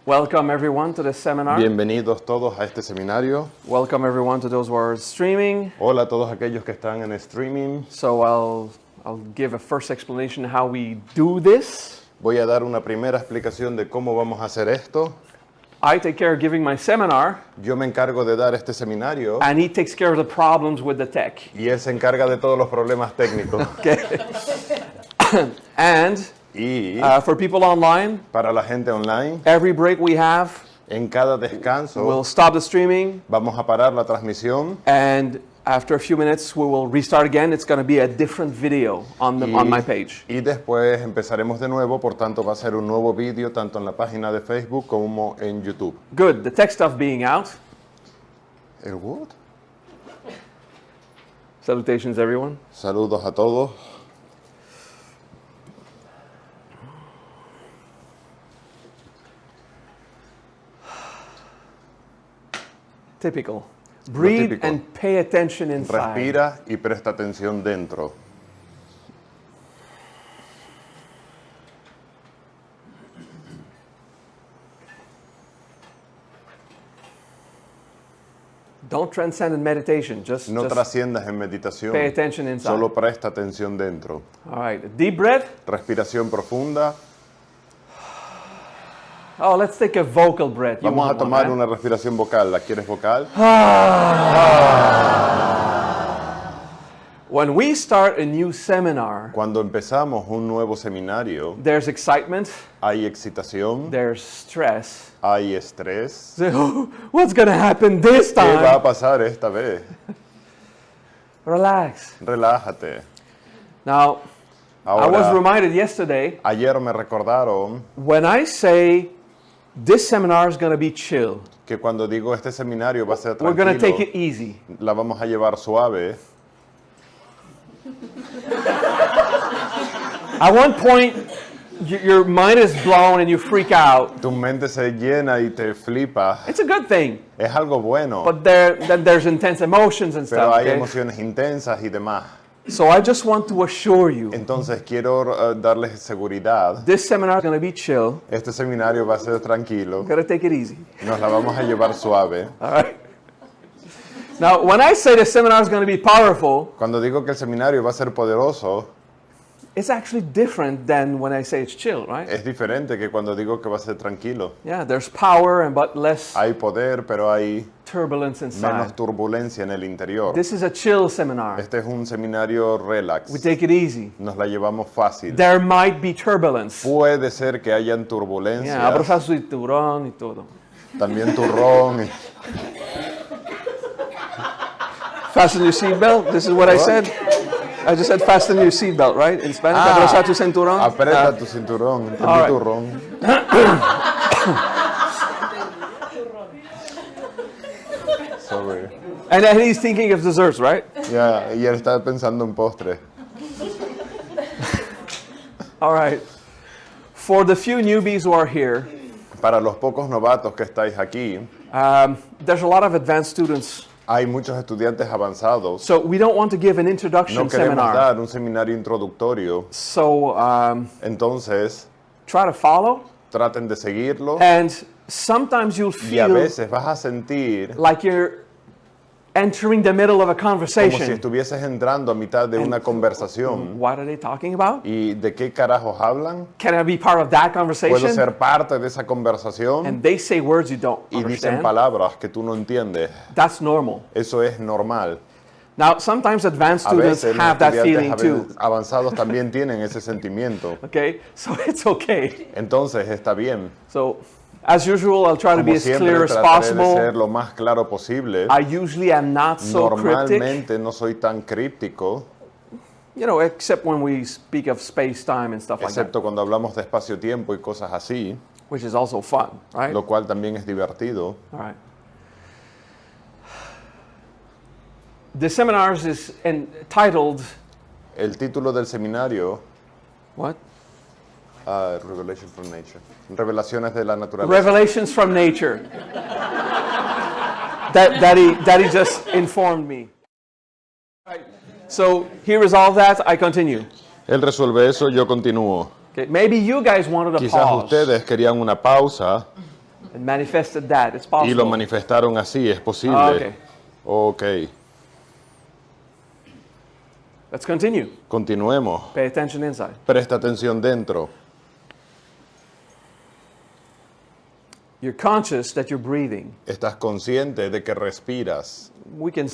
Welcome everyone to this seminar. Bienvenidos todos a este seminario. Welcome everyone to those who are streaming. Hola a todos aquellos que están en streaming. So I'll give a first explanation how we do this. Voy a dar una primera explicación de cómo vamos a hacer esto. I take care of giving my seminar, Yo me encargo de dar este seminario and he takes care of the problems with the tech. y él se encarga de todos los problemas técnicos. Okay. And Y for people online, para la gente online, every break we have, en cada descanso we'll stop the streaming, vamos a parar la transmisión and after a few minutes we will restart again. It's going to be a different video on my page. y después empezaremos de nuevo, por tanto va a ser un nuevo vídeo tanto en la página de Facebook como en YouTube. Good. The tech stuff being out. ¿El what? Salutations, everyone. Saludos a todos. Typical. Breathe típico. and pay attention inside. Respira y presta atención dentro. Don't transcend in meditation. No Just trasciendas en meditación, pay attention inside. solo presta atención dentro. All right. A deep breath. Respiración profunda. Oh, let's take a vocal breath. You Vamos a want tomar one, una respiración vocal. ¿La quieres vocal? When we start a new seminar, Cuando empezamos un nuevo seminario, there's excitement, hay excitación, there's stress. hay estrés. So, what's going to happen this ¿Qué va a time? pasar esta vez? Relax. Relájate. Now, I was Ahora, reminded yesterday, ayer me recordaron when I say this seminar is going to be chill, que cuando digo este seminario va a ser we're going to take tranquilo, it easy. la vamos a llevar suave. At one point, your mind is blown and you freak out. Tu mente se llena y te flipa. It's a good thing, Es algo bueno, but then there's intense emotions and pero stuff. hay Okay? emociones intensas y demás. So I just want to assure you, Entonces quiero darles seguridad. this seminar is going to be chill. Este seminario va a ser tranquilo. We're going to take it easy. Nos la vamos a llevar suave. All right. Now, when I say the seminar is going to be powerful, Cuando digo que el seminario va a ser poderoso, it's actually different than when I say it's chill, right? es diferente que cuando digo que va a ser tranquilo. Yeah, there's power but less Hay poder, pero hay turbulence menos inside. turbulencia en el interior. This is a chill seminar. Este es un seminario relax. We take it easy. Nos la llevamos fácil. There might be turbulence. Puede ser que hayan Yeah, turbulencias, abrazar su cinturón y todo. también turrón. Fasten your seatbelt. This is what I said. I just said fasten your seatbelt, right? In Spanish, abrazar tu cinturón. Aprieta tu cinturón, entendí all right. turrón. Sorry. And then he's thinking of desserts, right? Ya, y él está pensando en postre. All right. For the few newbies who are here, Para los pocos novatos que estáis aquí, there's a lot of advanced students. hay muchos estudiantes avanzados. So we don't want to give an introduction No queremos seminar. dar un seminario introductorio. So Entonces, try to follow. traten de seguirlo. And sometimes you'll Y a feel veces vas a sentir like you're entering the middle of a como si conversation. estuvieses entrando a mitad de una conversación. What are they talking about? ¿Y de qué carajos hablan? Can I be part of that Puedo conversation? ser parte de esa conversación. And they say words you don't Y dicen understand. palabras que tú no entiendes. That's normal. Eso es normal. Now, sometimes advanced A students veces los have that feeling estudiantes too. avanzados también tienen ese sentimiento. Okay, so it's okay. Entonces está bien. So, as usual, I'll try to be Como as clear siempre, as trataré de ser possible. lo más claro posible. I usually am not so cryptic, Normalmente no soy tan críptico, you know, except when we speak of space, time, and stuff like that, excepto cuando hablamos de espacio-tiempo y cosas así, which is also fun, right? lo cual también es divertido. All right. The seminars is entitled, El título del seminario, what? Revelation from Nature, Revelaciones de la Naturaleza. Revelations from Nature. that he just informed me. Right. So he resolved that, I continue. Él resuelve eso, yo continúo. Okay. Maybe you guys wanted a Quizás pause. ustedes querían una pausa. and manifested that. It's Y lo possible. manifestaron así, es posible. Okay. Ok, Let's continue. continuemos. Pay attention inside. Presta atención dentro. You're conscious that you're breathing. Estás consciente de que respiras. We can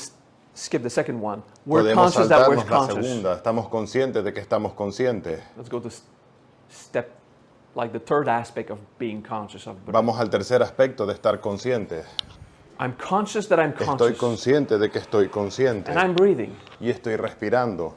skip the second one. We're Podemos conscious that we're saltarnos la conscious. segunda. Estamos conscientes de que estamos conscientes. Let's go to step, like the third aspect of being conscious of breath. Vamos al tercer aspecto de estar conscientes. I'm conscious that I'm Estoy conscious. consciente de que estoy consciente. And I'm breathing. Y estoy respirando.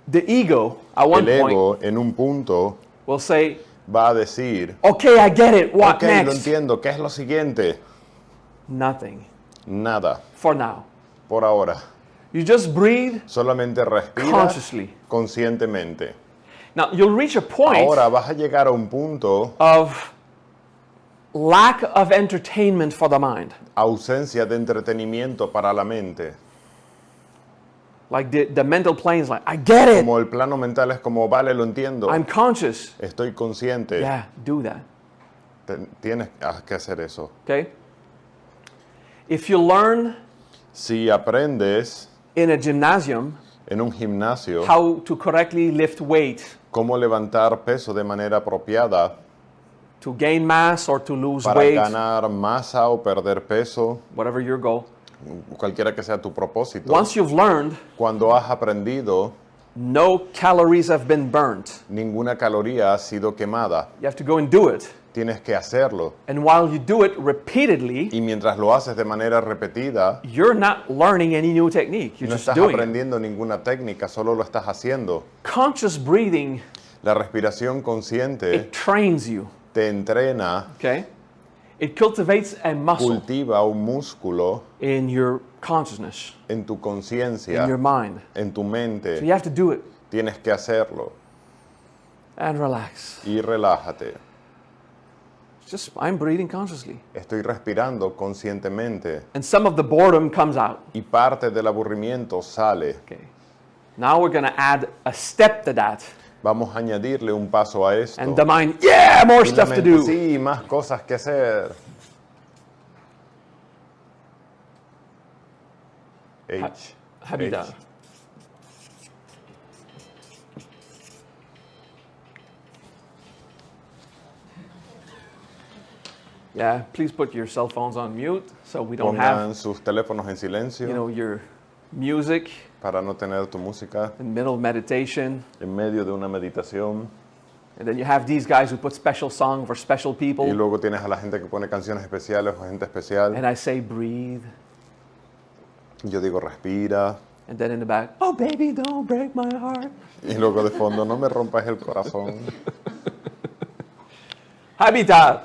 The ego, at one El point, ego, en un punto, will say, va a decir, okay, I get it. What ok, lo next? entiendo, ¿qué es lo siguiente? Nothing. Nada, For now. por ahora. You just breathe Solamente respira consciously. conscientemente. Now, you'll reach a point Ahora vas a llegar a un punto, of lack of entertainment for the mind. ausencia de entretenimiento para la mente. Like the mental plane is like, I get it. Como el plano mental es como, vale, lo entiendo. I'm conscious. Estoy consciente. Yeah, do that. Tienes que hacer eso. Okay? If you learn Si aprendes in a gymnasium en un gimnasio how to correctly lift weight cómo levantar peso de manera apropiada to gain mass or to lose para weight, ganar masa o perder peso, whatever your goal. cualquiera que sea tu propósito. Once you've learned, Cuando has aprendido, no calories have been burnt. ninguna caloría ha sido quemada. You have to go and do it. Tienes que hacerlo. And while you do it repeatedly, Y mientras lo haces de manera repetida, you're not learning any new technique. You're no just estás doing it. aprendiendo ninguna técnica, solo lo estás haciendo. Conscious breathing, La respiración consciente it trains you. te entrena, Okay? It cultivates a muscle cultiva un músculo in your consciousness, en tu in your conciencia, mind. en tu So mente. you have to do it Tienes que hacerlo and relax. y relájate. Just, I'm breathing consciously. Estoy respirando conscientemente And some of the boredom comes out. y parte del aburrimiento sale. Okay. Now we're going to add a step to that. Vamos a añadirle un paso a esto. And the mind, yeah, more Y la stuff to mente, do. sí, más cosas que hacer. H. Habitat. H. Yeah, please put your cell phones on mute so we don't have, Pongan sus teléfonos en silencio your music para no tener tu música in the middle of meditation. en medio de una meditación. And then you have these guys who put special song for special Y people. luego tienes a la gente que pone canciones especiales o gente especial. And I say, breathe. Yo digo, respira. And then in the back, oh, baby, don't break my heart. Y luego de fondo, no me rompas el corazón. Habitat.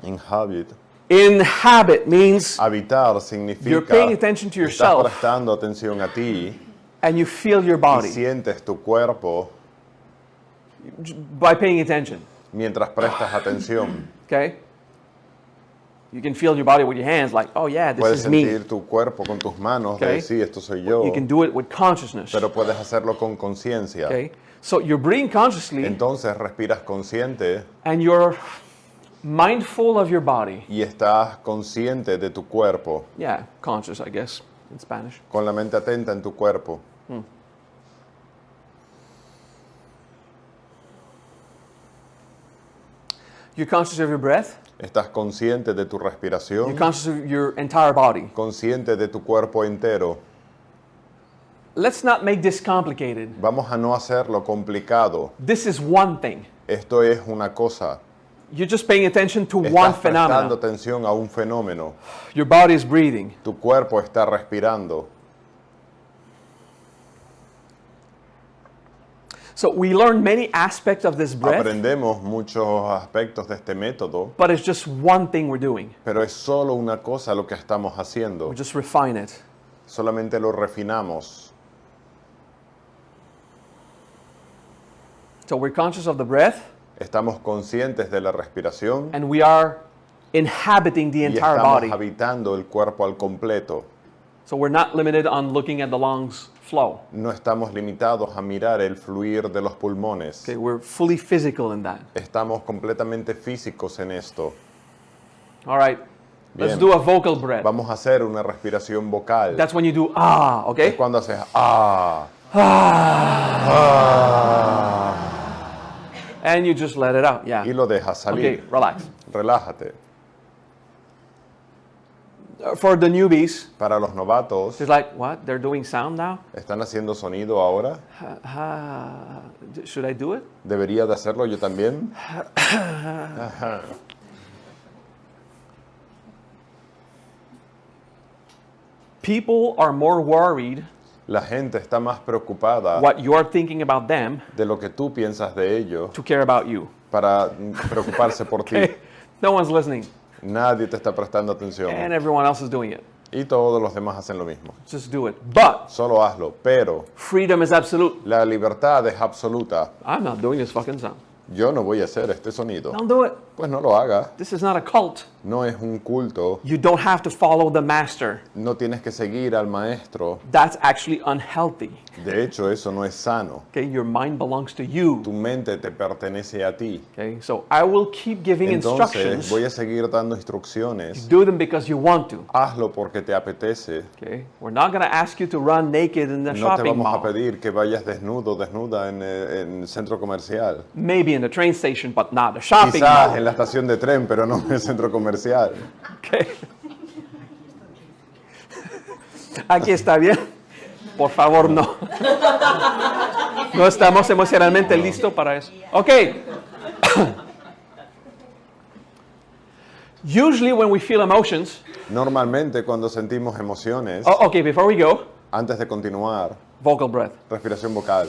Inhabit. Inhabit means Habitar you're significa paying attention to estás yourself prestando atención a ti and you feel your y body sientes tu cuerpo by paying attention. mientras prestas atención. Okay? You can feel your body with your hands like, oh yeah, this Puedes is me. sentir tu cuerpo con tus manos, de Okay. sí, esto soy yo, You can do it with consciousness. pero puedes hacerlo con conciencia. Okay? So you're breathing consciously Entonces respiras consciente and you're mindful of your body. y estás consciente de tu cuerpo, Yeah, conscious, I guess, in Spanish. con la mente atenta en tu cuerpo. You're conscious of your breath. Estás consciente de tu You're respiración, conscious of your entire body. consciente de tu cuerpo entero. Let's not make this complicated. Vamos a no hacerlo complicado. This is one thing. Esto es una cosa. You're just paying attention to one Estás prestando phenomenon. atención a un fenómeno. Your body is breathing. Tu cuerpo está respirando. So we learn many aspects of this breath, Aprendemos muchos aspectos de este método, but it's just one thing we're doing. pero es solo una cosa lo que estamos haciendo. We just refine it. Solamente lo refinamos. So we're conscious of the breath, Estamos conscientes de la respiración and we are inhabiting the y entire estamos body. habitando el cuerpo al completo. So we're not limited on looking at the lungs. flow. No estamos limitados a mirar el fluir de los pulmones. Okay, we're fully physical in that. Estamos completamente físicos en esto. All right. Let's Bien. do a vocal breath. Vamos a hacer una respiración vocal. That's when you do ah, Es okay? cuando haces ah. And you just let it out. Yeah. Y lo dejas Okay, salir. relax. Relájate. For the newbies, Para los novatos, it's like, what? They're doing sound now? ¿están haciendo sonido ahora? Should I do it? ¿Debería de hacerlo yo también? People are more worried La gente está más preocupada what you're thinking about them de lo que tú piensas de ellos to care about you. para preocuparse por ti. Okay? No one's listening, Nadie te está prestando atención. and everyone else is doing it. Y todos los demás hacen lo mismo. Just do it. But Solo hazlo. Pero freedom is absolute. la libertad es absoluta. I'm not doing this fucking sound. Yo no voy a hacer este sonido. Don't do it. Pues no lo haga. This is not a cult. No es un culto. You don't have to follow the master. No tienes que seguir al maestro. That's actually unhealthy. De hecho, eso no es sano. Okay, your mind belongs to you. Tu mente te pertenece a ti. Okay, so I will keep giving Entonces, instructions. voy a seguir dando instrucciones. Do them because you want to. Hazlo porque te apetece. Okay, we're not going to ask you to run naked in the No te shopping vamos a mall. pedir que vayas desnudo, desnuda en el centro comercial. Maybe in the train station, but not the shopping Quizás mall. en la estación de tren, pero no en el centro comercial. Okay. Aquí está bien. Por favor, no. No estamos emocionalmente listos para eso. Okay. Usually when we feel emotions, Normalmente cuando sentimos emociones, okay, before we go, antes de continuar, vocal breath. respiración vocal.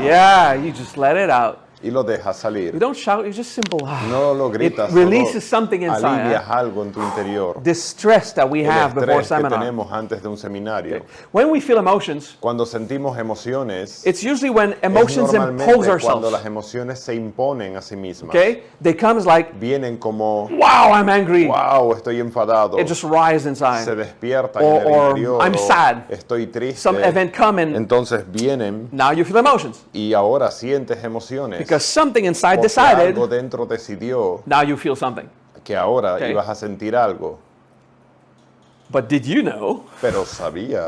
Yeah, you just let it out. Y lo dejas You salir. don't shout, you just simple. No lo gritas, It releases solo something inside. alivias algo en tu interior. This stress that we El have before estrés que seminar. tenemos antes de un seminario. When we feel emotions, Cuando sentimos emociones, it's usually when es emotions normalmente impose cuando ourselves. las emociones se imponen a sí mismas. Okay? They come as like, Vienen como, wow, I'm angry. wow, estoy enfadado. It just rises inside. Se despierta Or- en el or interior. I'm o sad. Estoy triste. Some event come and Entonces vienen now you feel emotions. y ahora sientes emociones. Because something inside Porque decided, algo dentro decidió now you feel something. que ahora Okay. ibas a sentir algo. But did you know, Pero sabías,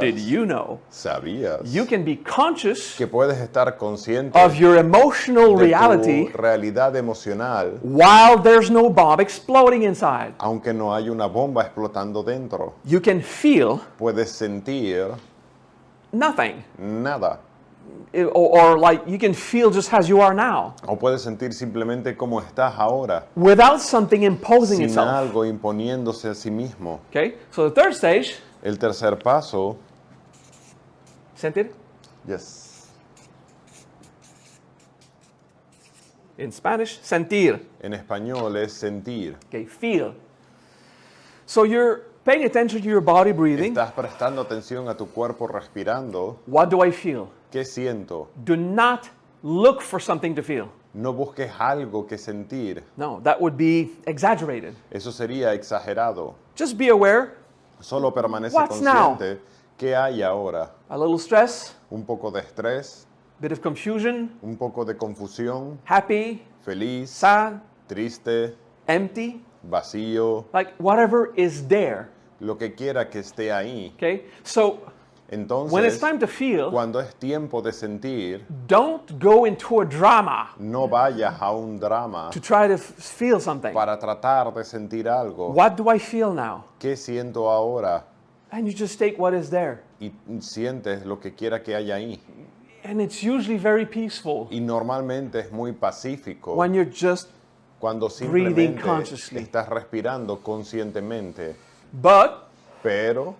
sabías you can be conscious que puedes estar consciente of your emotional de reality tu realidad emocional, while there's no bomb exploding inside. aunque no hay una bomba explotando dentro. You can feel Puedes sentir nothing. nada. Or like you can feel just as you are now O puedes sentir simplemente como estás ahora, without something imposing sin itself. algo imponiéndose a sí mismo. Okay? So the third stage, El tercer paso, sentir. yes, In Spanish, sentir. en español es sentir. Okay, feel. So you're paying attention to your body breathing. Estás prestando atención a tu cuerpo respirando. What do I feel? ¿Qué siento? Do not look for something to feel. No busques algo que sentir. No, that would be exaggerated. Eso sería exagerado. Just be aware. Solo permanece What's consciente. ¿Qué hay ahora? A little stress, Un poco de estrés, bit of confusion, un poco de confusión, happy, feliz, sad, triste, empty, vacío, like whatever is there. lo que quiera que esté ahí. Okay? So when it's Entonces, time to feel, cuando es tiempo de sentir, don't go into a drama no vayas a un drama to try to feel something. para tratar de sentir algo. What do I feel now? ¿Qué siento ahora? And you just take what is there. Y sientes lo que quiera que haya ahí. And it's usually very peaceful Y normalmente es muy pacífico when you're just, cuando breathing simplemente consciously. estás respirando conscientemente. but Pero,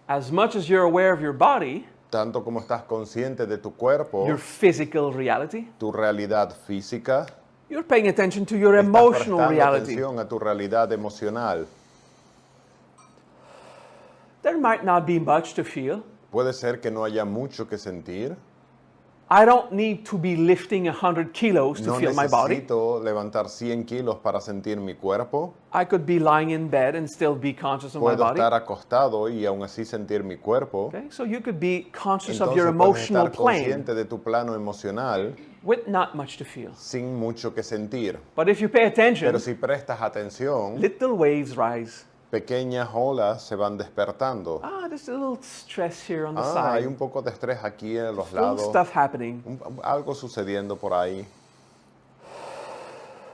as much as you're aware of your body, tanto como estás consciente de tu cuerpo, your physical reality, tu realidad física, you're paying attention to your estás emotional prestando reality. atención a tu realidad emocional. There might not be much to feel, Puede ser que no haya mucho que sentir, I don't need to be lifting 100 kilos to No feel my body. necesito levantar 100 kilos para sentir mi cuerpo. I could be lying in bed and still be conscious of my Puedo body. estar acostado y aún así sentir mi cuerpo. Okay? So you could be conscious of your Entonces puedes emotional estar plane consciente de tu plano emocional with not much to feel. sin mucho que sentir. But if you pay attention, Pero si prestas atención, little waves rise. pequeñas olas se van despertando. There's a little stress here on the Hay side. un poco de estrés aquí en los Little lados. stuff happening. Algo sucediendo por ahí.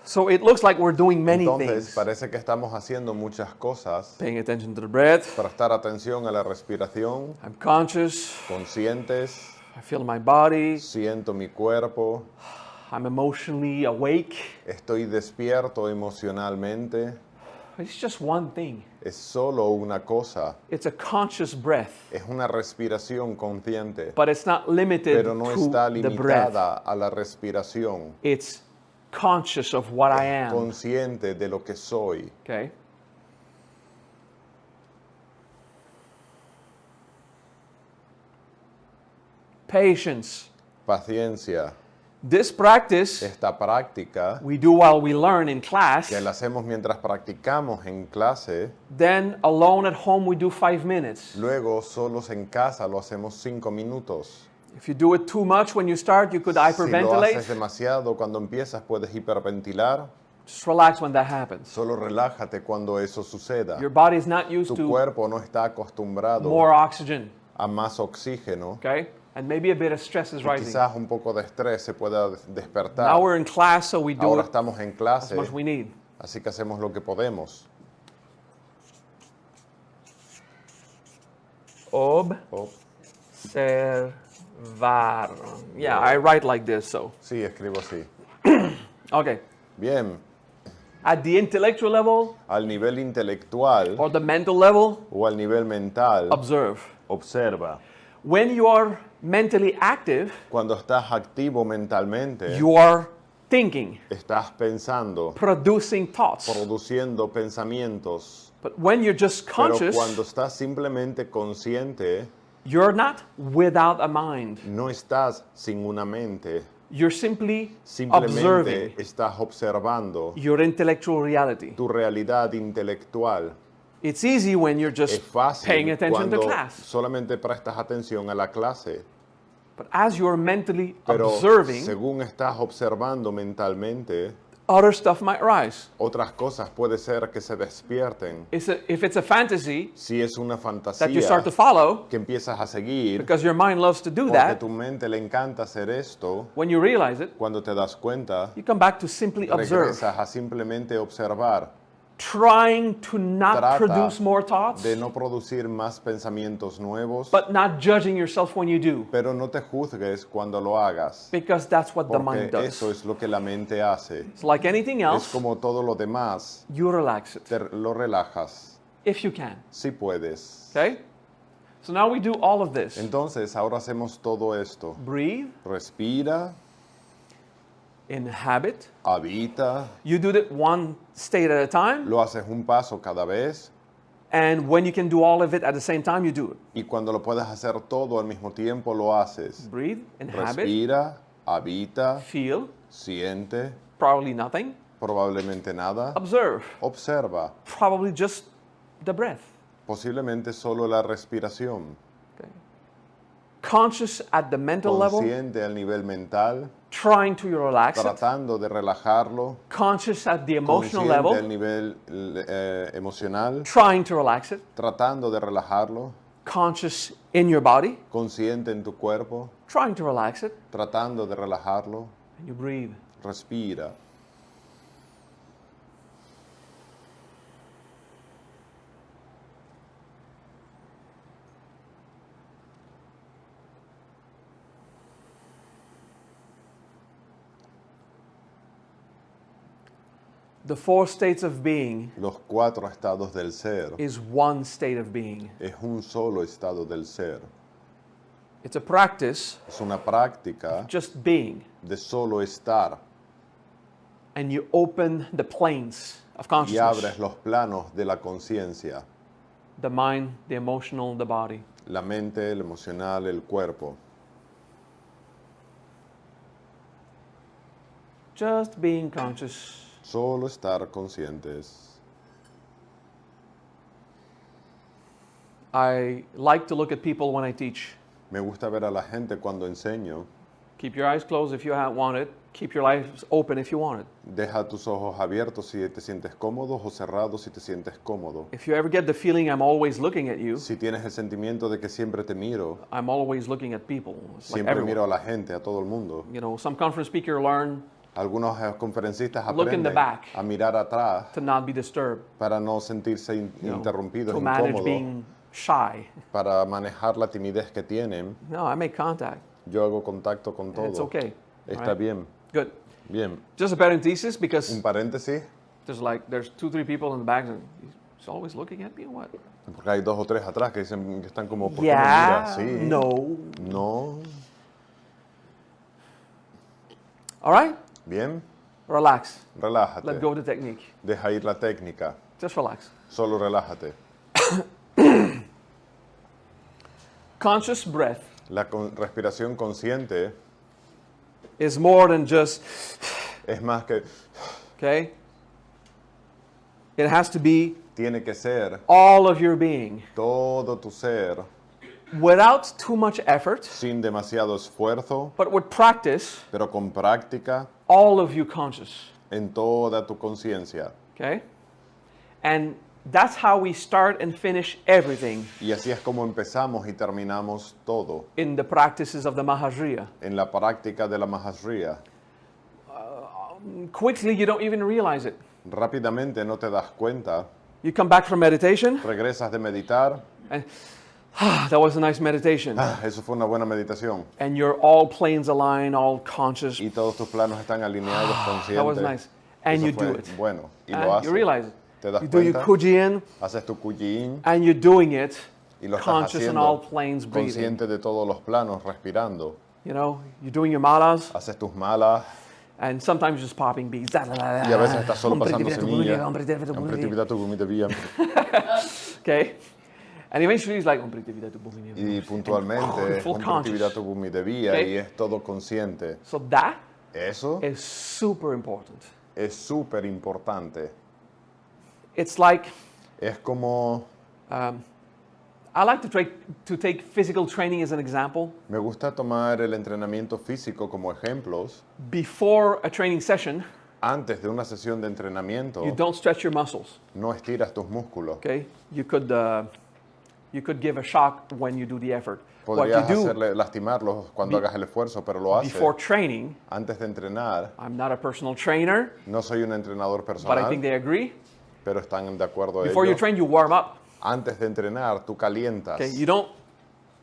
So it looks like we're doing many Entonces things. parece que estamos haciendo muchas cosas. Paying attention to the breath. Prestar atención a la respiración. I'm conscious. Conscientes. I feel my body. Siento mi cuerpo. I'm emotionally awake. Estoy despierto emocionalmente. It's just one thing. Es solo una cosa. It's a conscious breath. Es una respiración consciente. But it's not limited Pero no to está the breath. limitada a la respiración. It's conscious of what I am. Consciente de lo que soy. Okay? Patience. Paciencia. This practice Esta práctica we do while we learn in class. que la hacemos mientras practicamos en clase, Then alone at home we do 5 minutes. luego solos en casa lo hacemos 5 minutos. If you do it too much when you start, you could Si lo hyperventilate. haces demasiado cuando empiezas puedes hiperventilar. Just relax when that happens. Solo relájate cuando eso suceda. Your body is not used Tu to cuerpo no está acostumbrado more oxygen, a más oxígeno. okay? And maybe a bit of stress is rising. Quizás un poco de estrés se pueda despertar. Now we're in class, so we do Ahora it estamos en as clase, much as we need. así que hacemos lo que podemos. Observar. Yeah, I write like this, so. Sí, escribo así. Okay. Bien, At the intellectual level al nivel intelectual or the mental level, o al nivel mental, observe. observa. When you are mentally active, Cuando estás activo mentalmente, you are thinking, estás pensando, producing thoughts. produciendo pensamientos. But when you're just Pero conscious, cuando estás simplemente consciente, you're not without a mind. no estás sin una mente. You're simply Simplemente observing estás observando your intellectual reality. tu realidad intelectual. It's easy when you're Es just fácil paying attention to cuando class. solamente prestas atención a la clase. But as you're mentally Pero observing, según estás observando mentalmente, other stuff might rise. otras cosas puede ser que se despierten. If it's a fantasy Si es una that you start to fantasía follow, que empiezas a seguir, because your mind loves to do porque that, tu mente le encanta hacer esto, when you realize it, cuando te das cuenta, you come back to simply observe, regresas a simplemente observar, trying to not Trata produce more thoughts, de no producir más pensamientos nuevos, but not judging yourself when you do, pero no te juzgues cuando lo hagas, because that's what the mind porque does. eso es lo que la mente hace. It's like anything Es else, como todo lo demás, you relax it, lo relajas, if you can, si puedes. okay? So now we do all of this. Entonces, ahora hacemos todo esto. Breathe, Respira, inhabit. habita, You do it one state at a time, lo haces un paso cada vez, and when you can do all of it at the same time, you do it. y cuando lo puedes hacer todo al mismo tiempo, lo haces. Breathe, inhabit, Respira, habita, feel, siente, probably nothing. probablemente nada. Observe, Observa, probably just the breath. posiblemente solo la respiración. Okay. Conscious at the mental level, Consciente al nivel mental, trying to relax it. tratando de relajarlo. Conscious at the emotional Consciente al level, nivel emocional, trying to relax it. tratando de relajarlo. Conscious in your body, Consciente en tu cuerpo, trying to relax it. tratando de relajarlo. And you breathe. Respira. The 4 states of being Los 4 estados del ser is one state of being. es un solo estado del ser. It's a practice Es una práctica just being. de solo estar And you open the planes of y consciousness. abres los planos de la conciencia, The mind, the emotional, the body. la mente, el emocional, el cuerpo. Just being conscious. Solo estar conscientes. I like to look at people when I teach. Me gusta ver a la gente cuando enseño. Keep your eyes closed if you want it. Keep your eyes open if you want it. Deja tus ojos abiertos si te sientes cómodo o cerrados si te sientes cómodo. If you ever get the feeling I'm always looking at you, Si tienes el sentimiento de que siempre te miro, I'm always looking at people. It's like siempre everyone. miro a la gente, a todo el mundo. You know, some conference speaker learn Algunos conferencistas Look in the aprenden back. a mirar atrás to not be disturbed. para no sentirse You know, interrumpidos, to manage incómodos, being shy. para manejar la timidez que tienen. No, I make contact. Yo hago contacto con todo. It's okay. Está Right? bien, Good. bien. Just a parenthesis because Un paréntesis, there's 2-3 people in the back and he's always looking at me or what? porque hay 2 o 3 atrás que dicen que están como, ¿por qué me Yeah, miras? Sí, no. no, All right? bien, Relax. relájate. Let go of the technique. Deja ir la técnica, Just relax. solo relájate. Conscious breath La respiración consciente is more than just, es más que, okay? It has to be tiene que ser all of your being. todo tu ser, Without too much effort, sin demasiado esfuerzo, but with practice, pero con práctica all of you conscious. en toda tu conciencia. Okay? And that's how we start and finish everything Y así es como empezamos y terminamos todo, in the practices of the Mahajriya. en la práctica de la Mahajriya. Quickly, you don't even realize it. Rápidamente no te das cuenta, You come back from meditation, regresas de meditar, and that was a nice meditation. eso fue una buena meditación, And you're all planes aligned, all conscious. y todos tus planos están alineados, That was conscientes. nice. And Eso you fue do it. bueno, y And lo haces. you realize it. Te das You do your cuenta, kujiin, haces tu kujiin and you're doing it y lo estás conscious in all haciendo planes breathing. consciente de todos los planos, respirando. You know, you're doing your malas, Haces tus malas and sometimes just popping beats. y a veces estás solo pasando semillas. Okay? And eventually it's like, Y puntualmente, full conscious. Okay. y es todo consciente. So that Eso is super important. es súper importante. It's like, Es como, I like to take physical training as an example. me gusta tomar el entrenamiento físico como ejemplos. Before a training session, Antes de una sesión de entrenamiento, you don't stretch your muscles. no estiras tus músculos. Okay? You could give a shock when you do the effort. Podrías What you do lastimarlos cuando hagas el esfuerzo, pero lo haces before training, antes de entrenar. I'm not a personal trainer, No soy un entrenador but I personal, think they agree. pero están de acuerdo Before you ellos. train, you warm up. Antes de entrenar, tú calientas. Okay? You don't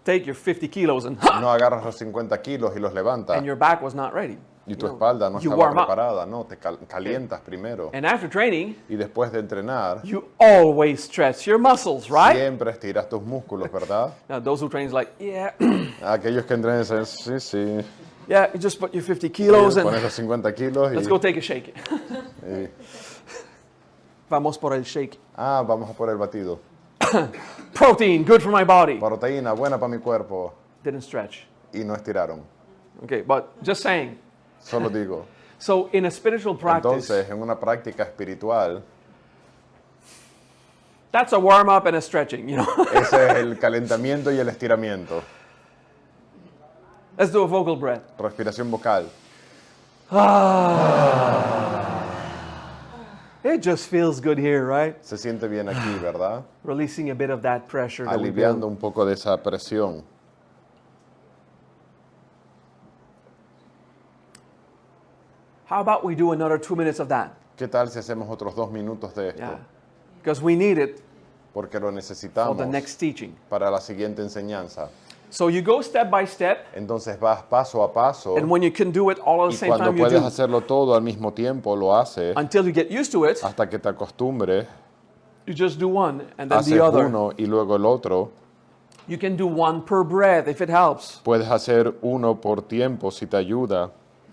take your 50 kilos and No agarras los 50 kilos y los levantas. and your back was not ready. Y tu You know, espalda no you estaba warm up. preparada. No, te calientas primero. And after training, Y después de entrenar, you always stretch your muscles, right? siempre estiras tus músculos, ¿verdad? Now, those who train is like, yeah, Aquellos que entrenan dicen, sí, sí. yeah, you just put your 50 kilos Pones and los 50 kilos let's go take a shake. y- Vamos por el shake. vamos a por el batido. Protein, good for my body. Proteína, buena para mi cuerpo. Didn't stretch. Y no estiraron. Okay, but just saying. Solo digo. So in a spiritual practice, Entonces, en una práctica espiritual, that's a warm up and a stretching, you know. ese es el calentamiento y el estiramiento. Let's do a vocal breath. Respiración vocal. It just feels good here, right? Se siente bien aquí, ¿verdad? Releasing a bit of that pressure that we Aliviando build. un poco de esa presión. How about we do another 2 minutes of that? ¿Qué tal si hacemos otros 2 minutos de esto? Yeah. Because we need it Porque lo for necesitamos the next teaching. para la siguiente enseñanza. So you go step by step, Entonces vas paso a paso and when you can do it all at the y same cuando time, you puedes do. hacerlo todo al mismo tiempo, lo haces Until you get used to it, hasta que te acostumbres, you just do one and then haces the other. uno y luego el otro. You can do one per breath if it helps. Puedes hacer uno por tiempo si te ayuda.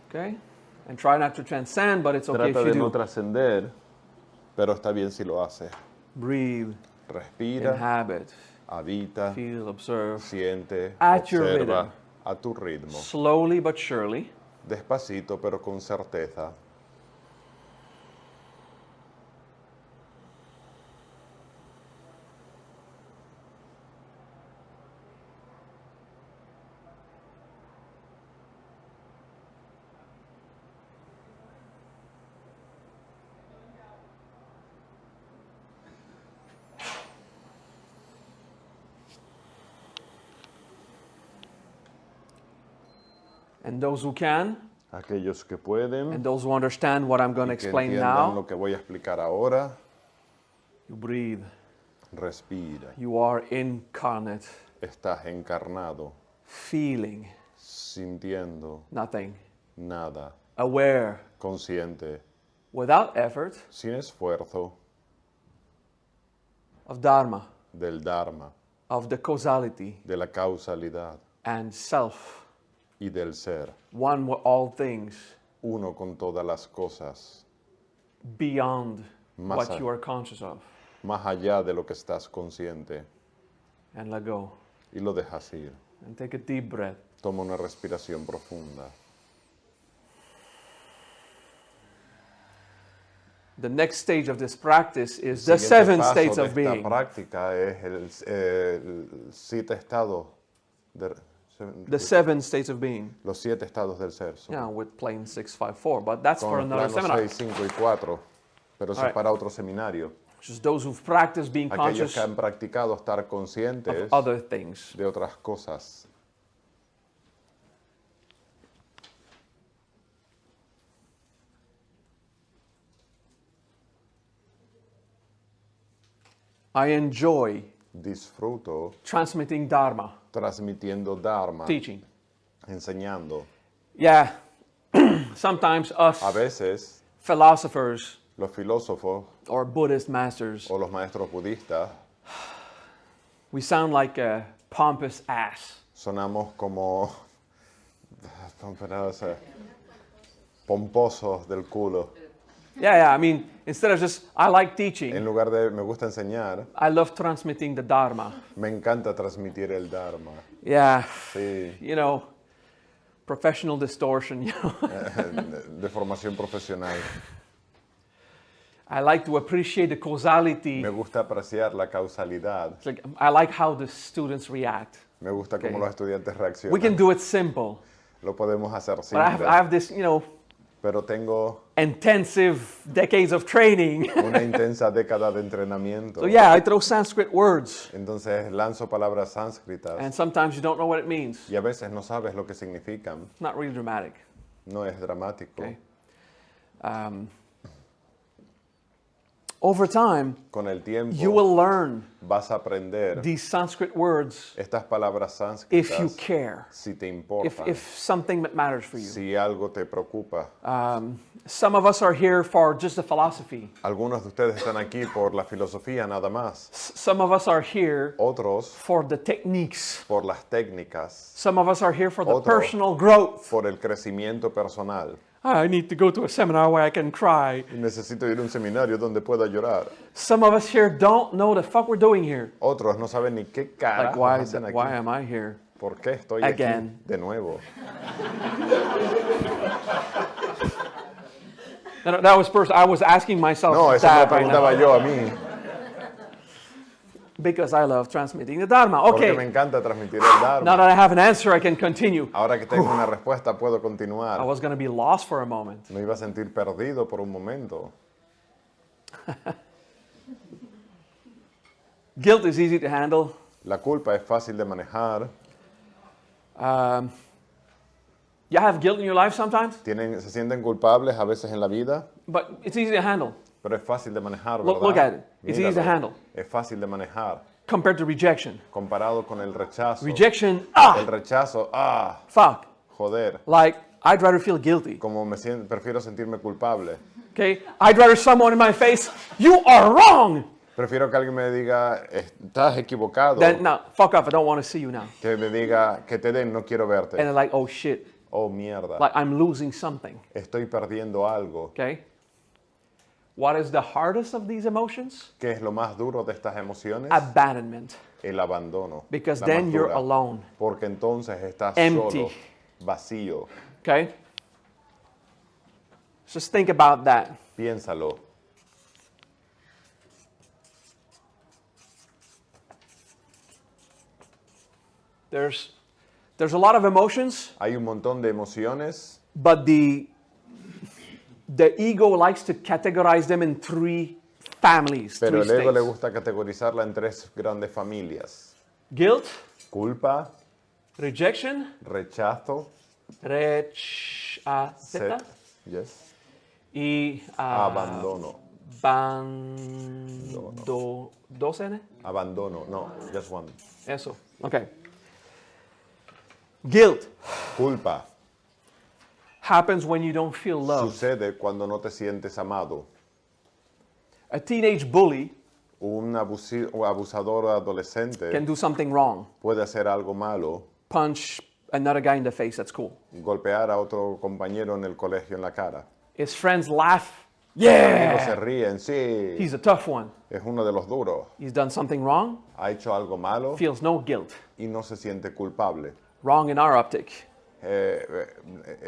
Okay? And try not to transcend, but it's okay Trata if de you no do. trascender, pero está bien si lo haces. Breathe, Respira, inhabit, habita, feel, observe. siente, At your observa rhythm. a tu ritmo. Slowly but surely, Despacito, pero con certeza. And those who can, aquellos que pueden and those who understand what I'm going to y que explain entiendan now, lo que voy a explicar ahora, you breathe. respira. You are incarnate, Estás encarnado, feeling sintiendo nothing, nada, aware, consciente, without effort, sin esfuerzo, of Dharma, del Dharma, of the causality de la causalidad and self, y del ser, one with all things, uno con todas las cosas, beyond Más what allá. you are conscious of, más allá de lo que estás consciente, and let go. y lo dejas ir. And take a deep breath. Toma una respiración profunda. The next stage of this practice is the El siguiente 7 paso states de of esta being. práctica es el 7 estados de, The 7 states of being. los 7 estados del ser. Yeah, with plane 654, but that's for Con another planos seminar. 6, 5 y 4, pero eso es Alright. para otro seminario. Just those who've practiced being Aquellos conscious que han practicado estar conscientes of other things. de otras cosas. I enjoy Disfruto transmitting Dharma, transmitiendo Dharma, teaching. enseñando. Yeah, sometimes us A veces philosophers los filósofos or Buddhist masters, o los maestros budistas we sound like a pompous ass. sonamos como pomposos del culo. Yeah, I mean, instead of just, I like teaching, En lugar de me gusta enseñar, I love transmitting the Dharma. me encanta transmitir el Dharma. Yeah, Sí, you know, professional distortion, you know. de formación profesional. I like to appreciate the causality. Me gusta apreciar la causalidad. It's like, I like how the students react. Me gusta cómo Okay. los estudiantes We can reaccionan. do it simple, Lo podemos hacer but I simple. have this, you know, Pero tengo intensive decades of training. una intensa década de entrenamiento. So yeah, I throw Sanskrit words, Entonces lanzo palabras sánscritas and sometimes you don't know what it means. y a veces no sabes lo que significan. It's not really dramatic. No es dramático. Okay. Over time, Con el tiempo you will learn vas a aprender these Sanskrit words estas palabras if you sánscritas care, si te importan, if something that matters for you. si algo te preocupa. Some of us are here for just the philosophy. Algunos de ustedes están aquí por la filosofía nada más. Some of us are here Otros for the techniques. por las técnicas, Some of us are here for the Otro. personal growth. por el crecimiento personal. I need to go to a seminar where I can cry. Y necesito ir a un seminario donde pueda llorar. Some of us here don't know the fuck we're doing here. Otros no saben ni qué Like, carajos why hacen aquí. am I here? ¿Por qué estoy Again. aquí de nuevo? That was first. I was asking myself No, eso me that lo right preguntaba now. yo a mí. Because I love transmitting the Dharma. Porque me Okay, encanta transmitir el now Dharma. that I have an answer, I can continue. Ahora que tengo una respuesta puedo I continuar. was going to be lost for a moment. Me iba a sentir perdido por un momento. Guilt is easy to handle. La culpa es fácil de manejar. You have guilt in your life sometimes, Se sienten culpables a veces en la vida, but it's easy to handle pero es fácil de manejar, Look- ¿verdad? look at it. It's easy to Míralo. handle. Es fácil de manejar compared to rejection. comparado con el rechazo. Rejection, El rechazo, fuck. joder. Like, I'd rather feel guilty. Como prefiero sentirme culpable. Okay? I'd rather someone in my face, you are wrong. Prefiero que alguien me diga, estás equivocado, Then, no, fuck off, I don't want to see you now. que me diga, que te den, no quiero verte. And they're like, oh shit, Oh, mierda, like I'm losing something. estoy perdiendo algo. Okay? What is the hardest of these emotions? ¿Qué es lo más duro de estas emociones? Abandonment. El abandono. Because la then más you're dura. alone. Porque entonces estás Empty. solo, vacío. Okay? Just think about that. Piénsalo. There's a lot of emotions, Hay un montón de emociones, but the ego likes to categorize them in 3 families, pero 3 el ego le states. gusta categorizarla en 3 grandes familias. Guilt, Culpa, rejection, rechazo Z. Yes. Y Abandono. ¿Dos N? Abandono. No, just one. Eso. Okay. Guilt Culpa happens when you don't feel love. sucede cuando no te sientes amado. A teenage bully Un abusador adolescente can do something wrong. puede hacer algo malo, Punch another guy in the face at school. golpear a otro compañero en el colegio en la cara. His friends laugh. Los amigos se Yeah, ríen, sí, he's a tough one. es uno de los duros. He's done something wrong, Ha hecho algo malo feels no guilt. y no se siente culpable. Wrong in our optic.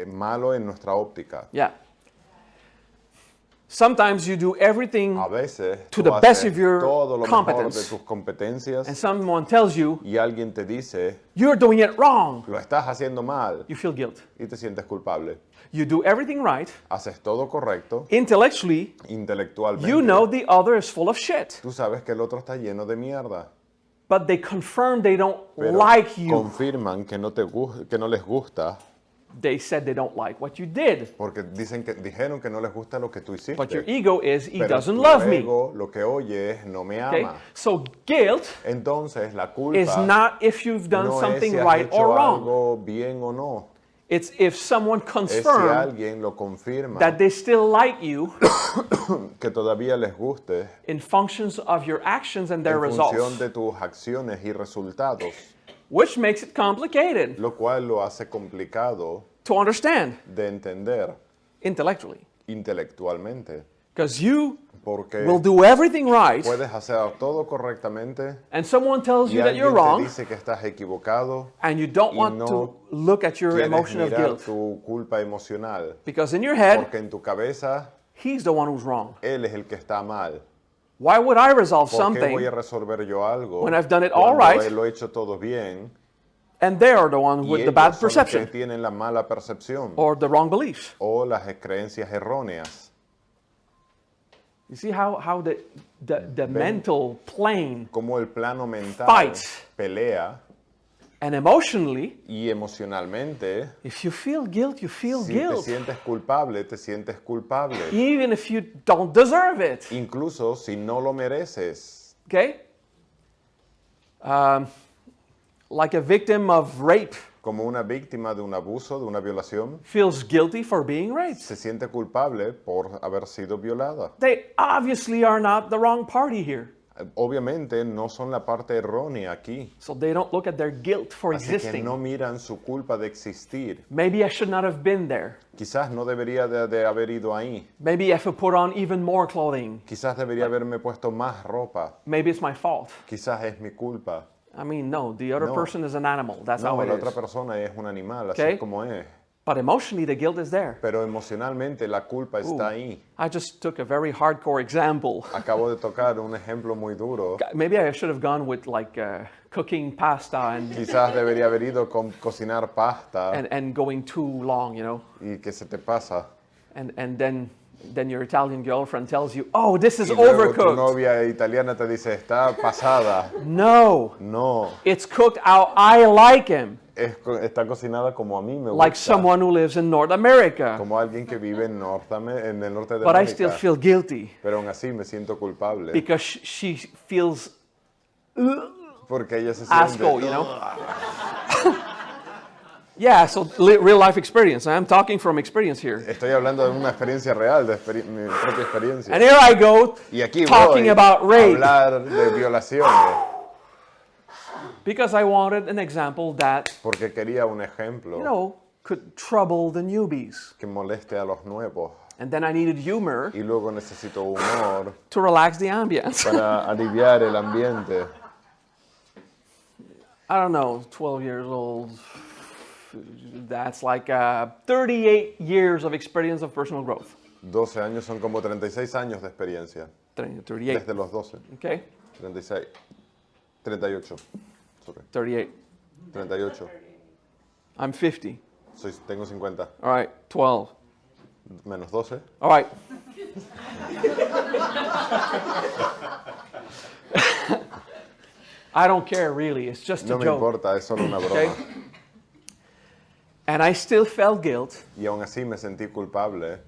Malo en nuestra óptica. Yeah. Sometimes you do everything A veces to tú the best haces of your todo lo mejor de competence, tus competencias and someone tells you, y alguien te dice, you're doing it wrong. lo estás haciendo mal You feel guilt. y te sientes culpable. You do everything right. Haces todo correcto, Intellectually, intelectualmente. you know the other is full of shit. Tú sabes que el otro está lleno de mierda. But they confirm they don't Pero like you. confirman que no les gusta They said they don't like what you did. porque dijeron que no les gusta lo que tú hiciste. But your ego is, he Pero doesn't tu love me. ego lo que oye es no me Okay? ama. So guilt Entonces la culpa is not if you've done no es something si has right hecho or wrong. algo bien o no. It's if someone Es si confirms alguien lo confirma that they still like you que todavía les guste in functions of your actions and their en función results, de tus acciones y resultados, which makes it complicated lo cual lo hace complicado to understand de entender intellectually. intelectualmente. Because you Porque will do everything right, puedes hacer todo correctamente and someone tells y you that you're alguien te wrong, dice que estás equivocado and you don't y want no to look at your quieres emotion of mirar guilt. tu culpa emocional. Because in your head, Porque en tu cabeza, he's the one who's wrong. él es el que está mal. Why would I resolve ¿Por qué voy something a resolver yo algo when I've done it all cuando right, lo he hecho todo bien and they are the ones y with the ellos bad son los que perception tienen la mala percepción or the wrong beliefs? o las creencias erróneas? You see how the mental plane Como el plano mental Fights. pelea and emotionally, y emocionalmente, if you feel guilt, you feel si te guilt. sientes culpable, te sientes culpable. Even if you don't deserve it. Incluso si no lo mereces. Okay? Like a victim of rape Como una víctima de un abuso, de una violación, feels guilty for being raped. se siente culpable por haber sido violada. They obviously are not the wrong party here. Obviamente no son la parte errónea aquí. So they don't look at their guilt for Así que existing. no miran su culpa de existir. Maybe I should not have been there. Quizás no debería de haber ido ahí. Maybe I should put on even more clothing. Quizás debería haberme puesto más ropa. Maybe it's my fault. Quizás es mi culpa. I mean, no, the other No. person is an animal. That's No, how it la otra is. persona es un animal, así Okay. es como es. But emotionally, the guilt is there. Pero emocionalmente la culpa está ahí. I just took a very hardcore example. Acabo de tocar un ejemplo muy duro. Maybe I should have gone with like cooking pasta Quizás debería haber ido con cocinar pasta and going too long, you know. y que se te pasa. And then your Italian girlfriend tells you, oh, this is Y luego tu overcooked. novia italiana te dice, está pasada. No, No, it's cooked how I like him. está cocinada como a mí me Like gusta. someone who lives in North America. Como alguien que vive en en el norte de But I América. still feel guilty Pero aún así me siento culpable. because she feels Porque ella se siente... asshole, you know. Yeah, so real life experience. I'm talking from experience here. Estoy hablando de una experiencia real, de mi propia experiencia. And here I go Y aquí talking voy about a rape hablar de violaciones. because I wanted an example that, Porque quería un ejemplo you know, could trouble the newbies. que moleste a los nuevos. And then I needed humor Y luego necesito humor to relax the ambience. para aliviar el ambiente. I don't know, 12 years old. That's like 38 years of experience of personal growth. 12 años son como 36 años de experiencia. 38, Desde los 12. okay? 36. 38. Sorry. 38. 38. I'm 50. Tengo 50. All right, 12. Menos 12. All right. I don't care really, it's just a No me joke. importa, es solo una broma. Okay? And I still felt guilt y aún así me sentí culpable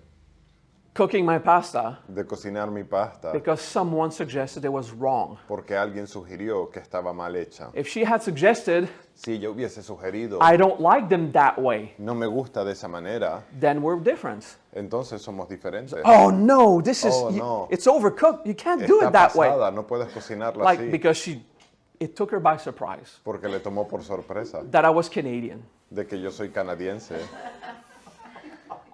cooking my pasta de cocinar mi pasta because someone suggested it was wrong. porque alguien sugirió que estaba mal hecha. If she had suggested, Si yo hubiese sugerido, I don't like them that way, no me gusta de esa manera, then we're different. entonces somos diferentes. Oh no, this is, Oh, no. it's overcooked. You can't do Está it that way. pasada, no puedes cocinarla Like, así because it took her by surprise porque le tomó por sorpresa that I was Canadian. de que yo soy canadiense.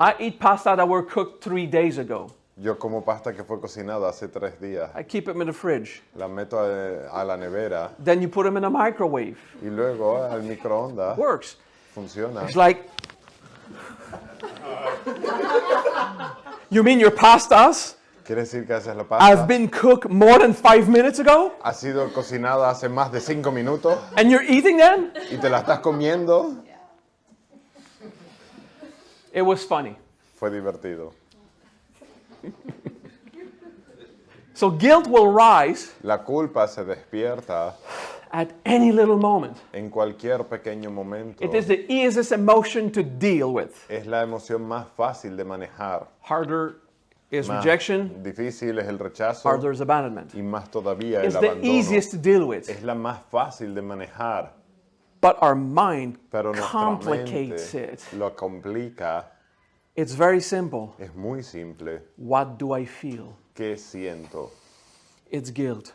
I eat pasta that were cooked 3 days ago. Yo como pasta que fue cocinada hace 3 días. I keep them in the fridge. La meto a la nevera Then you put them in a microwave. y luego al microondas. Works. Funciona. It's like, you mean your pastas ¿Quiere decir que haces la pasta? have been cooked more than 5 minutes ago? Ha sido cocinada hace más de 5 minutos And you're eating them? y te la estás comiendo. It was funny. Fue divertido. So guilt will rise La culpa se despierta at any little moment. en cualquier pequeño momento. It is the easiest emotion to deal with. Es la emoción más fácil de manejar. Harder is Más rejection, difícil es el rechazo harder is abandonment. y más todavía It's el the abandono. easiest to deal with. Es la más fácil de manejar, But our mind pero nuestra complicates mente it. lo complica. It's very simple. Es muy simple. What do I feel? ¿Qué siento? It's guilt.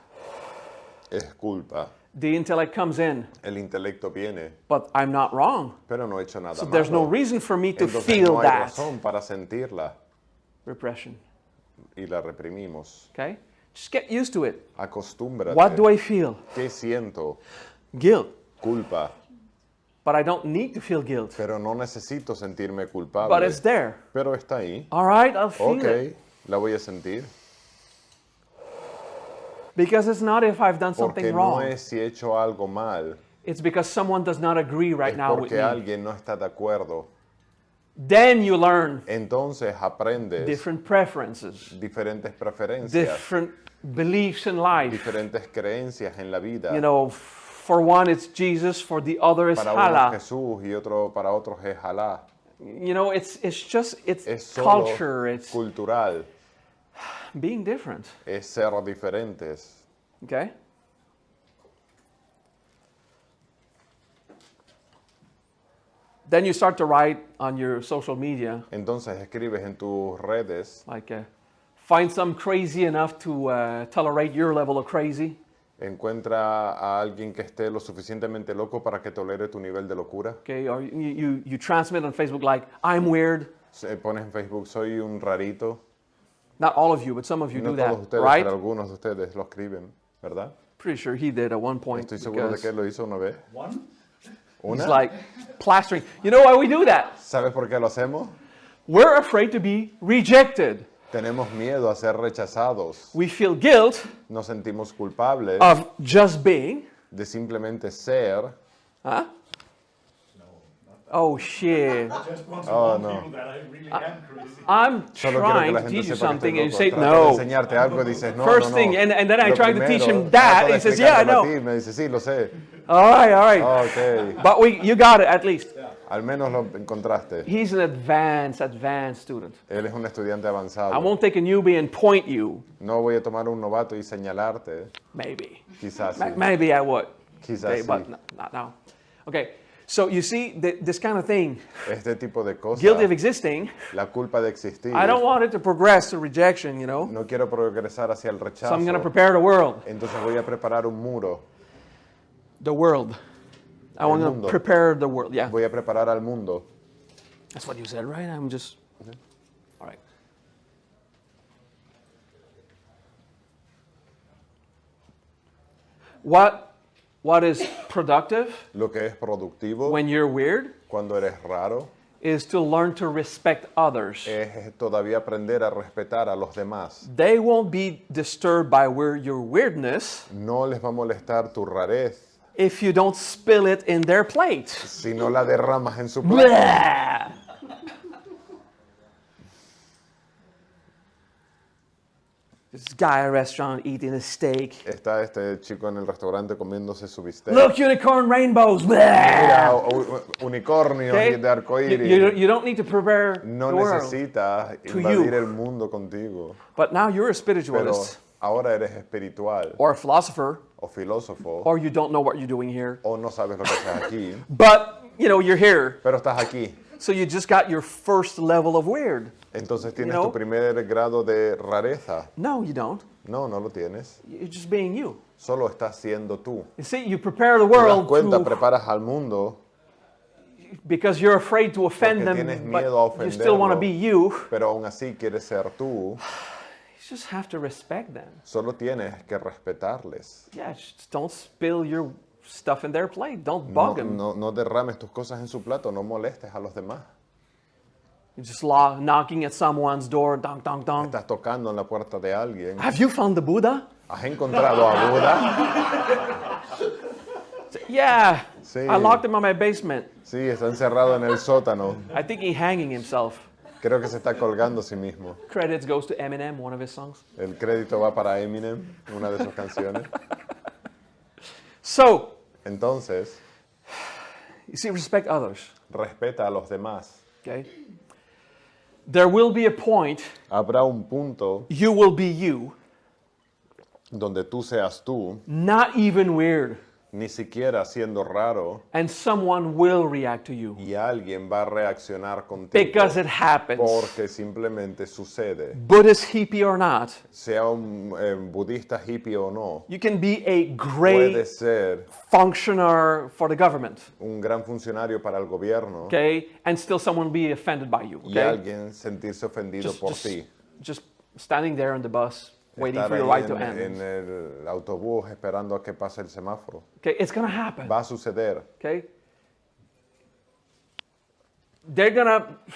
Es culpa. The intellect comes in, El intelecto viene, but I'm not wrong. pero no he hecho nada So malo. there's no reason for me to Entonces feel no hay that. razón para sentirla Repression. y la reprimimos. Okay? Just get used to it. Acostúmbrate. What do I feel? ¿Qué siento? Guilt. Culpa. But I don't need to feel guilt. Pero no necesito sentirme culpable. But it's there. Pero está ahí. All right, I'll feel Ok, it. la voy a sentir. Because it's not if I've done Porque something no wrong. es si he hecho algo mal. It's because someone does not agree right Es now with porque me. alguien no está de acuerdo. Then you learn Entonces aprendes different preferences, diferentes preferencias, different beliefs in life. diferentes creencias en la vida. You know, for one it's Jesus, for the other it's Para uno es Allah. Jesús y para otros es Alá. You know, it's Es solo culture, it's cultural. being different. Es ser diferentes. Okay? Then you start to write on your social media, Entonces escribes en tus redes, like, find some crazy enough to tolerate your level of crazy. encuentra a alguien que esté lo suficientemente loco para que tolere tu nivel de locura. Okay? Or you transmit on Facebook like, I'm weird. Pones en Facebook, soy un rarito. Not all of you, but some of you No do todos that, ustedes, right? pero algunos de ustedes lo escriben, ¿verdad? Pretty sure he did at one point. Estoy seguro de because que él lo hizo una vez. He's ¿Una? like plastering. You know why we do that? ¿Sabes por qué lo hacemos? We're afraid to be rejected. Tenemos miedo a ser rechazados. We feel guilt Nos sentimos culpables of just being. de simplemente ser. Huh? Oh shit. Oh, no. I'm Solo quiero que trying la to gente teach you sepa que something estoy and you loco. say Trato de no. enseñarte algo y dices no, First no, thing, no. and then I Lo try to teach primero, him that. trato de He says, yeah, I explicárselo a know. ti. Me dice, sí, lo sé. All right, all right. Ok. But you got it at least. Al menos lo encontraste. He's an advanced student. Él es un estudiante I avanzado. won't take a newbie and point you. No voy a tomar un novato y señalarte. Maybe. Quizás sí. Maybe I would. Quizás Okay, sí. but not now. Okay. So you see, this kind of thing, Este tipo de cosas. guilty of existing, La culpa de existir. I don't want it to progress to rejection, you know. No quiero progresar hacia el So rechazo. I'm going to prepare the world. Entonces voy a preparar un muro. The world. I want to mundo. prepare the world. Yeah. Voy a preparar al mundo. That's what you said, right? I'm just. All right. What is productive Lo que es productivo when you're weird cuando eres raro is to learn to respect others. es todavía aprender a respetar a los demás. They won't be disturbed by your weirdness No les va a molestar tu rarez if you don't spill it in their plate. si no la derramas en su plato. Blah! This guy at a restaurant eating a steak. Está este chico en el restaurante comiéndose su bistec. Look, unicorn rainbows. Mira, unicornios Okay? de arcoíris. You don't need to prepare No the world. necesitas to invadir you. el mundo contigo. But now you're a Pero spiritualist ahora eres espiritual or a philosopher, o filósofo or you don't know what you're doing here. o no sabes lo que haces aquí, But, you're here. pero estás aquí. So you just got your first level of weird. Entonces tienes know? tu primer grado de rareza. No, you don't. No, no lo tienes. You're just being you. Solo estás siendo tú. You see, you prepare the Te das world cuenta, preparas al mundo because you're afraid to offend porque tienes them, miedo a but you still want to ofenderlo, be you. pero aún así quieres ser tú. You just have to respect them. Solo tienes que respetarles. Yeah, just don't spill your stuff in their plate. Don't bug them. No derrames tus cosas en su plato, no molestes a los demás. You're just knocking at someone's door, dong, dong, dong. Estás tocando en la puerta de alguien. Have you found the Buddha? ¿Has encontrado a Buda? Yeah, Sí. I locked him in my basement. Sí, está encerrado en el sótano. I think he's hanging himself. Creo que se está colgando a sí mismo. Credits goes to Eminem, one of his songs. El crédito va para Eminem, una de sus canciones. So, Entonces, you see, respect others, respeta a los demás. okay? There will be a point Habrá un punto you will be you, donde tú seas tú, not even weird, ni siquiera siendo raro, and someone will react to you y alguien va a reaccionar contigo because it happens. porque simplemente sucede. Buddhist, hippie or not, Sea un budista hippie o no, you can be a puede great ser functioner for the government, un gran funcionario para el gobierno okay, and still someone be offended by you, y okay? alguien sentirse ofendido por ti. Just standing there on the bus, waiting Estar for your ahí ride to en end. el autobús esperando a que pase el semáforo. Okay, it's gonna happen. Va a suceder. Okay,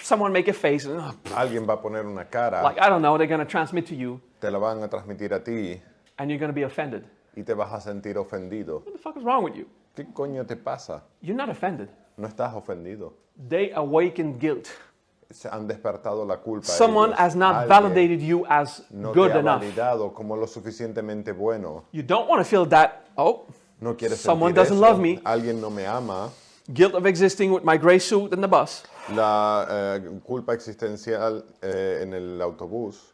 someone make a face, and, Alguien va a poner una cara, like I don't know, they're gonna transmit to you, te la van a transmitir a ti and you're gonna be offended. y te vas a sentir ofendido. What the fuck is wrong with you? ¿Qué coño te pasa? You're not offended. No estás ofendido. They awaken guilt. Se han despertado la culpa. Someone ellos. has not Alguien validated you as no good te ha enough. validado como lo suficientemente bueno. You don't want to feel that, No quieres someone sentir doesn't eso. love me. Alguien no me ama. Guilt of existing with my gray suit in the bus, La culpa existencial en el autobús,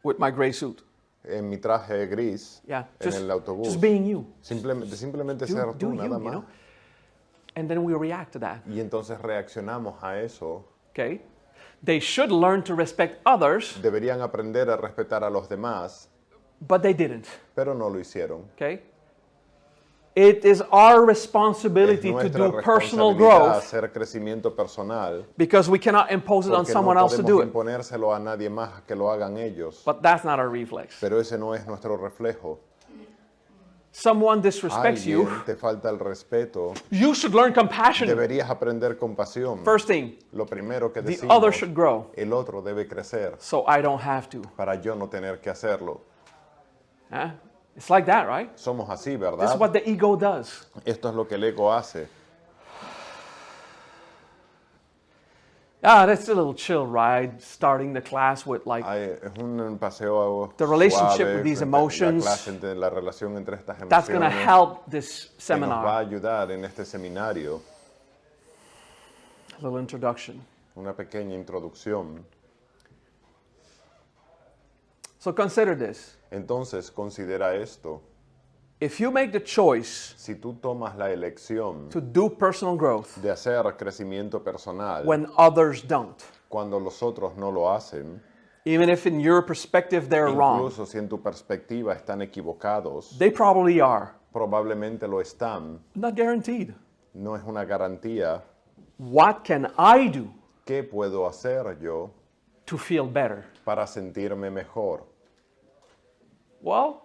with my gray suit. en mi traje gris, Yeah, en el autobús. just being you. Simplemente Do ser tú, you, nada you más. know? And then we react to that, Y entonces reaccionamos a eso. okay? They should learn to respect others, Deberían aprender a respetar a los demás, but they didn't, pero no lo hicieron. okay? It is our Es responsibility to nuestra do personal responsabilidad growth hacer crecimiento personal, because we cannot impose it on porque someone no else to podemos do it. imponérselo a nadie más que lo hagan ellos. But that's not our reflex. Pero ese no es nuestro reflejo. Someone disrespects you, Alguien te falta el respeto, you should learn compassion. deberías aprender compasión. First thing, Lo primero que the decimos, other should grow, el otro debe crecer so I don't have to. para yo no tener que hacerlo. Huh? It's like that, right? Somos así, This is ¿verdad? what the ego does. Esto es lo que el ego hace. That's a little chill ride, starting the class with like, Es un paseo The relationship suave with these frente a emotions. la clase entre la relación entre estas that's going to emociones help this que nos va a seminar. ayudar en este seminario. A little introduction. Una pequeña introducción. So consider this. Entonces, considera esto. If you make the choice Si tú tomas la elección to do personal growth de hacer crecimiento personal when others don't, cuando los otros no lo hacen, even if in your perspective they're wrong, incluso si en tu perspectiva están equivocados, they probably are. probablemente lo están, Not guaranteed. no es una garantía. What can I do ¿Qué puedo hacer yo to feel better? para sentirme mejor? Well,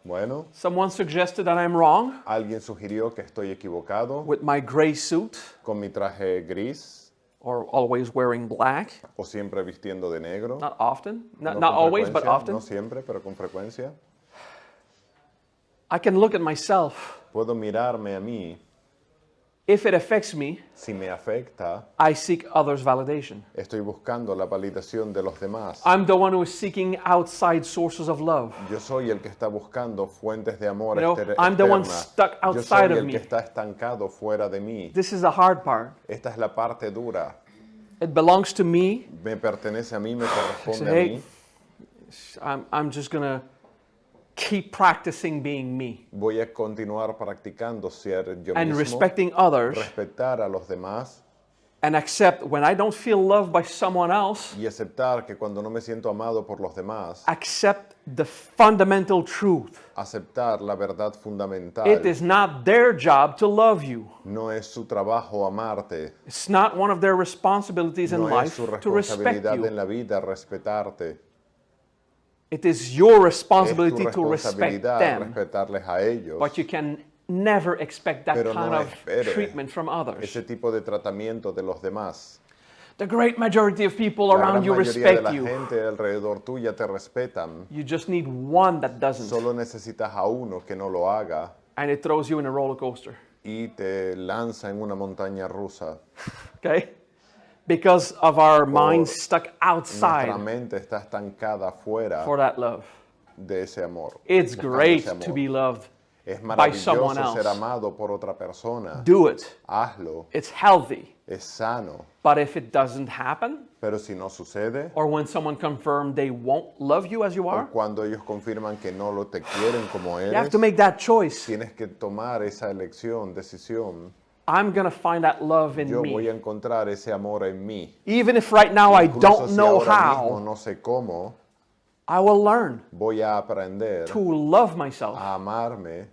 Bueno, someone suggested that I'm wrong alguien sugirió que estoy equivocado with my gray suit con mi traje gris or always wearing black. o siempre vistiendo de negro. Not often. No Not con always, but frecuencia, often. No siempre, pero con frecuencia. I can look at myself. Puedo mirarme a mí. if it affects me, Si me afecta, I seek others' validation. estoy buscando la validación de los demás. I'm the one who is seeking outside sources of love. Yo soy el que está buscando fuentes de amor You know, I'm the one externas. stuck Yo outside soy of el me. que está estancado fuera de mí. This is the hard part. Esta es la parte dura. It belongs to me. Me pertenece a mí, me corresponde a Hey, mí. I'm just going to keep practicing being me Voy a continuar practicando ser yo and mismo, respecting others respetar a los demás and accept when I don't feel loved by someone else, y aceptar que cuando no me siento amado por los demás, accept the fundamental truth. aceptar la verdad fundamental. It is not their job to love you. No es su trabajo amarte, It's not one of their responsibilities in no es life su to respect responsabilidad you. en la vida respetarte. It is your Es tu responsibility to respect responsabilidad them, respetarles a ellos, but you can never expect that pero kind no of espere treatment from others. ese tipo de tratamiento de los demás. The great majority of people La around gran you mayoría de respect la you. gente alrededor tuya te respetan. You just need one that doesn't, Solo necesitas a uno que no lo haga and it throws you in a roller coaster. y te lanza en una montaña rusa. Okay? Because of our minds stuck Nuestra outside mente está estancada fuera for that love. de ese amor. It's buscando great ese amor. to be loved. Es by someone maravilloso ser else. amado por otra persona. Do it. Hazlo. It's healthy. Es sano. But if it doesn't happen, Pero si no sucede, or when someone confirms they won't love you as you o are, cuando ellos confirman que no lo te quieren como you have eres, to make that choice. tienes que tomar esa elección, decisión. I'm going to find that love in Yo voy a me. encontrar ese amor en mí. Even if right now I Incluso don't si know ahora mismo how, no sé cómo, I will learn voy a aprender to love myself a amarme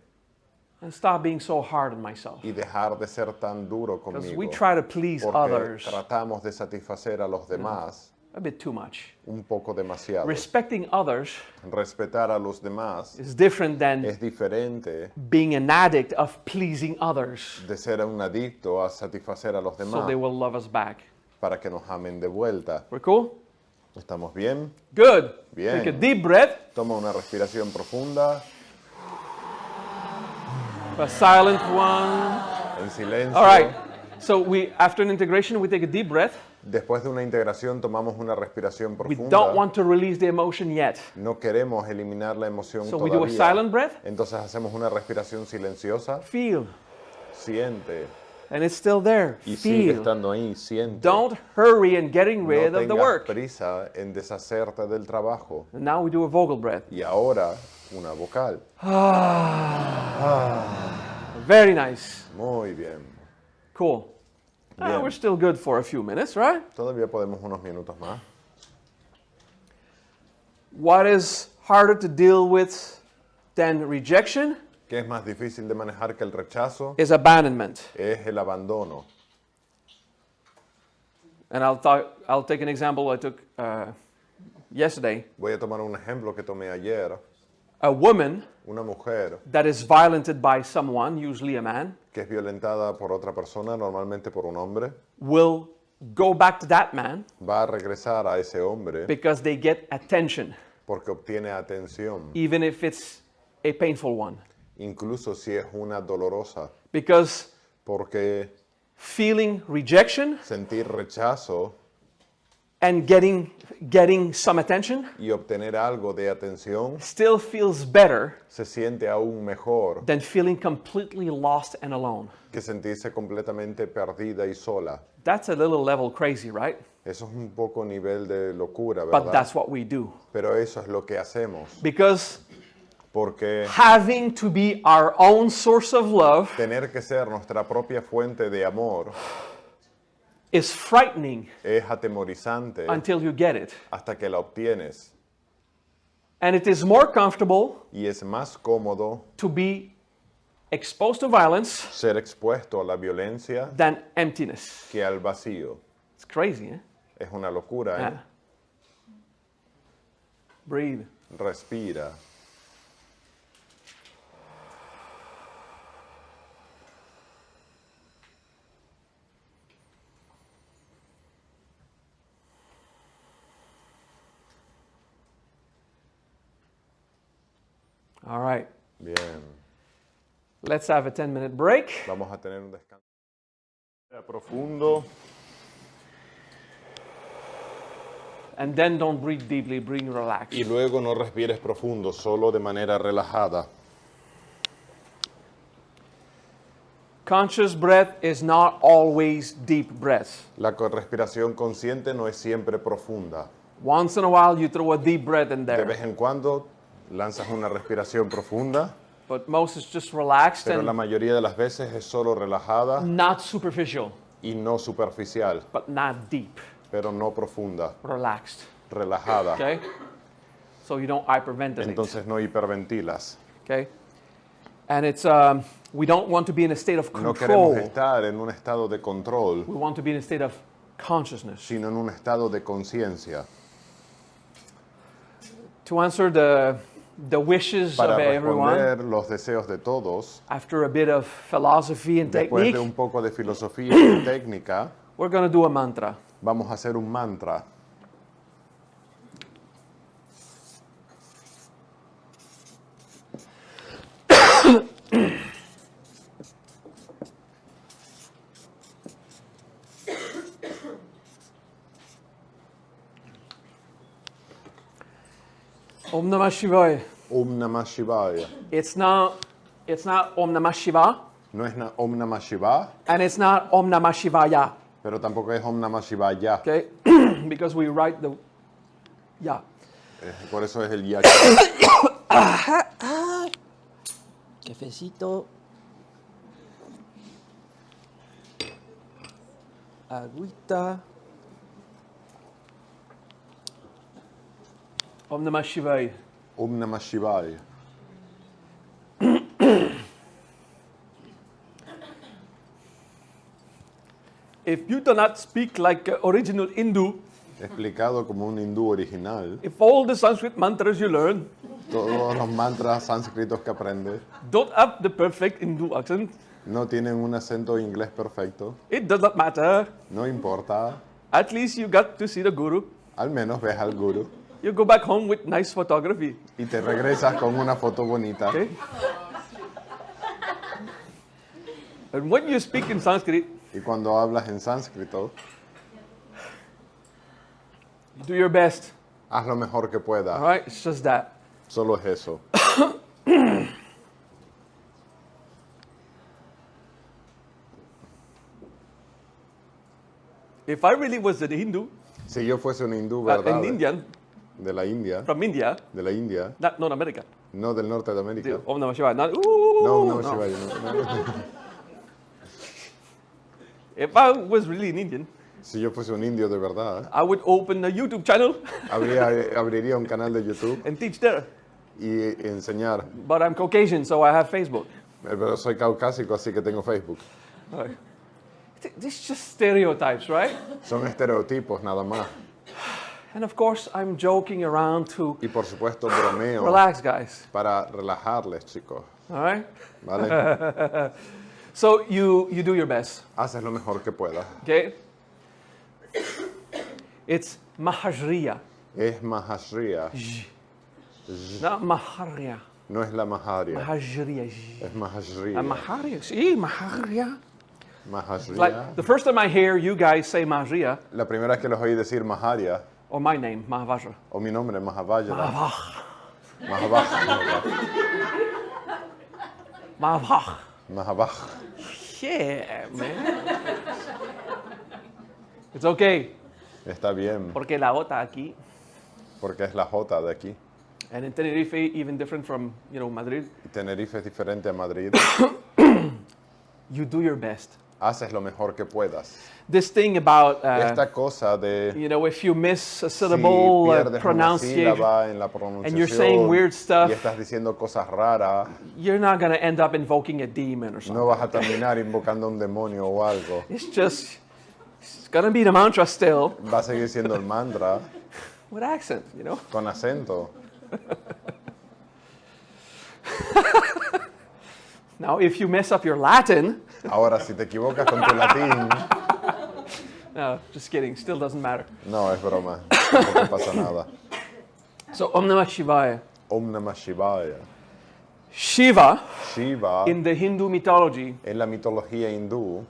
and stop being so hard on myself. y dejar de ser tan duro Because conmigo. we try to please Porque others tratamos de satisfacer a los demás a bit too much. un poco demasiado. Respecting others Respetar a los demás is different than es diferente being an addict of pleasing others de ser un adicto a satisfacer a los so demás they will love us back. para que nos amen de vuelta. We're cool? ¿Estamos bien? Good. Bien. Take a deep breath. Toma una respiración profunda, A silent one. en silencio. All right. So after an integration, we take a deep breath. Después de una integración tomamos una respiración We profunda. don't want to release the emotion yet. No queremos eliminar la emoción So we do a todavía. silent breath. Entonces hacemos una respiración silenciosa. Feel. Siente. And it's still there. Y sigue Feel. estando ahí. Siente. Don't hurry in getting rid No of the tengas work. prisa en deshacerte del trabajo. And now we do a vocal breath. Y ahora, una vocal. Very nice. Muy bien. Cool. Bien. We're still good for a few minutes, right? Todavía podemos unos minutos más. What is harder to deal with than rejection ¿Qué es más difícil de manejar que el rechazo? is abandonment. Es el abandono. And I'll take an example I took yesterday. Voy a tomar un ejemplo que tomé ayer. A woman Una mujer that is violented by someone, usually a man, que es violentada por otra persona, normalmente por un hombre, will go back to that man va a regresar a ese hombre because they get attention, porque obtiene atención, even if it's a painful one. incluso si es una dolorosa, Because porque feeling rejection sentir rechazo and getting some attention y obtener algo de atención still feels better se siente aún mejor than feeling completely lost and alone. que sentirse completamente perdida y sola. That's a little level crazy, right? Eso es un poco nivel de locura, But ¿verdad? that's what we do. Pero eso es lo que hacemos, Because porque having to be our own source of love tener que ser nuestra propia fuente de amor is frightening es atemorizante until you get it. hasta que la obtienes. And it is more comfortable Y es más cómodo to be exposed to violence ser expuesto a la violencia than emptiness. que al vacío. It's crazy, eh? Es una locura, ¿eh? Yeah. Breathe. Respira. All right. Bien. Let's have a 10-minute break. Vamos a tener un descanso. Profundo. And then don't breathe deeply, breathe relaxed. Y luego no respires profundo, solo de manera relajada. Conscious breath is not always deep breath. La respiración consciente no es siempre profunda. Once in a while you throw a deep breath in De there, vez en cuando lanzas una respiración profunda, but most is just relaxed pero la and mayoría de las veces es solo relajada not superficial, y no superficial, but not deep, pero no profunda, relaxed. relajada. Okay? So you don't hyperventilate. Entonces no hiperventilas. Okay? And it's we don't want to be in a state of No queremos control. estar en un estado de control, We want to be in a state of consciousness. sino en un estado de conciencia. To answer the wishes Para of everyone, responder los deseos de todos, after a bit of philosophy and después technique, de un poco de filosofía y técnica, we're going to do a mantra. vamos a hacer un mantra. Om Namah Shivaya. Om Namah Shivaya. It's not Om Namah Shiva, No es Om Namah Shiva, and it's not Om Namah Shivaya. pero tampoco es Om Namah Shivaya. Okay? Because we write the ya. Por eso es el ya. Cafecito. Agüita. Om Namah Shivaya. Om Namah Shivaya. If you do not speak like original Hindu, Explicado como un hindú original, if all the Sanskrit mantras you learn todos los mantras sánscritos que aprendes don't have the perfect Hindu accent, no tienen un acento inglés perfecto, it does not matter. no importa, At least you got to see the Guru. al menos ves al guru You go back home with nice photography. y te regresas con una foto bonita. Okay? And when you speak in Sanskrit, Y cuando hablas en sánscrito, you do your best. haz lo mejor que All puedas. right? It's just that. Solo es eso. If I really was an Hindu, Si yo fuese un hindú, an ¿verdad? Indian De la India, from India, de la India, not America. no del norte de América. Om Namah Shivaya. Not, ooh, No, no, no. Shivaya, no. If I was really an Indian, Si yo fuese un indio de verdad, I would open a YouTube channel abriría un canal de YouTube and teach there. y enseñar. But I'm Caucasian, so I have Facebook. Pero soy caucásico, así que tengo Facebook. All right. These just stereotypes, right? Son estereotipos nada más. And of course, I'm joking around to Y por supuesto bromeo relax, guys. para relajarles, chicos. All right? ¿Vale? So you do your best, Haces lo mejor que puedas. okay? It's Mahajriya, Es Mahashriya, not Maharya. no es la Maharia. Mahajriya. Es Mahashriya. Maharya. See, Maharya. Mahashriya. Like the first time I hear you guys say Mahajriya, La primera vez que los oí decir Maharia, or my name, Mahavajra. o mi nombre, Mahavajra. Mahavajra. Mahavajra. Mahavajra. Yeah, man. It's okay, Está bien, porque la otra aquí, porque es la J de aquí. and in Tenerife, even different from, Madrid, Tenerife es diferente a Madrid. you do your best. Haces lo mejor que puedas. This thing about, Esta cosa de if you miss a si syllable, pierdes una pronunciation, sílaba en la and you're saying pronunciación weird stuff, y estás diciendo cosas raras, you're not going to end up invoking a demon or something. no vas a terminar invocando a un demonio o algo. It's going to be the mantra still, Va a seguir siendo el mantra with accent, con acento. Now, if you mess up your Latin, Ahora, si te equivocas con tu latín, no, just kidding, still doesn't matter. no, es broma, no pasa nada. So, Om Namah Shivaya. Om Namah Shivaya. Shiva, Shiva, in the Hindu mythology, en la mitología hindú,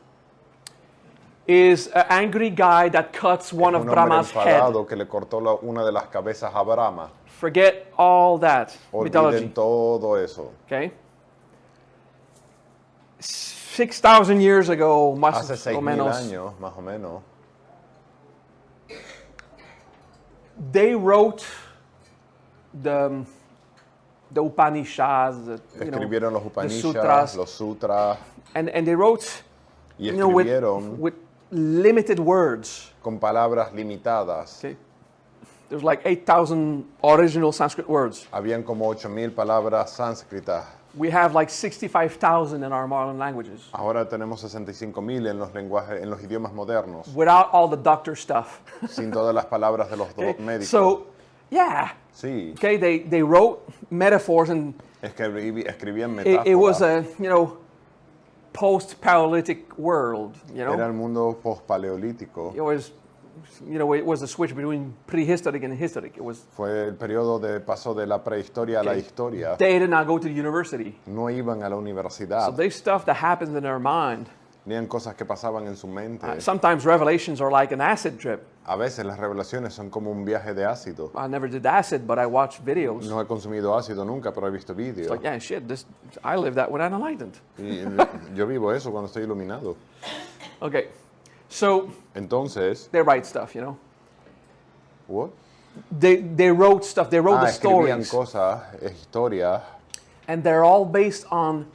is an angry guy that cuts one Es of un hombre Brahma's head. enfadado que le cortó una de las cabezas a Brahma. Forget all that Olviden mythology. todo eso. Okay? 6,000 years ago, más Hace o 6.000 menos, años, más o menos, they wrote the Upanishads, escribieron los the Upanishads, sutras, los sutras, and they wrote, y with escribieron limited words. con palabras limitadas. Okay? There's like 8,000 original Sanskrit words. Habían como 8.000 palabras sánscritas. We have like 65,000 in our modern languages. Ahora tenemos 65.000 en los lenguajes, en los idiomas modernos, Without all the doctor stuff. sin todas las palabras de los Okay? médicos. So, yeah. Sí, Okay, they wrote metaphors, and escribían it was metáforas. a, post-Paleolithic world, Era el mundo post-paleolítico. It was, it was a switch between prehistoric and historic. It was, Fue el periodo de paso de la prehistoria a la historia. they did not go to the university. No iban a la So universidad. there's stuff that happens in their mind. Tenían cosas que pasaban en su mente. Sometimes revelations are like an acid trip. A veces las revelaciones son como un viaje de ácido. I never did acid, but I watched videos. No he consumido ácido nunca, pero he visto It's vídeos. like, yeah, shit, I lived that when I'm enlightened. Y yo vivo eso cuando estoy iluminado. Okay, so Entonces, they write stuff, ¿what? They wrote stuff, they wrote the Escribían stories, cosas, historias, and they're all based on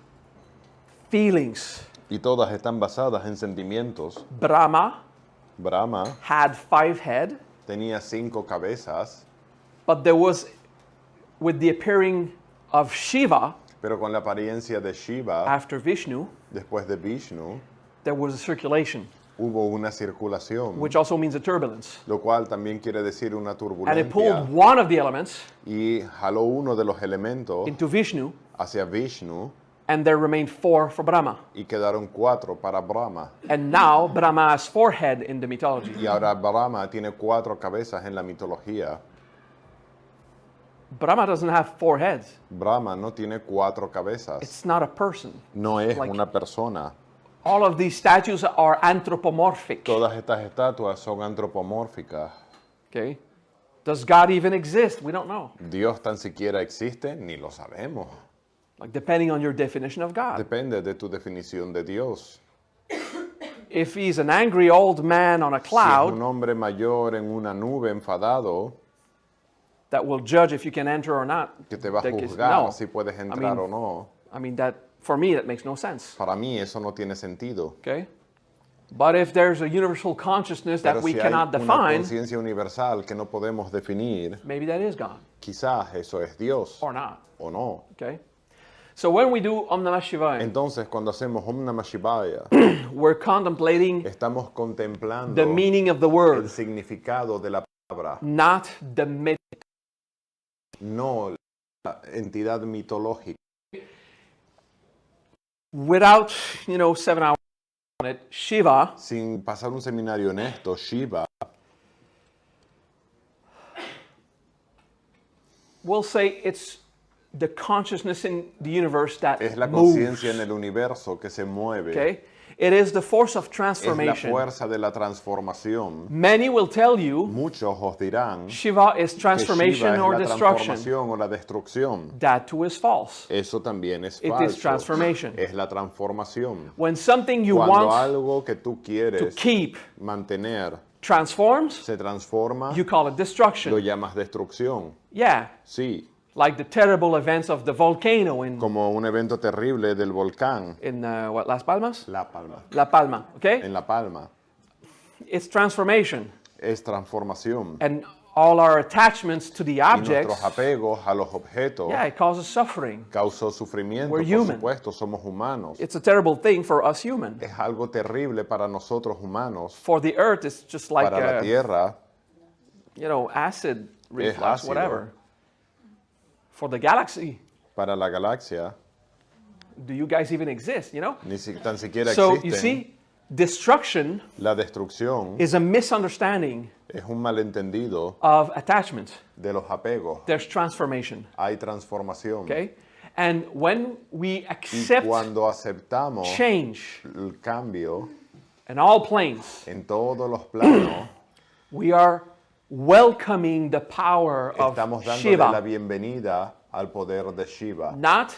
feelings. y todas están basadas en sentimientos. Brahma Brahma had 5 heads, tenía 5 cabezas, but there was, with the appearing of Shiva pero con la apariencia de Shiva, after Vishnu, después de Vishnu, there was a circulation, hubo una circulación, which also means a turbulence. lo cual también quiere decir una And it pulled turbulencia, one of the elements y jaló uno de los elementos into Vishnu, hacia Vishnu, and there remained 4 for Brahma. y quedaron 4 para Brahma. And now Brahma has 4 heads in the mythology. Y ahora Brahma tiene 4 cabezas en la mitología. Brahma doesn't have 4 heads. Brahma no tiene 4 cabezas. It's not a person. No es like- una persona. All of these statues are anthropomorphic. Todas estas estatuas son antropomórficas. Okay? Does God even exist? We don't know. Dios tan siquiera existe, ni lo sabemos. Like, depending on your definition of God. Depende de tu definición de Dios. If he's an angry old man on a Si es cloud un hombre mayor en una nube enfadado, that will judge if you can enter or not, que te va a that is- juzgar no. si puedes entrar mean- o no, I mean, that for me that makes no sense. para mí eso no tiene sentido. Okay? But if there's a universal consciousness that Pero we si hay cannot una define, conciencia universal que no podemos definir, maybe that is God quizás eso es Dios or not. o no. Okay? So when we do Om Namah Shivaya, Entonces, cuando hacemos Om Namah Shivaya, we're contemplating estamos contemplando the meaning of the el word, significado de la palabra, not the myth. no la entidad mitológica. Without, 7 hours on it, Shiva Sin pasar un seminario en esto, Shiva will say it's the consciousness in the universe that es la moves. conciencia en el universo que se mueve. Okay? It is the force of Es la transformation. fuerza de la transformación. Many will tell you Muchos os dirán Shiva is que transformation Shiva es or la destruction. transformación o la destrucción. That too is false. Eso también es It falso. is transformation. Es la transformación. When something you Cuando want algo que tú to quieres keep mantener transforms, se transforma, you call it lo destruction. llamas destrucción. Yeah, Sí, like the terrible events of the volcano in como un evento terrible del volcán. Las Palmas? La Palma. La Palma, okay? En La Palma. It's transformation. Es transformación. And all our attachments to the Y objects, nuestros apegos a los objetos yeah, it causes suffering. causó sufrimiento. We're Por human. supuesto, somos humanos. It's a terrible thing for us humans. Es algo terrible para nosotros humanos. For the earth, it's just like, Para la tierra acid reflux, ácido. whatever. For the galaxy, para la galaxia, do you guys even exist, ni tan siquiera So, existen. you see, destruction La destrucción is a misunderstanding es un malentendido of attachment. de los apegos. There's transformation, Hay transformación. okay? And when we Y accept cuando aceptamos change, el cambio, in all planes, en todos los planos, we are welcoming the power of estamos dándole la Shiva, bienvenida al poder de Shiva. not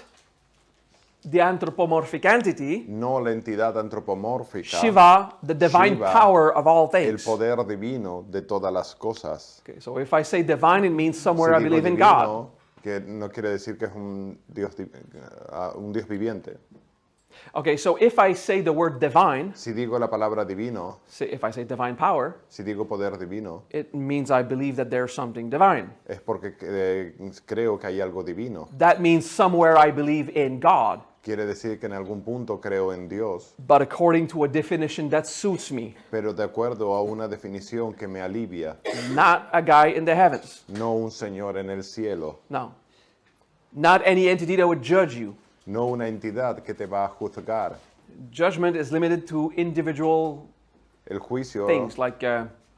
the anthropomorphic entity, No la entidad antropomórfica, Shiva, the divine Shiva, power of all el things. poder divino de todas las cosas. Okay, so if I say divine, it means somewhere I Si digo believe in God. divino, que no quiere decir que es un Dios viviente. Okay, so if I say the word divine, Si digo la palabra divino, if I say divine power, si digo poder divino, it means I believe that there's something divine. es porque creo que hay algo divino. That means somewhere I believe in God, Quiere decir que en algún punto creo en Dios, but according to a definition that suits me, pero de acuerdo a una definición que me alivia, not a guy in the heavens. no un Señor en el cielo, No. Not any entity that would judge you. no una entidad que te va a juzgar. Judgment is limited to individual El juicio, things like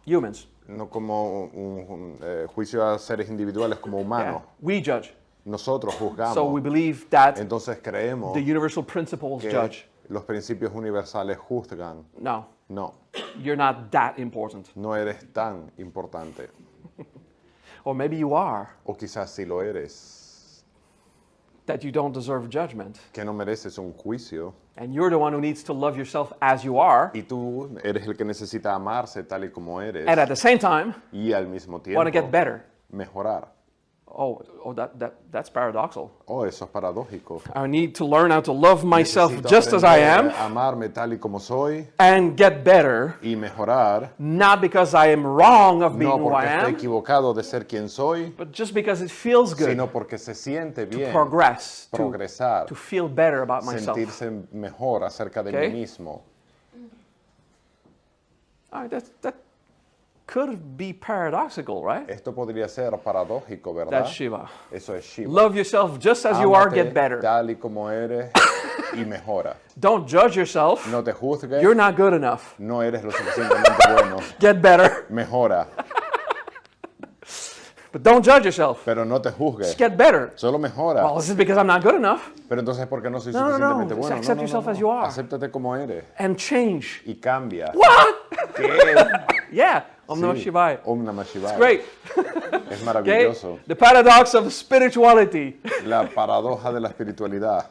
humans. no como un juicio a seres individuales como humanos. Yeah. We judge. Nosotros juzgamos. So we believe that Entonces creemos the universal principles que judge. los principios universales juzgan. No, No, you're not that important. no eres tan importante. Or maybe you are, O quizás sí lo eres, that you don't deserve judgment. que no mereces un juicio. And you're the one who needs to love yourself as you are. Y tú eres el que necesita amarse tal y como eres. And at the same time, Y al mismo tiempo want to get better. mejorar. That's paradoxical. Oh, eso es paradójico. I need to learn how to love myself Necesito just as I aprender am a amarme tal y como soy and get better, y mejorar. not because I am wrong of being No who I porque esté am, equivocado de ser quien soy, but just because it feels good sino porque se siente bien progress, progresar, to feel better about myself. sentirse mejor acerca de Okay. mí mismo. All right, that could be paradoxical, right? Esto podría ser paradójico, ¿verdad? That's Shiva. Eso es Shiva. Love yourself just as you are, Ámate get better. tal y como eres y mejora. Don't judge yourself. No te juzgues, You're not good enough. no eres lo suficientemente bueno. Get better. Mejora, But don't judge yourself. pero no te juzgues. Just get better. Solo mejora. Well, this is because I'm not good enough. Pero entonces, ¿por qué no soy No, no, suficientemente no. bueno? Accept yourself as you are. Acéptate como eres And change. y cambia. What? ¿Qué? Yeah. Om Namah Sí. Shivaya. Om Namah Shivaya. Great. Es Okay? maravilloso. The paradox of spirituality. La paradoja de la espiritualidad.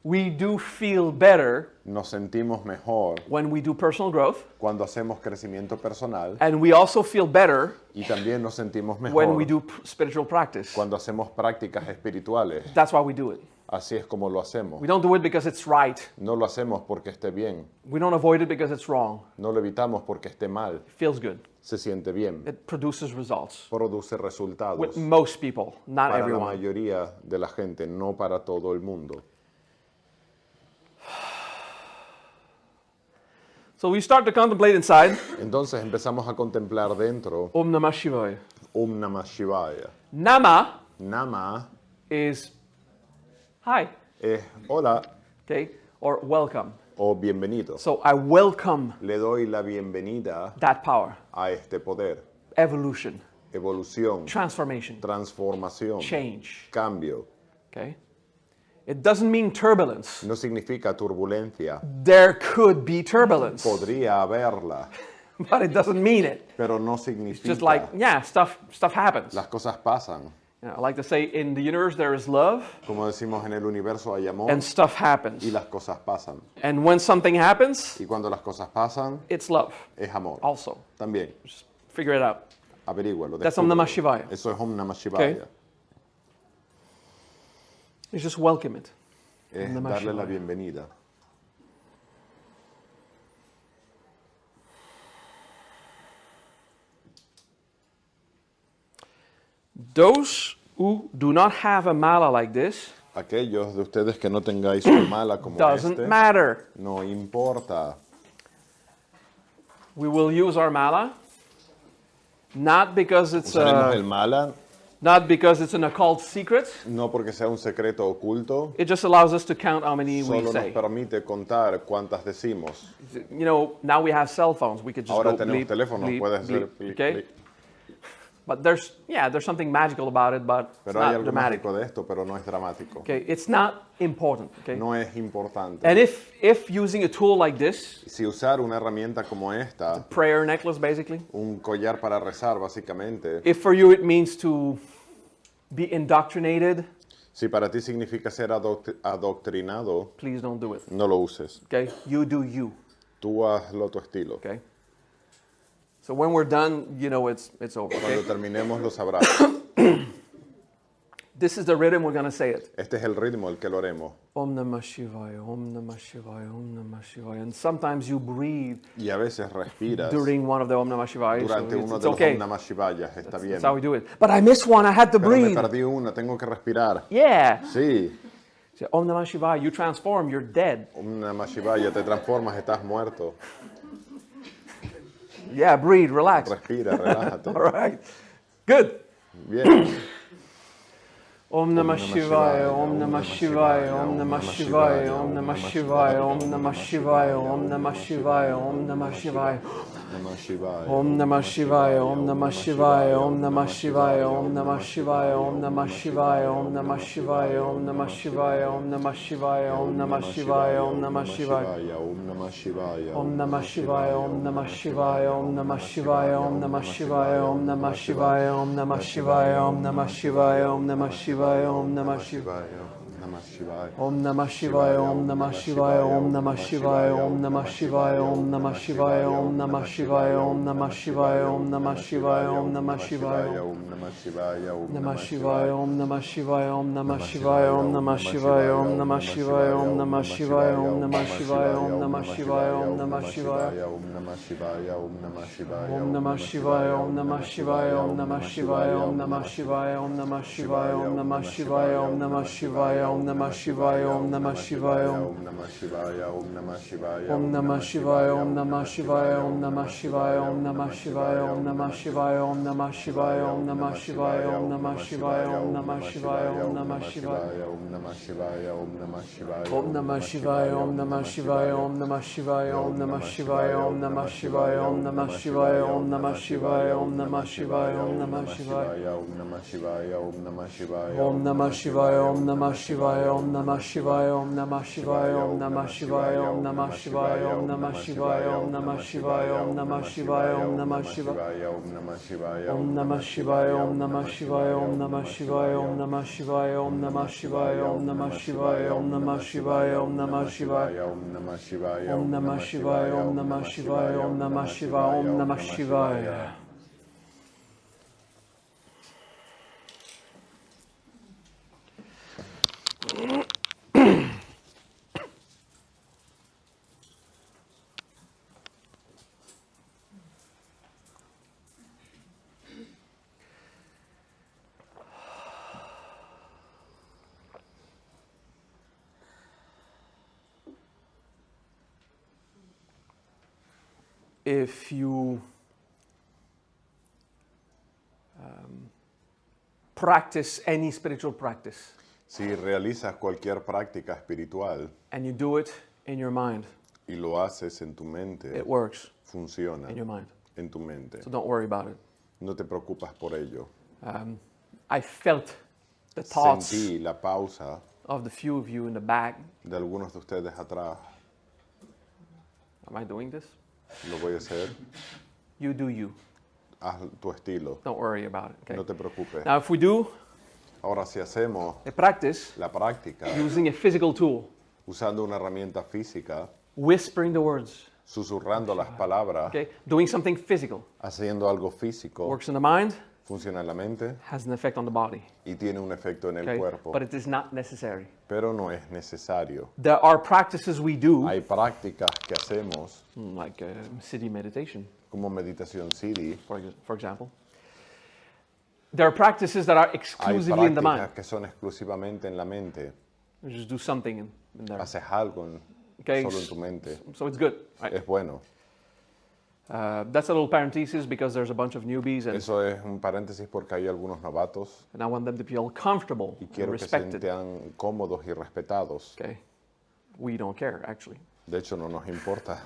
We do feel better Nos sentimos mejor when we do personal growth, cuando hacemos crecimiento personal and we also feel better y también nos sentimos when we mejor do spiritual practice. cuando hacemos prácticas espirituales. That's why we do it. Así es como lo hacemos. We don't do it because it's right. No lo hacemos porque esté bien. We don't avoid it because it's wrong. No lo evitamos porque esté mal. It feels good. Se siente bien. It produces results. Produce resultados. With most people, not Para la everyone. mayoría de la gente, no para todo el mundo. So we start to contemplate inside. Entonces empezamos a contemplar dentro Om Namah Shivaya. Om Namah Shivaya. Nama Nama is hi, es hola okay, or welcome. o bienvenido. So I welcome Le doy la bienvenida that power. a este poder. Evolution, Evolución, transformation, transformación, change. cambio. Okay? It doesn't mean turbulence. No significa turbulencia. There could be turbulence, Podría haberla, but it doesn't mean it. pero no It's significa. just like, yeah, stuff happens. Las cosas pasan. You know, I like to say in the universe there is love Como decimos en el universo hay amor and stuff happens. y las cosas pasan. And when something happens, Y cuando las cosas pasan, it's love es amor. also. También, Just figure it out. averígualo. That's Om Namah Shivaya. Eso es Om Namah Shivaya. Okay. You just welcome it. Es Om Namah darle la Shivaya. bienvenida. Those who do not have a mala like this, Aquellos de ustedes que no tengáis un mala como doesn't este, matter. no importa. We will use our mala not because it's Usaremos el mala an occult secret. no porque sea un secreto oculto, It just allows us to count how many we solo nos say. permite contar cuántas decimos. You know, now we have cell phones. We could just Ahora go tenemos bleep, teléfonos, bleep, puedes hacer bleep, clic, okay? clic. But there's something magical about it, but it's Pero hay not algo dramatic. mágico de esto, pero no es dramático. Okay, it's not important. Okay, No es importante. and if using a tool like this, Si usar una herramienta como esta, prayer necklace basically, un collar para rezar básicamente, if for you it means to be indoctrinated, si para ti significa ser adoctrinado, please don't do it. no lo uses. Okay, you do you. Tú hazlo a tu estilo. Okay. So when we're done, you know it's over. Cuando Okay. terminemos lo sabrás. This is the rhythm. We're gonna say it. Este es el ritmo el que lo haremos. Om Namah Shivaya, Om Namah Shivaya, Om Namah Shivaya. And sometimes you breathe Y a veces respiras during one of the Om Namah Shivaya. durante So uno it's de los okay. Om Namah Shivayas. Está bien. That's how we do it. But I missed one. I had to Pero me breathe. perdí una, tengo que respirar. Yeah. Sí. So, Om Namah Shivaya. You transform. You're dead. Om Namah Shivaya, te transformas, estás muerto. Yeah. Breathe. Relax. Respira, relájate. All right. Good. Bien. Om Namah Shivaya, Om Namah Shivaya, Om Namah Shivaya, Om Namah Shivaya, Om Namah Shivaya, Om Namah Shivaya, Om Namah Shivaya. Namah Shivaya. Om Namah Shivaya, Om Namah Shivaya, Om Namah Shivaya, Om Namah Shivaya, Om Namah Shivaya, Om Namah Shivaya, Om Namah Shivaya, Om Namah Shivaya, Om Namah Shivaya, Om Namah Shivaya. Om Namah Shivaya. Om Namah Shivaya, Om Namah Shivaya, Om Namah Shivaya, Om Namah Shivaya, Om Namah Shivaya, Om Namah Shivaya, Om Namah Shivaya, Om Namah Shivaya, Om Namah Shivaya. Namah Shivaya. Om Namah Shivaya, Om Namah Shivaya, Om Namah Shivaya, Om Namah Shivaya, Om Namah Shivaya, Om Namah Shivaya, Om Namah Shivaya, Om Namah Shivaya, Om Namah Shivaya, Om Namah Shivaya. Om Namah Shivaya, Om Namah Shivaya, Om Namah Shivaya, Om Namah Shivaya, Om Namah Shivaya, Om Namah Shivaya, Om Namah Shivaya, Om Namah Shivaya, Om Namah Shivaya, Om Namah Shivaya. Om Namah Shivaya. Om Namah Shivaya, Om Namah Shivaya, Om Namah Shivaya, Om Namah Shivaya, Om Namah Shivaya, Om Namah Shivaya, Om Namah Shivaya, Om Namah Shivaya, Om Namah Shivaya, Om Namah Shivaya. Om Namah Shivaya. Om Namah Shivaya, Om Namah Shivaya, Om Namah Shivaya, Om Namah Shivaya, Om Namah Shivaya, Om Namah Shivaya, Om Namah Shivaya, Om Namah Shivaya, Om Namah Shivaya, Om Namah Shivaya, Om Namah Shivaya. Om Namah Shivaya. Om Namah Shivaya, Om Namah Shivaya, Om Namah Shivaya, Om Namah Shivaya, Om Namah Shivaya, Om Namah Shivaya, Om Namah Shivaya, Om Namah Shivaya, Om Namah Shivaya, Om Namah Shivaya. Om Namah Shivaya. Om Namah Shivaya, Om Namah Shivaya, Om Namah Shivaya, Om Namah Shivaya, Om Namah Shivaya, Om Namah Shivaya, Om Namah Shivaya, Om Namah Shivaya, Om Namah Shivaya, Om Namah Shivaya, Om Namah Shivaya. Om Namah Shivaya, Om Namah Shivaya, Om Namah Shivaya, Om Namah Shivaya, Om Namah Shivaya, Om Namah Shivaya, Om Namah Shivaya, Om Namah Shivaya, Om Namah Shivaya. Om Namah Shivaya, Om Namah Shivaya, Om Namah Shivaya, Om Namah Shivaya. If you practice any spiritual practice Si realizas cualquier práctica espiritual and you do it in your mind, y lo haces en tu mente, it works funciona in your mind. en tu mente. So don't worry about it. No te preocupas por ello. I felt the thoughts Sentí la pausa of the few of you in the back. de algunos de ustedes atrás. Am I doing this? Lo voy a hacer. You do you. Haz tu estilo. Don't worry about it. Okay? No te preocupes. Now, if we do Ahora, si hacemos a practice la práctica using a physical tool, usando una herramienta física, whispering the words, susurrando las palabras, okay, doing something physical, haciendo algo físico, works in the mind, funciona en la mente has an effect on the body. y tiene un efecto en el Okay? cuerpo. But it is not necessary. Pero no es necesario. There are practices we do, Hay prácticas que hacemos, like city meditation, como meditación Siddhi. for example. There are practices that are Hay exclusively in the mind. prácticas que son exclusivamente en la mente. You just do something in there. Haces algo Okay, solo en tu mente. so it's good. Right? Es bueno. That's a little parenthesis because there's a bunch of newbies and Eso es un paréntesis porque hay algunos novatos I want them to feel comfortable y and quiero que se respected. sientan cómodos y respetados. Okay, we don't care actually. De hecho, no nos importa.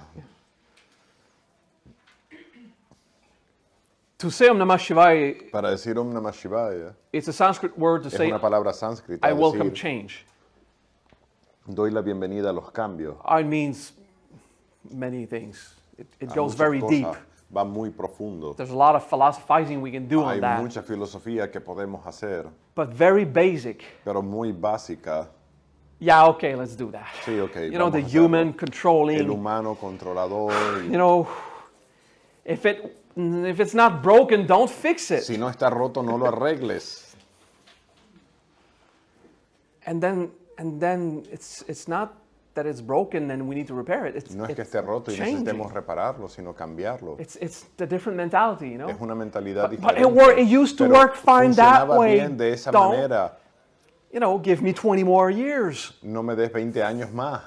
To say Om Namah Shivaya, Para decir Om Namah Shivaya it's a Sanskrit word to es say, una palabra sánscrita. I welcome Decir, change. doy la bienvenida a los cambios. It means many things. It A goes muchas very deep. cosas. Va muy profundo. There's a lot of philosophizing we can do Hay on that. mucha filosofía que podemos hacer, But very basic. pero muy básica. Yeah, okay, let's do that. Sí, okay, You know, the vamos a hacerlo. human El controlling. humano controlador. You know, if it's not broken, don't fix it. Si no está roto, no lo arregles. And then it's not that it's broken and we need to repair it. No es que esté roto y necesitemos repararlo, sino cambiarlo. It's the different mentality, you know. Es una mentalidad But diferente. it used to pero work fine that funcionaba way. bien de esa Don't, manera. you know, give me 20 more years. No me des 20 años más.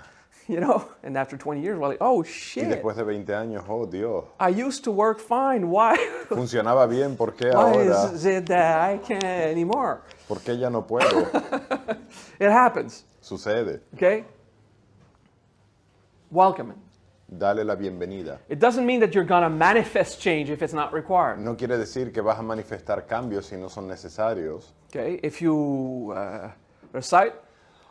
You know, and after 20 years, we're like, oh Y shit. después de 20 años, oh Dios. I used to work fine. Why? Funcionaba bien, ¿por qué Why ahora? is it that I can't anymore? ¿Por qué ya no puedo? It happens. Sucede. Okay? Welcome it. Dale la bienvenida. It doesn't mean that you're going to manifest change if it's not required. No quiere decir que vas a manifestar cambios si no son necesarios. Okay? If you recite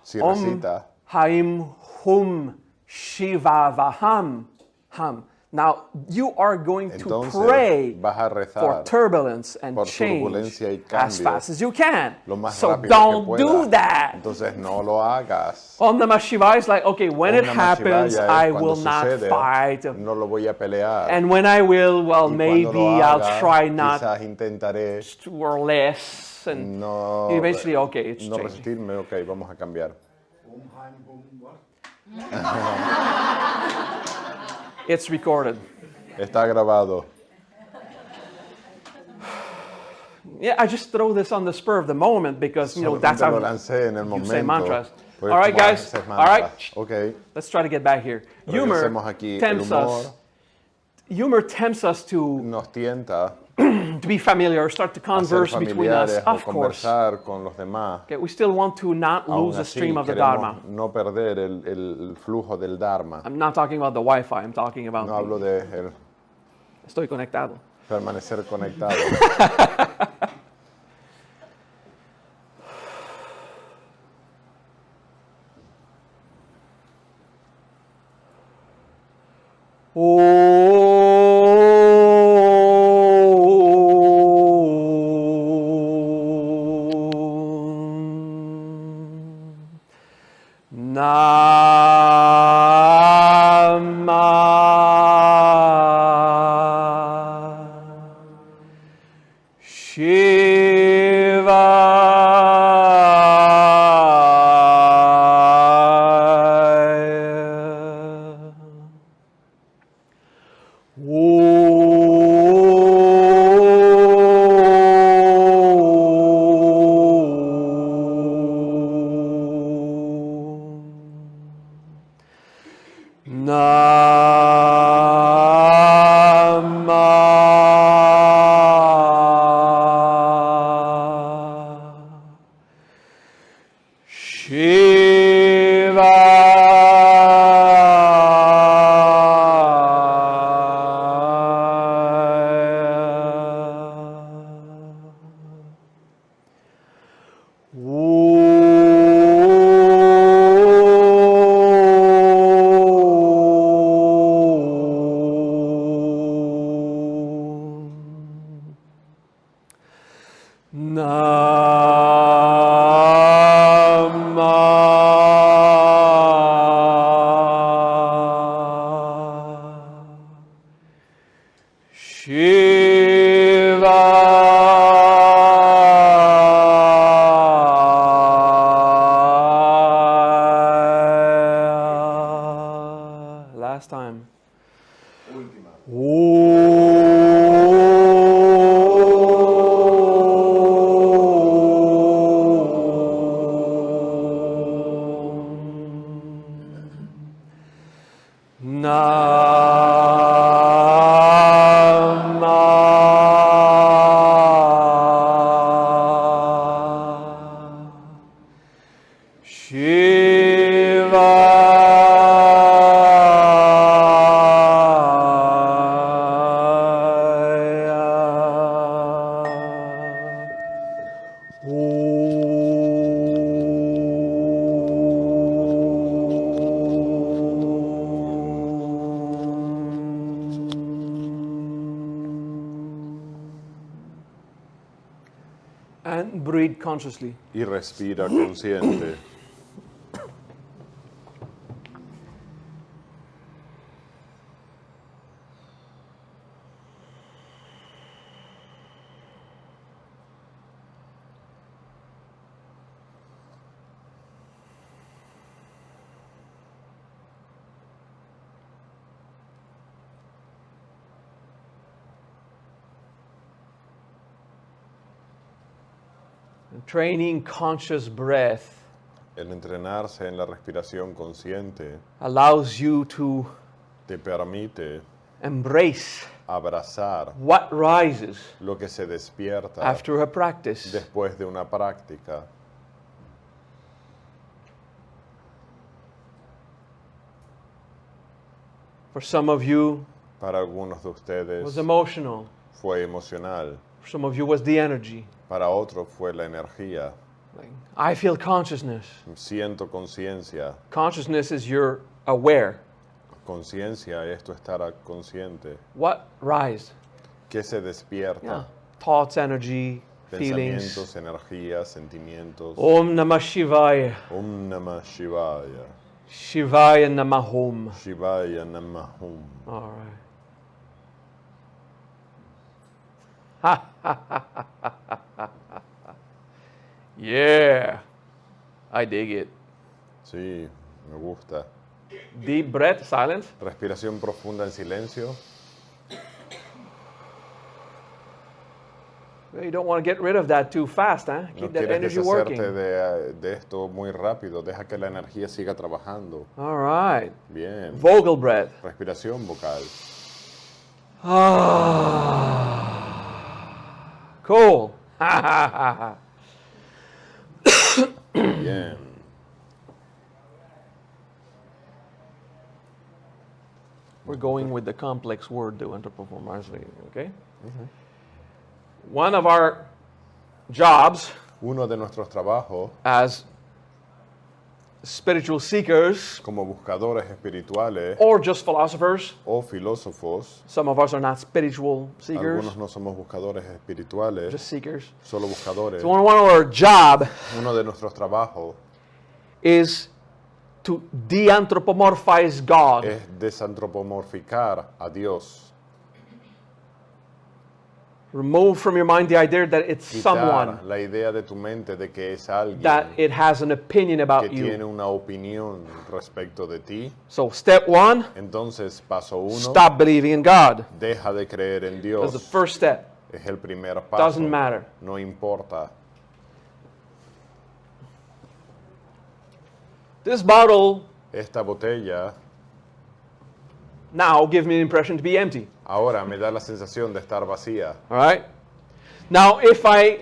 Si recita, Haim Hum Shiva Vaham Ham. Now you are going to entonces pray vas a for rezar turbulence and por change turbulencia y as cambio fast as you can. lo más So rápido don't que do puedas. that. Entonces no lo hagas. Om Namah Shivaya is like, okay, when Om it Namah happens, Shivaya es I cuando will not sucede, fight. no lo voy a pelear. And when I will, well, Y maybe cuando lo I'll haga, try not quizás intentaré to or less. And no, eventually, okay, it's no changing. resistirme. Ok, vamos a cambiar. It's recorded. Está grabado. Yeah, I just throw this on the spur of the moment because, you know, that's Solamente how lo lancé en el you say momento. mantras. Pues All right, como guys. haces All right. mantras. Ok. Let's try to get back here. Regresemos aquí. Humor tempts us to Nos tienta be familiar, start to a ser converse between us, familiares o of course. conversar con los demás. Okay, we still want to not Aún lose the así, stream of the queremos Dharma. no perder el flujo del Dharma. I'm not talking about the Wi-Fi, I'm talking about No hablo de el estoy conectado. permanecer conectado. Last time. Última. And breathe consciously. Y respira consciente. Training conscious breath El entrenarse en la respiración consciente allows you to te permite embrace abrazar what rises lo que se despierta after a practice. después de una práctica. For some of you, Para algunos de it ustedes was emotional. fue emocional, For some of you, it was the energy. para otros fue la energía. Like, I feel consciousness. Siento conciencia. Consciousness is you're aware. Conciencia es tu estar consciente. What rise? ¿Qué se despierta? Yeah. Thoughts, energy, feelings. Pensamientos, energías, sentimientos. Om Namah Shivaya. Om Namah Shivaya. Shivaya Namahom. Shivaya Namahum. All right. Yeah. I dig it. Sí, me gusta. Deep breath, silence. Respiración profunda en silencio. You don't want to get rid of that too fast, huh? No Keep that quieres energy working. deshacerte de esto muy rápido. Deja que la energía siga trabajando. All right. Bien. Vocal breath. Respiración vocal. Cool. Bien. We're going with the complex word, de-anthropomorphizing, okay? One of our jobs Uno de nuestros trabajos as spiritual seekers como buscadores espirituales or just philosophers, o filósofos, some of us are not spiritual seekers, algunos no somos buscadores espirituales, just seekers. solo buscadores. So one of our job Uno de nuestros trabajos is to de-anthropomorphize God. es desantropomorficar a Dios. Remove from your mind the idea that it's someone, Quitar la idea de tu mente de que es alguien that it has an opinion que about tiene you. una opinión respecto de ti. So step one, Entonces, paso uno, stop believing in God. deja de creer en That's Dios. the first step. Es el primer paso. Doesn't matter. No importa. This bottle Esta botella now gives me the impression to be empty. ahora me da la sensación de estar vacía. All right? Now, if I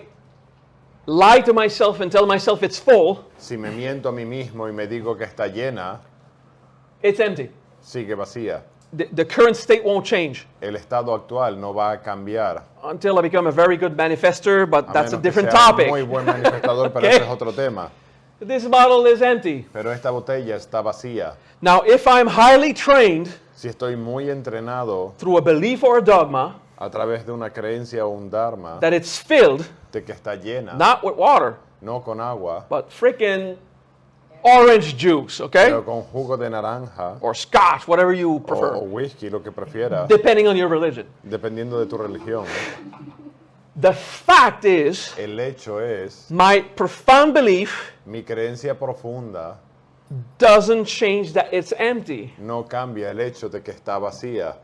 lie to myself and tell myself it's full, Si me miento a mí mismo y me digo que está llena, it's empty. sigue vacía. The current state won't change El estado actual no va a cambiar. until I become a very good manifester, but A that's a menos que different sea topic. muy buen manifestador, pero Okay. ese es otro tema. This bottle is empty. Pero esta botella está vacía. Now, if I'm highly trained Si estoy muy entrenado through a belief or a dogma a través de una creencia o un dharma that it's filled, de que está llena, not with water, no con agua, but freaking orange juice, okay? pero con jugo de naranja Or scotch, whatever you o prefer, whisky, lo que prefieras, depending on your religion. dependiendo de tu religión. The fact is, El hecho es, my profound belief mi creencia profunda doesn't change that it's empty. no cambia el hecho de que está vacía.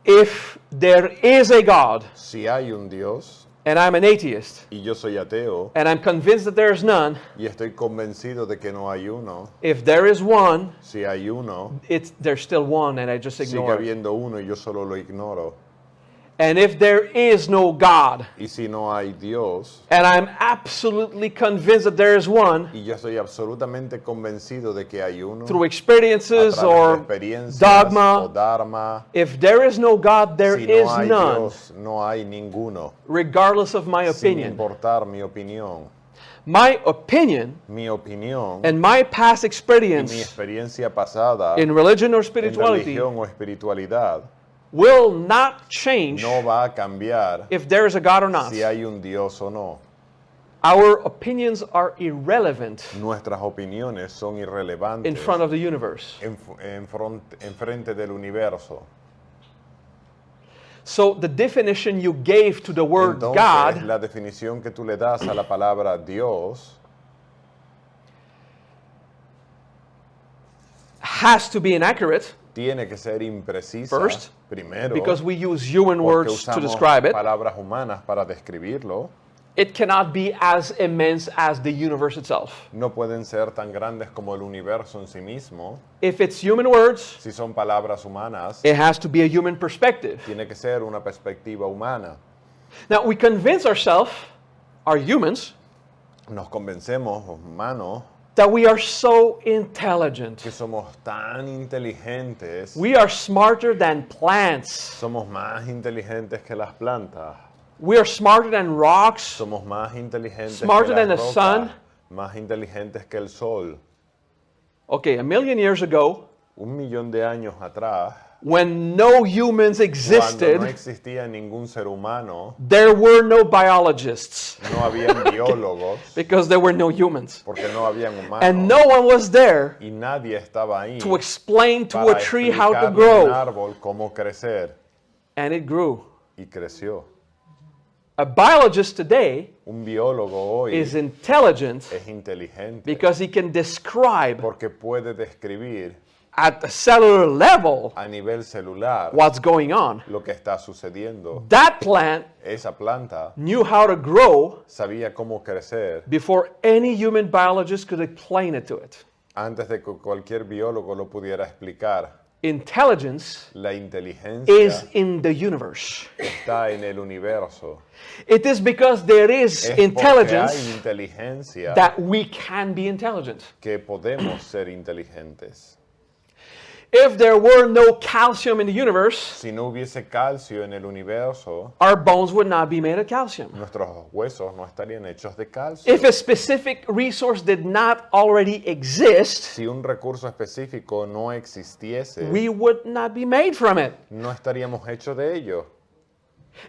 If there is a God, Si hay un Dios and I'm an atheist, y yo soy ateo and I'm convinced that there is none, y estoy convencido de que no hay uno, if there is one, si hay uno, there's still one, and I just sigue ignore it. habiendo uno y yo solo lo ignoro. And if there is no God, Y si no hay Dios and I'm absolutely convinced that there is one, y yo estoy absolutamente convencido de que hay uno, through a experiences través de or experiencias dogma, o dharma, if there is no God, there si is no hay none, Dios, no hay ninguno, regardless of my sin opinion. importar mi opinión. My opinion Mi opinión and my past y mi experience experiencia pasada in religion or en spirituality religión o espiritualidad will not change no va a cambiar if there is a God or not. si hay un Dios o no. Our opinions are irrelevant Nuestras opiniones son in irrelevantes front of the universe. en frente del universo. So the definition you gave to the word Entonces, God la definición que tú le das a la palabra Dios has to be inaccurate tiene que ser imprecisa first, primero, because we use human porque words to usamos describe it. palabras humanas para describirlo. It cannot be as immense as the universe itself. No pueden ser tan grandes como el universo en sí mismo. If it's human words, Si son palabras humanas, it has to be a human perspective. tiene que ser una perspectiva humana. Now, we convince ourselves, our humans, Nos convencemos, humanos, that we are so intelligent. que somos tan inteligentes, We are smarter than plants. somos más inteligentes que las plantas, We are smarter than rocks. somos más inteligentes Smarter que than las the rocas, sun. más inteligentes que el sol. Okay, 1,000,000 years ago, 1.000.000 de años atrás, when no humans cuando existed, no existía ningún ser humano, there were no biologists no habían biólogos, because there were no humans. porque no habían humanos, And no one was there y nadie estaba ahí to explain to para a tree how to explicarle a un grow. árbol cómo crecer, And it grew. y creció. A biologist today Un biólogo hoy is intelligent es inteligente because he can describe porque puede describir at the cellular level a nivel celular what's going on. lo que está sucediendo. That plant Esa planta knew how to grow sabía cómo crecer before any human biologist could explain it to it. antes de que cualquier biólogo lo pudiera explicar. Intelligence La inteligencia is in the universe. está en el universo. It is because there is Es porque hay intelligence inteligencia that we can be intelligent. que podemos ser inteligentes. If there were no calcium in the universe, Si no hubiese calcio en el universo, our bones would not be made of calcium. nuestros huesos no estarían hechos de calcio. If a specific resource did not already exist, Si un recurso específico no existiese, we would not be made from it. no estaríamos hechos de ello.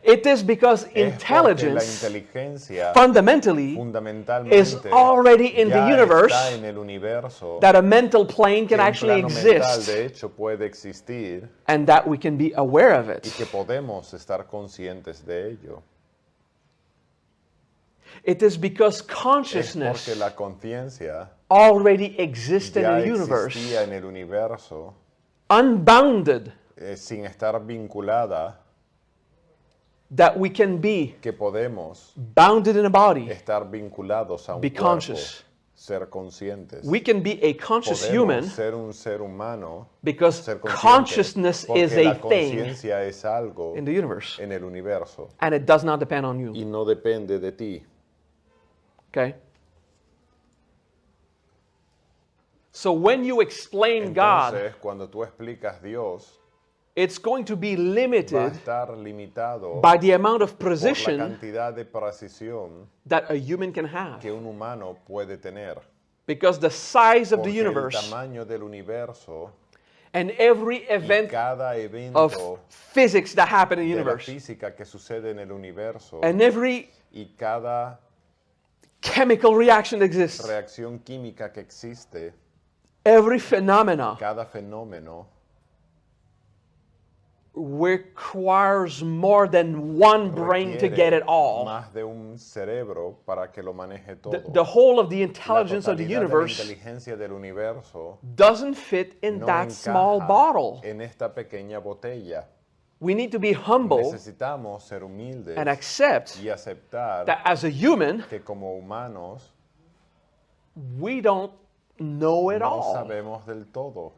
It is because Es porque la intelligence inteligencia fundamentally fundamentalmente is already in the ya universe está en el universo, that a mental plane que can un actually plano mental exist de hecho puede existir and that we can be aware of y it. que podemos estar conscientes de ello. It is because Es consciousness porque la conciencia already exists in ya the universe, existía en el universo unbounded, sin estar vinculada, that we can be que podemos bounded in a body, estar vinculados a un be cuerpo, conscious. ser conscientes. We can be a conscious Podemos human ser un ser humano, because ser conscientes, consciousness porque is a la thing conciencia es algo in the universe en el universo and it does not depend on you. y no depende de ti. Okay? So when you explain God, Entonces, cuando tú explicas Dios, it's going to be va a limited estar limitado by the amount of por la precision cantidad de precisión that a human can have. que un humano puede tener. Because the size of the Porque el universe tamaño del universo and every y event cada of evento physics that happen in the de la universe física que sucede en el universo and every y cada chemical reaction that exists, reacción química que existe, every phenomena cada fenómeno requires more than one brain to requiere get it all. más de un cerebro para que lo maneje todo. The whole of the La intelligence of the totalidad de la universe inteligencia del universo doesn't fit in no that small encaja bottle. en esta pequeña botella. We need to be humble Necesitamos ser humildes and accept y aceptar that as a human, que como humanos we don't know it no all. sabemos del todo.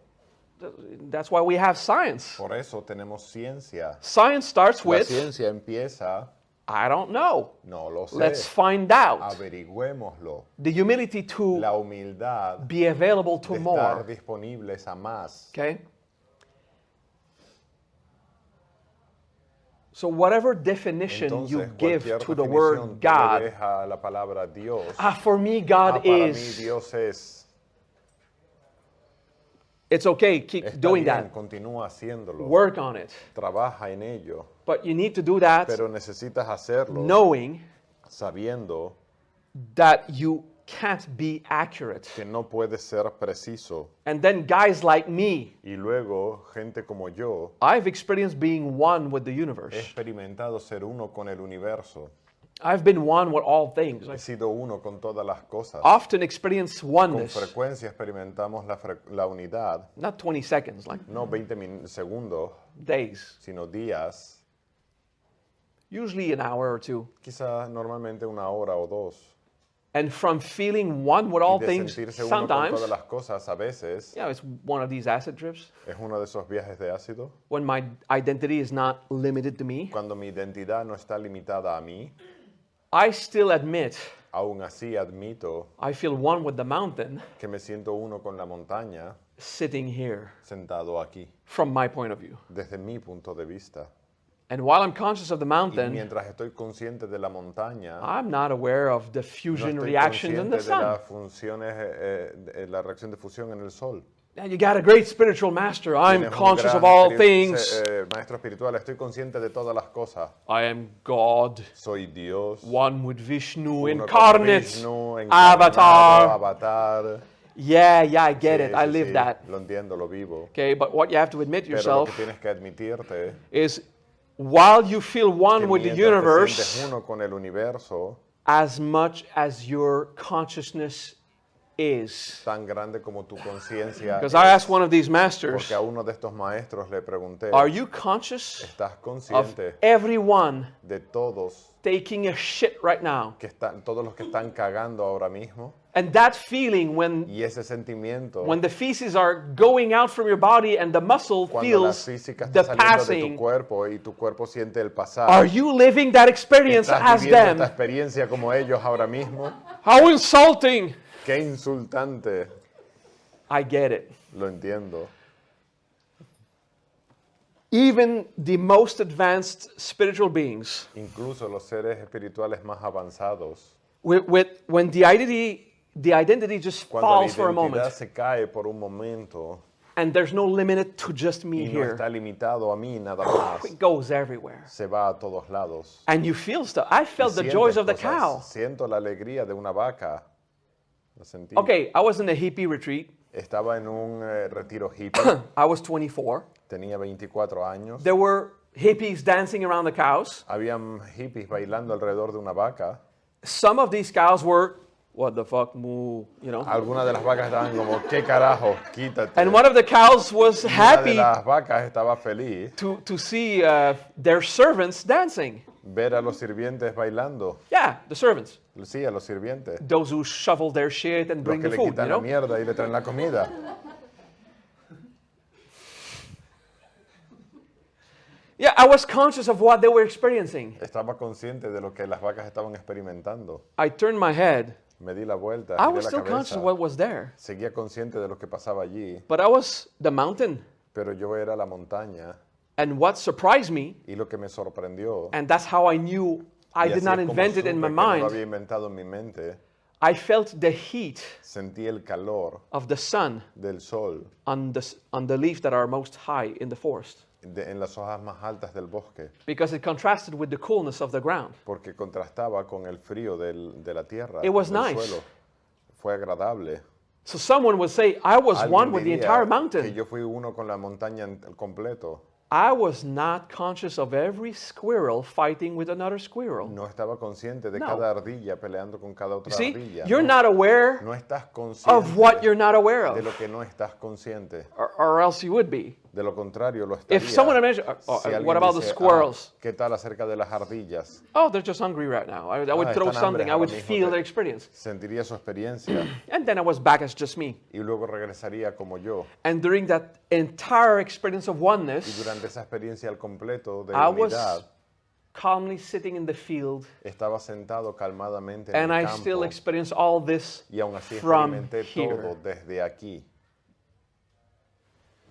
That's why we have science. Por eso tenemos ciencia. Science starts La with, ciencia empieza, I don't know. no lo sé, Let's find out. averigüémoslo. The humility to La humildad be available to de estar more. disponibles a más. Okay? So whatever definition Entonces, you give cualquier to the definición word que le God, des a la palabra Dios, for me God para mí is, Dios es It's okay, keep Está doing bien, that. continúa haciéndolo. Work on it. Trabaja en ello. But you need to do that Pero necesitas hacerlo knowing sabiendo that you can't be accurate. que no puedes ser preciso. And then guys like me, Y luego, gente como yo, I've experienced being one with the he universe. experimentado ser uno con el universo. I've been one with all things. He I've sido uno con todas las cosas. often experienced Con oneness, frecuencia experimentamos la unidad, not 20 seconds, like no 20 segundos, days, sino días, usually an hour or two. quizás normalmente una hora o dos. And from feeling one with Y all de things, sentirse uno con sometimes, todas las cosas a veces, it's one of these acid trips es uno de esos viajes de ácido, when my identity is not limited to me. cuando mi identidad no está limitada a mí. I still admit Aún así admito I feel one with the mountain que me siento uno con la montaña sitting here sentado aquí, from my point of view. desde mi punto de vista. And while I'm conscious of the Y mountain, mientras estoy consciente de la montaña, I'm not aware of the no fusion estoy reaction in the consciente de sun. las funciones, la reacción de fusión en el sol. Now, you got a great spiritual master. I'm Tienes un conscious gran of all things. maestro espiritual, estoy consciente de todas las cosas. I am God, Soy Dios, one with Vishnu, uno con incarnate, Vishnu, encarnado, avatar. avatar. Yeah, I get Sí, it. I sí, live sí, that. lo entiendo, lo vivo. Okay, but what you have to admit Pero lo yourself que tienes que admitirte is while you feel one que with the mientras te universe, sientes uno con el universo, as much as your consciousness is. tan grande como tu conciencia Because es. I asked one of these masters, Porque a uno de estos maestros le pregunté, are you conscious ¿estás of consciente everyone de todos taking a shit right now? todos los que están cagando ahora mismo? And that feeling Y ese sentimiento, when the feces are going out from your body and the muscle cuando la feels física the está saliendo de tu passing, cuerpo y tu cuerpo siente el pasar, are you living that experience ¿estás as viviendo esta them? experiencia como ellos ahora mismo? How insulting! ¡Qué insultante! I get it. Lo entiendo. Even the most advanced spiritual beings, Incluso los seres espirituales más avanzados, when the identity just cuando la falls for a identidad moment, se cae por un momento and there's no limit to just me y no here, está limitado a mí nada más, it goes everywhere. se va a todos lados. And you feel stuff. I felt the Sientes joys of the cosas. cow. Siento la alegría de una vaca. Lo sentí. Okay, I was in a hippie retreat. Estaba en un retiro hippie. I was 24. Tenía 24 años. There were hippies dancing around the cows. Habían hippies bailando alrededor de una vaca. Some of these cows were, what the fuck, moo, you know. Algunas de las vacas estaban como, ¿qué carajo? Quítate. And one of the cows was Una de happy las vacas estaba feliz to see their servants dancing. ver a los sirvientes bailando. Yeah, the servants. Sí, a los sirvientes. Those who shovel their shit and Los bring que the le food, quitan you la know. mierda y le traen la comida. Yeah, I was conscious of what they were experiencing. Estaba consciente de lo que las vacas estaban experimentando. I turned my head. Me di la vuelta, I giré was la still conscious cabeza. of what was there. Seguía consciente de lo que pasaba allí, But I was the mountain. pero yo era la montaña. And what surprised me, Y lo que me sorprendió, and that's how I knew I y did así not es como invent it in supe my que no lo mind, había inventado en mi mente, I felt the heat sentí el calor of the sun del sol on the leaves that are most high in the forest. en las hojas más altas del bosque, Because it contrasted with the coolness of the ground. porque contrastaba con el frío de la tierra, It was del nice. suelo. Fue agradable. So someone would say, I was Alguien one with the diría entire que mountain. yo fui uno con la montaña completo. I was not conscious of every squirrel fighting with another squirrel. No estaba consciente de No. cada ardilla peleando con cada otra You see, ardilla. you're no, not aware no estás consciente of what you're not aware de of, lo que no estás consciente. or else you would be. De lo contrario, lo estaría. If someone mentioned, Si alguien what about the dice, squirrels? ¿qué tal acerca de las ardillas? Oh, they're just hungry right now. I would throw están something. hambres I would ahora mismo, feel te- their experience. Sentiría su experiencia And then I was back as just me. y luego regresaría como yo. And during that entire experience of Y oneness, durante esa experiencia al completo de I was unidad, calmly sitting in the field, estaba sentado calmadamente en and el I campo still experienced all this y aún así from experimenté here. todo desde aquí.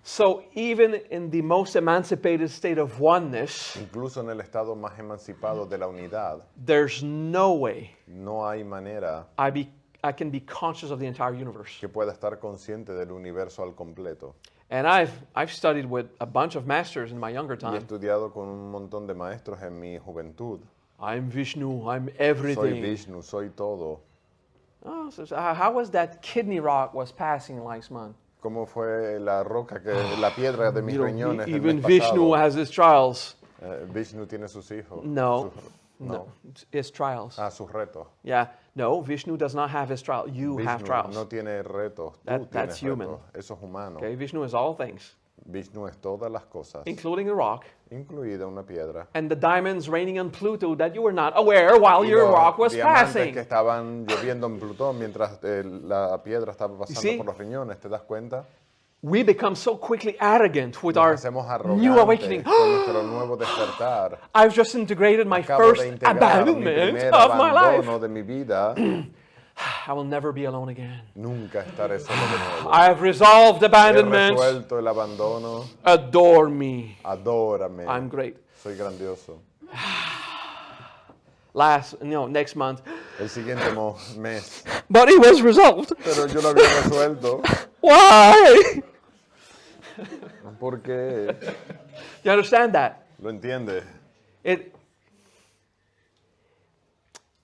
So even in the most emancipated state of oneness, Incluso en el estado más emancipado de la unidad, there's no way no hay manera I can be conscious of the entire universe. que pueda estar consciente del universo al completo. And I've studied with a bunch of masters in my younger Y he time. estudiado con un montón de maestros en mi juventud. I'm Vishnu, I'm Soy everything. Vishnu, soy todo. Oh, so how was that kidney rock was passing last month? ¿Cómo fue la roca, la piedra de mis You know, riñones el even mes Vishnu pasado? has his trials. Vishnu tiene sus hijos. No, sus- no, it's trials. sus retos. Yeah, no, Vishnu does not have his trial. You have Vishnu trials. no tiene retos, tú That's tienes human. retos. Eso es humano. Okay, Vishnu is all things, Vishnu es todas las cosas, including the rock incluida una piedra. and the diamonds raining on Pluto that you were not aware while Y your los rock was diamantes passing. que estaban lloviendo en Plutón mientras la piedra estaba pasando see? por los riñones, ¿te das cuenta? We become so quickly arrogant with Nos our hacemos new awakening. arrogantes con nuestro nuevo despertar. I've just integrated my Acabo first de integrar mi abandonment primer of my life. abandono de mi vida. I will never be alone again. Nunca estaré solo de nuevo. I have resolved He abandonment. resuelto el abandono. Adore me. Adórame. I'm great. Soy grandioso. Next month. El siguiente mes. But it was resolved. Pero yo lo había resuelto. Why? ¿Por qué? You understand that? ¿Lo entiendes?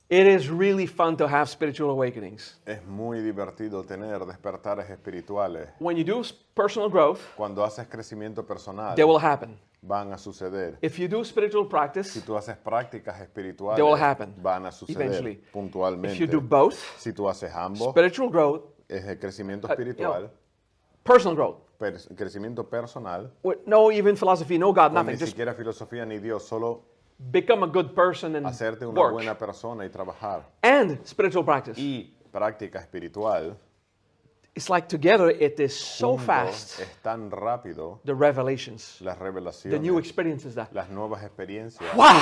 It is really fun to have spiritual awakenings. Es muy divertido tener despertares espirituales. When you do personal growth, Cuando haces crecimiento personal, they will happen. van a suceder. If you do spiritual practice, Si tú haces prácticas espirituales, they will happen. van a suceder Eventually. puntualmente. If you do both, Si tú haces ambos, spiritual growth, es el crecimiento espiritual, personal growth, crecimiento personal, with no even philosophy, no God, con nothing, ni just siquiera filosofía ni Dios, solo become a good person and hacerte una work. buena persona y trabajar. And spiritual practice. Y práctica espiritual, It's like together it is so juntos, fast, es tan rápido, the revelations, las the new revelaciones, experiences that, las nuevas experiencias. wow!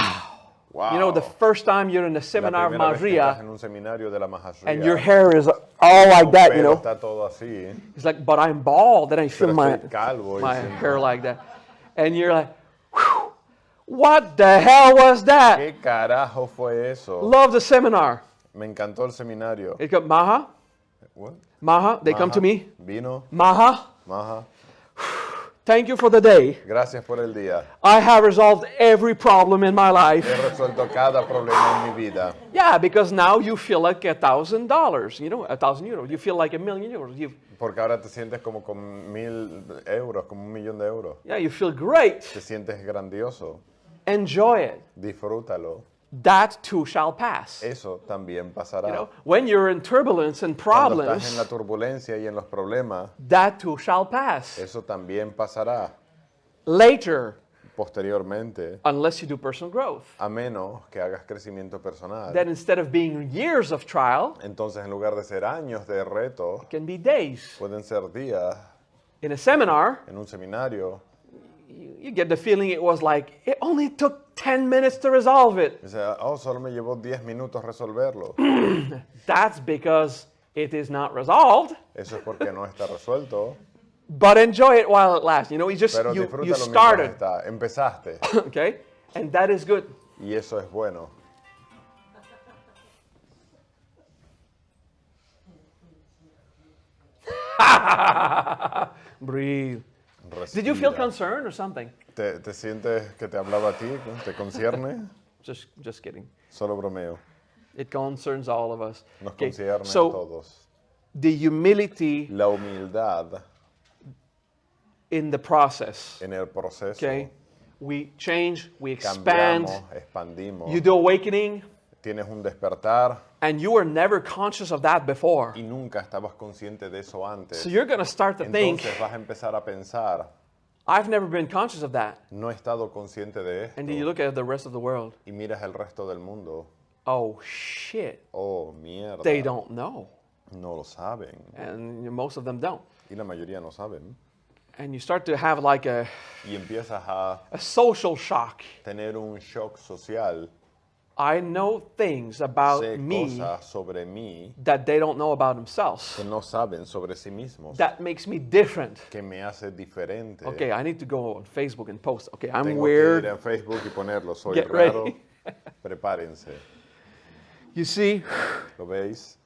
Wow. You know, the first time you're in a La seminar of primera vez que estás Mahariya en un seminario de la Mahariya, and your hair is all like that, you pero know. está todo así, It's like, but I'm bald, and I feel pero my estoy calvo y siento, hair like that. And you're like, whew, what the hell was that? ¿qué carajo fue eso? Love the seminar. Me encantó el seminario. It comes, Maha, What? Maha, they come Maha, to me. Vino, Maha, Maha, thank you for the day. gracias por el día. I have resolved every problem in my life. He resuelto cada problema en mi vida. Yeah, because now you feel like $1,000, you know, 1,000 euros. You feel like €1,000,000. Porque ahora te sientes como con 1.000 euros, como 1.000.000 de euros. Yeah, you feel great. Te sientes grandioso. Enjoy it. Disfrútalo. That too shall pass. Eso también pasará. You know, when you're in turbulence and Cuando estás en la problems, turbulencia y en los problemas, that too shall pass. eso también pasará. Later, Posteriormente, unless you do personal growth. a menos que hagas crecimiento personal. Then instead of being years of trial, Entonces, en lugar de ser años de reto, it can be days. pueden ser días. In a seminar, En un seminario, you get the feeling it was like, it only took 10 minutes to resolve it. o sea, solo me llevó 10 minutos resolverlo. That's because it is not resolved. Eso es porque no está resuelto. But enjoy it while it lasts. You know, Pero you disfrútalo mientras started, está. Empezaste. okay? And that is good. Y eso es bueno. Breathe. Did you feel Respira. concerned or something? ¿Te sientes que te hablaba a ti? ¿Te concierne? Just kidding. Solo bromeo. It concerns all of us. Nos Okay, concierne a so todos. the humility La humildad in the process. en el proceso. Okay? We change, we expand. Cambiamos, expandimos. You do awakening, Tienes un despertar and you were never conscious of that before. y nunca estabas consciente de eso antes. So you're going to start to think, Entonces vas a empezar a pensar, I've never been conscious of that. no he estado consciente de esto. And then you look at the rest of the world. Y miras el resto del mundo. Oh, shit. Oh, mierda. They don't know. No lo saben. And most of them don't. Y la mayoría no saben. And you start to have like a Y empiezas a social shock. tener un shock social. I know things about Sé me cosas sobre mí that they don't know about themselves. que no saben sobre sí mismos. That makes me different. Que me hace diferente. Okay, I need to go on Facebook and post. Okay, I'm Tengo weird. que ir en Facebook y ponerlo. Soy Get raro. ready. Prepárense. You see, ¿Lo veis?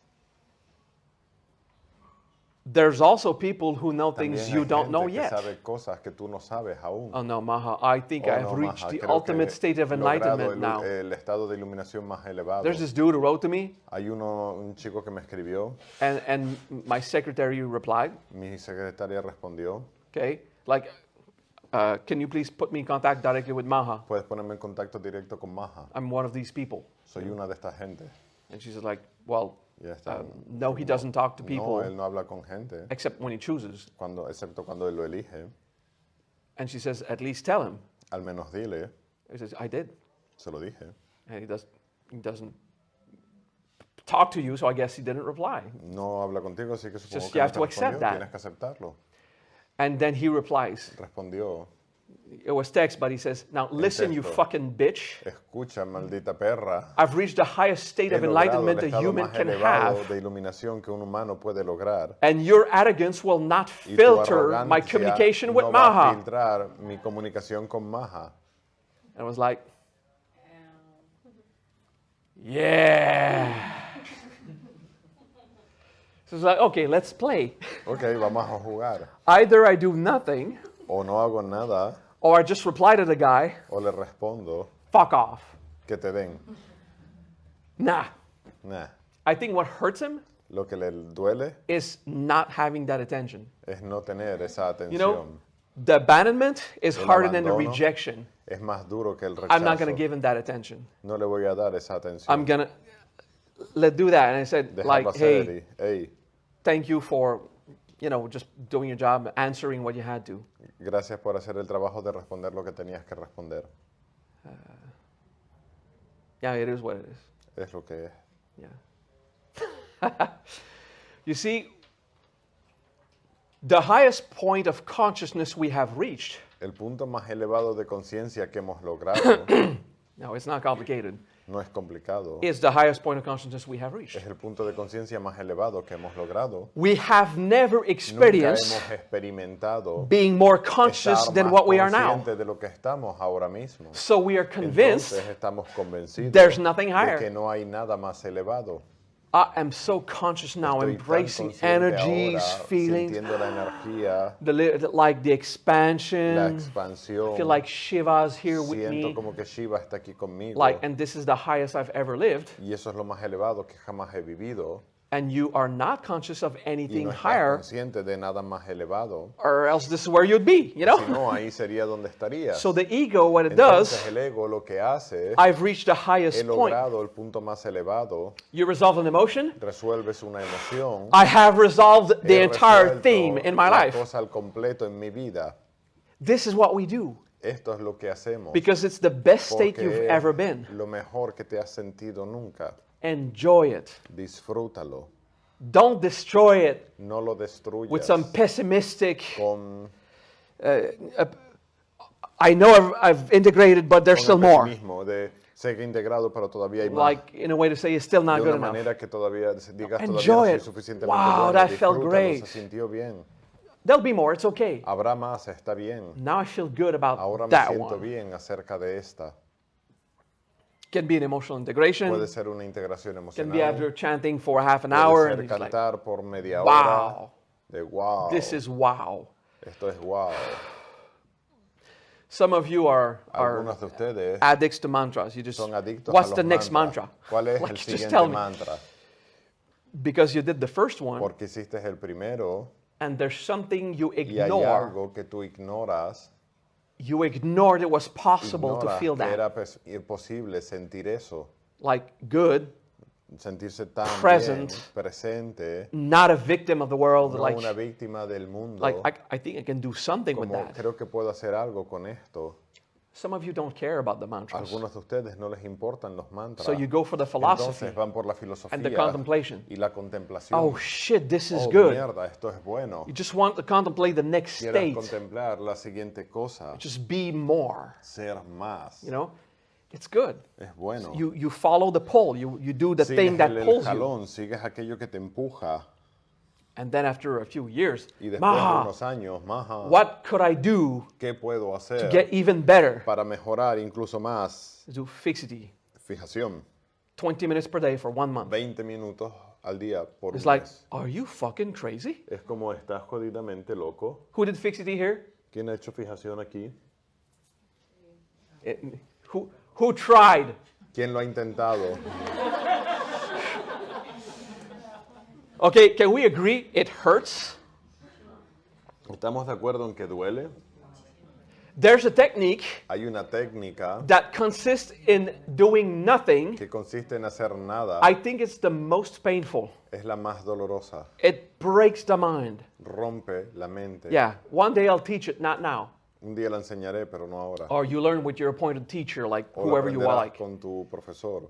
There's also people who know También things hay you don't gente know que yet. sabe cosas que tú no sabes aún. Oh no, Maha, I think Oh, I've no, reached Maha, the creo ultimate que state of he logrado enlightenment now. el estado de iluminación más elevado. There's this dude who wrote to me, Hay un chico que me escribió, and my secretary replied, mi secretaria respondió, okay, like, can you please put me in contact directly with Maha? puedes ponerme en contacto directo con Maha. I'm one of these people. Soy una de estas gente. And she says like, well, Y está, no, he doesn't talk to no, people él no habla con gente, except when he chooses. excepto cuando él lo elige. And she says, at least tell him. Al menos dile, He says, I did. se lo dije. And he doesn't talk to you, so I guess he didn't reply. No habla contigo, así que supongo Just que you no have te to accept respondió, that. tienes que aceptarlo. And then he replies. Respondió, It was text, but he says, now listen, you texto. fucking bitch. escucha, maldita perra. I've reached the highest state He of logrado enlightenment el a estado human más can elevado have. de iluminación que un humano puede lograr. And your arrogance will not Y tu filter my arrogancia communication with no va a Maha. filtrar mi comunicación con Maha. And I was like, yeah. So it's like, okay, let's play. Ok, vamos a jugar. Either I do nothing, O no hago nada, or I just reply to the guy, o le respondo, fuck off. que te den. Nah. Nah. I think what hurts him Lo que le duele is not having that attention. es no tener esa atención. You know, the abandonment is El harder than the abandono rejection. es más duro que el rechazo. I'm not going to give him that attention. No le voy a dar esa atención. I'm going to let's do that. And I said, Dejarlo like, hacer hey, y, hey, thank you for, just doing your job, answering what you had to. gracias por hacer el trabajo de responder lo que tenías que responder. Yeah, it is what it is. Es lo que es. Yeah. You see, the highest point of consciousness we have reached, El punto más elevado de conciencia que hemos logrado now it's not complicated, no es complicado. is the highest point of consciousness we have reached. Es el punto de conciencia más elevado que hemos logrado. We have never Nunca experienced hemos experimentado being more conscious estar than más what we are now. conscientes de lo que estamos ahora mismo. So we are convinced Entonces estamos convencidos there's nothing de higher. que no hay nada más elevado. I am so conscious now, Estoy tan embracing consciente energies, ahora, feelings, sintiendo la energía, like the la expansion. expansión. I feel like Shiva's here with Siento me. como que Shiva está aquí conmigo. Like, and this is the highest I've ever lived. Y eso es lo más elevado que jamás he vivido. And you are not conscious of Y anything no estás higher, consciente de nada más elevado. or else this is where you'd be, Si no, ahí sería donde estarías. So the ego, what it Entonces does, el ego lo que hace es, I've reached the he highest point. logrado el punto más elevado, You resolve an emotion, resuelves una emoción, I have resolved the he entire resuelto theme in my la life. cosa al completo en mi vida. This is what we do, Esto es lo que hacemos. because it's the best state Porque you've es ever been. lo mejor que te has sentido nunca. Enjoy it. Disfrútalo. Don't destroy it No lo destruyas with some pessimistic, con, I know I've integrated, but there's still con el more. pesimismo de sé que he integrado, pero todavía hay más. Like, in a way to say it's still not De good una enough. manera que todavía digas Enjoy todavía no it. soy suficientemente Wow, bueno. that felt Disfrútalo, great. se sintió bien. There'll be more, it's okay. Habrá más, está bien. Now I feel good about Ahora me that siento one. bien acerca de esta. Can be an emotional integration. Puede ser una integración Can be after emocional. chanting for half an hour. Puede And ser it's like, cantar por media wow. hora. De wow. This is wow. Esto es wow. Some of you are Algunos de ustedes addicts to mantras. You just, son adictos what's a los the next mantras. mantra? ¿Cuál es Like, el just siguiente tell me. mantra? Because you did the first one, Porque hiciste el primero and there's something you y hay ignore. algo que tú ignoras. You ignored it was possible to Ignoras feel que that. era posible sentir eso. Like good, Sentirse tan Present. bien, presente, not a victim of the world. no Like, una víctima del mundo. I think I can do something with Como that. creo que puedo hacer algo con esto. Some of you don't care about the mantras. Algunos de ustedes no les importan los mantras. So you go for the philosophy Entonces van por la filosofía and the contemplation. y la contemplación. Oh shit, this is Oh, good. mierda, esto es bueno. You just want to contemplate the next Quieres state. contemplar la siguiente cosa, Just be more. ser más. You know, it's good. Es bueno. You follow the pull. You do the thing Sigues that el pulls you. jalón, sigues aquello que te empuja. And then after a few years, Y después de Maha, unos años, Maha, what could I do ¿qué puedo to hacer get even better? para mejorar incluso más? Do fixity. Fijación, 20 minutes per day for 1 month. 20 minutos al día por It's un like, mes. are you fucking crazy? Es como estás jodidamente loco. Who did fixity here? ¿Quién ha hecho fijación aquí? Who tried? ¿Quién lo ha intentado? Okay, can we agree it hurts? ¿Estamos de acuerdo en que duele? There's a technique Hay una técnica that consists in doing nothing. que consiste en hacer nada. I think it's the most painful. Es la más dolorosa. It breaks the mind. Rompe la mente. Yeah, one day I'll teach it, not now. Un día la enseñaré, pero no ahora. Or you learn with your appointed teacher, like O la whoever you are aprenderás like. con tu profesor.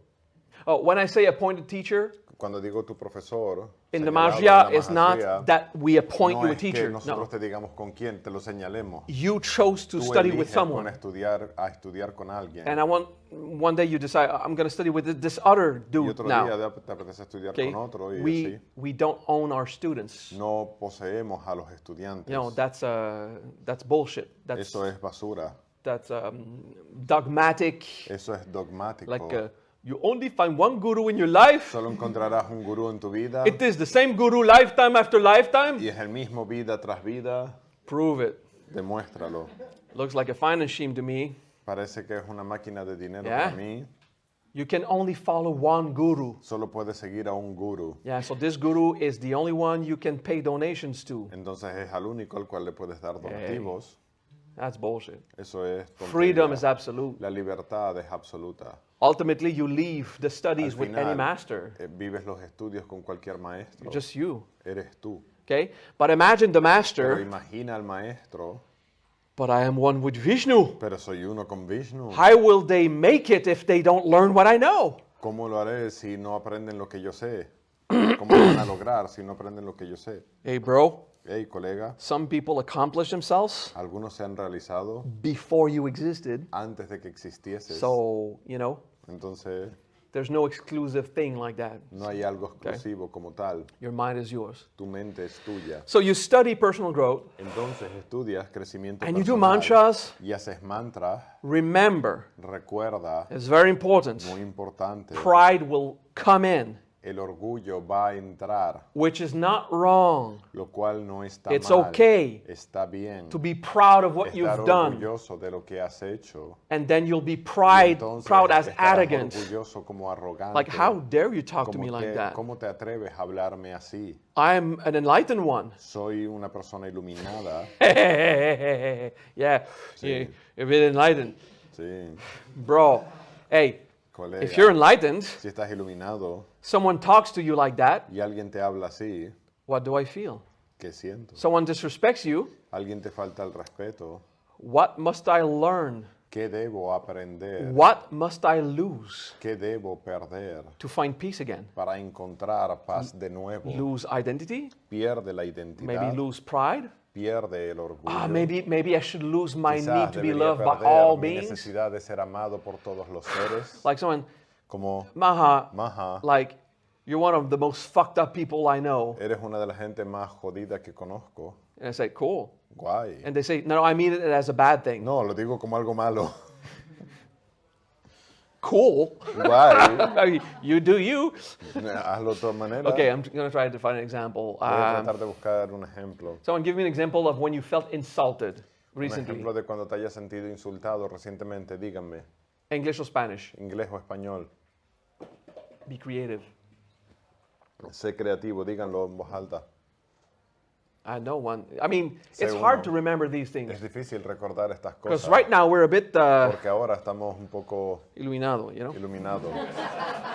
Oh, when I say appointed teacher, Cuando digo tu profesor, in the señalado en Mahajya, la it's Mahajya, not that we appoint no you a es que teacher. nosotros No, te digamos con quién, te lo señalemos. you chose to Tú study with eliges someone. a estudiar con alguien. And I want one day you decide I'm going to study with this other Y dude otro día now. te apetece estudiar Okay, con otro y así. we don't own our students. No poseemos a los estudiantes. You know, that's bullshit. Eso es basura. That's dogmatic. Eso es dogmático. Like you only find one guru in your life. Solo encontrarás un gurú en tu vida It is the same guru lifetime after lifetime. y es el mismo vida tras vida. Prove it. Demuéstralo. Looks like a finance scheme to me. Parece que es una máquina de dinero Yeah. para mí. You can only follow one guru. Solo puedes seguir a un gurú. Yeah, so this guru is the only one you can pay donations to. Entonces es al único al cual le puedes dar donativos. That's bullshit. Eso es tontería. Freedom is absolute. La libertad es absoluta. Ultimately, you leave the studies Al with final, any master. Vives los estudios con cualquier maestro. Just you. Eres tú. Okay? But imagine the Pero master, imagina al maestro, but I am one with Vishnu. pero soy uno con Vishnu. How will they make it if they don't learn what I know? ¿Cómo lo haré si no aprenden lo que yo sé? ¿Cómo lo van a lograr si no aprenden lo que yo sé? Hey, bro, Hey, colega, some people accomplish themselves algunos se han realizado before you existed. antes de que existieses. So, you know, Entonces, there's no exclusive thing like that. no hay algo exclusivo como tal. Your mind is yours. Tu mente es tuya. So you study personal growth Entonces estudias crecimiento and you do personal mantras. y haces mantras. Remember, Recuerda, it's very important. muy importante, Pride will come in, el orgullo va a entrar, which is not wrong. lo cual no está It's mal. okay Está bien. To be proud of what Estar you've done. orgulloso de lo que has hecho. And then you'll be Y proud as estarás arrogant. orgulloso como arrogante. Like, how dare you talk to Como me like que, that? ¿Cómo te atreves a hablarme así? I'm an enlightened one. Soy una persona iluminada. Yeah, you're a bit enlightened. Sí, Bro, hey, colega. if you're enlightened, Si estás iluminado someone talks to you like that, y alguien te habla así, what do I feel? ¿qué siento? Someone disrespects you, Alguien te falta el respeto. what must I learn? ¿Qué debo aprender? What must I lose ¿Qué debo perder to find peace again? para encontrar paz de nuevo? Lose identity? Pierde la identidad, Maybe lose pride? pierde el orgullo. Maybe I should lose my Quizás need to be debería loved by perder all mi beings. necesidad de ser amado por todos los seres. Like someone, Como, Maha, like you're one of the most fucked up people I know. eres una de las gente más jodida que conozco. And I say, cool. Guay. And they say, no, I mean it as a bad thing. No, lo digo como algo malo. Cool. Guay. You do you. Hazlo de otra manera. Okay, I'm going to try to find an example. Voy a tratar de buscar un ejemplo. Someone give me an example of when you felt insulted Un recently. ejemplo de cuando te hayas sentido insultado recientemente. Díganme, English or Spanish? inglés o español. Be creative. Sé creativo, díganlo en voz alta. I know one. I mean, Sé it's hard uno. to remember these Es things. difícil recordar estas Because cosas. right now we're a bit Porque ahora estamos un poco iluminado, you know? iluminados.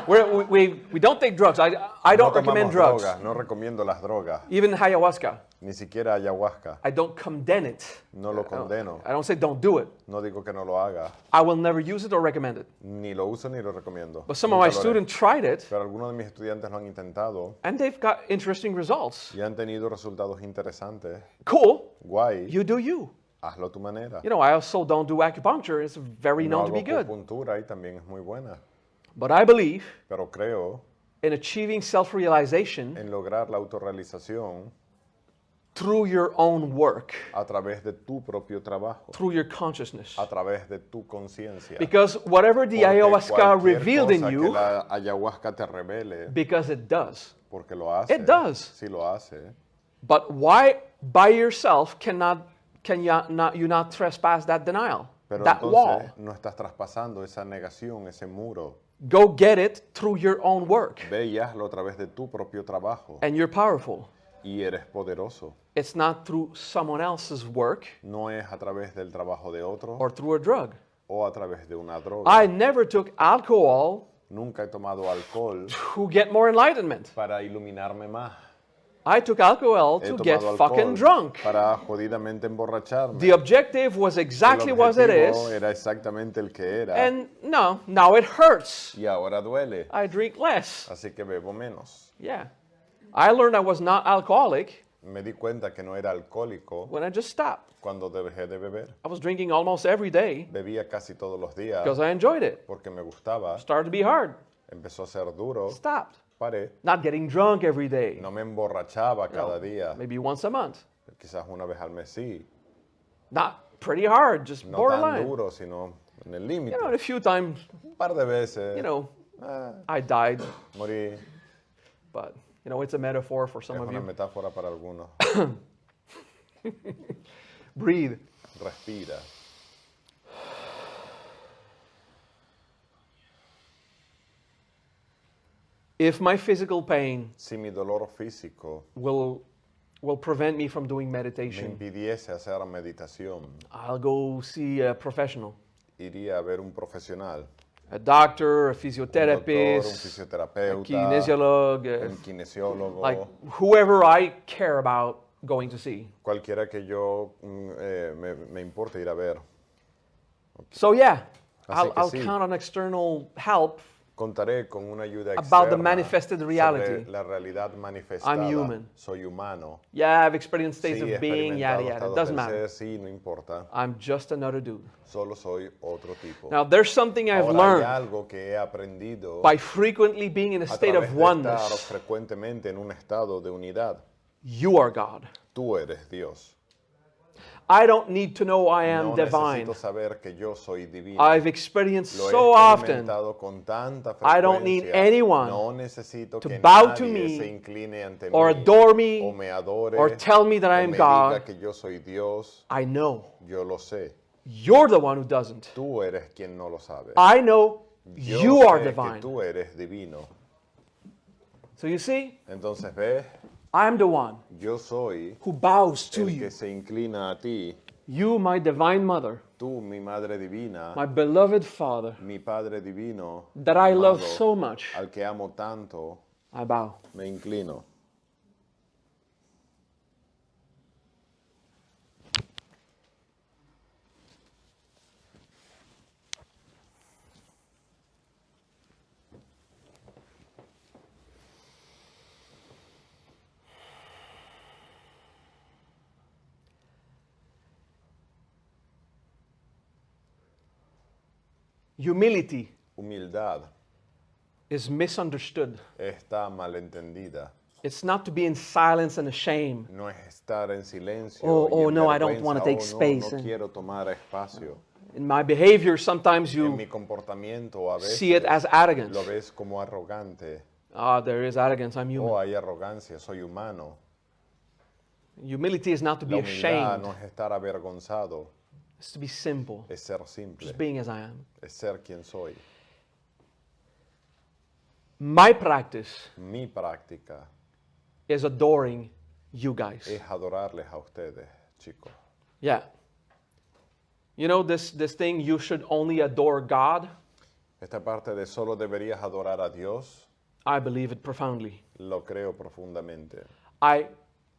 We don't take drugs. I don't No recommend tomamos drugs. drogas, no recomiendo las drogas, Even ayahuasca. ni siquiera ayahuasca. I don't condemn it. No lo condeno. I don't say don't do it. No digo que no lo haga. I will never use it or recommend it. Ni lo uso ni lo recomiendo. But some of my Nunca lo haré. students tried it, Pero algunos de mis estudiantes lo han intentado and they've got interesting results. y han tenido resultados interesantes. Cool. Guay, You do you. hazlo a tu manera. You know, I also don't do acupuncture. It's very No known to hago be good. acupuntura y también es muy buena. But I believe Pero creo in achieving self-realization en lograr la autorrealización through your own work, a través de tu propio trabajo, through your consciousness. a través de tu conciencia. Because whatever the Porque ayahuasca cualquier revealed in cosa que you, la ayahuasca te revele, because it does. porque lo hace, It does. sí lo hace, But why by yourself can you not trespass that denial, pero that entonces wall? no estás traspasando esa negación, ese muro. Go get it through your own work. Ve y hazlo a través de tu propio trabajo And you're powerful. y eres poderoso. It's not through someone else's work No es a través del trabajo de otro or through a drug. o a través de una droga. I never took alcohol Nunca he tomado alcohol to get more enlightenment. para iluminarme más. I took alcohol He to get tomado fucking alcohol drunk. para jodidamente emborracharme. The objective was exactly El what it objetivo is. era exactamente el que era And no, now it hurts. y ahora duele. I drink less. Así que bebo menos. Yeah. I learned I was not alcoholic Me di cuenta que no era alcohólico when I just stopped. cuando dejé de beber. I was drinking almost every day Bebía casi todos los días because I enjoyed it. porque me gustaba. Started to be hard. Empezó a ser duro. Stopped. Paré. Not getting drunk every day. No me emborrachaba cada día. Maybe once a month. Quizás una vez al mes sí. Not pretty hard, just No tan borderline. duro, sino en el límite. You know, a few times, Un par de veces. you know, ah, I died. morí. But, you know, it's a metaphor for Es some of una you. metáfora para algunos. Breathe. Respira. If my physical pain Si mi dolor físico will prevent me from doing me meditation, impidiese hacer meditación, I'll go see a professional, iría a ver un profesional, a doctor, a un physiotherapist, a fisioterapeuta, kinesiolog, un kinesiólogo, like whoever I care about going to see. cualquiera que yo me importe ir a ver. So yeah, Así que I'll sí. count on external help. Contaré con una ayuda About the externa manifested reality. sobre la realidad manifestada. I'm human. Soy humano. Yeah, I've experienced states Sí, he of being, yada, experimentado yada. It estados doesn't del matter. ser, sí, no importa. I'm just another dude. Solo soy otro tipo. Now, there's something I've Ahora hay learned algo que he aprendido by frequently being in a a state través of de estar oneness. frecuentemente en un estado de unidad. You are God. Tú eres Dios. I don't need to know I am No divine. necesito saber que yo soy divino. I've experienced Lo he so often experimentado con tanta I don't need frecuencia. anyone No necesito to que bow to nadie me se incline ante or mí adore me o me adore or tell me that I o am me God. diga que yo soy Dios. I know. Yo lo sé. You're the one who doesn't. Tú eres quien no lo sabe. I know Yo you sé are que divine. tú eres divino. So you see, Entonces ves, I'm the one yo soy who bows to el you. que se inclina a ti. You, my divine mother, Tú, mi Madre Divina, my beloved Father, mi Padre Divino, that I love amado, so much, al que amo tanto, I bow. me inclino. Humility Humildad is misunderstood. está malentendida. It's not to be in silence and ashamed. No es estar en silencio. Oh, y en no, I don't vergüenza. wanna take No, space. no quiero tomar espacio. In my behavior, sometimes En mi you comportamiento a veces see it as arrogance. lo ves como arrogante. There is arrogance. I'm human. Oh, hay arrogancia, soy humano. Humility is not to be La humildad ashamed. no es estar avergonzado, It's to be simple, es ser simple, just being as I am. es ser quien soy. My practice Mi práctica is adoring you guys. es adorarles a ustedes, chicos. Yeah. You know this thing, you should only adore God? Esta parte de solo deberías adorar a Dios, I believe it profoundly. lo creo profundamente. I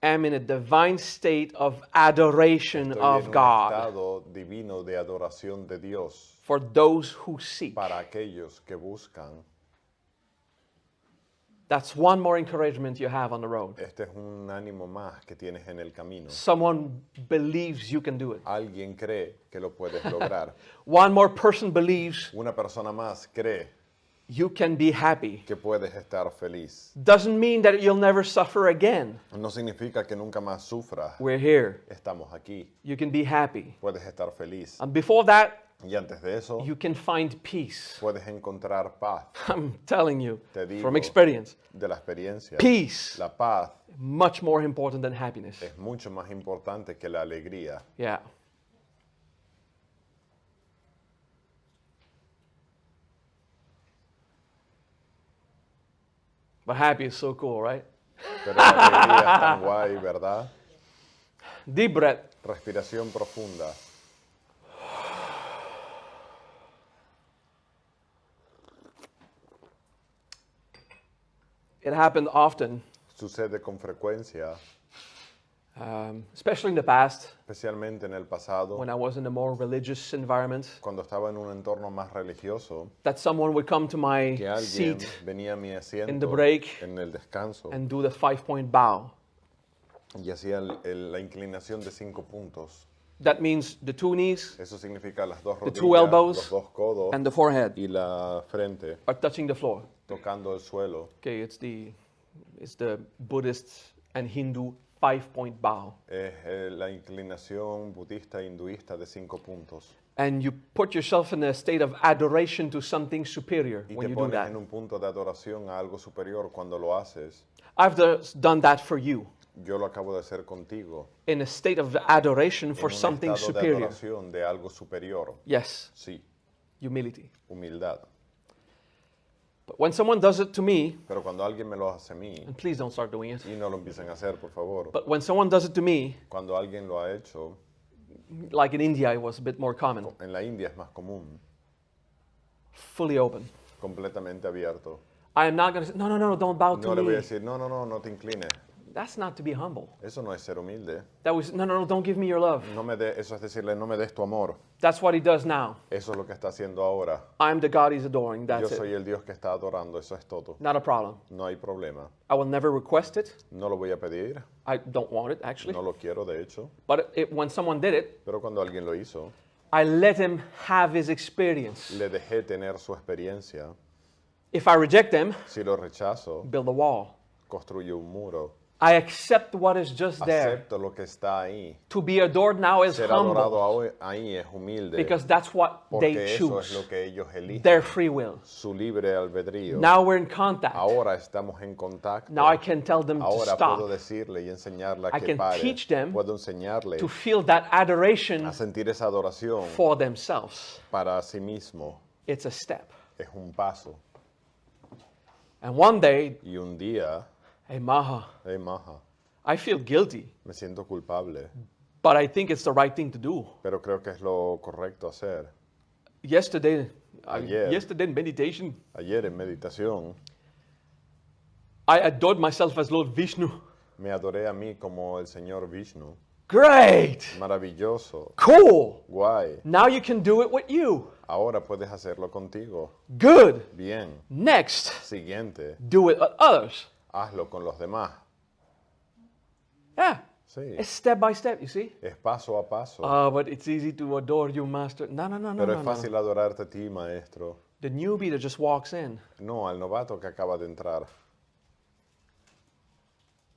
am in a divine state of adoration Estoy of en un God estado divino de adoración de Dios for those who seek. para aquellos que buscan. That's one more encouragement you have on the road. Este es un ánimo más que tienes en el camino. Someone believes you can do it. Alguien cree que lo puedes lograr. One more person believes Una persona más cree you can be happy. que puedes estar feliz. Doesn't mean that you'll never suffer again. No significa que nunca más sufras. We're here. Estamos aquí. You can be happy. Puedes estar feliz. And before that, Y antes de eso, you can find peace. puedes encontrar paz. I'm telling you Te digo, from experience. de la experiencia. Peace, La paz much more important than happiness. es mucho más importante que la alegría. Yeah. But happy is so cool, right? Pero la alegría es tan guay, ¿verdad? Deep breath. Respiración profunda. It happened often, Sucede con frecuencia, especially in the past especialmente en el pasado, when I was in a more religious environment, cuando estaba en un entorno más religioso, that someone would come to my que alguien seat venía a mi in the asiento break en el descanso and do the 5-point bow. y hacía la inclinación de 5 puntos. That means the 2 knees Eso significa las dos The 2 rodillas, elbows los 2 codos and the forehead y la frente are touching the floor. tocando el suelo. Okay, it's the Buddhist and Hindu 5-point bow. Es la inclinación budista e hinduista de 5 puntos. And you put yourself in a state of adoration to something superior Y when te you do pones that. en un punto de adoración a algo superior cuando lo haces. I've done that for you. Yo lo acabo de hacer contigo. In a state of adoration for En un something estado de superior. adoración de algo superior. Yes, Sí, humility. humildad. But when someone does it to me, Pero cuando alguien me lo hace a mí, and please don't start doing it, y no lo empiecen a hacer, por favor. but when someone does it to me, Cuando alguien lo ha hecho, like in India, it was a bit more common, en la India es más común, fully open. completamente abierto. I am not going to say, no, don't bow to No le voy a me. decir, no te inclines. That's not to be humble. Eso no es ser humilde. That was, no, don't give me your love. Eso es decirle, no me des tu amor. That's what he does now. Eso es lo que está haciendo ahora. I'm the God he's adoring. Yo That's soy it. el Dios que está adorando, eso es todo. Not a problem. No hay problema. I will never request it. No lo voy a pedir, I don't want it, actually. no lo quiero, de hecho. But when someone did it, Pero cuando alguien lo hizo, I let him have his experience. le dejé tener su experiencia. If I reject them, Si lo rechazo, build a wall. construyo un muro. I accept what is just there. Acepto lo que está ahí. To be adored now is Ser adorado humble ahí es humilde. because that's what Porque they eso es choose, lo que ellos eligen. their free will. Su libre albedrío. Now we're in contact. Ahora estamos en contacto. Now I can tell them to Ahora puedo stop, decirle y enseñarle I que can pare. teach them Puedo enseñarle to feel that adoration a sentir esa adoración for themselves. para sí mismo. It's a step. Es un paso. And one day, Y un día, hey Maha, hey maja, I feel guilty, me siento culpable, but I think it's the right thing to do. pero creo que es lo correcto hacer. Yesterday Ayer. in meditation, Ayer en meditación I adored myself as Lord Vishnu. me adoré a mí como el Señor Vishnu. Great, Maravilloso, cool. guay. Now you can do it with you. Ahora puedes hacerlo contigo. Good. Bien. Next, Siguiente, do it with others. hazlo con los demás. Yeah, Sí. it's step by step, you see. Es paso a paso. But it's easy to adore you, master. No. Pero es fácil adorarte a ti, maestro. The newbie that just walks in. No, al novato que acaba de entrar.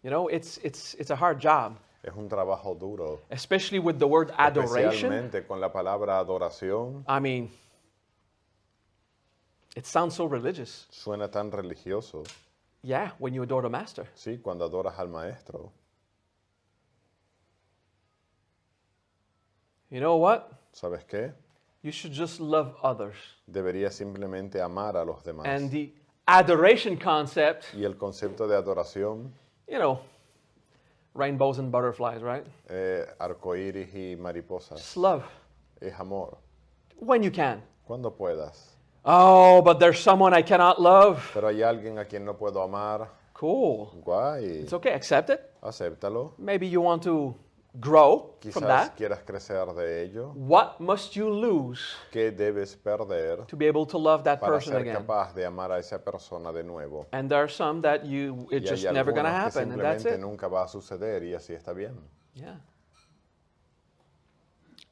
You know, it's a hard job, Es un trabajo duro. especially with the word adoration. Especialmente con la palabra adoración. I mean, it sounds so religious. Suena tan religioso. Yeah, when you adore the master. Sí, cuando adoras al maestro. You know what? ¿Sabes qué? You should just love others. Deberías simplemente amar a los demás. And the adoration concept, Y el concepto de adoración, you know, rainbows and butterflies, right? arcoíris y mariposas, Just love es amor. when you can. Cuando puedas. Oh, but there's someone I cannot love. Pero hay alguien a quien no puedo amar. Cool. Guay. It's okay, accept it. Acéptalo. Maybe you want to grow from Quizás that. quieras crecer de ello. What must you lose ¿Qué debes perder to be able to love that para person ser again? capaz de amar a esa persona de nuevo? And there are some that it's Y just hay never going to algunos que happen, and that's simplemente it. nunca va a suceder y así está bien. Yeah.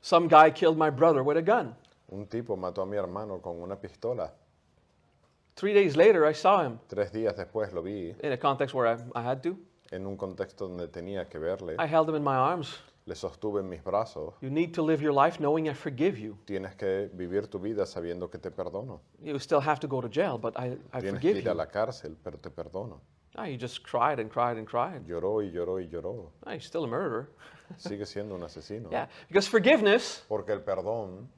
Some guy killed my brother with a gun. Un tipo mató a mi hermano con una pistola. 3 days later, I saw him 3 días después lo vi in a context where I had to. en un contexto donde tenía que verle. I held him in my arms. Le sostuve en mis brazos. You need to live your life knowing I forgive you. Tienes que vivir tu vida sabiendo que te perdono. You still have to go to jail, but I Tienes que forgive ir a you. la cárcel, pero te perdono. He just cried and cried and cried. Lloró y lloró y lloró. He's still a murderer. Sigue siendo un asesino. Yeah, because forgiveness Porque el perdón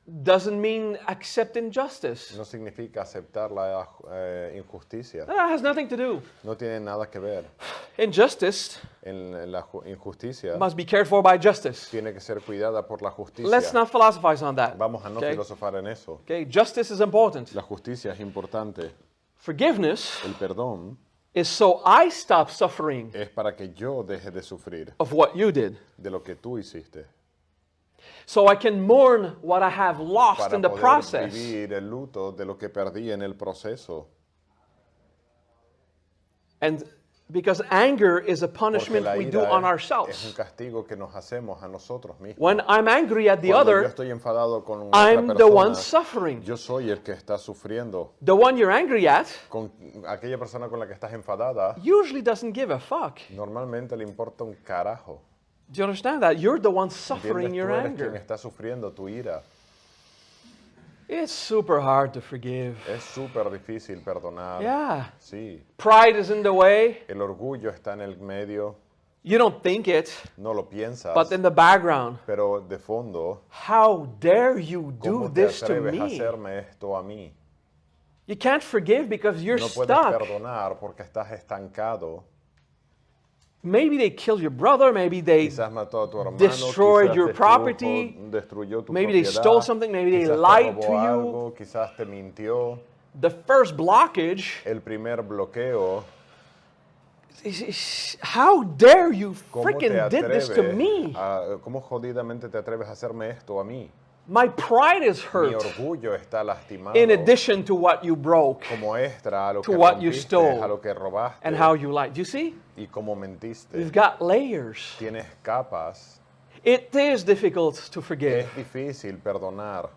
doesn't mean accepting justice. no significa aceptar la injusticia. That has nothing to do. No tiene nada que ver. Injustice En la injusticia must be cared for by justice. tiene que ser cuidada por la justicia. Let's not philosophize on that. Vamos a no Okay? filosofar en eso. Okay, justice is important. La justicia es importante. Forgiveness El perdón is so I stop suffering es para que yo deje de sufrir of what you did. de lo que tú hiciste. So I can mourn what I have lost Para in the poder process. vivir el luto de lo que perdí en el proceso. And because anger is a Porque punishment la we ira do on es un ourselves. castigo que nos hacemos a nosotros mismos. When I'm angry at the Cuando yo other, estoy enfadado con otra I'm the one persona, suffering. yo soy el que está sufriendo. The one you're angry at Con aquella persona con la que estás enfadada, usually doesn't give a fuck. normalmente le importa un carajo. Do you understand that? You're the one ¿Entiendes? suffering your Tú eres quien anger. está sufriendo tu ira. It's super hard to forgive. Es súper difícil perdonar. Yeah. Sí. Pride is in the way. El orgullo está en el medio. You don't think it, No lo piensas. but in the background, Pero de fondo, how dare you do ¿cómo te this to atreves a me? hacerme esto a mí? You can't forgive because you're No puedes stuck. perdonar porque estás estancado. Maybe they killed your brother, maybe they Quizás mató a tu hermano, destroyed quizás your property, destruyó tu maybe they propiedad, stole something, maybe they quizás te lied robó to you. algo, quizás te mintió. The first blockage El primer bloqueo, is how dare you ¿cómo te freaking did this to me? ¿Cómo jodidamente te atreves a hacerme esto a mí? My pride is Mi hurt orgullo está lastimado. in addition to what you broke Como extra a lo to que what you rompiste, stole a lo que robaste and how you lied. You see? y cómo mentiste. We've got layers. Tienes capas. It is difficult to forgive. Es difícil perdonar.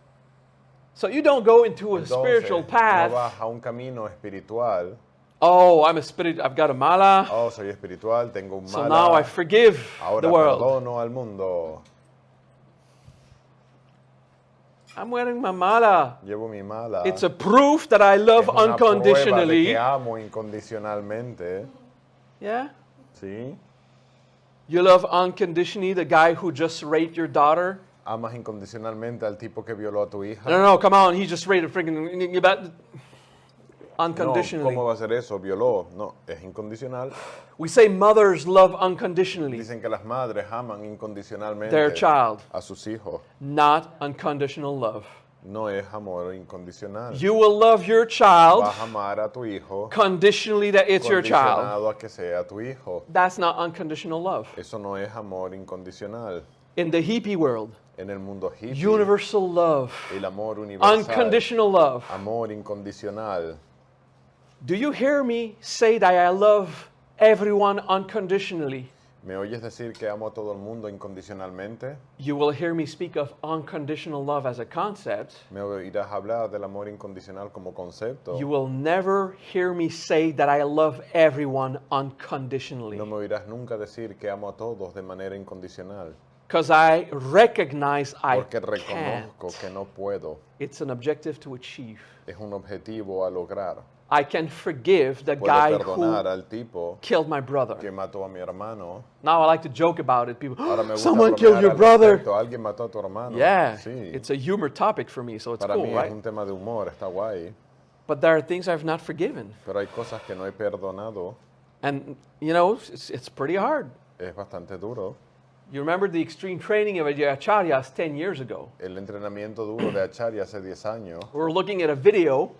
So you don't go into a Entonces, spiritual no path. vas a un camino espiritual. Oh, I'm a spirit. I've got a mala. Oh, soy espiritual, tengo un So mala. now I forgive Ahora the world. perdono al mundo. I'm wearing my mala. Llevo mi mala. It's a proof that I love Es una prueba de unconditionally. que amo incondicionalmente. Yeah? ¿Sí? You love unconditionally the guy who just raped your daughter? Amas incondicionalmente al tipo que violó a tu hija. No, come on. He just raped a freaking... No, Unconditionally. ¿cómo va a ser eso? Violó. No, es incondicional. We say mothers love unconditionally. Dicen que las madres aman incondicionalmente Their child. a sus hijos. Not unconditional love. No es amor incondicional. You will love your child Vas a amar a tu hijo conditionally that it's your child. condicionado a que sea tu hijo. That's not unconditional love. Eso no es amor incondicional. In the hippie world, En el mundo hippie, universal love, el amor universal, unconditional love. amor incondicional. Do you hear me say that I love everyone unconditionally? ¿Me oyes decir que amo a todo el mundo incondicionalmente? You will hear me speak of unconditional love as a concept. ¿Me oirás hablar del amor incondicional como concepto? You will never hear me say that I love everyone unconditionally. No me oirás nunca decir que amo a todos de manera incondicional. Because I recognize I Porque can't. reconozco que no puedo. It's an objective to achieve. Es un objetivo a lograr. I can forgive the Puedo guy perdonar who al tipo killed my brother. que mató a mi hermano. Now I like to joke about it. People, Ahora me gusta someone bromear killed your al brother. respecto. Alguien mató a tu hermano. Yeah, Sí. it's a humor topic for me, so it's Para cool, mí right? es un tema de humor, está guay. But there are things I've not forgiven. Pero hay cosas que no he perdonado. And, you know, it's pretty hard. Es bastante duro. You remember the extreme training of acharyas 10 years ago. El entrenamiento duro de Acharya hace 10 años, We were looking at a video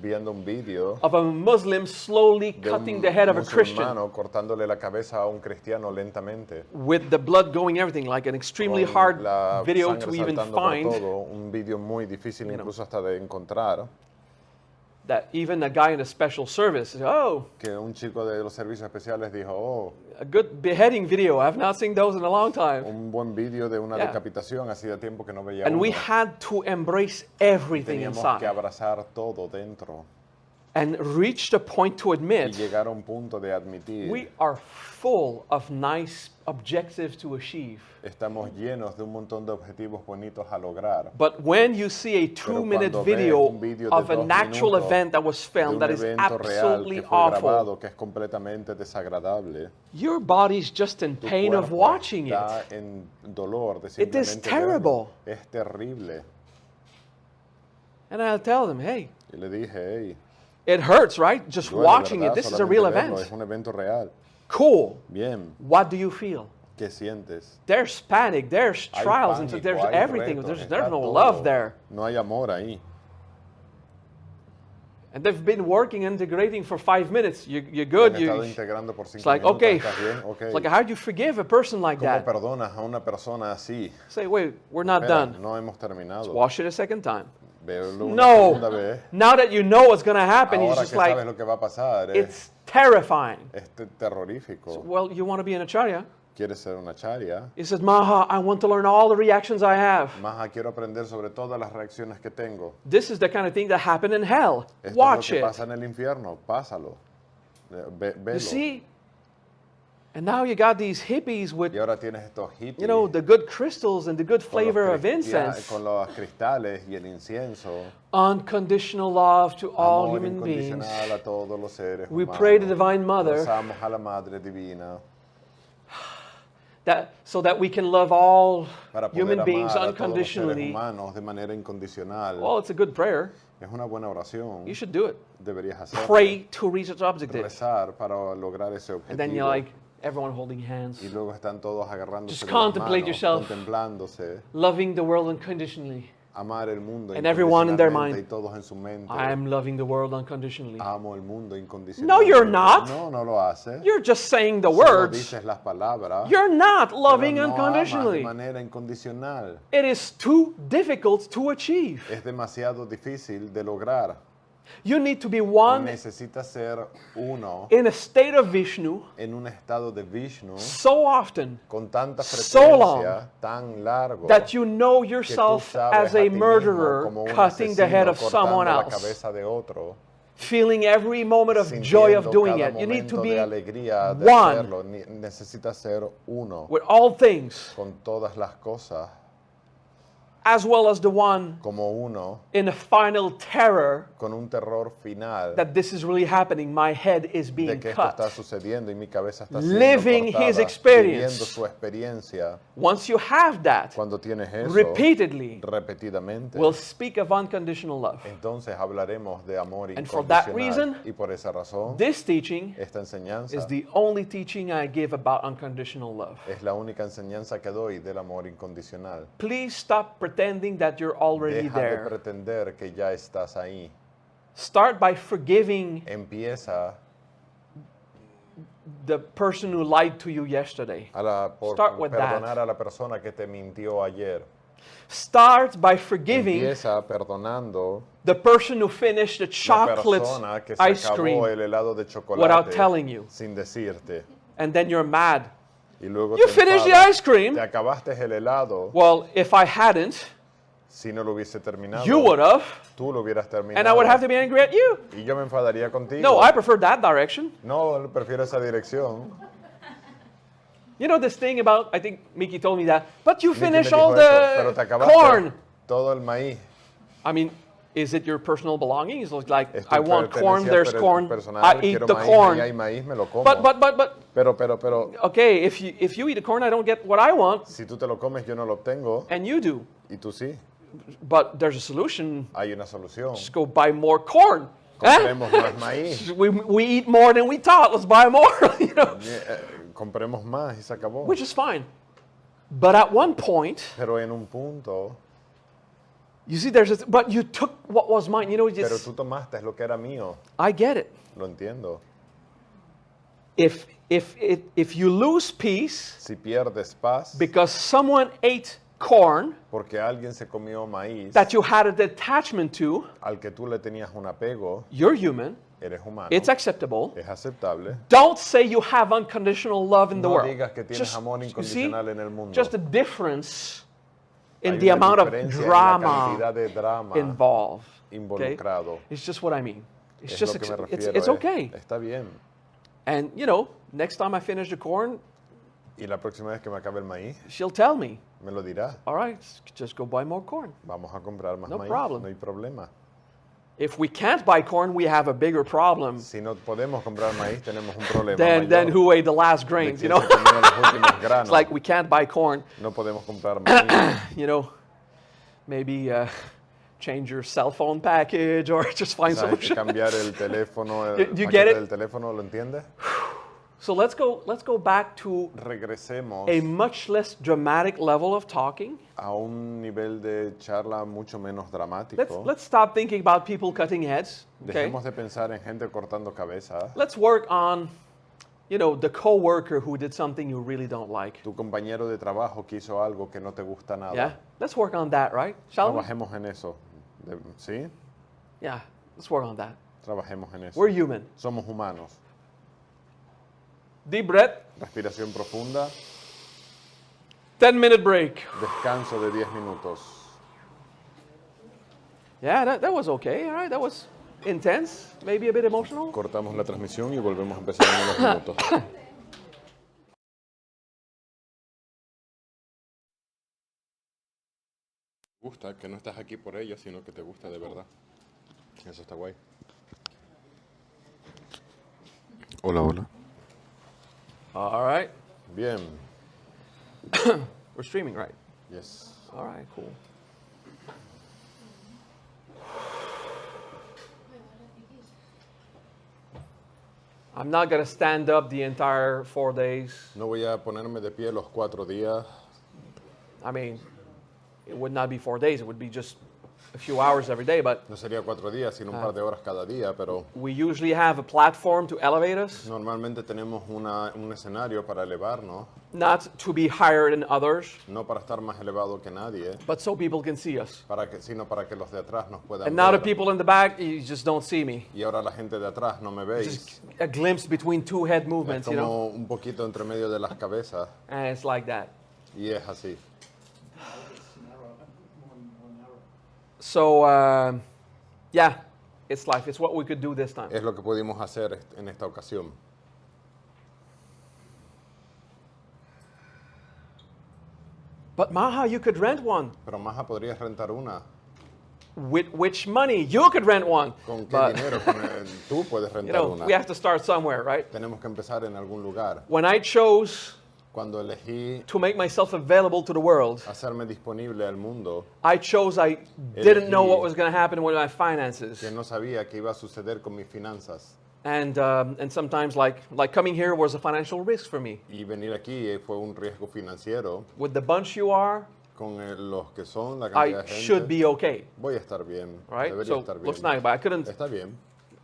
viendo un vídeo of a Muslim slowly de cutting un the head of a Christian musulmano cortándole la cabeza a un cristiano lentamente. with the blood going everything, like an extremely Con hard la video sangre to even saltando por find. todo, un vídeo muy difícil You know. incluso hasta de encontrar, That even a guy in a special service said, oh, que un chico de los servicios especiales dijo, oh, a good beheading video. I've not seen those in a long time. un buen vídeo de una Yeah. decapitación, hacía tiempo que no veía And uno. we had to embrace everything Teníamos que inside. abrazar todo dentro. and reach the point to y admit llegar a un punto de admitir, we are full of nice objectives to achieve. estamos llenos de un montón de objetivos bonitos a lograr. But when you see a 2-minute cuando ves video un video de of a 2 natural minutos event that was de filmed un that is evento real absolutely que fue awful, grabado, que es completamente desagradable, your body's just in tu pain of cuerpo watching it. está en dolor de It is simplemente terrible. verlo. Es terrible. And I'll tell them, hey, Y le dije, hey, it hurts, right? Just duele, watching it. ¿verdad? This is a Solamente real verlo, event. es un evento real. Cool. Bien, What do you feel? ¿qué sientes? There's panic, there's Hay trials, and pánico, there's hay everything. retos, There's está no todo. love there. No hay amor ahí. And they've been working, integrating for 5 minutes. You're Te good. han estado integrando por 5 It's like, minutos, okay. ¿estás bien? Okay. It's like, how do you forgive a person like ¿Cómo that? perdonas a una persona así? Say, wait, we're not Espera, done. no hemos terminado. Wash it a second time. Véelo una No. segunda vez. Now that you know what's going to happen, it's Ahora just que sabes like, lo que va a pasar, it's terrifying. es terrorífico. Well, you want to be an acharya? ¿Quieres ser una charia? He says, Maha, I want to learn all the reactions I have. Maja, quiero aprender sobre todas las reacciones que tengo. This is the kind of thing that happened in hell. Esto Watch es lo que it. pasa en el infierno. Pásalo. Velo. You see? And now you got these hippies with, Y ahora tienes estos hippies you know, the good crystals and the good con los flavor of incense. con los cristales y el incienso. Unconditional love to all Amor human beings. incondicional a todos los seres We humanos. pray to Divine Mother Rezamos a la Madre Divina so that we can love all para poder human beings amar a todos los seres unconditionally. humanos de manera incondicional. Well, it's a good prayer. Es una buena oración. You should do it. Deberías hacerlo. Pray to reach its objective. Rezar para lograr ese And then you're objetivo. like, everyone holding hands, Y luego están todos agarrándose Just de las contemplate manos, yourself. contemplándose, loving the world unconditionally. amar el mundo And everyone in their incondicionalmente mind, y todos en su mente. I am loving the world unconditionally. Amo el mundo incondicionalmente. No, you're not. No, no lo haces. You're just saying the Solo words. dices las palabras. You're not pero loving no amas de unconditionally. manera incondicional. It is too difficult to achieve. Es demasiado difícil de lograr. You need to be one Necesitas ser uno in a state of Vishnu en un estado de Vishnu so often con tanta so long frecuencia, tan largo, that you know que tú yourself sabes as a a ti mismo murderer como un cutting the head asesino of someone cortando la else, cabeza de otro, feeling every moment of joy of sintiendo doing cada it. You need to momento be de alegría de one hacerlo. Necesitas ser uno with all things, con todas las cosas, as well as the one como uno in a final terror con un terror final that this is really happening. My head is de being que esto está cut. sucediendo y mi cabeza está siendo Living cortada, his experience. viviendo su experiencia. Once you have that, Cuando tienes eso repeatedly, repetidamente, we'll speak of unconditional love. entonces hablaremos de amor And for that incondicional. reason, Y por esa razón, This teaching esta enseñanza is the only teaching I give about unconditional love. es la única enseñanza que doy del amor incondicional. Please stop pretending that you're already Deja de there. pretender que ya estás ahí. Start by forgiving Empieza the person who lied to you yesterday. por Start with perdonar that. a la persona que te mintió ayer. Start by forgiving Empieza perdonando the person who finished the la chocolate persona que se ice acabó cream el helado de chocolate without telling you. sin decirte. And then you're mad. Y luego You te finished the enfadas. ice cream. Te acabaste el helado. Well, if I hadn't, Si no lo hubiese terminado, you would have. tú lo hubieras terminado. And I would have to be angry at you. Y yo me enfadaría contigo. No, I prefer that direction. No, prefiero esa dirección. You know this thing about, I think Mickey told me that, but you Mickey me finish dijo all eso, pero te the acabaste corn. todo el maíz. I mean, is it your personal belongings? It's like, Es tu I want corn, pertenencia there's corn, personal, I eat quiero the maíz, corn. ahí hay maíz, me lo como. But, Pero, okay, if you eat the corn, I don't get what I want, si tú te lo comes, yo no lo obtengo. and you do. Y tú sí. But there's a solution. Hay una solución. Just go buy more corn. Eh? Compremos más maíz. We eat more than we thought. Let's buy more. You know? Compremos más y se acabó. Which is fine. But at one point, Pero en un punto, you see, but you took what was mine. You know, pero just, tú tomaste lo que era mío. I get it. Lo entiendo. If you lose peace Si pierdes paz, because someone ate corn porque alguien se comió maíz that you had a detachment to, al que tú le tenías un apego, you're human. eres humano, It's acceptable. es aceptable. Don't say you have unconditional love in the No world. digas que tienes amor you incondicional en el mundo. just the difference in Hay the una amount of diferencia en la drama cantidad de drama involved. Okay? involucrado. It's just what I mean. It's Es just, lo que me it's refiero. okay. Está bien. And, next time I finish the corn, Y la próxima vez que me acabe el maíz, she'll tell me, me lo dirá. all right, just go buy more corn. Vamos a comprar más No maíz. problem. No hay problema. If we can't buy corn, we have a bigger problem Si no podemos comprar maíz, tenemos un problema than mayor. who ate the last De grains, quién se comió los últimos granos. It's like we can't buy corn, No podemos comprar maíz. Maybe change your cell phone package or just find Sabes que solution. cambiar el teléfono, el You get paquete it? del teléfono, ¿lo entiendes? So let's go back to Regresemos a much less dramatic level of talking. a un nivel de charla mucho menos dramático. Let's stop thinking about people cutting heads. Okay? Dejemos de pensar en gente cortando cabeza. Let's work on, the coworker who did something you really don't like. Tu compañero de trabajo que hizo algo que no te gusta nada. Yeah? Let's work on that, right? Shall we? Trabajemos en eso. ¿Sí? Yeah, let's work on that. Trabajemos en eso. We're human. Somos humanos. Deep breath, Respiración profunda. 10-minute break. Descanso de 10 minutos. Yeah, that was okay, all right? That was intense, maybe a bit emotional. Cortamos la transmisión y volvemos a empezar en unos minutos. Te gusta que no estás aquí por ella, sino que te gusta de verdad. Eso está guay. Hola, hola. All right. Bien. We're streaming, right? Yes. All right, cool. I'm not going to stand up the entire 4 days. No voy a ponerme de pie los 4 días. I mean, it would not be 4 days. It would be just a few hours every day, but No sería 4 días, sino un par de horas cada día, pero we usually have a platform to elevate us, normalmente tenemos un escenario para elevarnos, not to be higher than others, no para estar más elevado que nadie, but so people can see us. sino para que los de atrás nos puedan And now the ver. people in the back, you just don't see me. Y ahora la gente de atrás no me veis. Just a glimpse between two head Es movements, como un poquito entre medio de las cabezas and it's like that. y es así. So, yeah, it's life. It's what we could do this time. Es lo que pudimos hacer en esta ocasión. But Maha, you could rent one. Pero Maja, podrías rentar una. With which money? You could rent one. ¿Con qué But, dinero? Tú puedes rentar una. we have to start somewhere, right? Tenemos que empezar en algún lugar. When I chose Cuando elegí to make myself available to the world, hacerme disponible al mundo, I chose I didn't know what was going to happen with my finances. que no sabía qué iba a suceder con mis finanzas. And sometimes like coming here was a financial risk for me. Y venir aquí fue un riesgo financiero. With the bunch you are, Con los que son, la cantidad I de gente, should be okay, voy a estar bien. right? Debería So estar bien. looks nice, but I couldn't Está bien.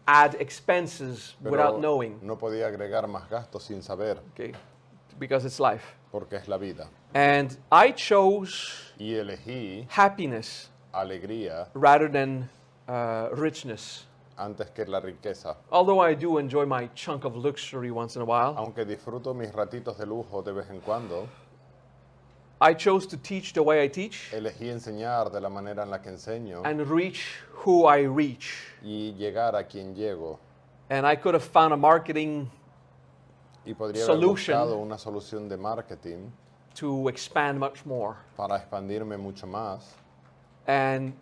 add expenses Pero without knowing, no podía agregar más gastos sin saber, okay? Because it's life. porque es la vida. And I chose Y elegí happiness alegría rather than richness. antes que la riqueza. Although I do enjoy my chunk of luxury once in a while, Aunque disfruto mis ratitos de lujo de vez en cuando, I chose to teach the way I teach elegí enseñar de la manera en la que enseño and reach who I reach. y llegar a quien llego. And I could have found a marketing Y podría haber Solution. buscado una solución de marketing to expand much more. para expandirme mucho más, And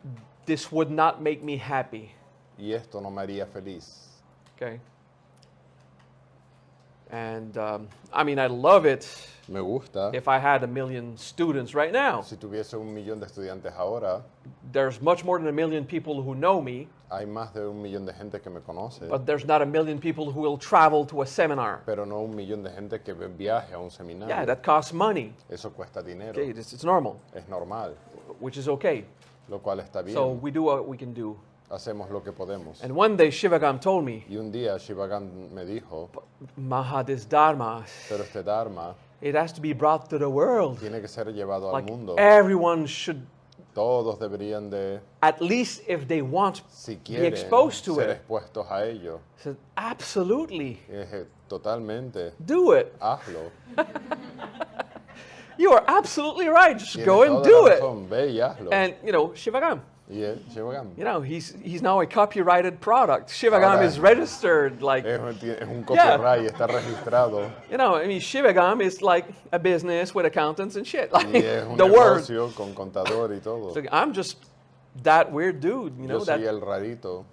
this would not make me happy, y esto no me haría feliz. okay? And I mean, I love it Me gusta. if I had 1 million students right now. Si tuviese 1 millón de estudiantes ahora, There's much more than 1 million people who know me, hay más de 1 millón de gente que me conoce, but there's not 1 million people who will travel to a seminar. pero no 1 millón de gente que viaje a un seminario. Yeah, that costs money. Eso cuesta dinero. Okay, it's normal, Es normal, which is okay. lo cual está bien. So we do what we can do. Hacemos lo que podemos. And one day Shivagam told me, Y un día Shivagan me dijo, Maha, this Dharma, pero este Dharma it has to be brought to the world. tiene que ser llevado al Like mundo. everyone should, Todos deberían de, at least if they want, si be quieren, exposed to ser it. expuestos a ello. I said, absolutely, Totalmente, do it. hazlo. You are absolutely right. Just Tienes go and toda do la it. razón, ve y hazlo. And, Shivagam, Y es Shivagam. You know, he's now a copyrighted product. Shivagam Ahora is registered, like, Es un copyright, está registrado. you know, I mean, Shivagam is like a business with accountants and shit. Like, Y es un the word. negocio con contador y todo. So I'm just that weird dude, you know, Yo soy that, el rarito,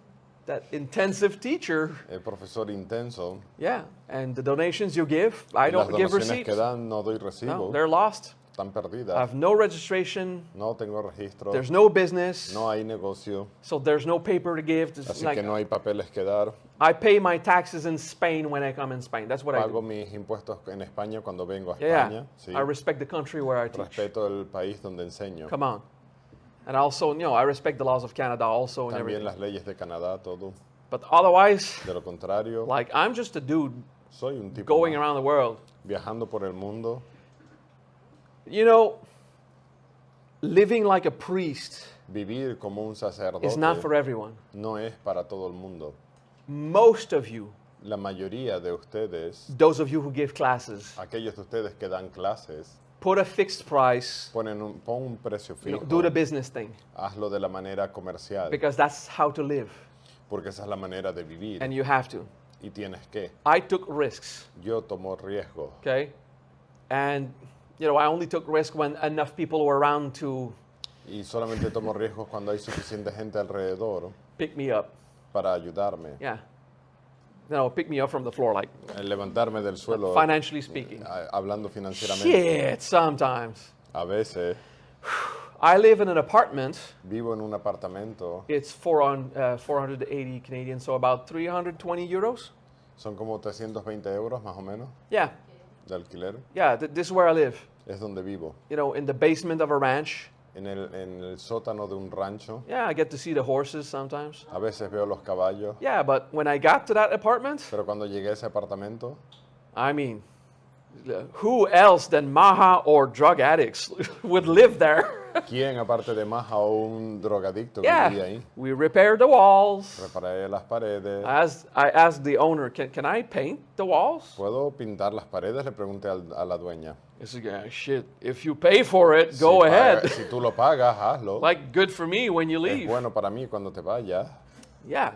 that intensive teacher. el profesor intenso. Yeah, and the donations you give, I Y las don't give donaciones receipts. que dan no doy No, recibo. they're lost. Están I perdidas. have no registration. No tengo registro. There's no business. No hay negocio. So there's no paper to give. It's Así like, que no hay papeles que dar. I pay my taxes in Spain when I come in Spain. That's what I Pago do. mis impuestos en España cuando vengo a Yeah, España. Sí. I respect the country where I teach. Respeto el país donde enseño. Come on. And also, you know, I respect the laws of Canada also and También everything. las leyes de Canadá, todo. But otherwise, De lo contrario, like, I'm just a dude soy un tipo going más, around the world. viajando por el mundo. You know, living like a priest Vivir como un sacerdote is not for everyone. no es para todo el mundo. Most of you, La mayoría de ustedes, those of you who give classes, aquellos de ustedes que dan clases, put a fixed price, pon un precio you know, fijo. do the business thing, Hazlo de la manera comercial, because that's how to live, porque esa es la manera de vivir. and you have to. Y tienes que. I took risks, Yo tomo riesgo. okay? And, you know, I only took risk when enough people were around to Y solamente tomo riesgos cuando hay suficiente gente alrededor pick me up. para ayudarme. Yeah. You know, pick me up from the floor, like, Levantarme del suelo, financially speaking. hablando financieramente. Shit, sometimes. A veces I live in an apartment. vivo en un apartamento, It's 480 Canadian, so about 320 euros. son como 320 euros más o menos Yeah, de alquiler. yeah, this is where I live. Es donde vivo. You know, in the basement of a ranch. En el sótano de un rancho. Yeah, I get to see the horses sometimes. A veces veo los caballos. Yeah, but when I got to that apartment, Pero cuando llegué a ese apartamento, I mean, who else than Maha or drug addicts would live there? ¿quién aparte de Maja o un drogadicto Yeah, vivía ahí? we repaired the walls. Reparé las paredes. I asked the owner, can I paint the walls? ¿Puedo pintar las paredes? Le pregunté a la dueña. He said, yeah, shit, if you pay for it, go Si ahead. si tú lo pagas, hazlo. Like, good for me when you Es leave. bueno para mí cuando te vayas. Yeah.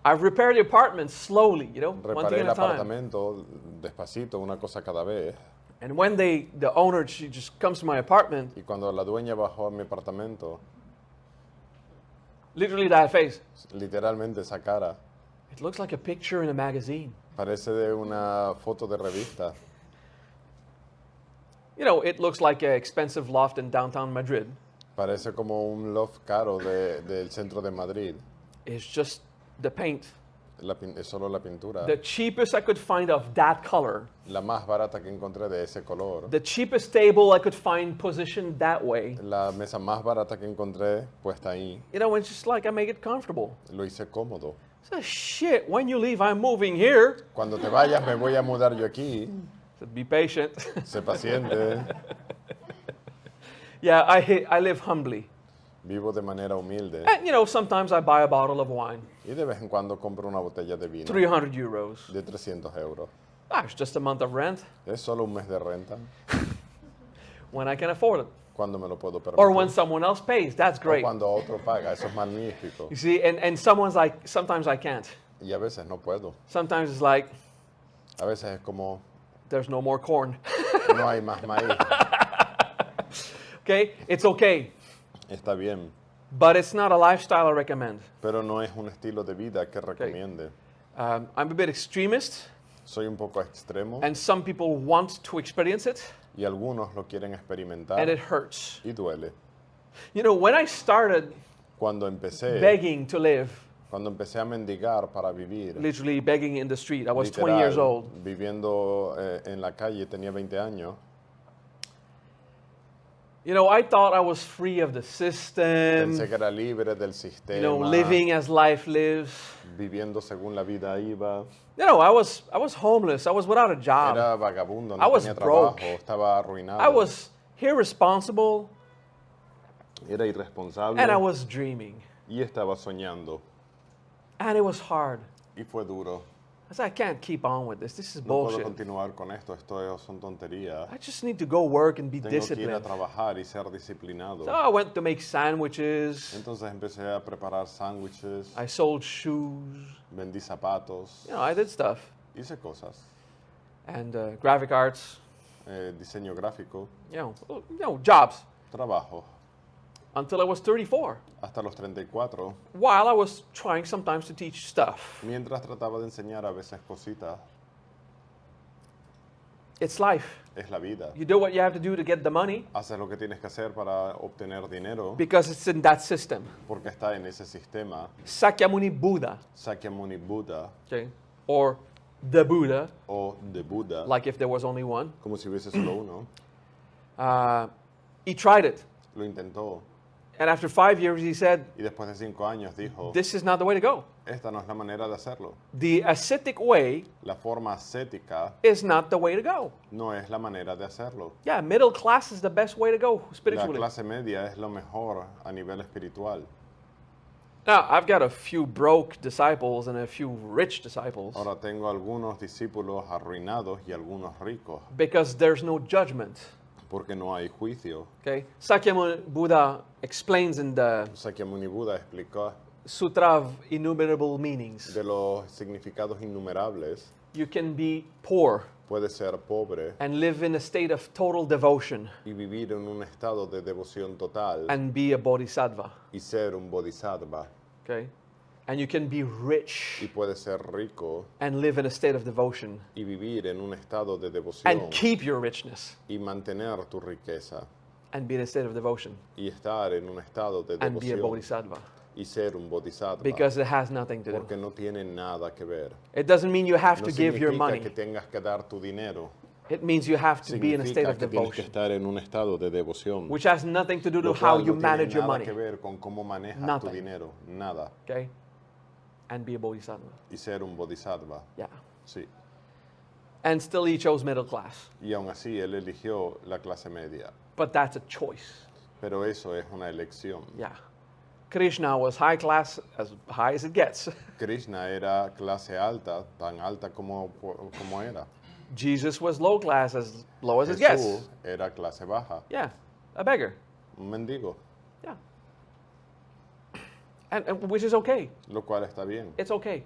I've repaired the apartment slowly, you know, one thing Reparé at el a time. apartamento despacito, una cosa cada vez. And when the owner, she just comes to my apartment, Y cuando la dueña bajó a mi apartamento, literally that face, literalmente esa cara it looks like a picture in a magazine. parece de una foto de revista. You know, it looks like an expensive loft in downtown Madrid. Parece como un loft caro del centro de Madrid. It's just the paint. Es solo la pintura. The cheapest I could find of that color. La más barata que encontré de ese color. The cheapest table I could find positioned that way. La mesa más barata que encontré puesta ahí. You know, it's just like I make it comfortable. Lo hice cómodo. So shit, when you leave, I'm moving here. Cuando te vayas me voy a mudar yo aquí. So be patient. Sé paciente. Yeah, I live humbly. Vivo de manera humilde. And, you know, sometimes I buy a bottle of wine, Y de vez en cuando compro una botella de vino 300 euros. de 300 euros. Ah, it's just a month of rent Es solo un mes de renta. when I can afford it. Cuando me lo puedo permitir. Or when someone else pays, that's O great. cuando otro paga. Eso es magnífico. You see, and someone's like, sometimes I can't. Y a veces no puedo. Sometimes it's like, A veces es como, there's no more corn. no hay más maíz. Okay? It's okay. Está bien. But it's not a lifestyle I recommend. Pero no es un estilo de vida que recomiende. I'm a bit extremist, Soy un poco extremo. and some people want to experience it, Y algunos lo quieren experimentar. and it hurts. Y duele. You know, when I started Cuando empecé a mendigar para vivir, literally begging in the street, I was literal, 20 years old. viviendo en la calle, tenía 20 años. You know, I thought I was free of the system, Pensé que era libre del sistema, you know, living as life lives. viviendo según la vida iba. You know, I was homeless. I was without a job. Era vagabundo, I no was tenía broke. trabajo, estaba arruinado. I was irresponsible, Era irresponsable and I was dreaming. y estaba soñando. And it was hard. Y fue duro. I said, I can't keep on with this. This is No puedo bullshit. continuar con esto. Son tonterías. I just need to go work and be Tengo que ir a disciplined. trabajar y ser disciplinado. So I went to make sandwiches. Entonces empecé a preparar sándwiches, I sold shoes. vendí zapatos, You know, I did stuff. hice cosas. And graphic arts. Diseño gráfico, You know, jobs. trabajo. Until I was 34. Hasta los 34, While I was trying sometimes to teach stuff. mientras trataba de enseñar a veces cositas, It's life. es la vida. You do what you have to do to get the money Haces lo que tienes que hacer para obtener dinero because it's in that system. porque está en ese sistema. Sakyamuni Buddha, Sakyamuni Buddha okay, or the Buddha, o de Buddha, like if there was only one, como si hubiese solo uno, he tried it. lo intentó And after 5 years, he said, y después de 5 años dijo, this is not the way to go. esta no es la manera de hacerlo. The ascetic way La forma ascética is not the way to go. no es la manera de hacerlo. Yeah, middle class is the best way to go La spiritually. clase media es lo mejor a nivel espiritual. Now, I've got a few broke disciples and a few rich disciples Ahora tengo algunos discípulos arruinados y algunos ricos because there's no judgment. porque no hay juicio. Okay? Sakyamuni Buddha explains in the Sakyamuni Buddha explicó Sutra of Innumerable Meanings. de los significados innumerables. You can be poor Puede ser pobre and live in a state of total devotion y vivir en un estado de devoción total and be a bodhisattva. y ser un bodhisattva. Okay? And you can be rich Y puede ser rico and live in a state of devotion y vivir en un estado de devoción and keep your richness y mantener tu riqueza and be in a state of devotion y estar en un estado de and be a devoción bodhisattva y ser un bodhisattva because it has nothing to do. porque no tiene nada que ver. It doesn't mean you have No to give your significa money. que tengas que dar tu dinero. It means you have to be in a state Significa of que tienes que devotion, estar en un estado de devoción. which has nothing to do Lo to how cual you no manage tiene your nada money. que ver con cómo manejas tu Nothing. dinero. Nada. Okay? And be a bodhisattva. Y ser un bodhisattva. Yeah. Sí. And still he chose middle class. Y aún así él eligió la clase media. But that's a choice. Pero eso es una elección. Yeah. Krishna was high class, as high as it gets. Krishna era clase alta, tan alta como era. Jesus was low class, as low as it gets. Jesús era clase baja, Yeah. A beggar. un mendigo, Yeah. And which is okay. lo cual está bien, It's okay.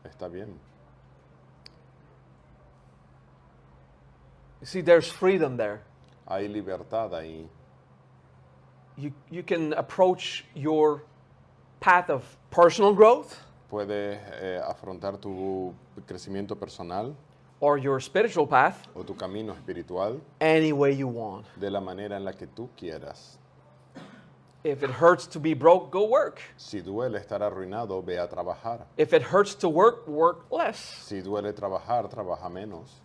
está bien. You see, there's freedom there. Hay libertad ahí. You can approach your path of personal growth Puedes afrontar tu crecimiento personal or your spiritual path o tu camino espiritual any way you want. de la manera en la que tú quieras. If it hurts to be broke, go work. Si duele estar arruinado, ve a trabajar. If it hurts to work, work less. Si duele trabajar, trabaja menos.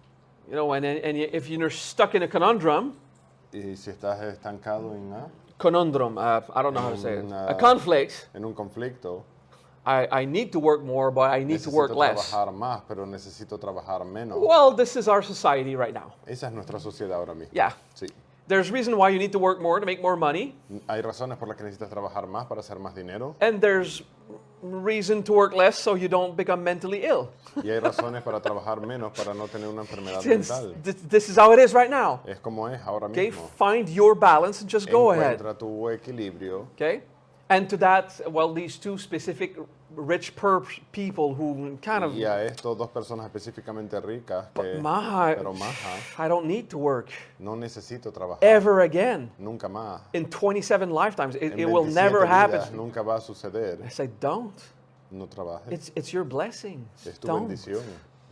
You know, and if you're stuck in a conundrum, Y si estás estancado conundrum, I don't know how to say it, Una- a conflict, en un conflicto, I need to work more, but I need to work necesito less. trabajar más, pero necesito trabajar menos. Well, this is our society right now. Esa es nuestra sociedad ahora mismo. Yeah. Sí. There's reason why you need to work more to make more money, Hay razones por las que necesitas trabajar más para hacer más dinero and there's reason to work less so you don't become mentally ill. y hay razones para trabajar menos para no tener una enfermedad Since mental. this is how it is right now. Es como es ahora Okay, mismo. find your balance and just go ahead. Encuentra tu equilibrio. Okay, and to that, well, these two specific rich people who kind of, Y a estos dos personas específicamente ricas que, Maha, pero maja, I don't need to work no necesito trabajar ever again. nunca más. In 27 lifetimes, it En will 27 never happen. vidas nunca va a suceder. I say, don't. No trabajes. It's your blessing. Es tu Don't. bendición.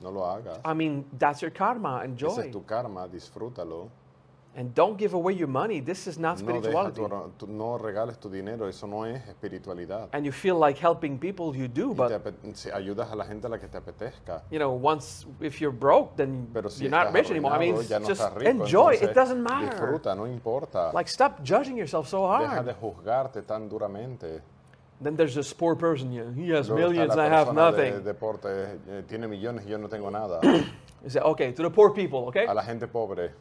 No lo hagas. I mean, that's your karma. Ese Enjoy. es tu karma, disfrútalo. And don't give away your money. This is not No, deja spirituality. no regales tu dinero, eso no es espiritualidad. And you feel like helping people, you do, Y but si ayudas a la gente a la que te apetezca. you know, once if you're broke, then Pero si you're not estás rich anymore. I mean, arruinado, ya no just estás rico, enjoy. It entonces doesn't matter. Disfruta, no importa. Like, stop judging yourself so Deja hard. de juzgarte tan duramente. Then there's this poor person. Yeah, he has Luego está millions and la I have persona de nothing. deporte, tiene millones y yo no tengo nada. You say, okay, to the poor people, okay? A la gente pobre,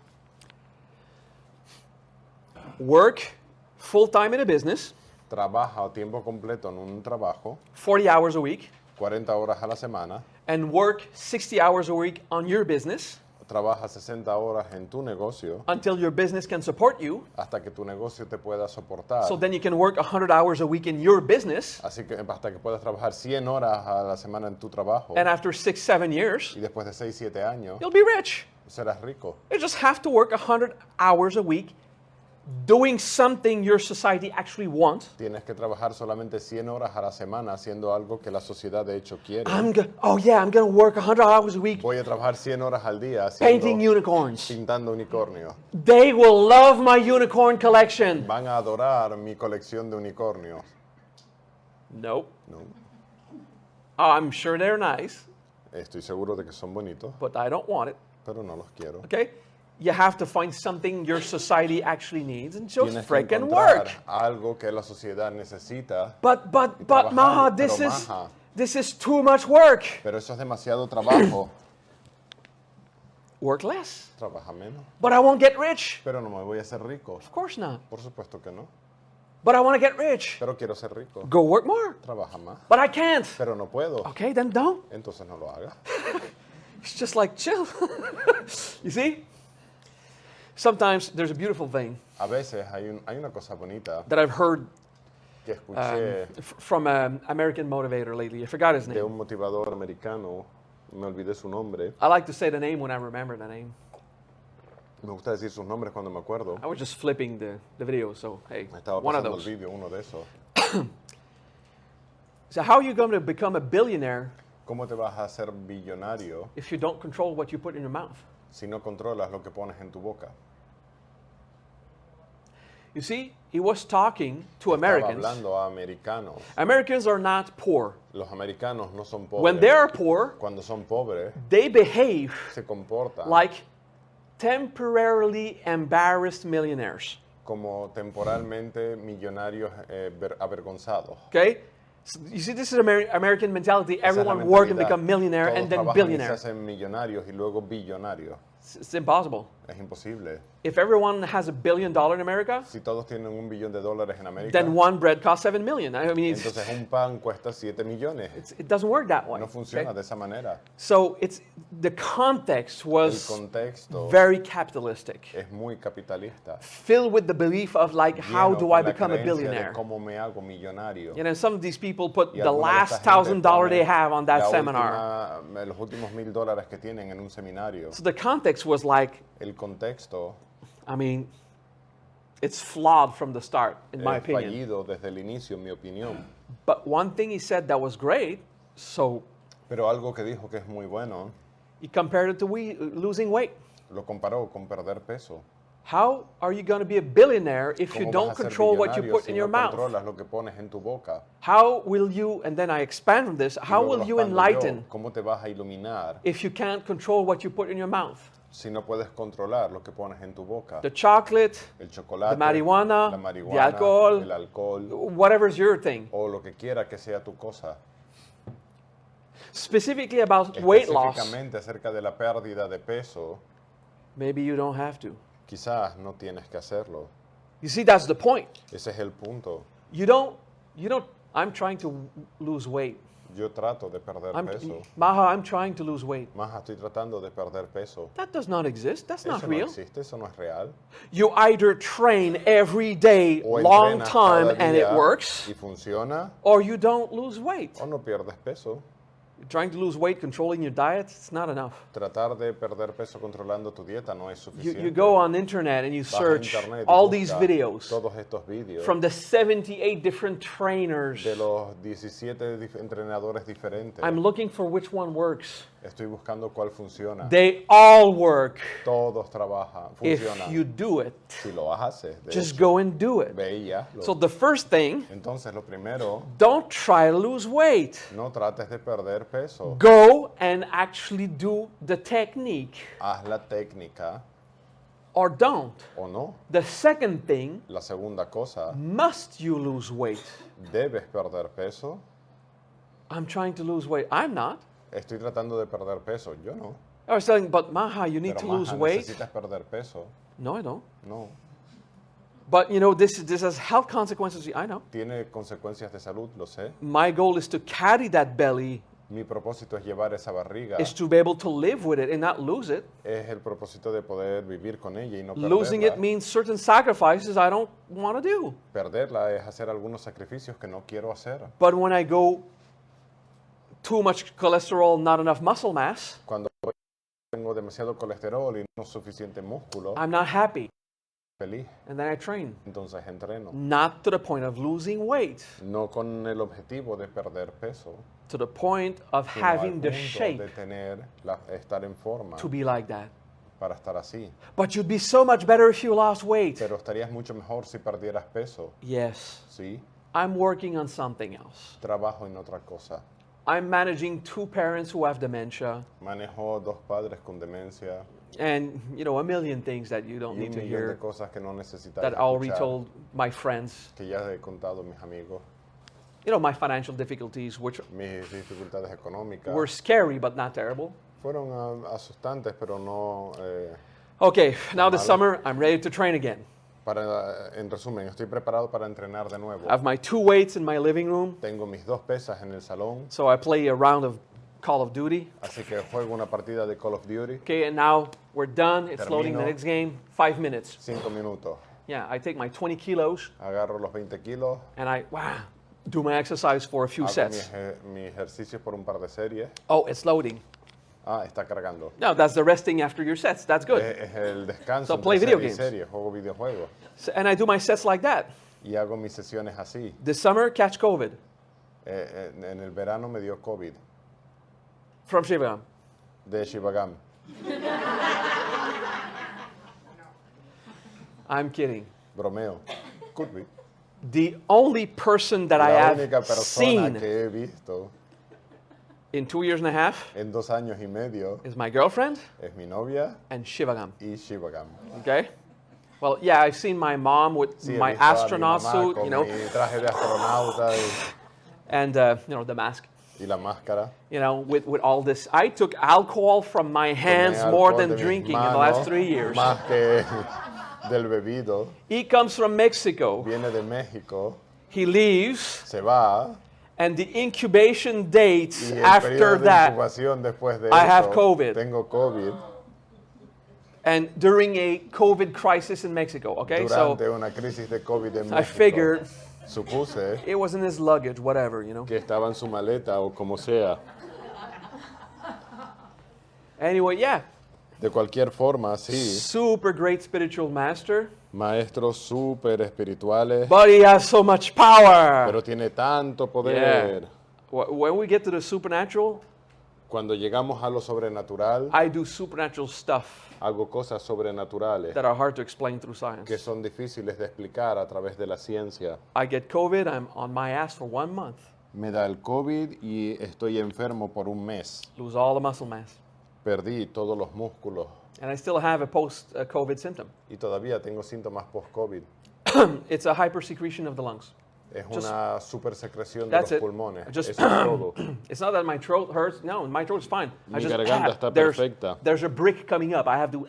Work full time in a business, trabaja a tiempo completo en un trabajo, 40 hours a week, 40 horas a la semana, and work 60 hours a week on your business trabaja 60 horas en tu negocio until your business can support you. hasta que tu negocio te pueda soportar. So then you can work 100 hours a week in your business. Así que hasta que puedas trabajar 100 horas a la semana en tu trabajo. And after 6, 7 years, Y después de 6, 7 años, you'll be rich. serás rico. You just have to work 100 hours a week doing something your society actually wants. Tienes que trabajar solamente 100 horas a la semana haciendo algo que la sociedad de hecho quiere. I'm going to work 100 hours a week Voy a trabajar 100 horas al día painting unicorns. pintando unicornios. They will love my unicorn collection. Van a adorar mi colección de unicornios. Nope. No, I'm sure they're nice, estoy seguro de que son bonitos, but I don't want it. pero no los quiero. Okay? You have to find something your society actually needs and just Tienes que freaking encontrar work. algo que la sociedad necesita, But trabajar, Maha, pero this is too much work. pero eso es demasiado trabajo. Work less. Trabaja menos, But I won't get rich. pero no me voy a hacer rico. Of course not. Por supuesto que no, But I want to get rich. pero quiero ser rico. Go work more. Trabaja más, But I can't. pero no puedo. Okay, then don't. Entonces no lo hagas. It's just like chill. You see? Sometimes there's a beautiful thing A veces hay una cosa bonita that I've heard que escuché from an American motivator lately. I forgot his de name. un motivador americano, me olvidé su nombre. I like to say the name when I remember the name. Me gusta decir sus nombres cuando me acuerdo. I was just flipping the video, so hey, Estaba one of pasando el those. vídeo, uno de esos. So how are you going to become a billionaire ¿Cómo te vas a hacer billonario if you don't control what you put in your mouth? si no controlas lo que pones en tu boca? You see, he was talking to Estaba Americans. hablando a americanos. Americans are not poor. Los americanos no son When pobres. they are poor, Cuando son pobres, they behave se comportan like temporarily embarrassed millionaires. como temporalmente millonarios avergonzados. Okay? So you see, this is American mentality. Esa es la Everyone work and mentalidad. become millionaire Todos and then trabajan y billionaire. se hacen millonarios y luego billonarios. It's impossible. Es imposible. If everyone has $1 billion in America, Si todos tienen $1 billón en América, then one bread costs 7 million. I mean, entonces un pan cuesta 7 millones. it doesn't work that way. No funciona okay? de esa manera. So the context El was contexto very capitalistic, es muy capitalista. filled with the belief of like, how Lleno do con I la become a creencia de billionaire? ¿Cómo me hago millonario? You know, some of these people put Y the alguna de last esta gente $1,000 they pone have on that la seminar. los últimos $1,000 que tienen en un seminario. So the context was like, El contexto I mean, it's flawed from the start, in my es opinion. fallido desde el inicio, en mi opinión. But one thing he said that was great, so Pero algo que dijo que es muy bueno, he compared it to losing weight. lo comparó con perder peso. How are you going to be a billionaire if you ¿Cómo don't vas a ser control what you billonario put si in no your mouth? controlas lo que pones en tu boca? How will you, and then I expand from this, Y how luego will you expando yo, enlighten ¿Cómo te vas a iluminar if you can't control what you put in your mouth? si no puedes controlar lo que pones en tu boca? The chocolate, El chocolate, the marijuana, la marihuana, the alcohol, el alcohol, whatever's your thing. o lo que quiera que sea tu cosa. Specifically about weight loss, Específicamente acerca de la pérdida de peso, maybe you don't have to. quizás no tienes que hacerlo. You see, that's the point. Ese es el punto. You don't, I'm trying to lose weight. Yo trato de perder peso. Maha, I'm trying to lose weight. Más estoy tratando de perder peso. That does not exist. That's not Eso no real. existe, eso no es real. You either train every day, O long entrenas time, cada and it día works, y funciona, or you don't lose weight. o no pierdes peso. You're trying to lose weight, controlling your diet, it's not enough. Tratar de perder peso controlando tu dieta no es suficiente. You go on internet and you Vas a search internet y all these buscas videos todos estos vídeos from the 78 different trainers. de los 17 entrenadores diferentes. I'm looking for which one works. Estoy buscando cuál funciona. They all work Todos trabajan, if funcionan. you do it. Si lo haces, de Just hecho, go and do it. ve y hazlo. So the first thing, Entonces, lo primero, don't try to lose weight. no trates de perder peso. Go and actually do the technique, Haz la técnica or don't. o no. The second thing, La segunda cosa, must you lose weight? ¿debes perder peso? I'm trying to lose weight. I'm not. Estoy tratando de perder peso. Yo no. I was telling, but Maha, you need Pero to lose Maja, weight. ¿necesitas perder peso? No, I don't. No. But you know, this has health consequences. I know. Tiene consecuencias de salud, lo sé. My goal is to carry that belly Mi propósito es llevar esa barriga. is to be able to live with it and not lose it. Es el propósito de poder vivir con ella y no Losing it perderla. means certain sacrifices I don't want to do. Perderla es hacer algunos sacrificios que no quiero hacer. But when I go too much cholesterol, not enough muscle mass, Cuando tengo demasiado colesterol y no suficiente músculo, I'm not happy. feliz. And then I train. Entonces entreno. Not to the point of losing weight, No con el objetivo de perder peso, to the point of sino al having the punto shape de estar en forma to be like that. para estar así. But you'd be so much better if you lost weight. Pero estarías mucho mejor si perdieras peso. Yes, Sí, I'm working on something else. trabajo en otra cosa. I'm managing 2 parents who have dementia Manejo 2 padres con demencia and, a million things that you y don't un need to millón de hear cosas que no necesitas that I already escuchar, told my friends. que ya he contado a mis amigos. My financial difficulties, which Mis dificultades económicas were scary but not terrible. fueron asustantes, pero no... Okay, now this Malo. summer I'm ready to train again. en resumen, estoy preparado para entrenar de nuevo. I have my 2 weights in my living room, Tengo mis 2 pesas en el salón, so I play a round of Call of Duty. así que juego una partida de Call of Duty, Okay, and now we're done. It's loading the Termino. next game. 5 minutes. 5 minutos. Yeah, I take my 20 kilos Agarro los 20 kilos, and I do my exercise for a few hago sets. mi ejercicio por un par de series. Oh, it's loading. Está cargando. No, that's the resting after your sets. That's good. Es el descanso So entre play video serie y games. serie, juego videojuegos. And I do my sets like that. Y hago mis sesiones así. This summer, catch COVID En el verano me dio COVID from Shiva. de Shivagam. I'm kidding. Bromeo. Could be. The only person that I La have única persona seen que he visto in 2 years and a half en 2 años y medio is my girlfriend es mi novia and Shivagam. y Shivagam. Okay? Well, yeah, I've seen my mom with Sí, he my visto a mi astronaut mamá suit, con mi traje de astronauta and the mask. y la máscara. With all this. I took alcohol from my hands Tomé more alcohol than de mis drinking in the manos, last 3 years. Más que del bebido. He comes from Mexico. Viene de México, He leaves, se va and the incubation dates y el after periodo de that, incubación después de I eso, have COVID. tengo COVID and during a COVID crisis in Mexico. Okay, so durante una crisis de COVID en México. I figured Supuse it was in his luggage, whatever, que estaba en su maleta o como sea. Anyway, yeah, De cualquier forma, sí, super great spiritual master, maestros súper espirituales, but he has so much power. pero tiene tanto Yeah. poder. When we get to the supernatural, Cuando llegamos a lo sobrenatural, I do supernatural stuff hago cosas sobrenaturales that are hard to explain through science. que son difíciles de explicar a través de la ciencia. I get COVID, I'm on my ass for 1 month, Me da el COVID y estoy enfermo por un mes. lose all the muscle mass. Perdí todos los músculos And I still have a post-COVID symptom. y todavía tengo síntomas post-COVID. It's a hypersecretion of the lungs. Es Just- una supersecreción de That's los it. pulmones. Just- Eso es todo. It's not that my throat hurts. No, my throat is fine. Mi garganta está there's, perfecta. there's a brick coming up. I have to,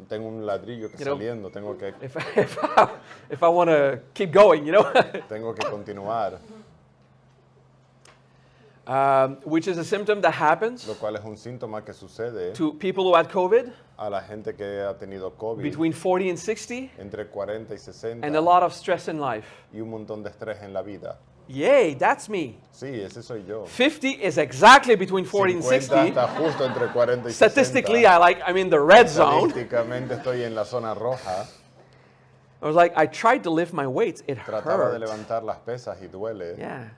Tengo un ladrillo que You know, saliendo, tengo que if I want to keep going, tengo que continuar, which is a symptom that happens lo cual es un síntoma que sucede to people who had COVID a la gente que ha tenido COVID between 40 and 60 entre 40 y 60 and a lot of stress in life. y un montón de estrés en la vida. Yay, that's me. Sí, ese soy yo. 50 is exactly between 40 and 50 60. está justo entre 40 y 60. Statistically, I'm in the red zone. Estadísticamente estoy en la zona roja. I was like, I tried to lift my weights. It Trataba de hurt. levantar las pesas y duele. Yeah.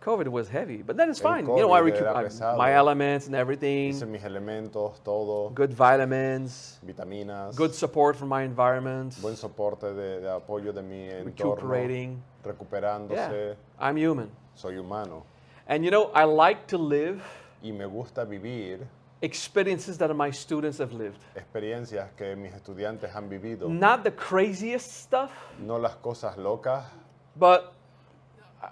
COVID was heavy, but then it's El fine. COVID era pesado. My elements and Hice everything, mis elementos, todo, good vitamins, vitaminas, good support from my environment, buen soporte de apoyo de mi entorno, recuperating. recuperándose. Yeah, I'm human. Soy humano And I like to live y me gusta vivir experiences that my students have lived. experiencias que mis estudiantes han vivido. Not the craziest stuff, No las cosas locas. but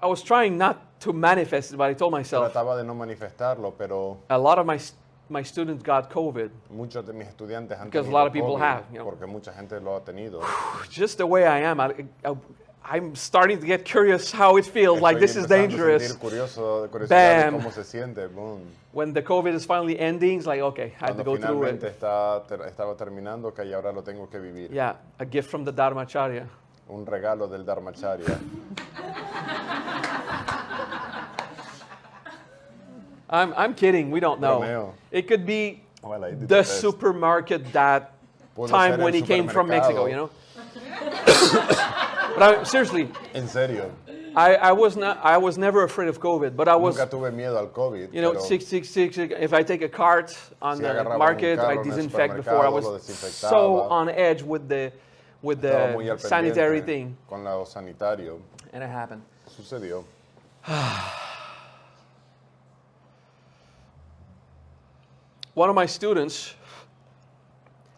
I was trying not to manifest it, but I told myself, Trataba de no manifestarlo, pero a lot of my students got COVID muchos de mis estudiantes han Because a tenido lot of people COVID, have, porque mucha gente lo ha tenido. just the way I am. I'm starting to get curious how it feels, like this is Estoy empezando a dangerous. sentir curiosidad de Bam. cómo se siente. Boom. When the COVID is finally ending, it's like, okay, I had to Cuando go through finalmente it. estaba terminando, que ahora lo tengo que vivir. Yeah, a gift from the Dharmacharya. Un regalo del Dharmacharya. I'm kidding, we don't know. Bromeo. It could be Well, I did the the best. supermarket that Pudo time ser when el he came from Mexico, supermercado. you know? But seriously, En serio. I was never afraid of COVID, but I was, Nunca tuve miedo al COVID. you know, pero 666. If I take a cart on Si the agarraba un market, carro I en el disinfect before. I supermercado, lo was desinfectaba. so on edge with estaba muy the al sanitary pendiente thing, con lo sanitario. and it happened. Sucedió. One of my students,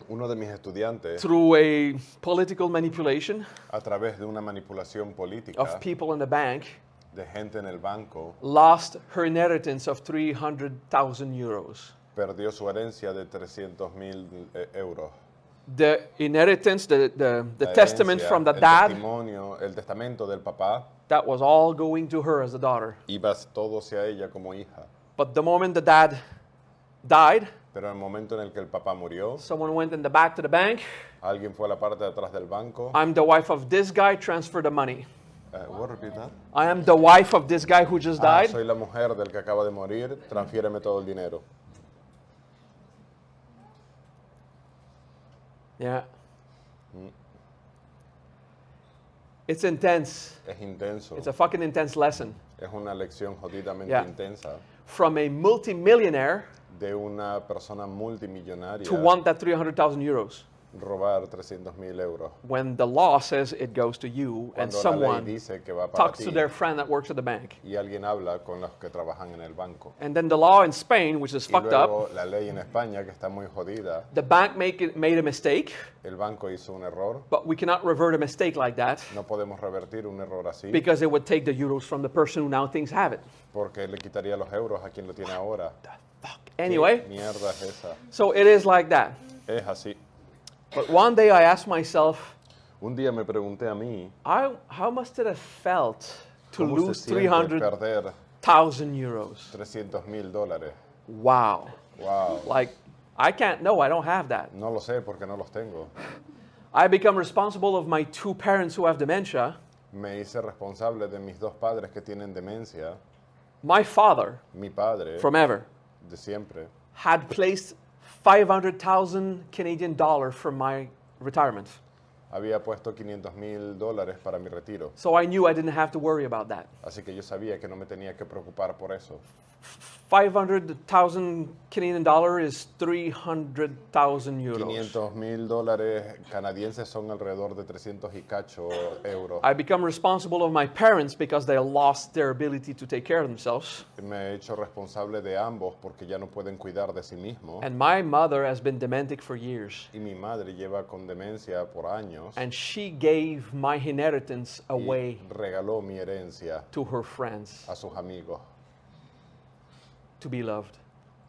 Uno de mis estudiantes, through a political manipulation a través de una manipulación política of people in the bank, de gente en el banco, lost her inheritance of 300,000 euros. perdió su herencia de 300.000 euros. The inheritance, the La testament herencia, from the el dad, testimonio, el testamento del papá, that was all going to her as a daughter. iba todo hacia ella como hija. But the moment the dad died, Pero en el momento en el que el papá murió, someone went in the back to the bank. alguien fue a la parte de atrás del banco. I'm the wife of this guy, transfer the money. What, repeat that? I am the wife of this guy who just died. Soy la mujer del que acaba de morir, transfiéreme todo el dinero. Yeah. It's intense. Es intenso. It's a fucking intense lesson. Es una lección jodidamente Yeah. intensa From a multimillionaire de una persona multimillonaria to want that 300,000 euros. robar 300.000 euros. When the law says it goes to you and Cuando la ley someone dice que va para talks ti to their friend that works at the bank. y alguien habla con los que trabajan en el banco. And then the law in Spain, which is Y fucked up, luego la ley en España, que está muy jodida, the bank made a mistake, el banco hizo un error. but we cannot revert a mistake like that No podemos revertir un error así because it would take the euros from the person who now thinks have it. porque le quitaría los euros a quien lo tiene ahora. Fuck. ¿Qué Anyway, mierda es esa? so it is like that. Es así. But one day I asked myself, Un día me pregunté a mí, how must it have felt to ¿cómo lose se siente 300,000 perder euros? $300.000? Wow. Wow. Like, I can't know, I don't have that. No lo sé porque no los tengo. I become responsible of my two parents who have dementia. Me hice responsable de mis dos padres que tienen demencia. My father, Mi padre, from ever, de siempre, had placed 500,000 Canadian dollars from my retirement. había puesto $500.000 para mi retiro. So I knew I didn't have to worry about that. Así que yo sabía que no me tenía que preocupar por eso. 500,000 Canadian dollar is 300,000 euros. $500.000 canadienses son alrededor de 300 y cacho euros. I become responsible of my parents because they lost their ability to take care of themselves. Me he hecho responsable de ambos porque ya no pueden cuidar de sí mismos. And my mother has been dementic for years. Y mi madre lleva con demencia por años. And she gave my inheritance Y away regaló mi herencia to her friends a sus amigos, to be loved.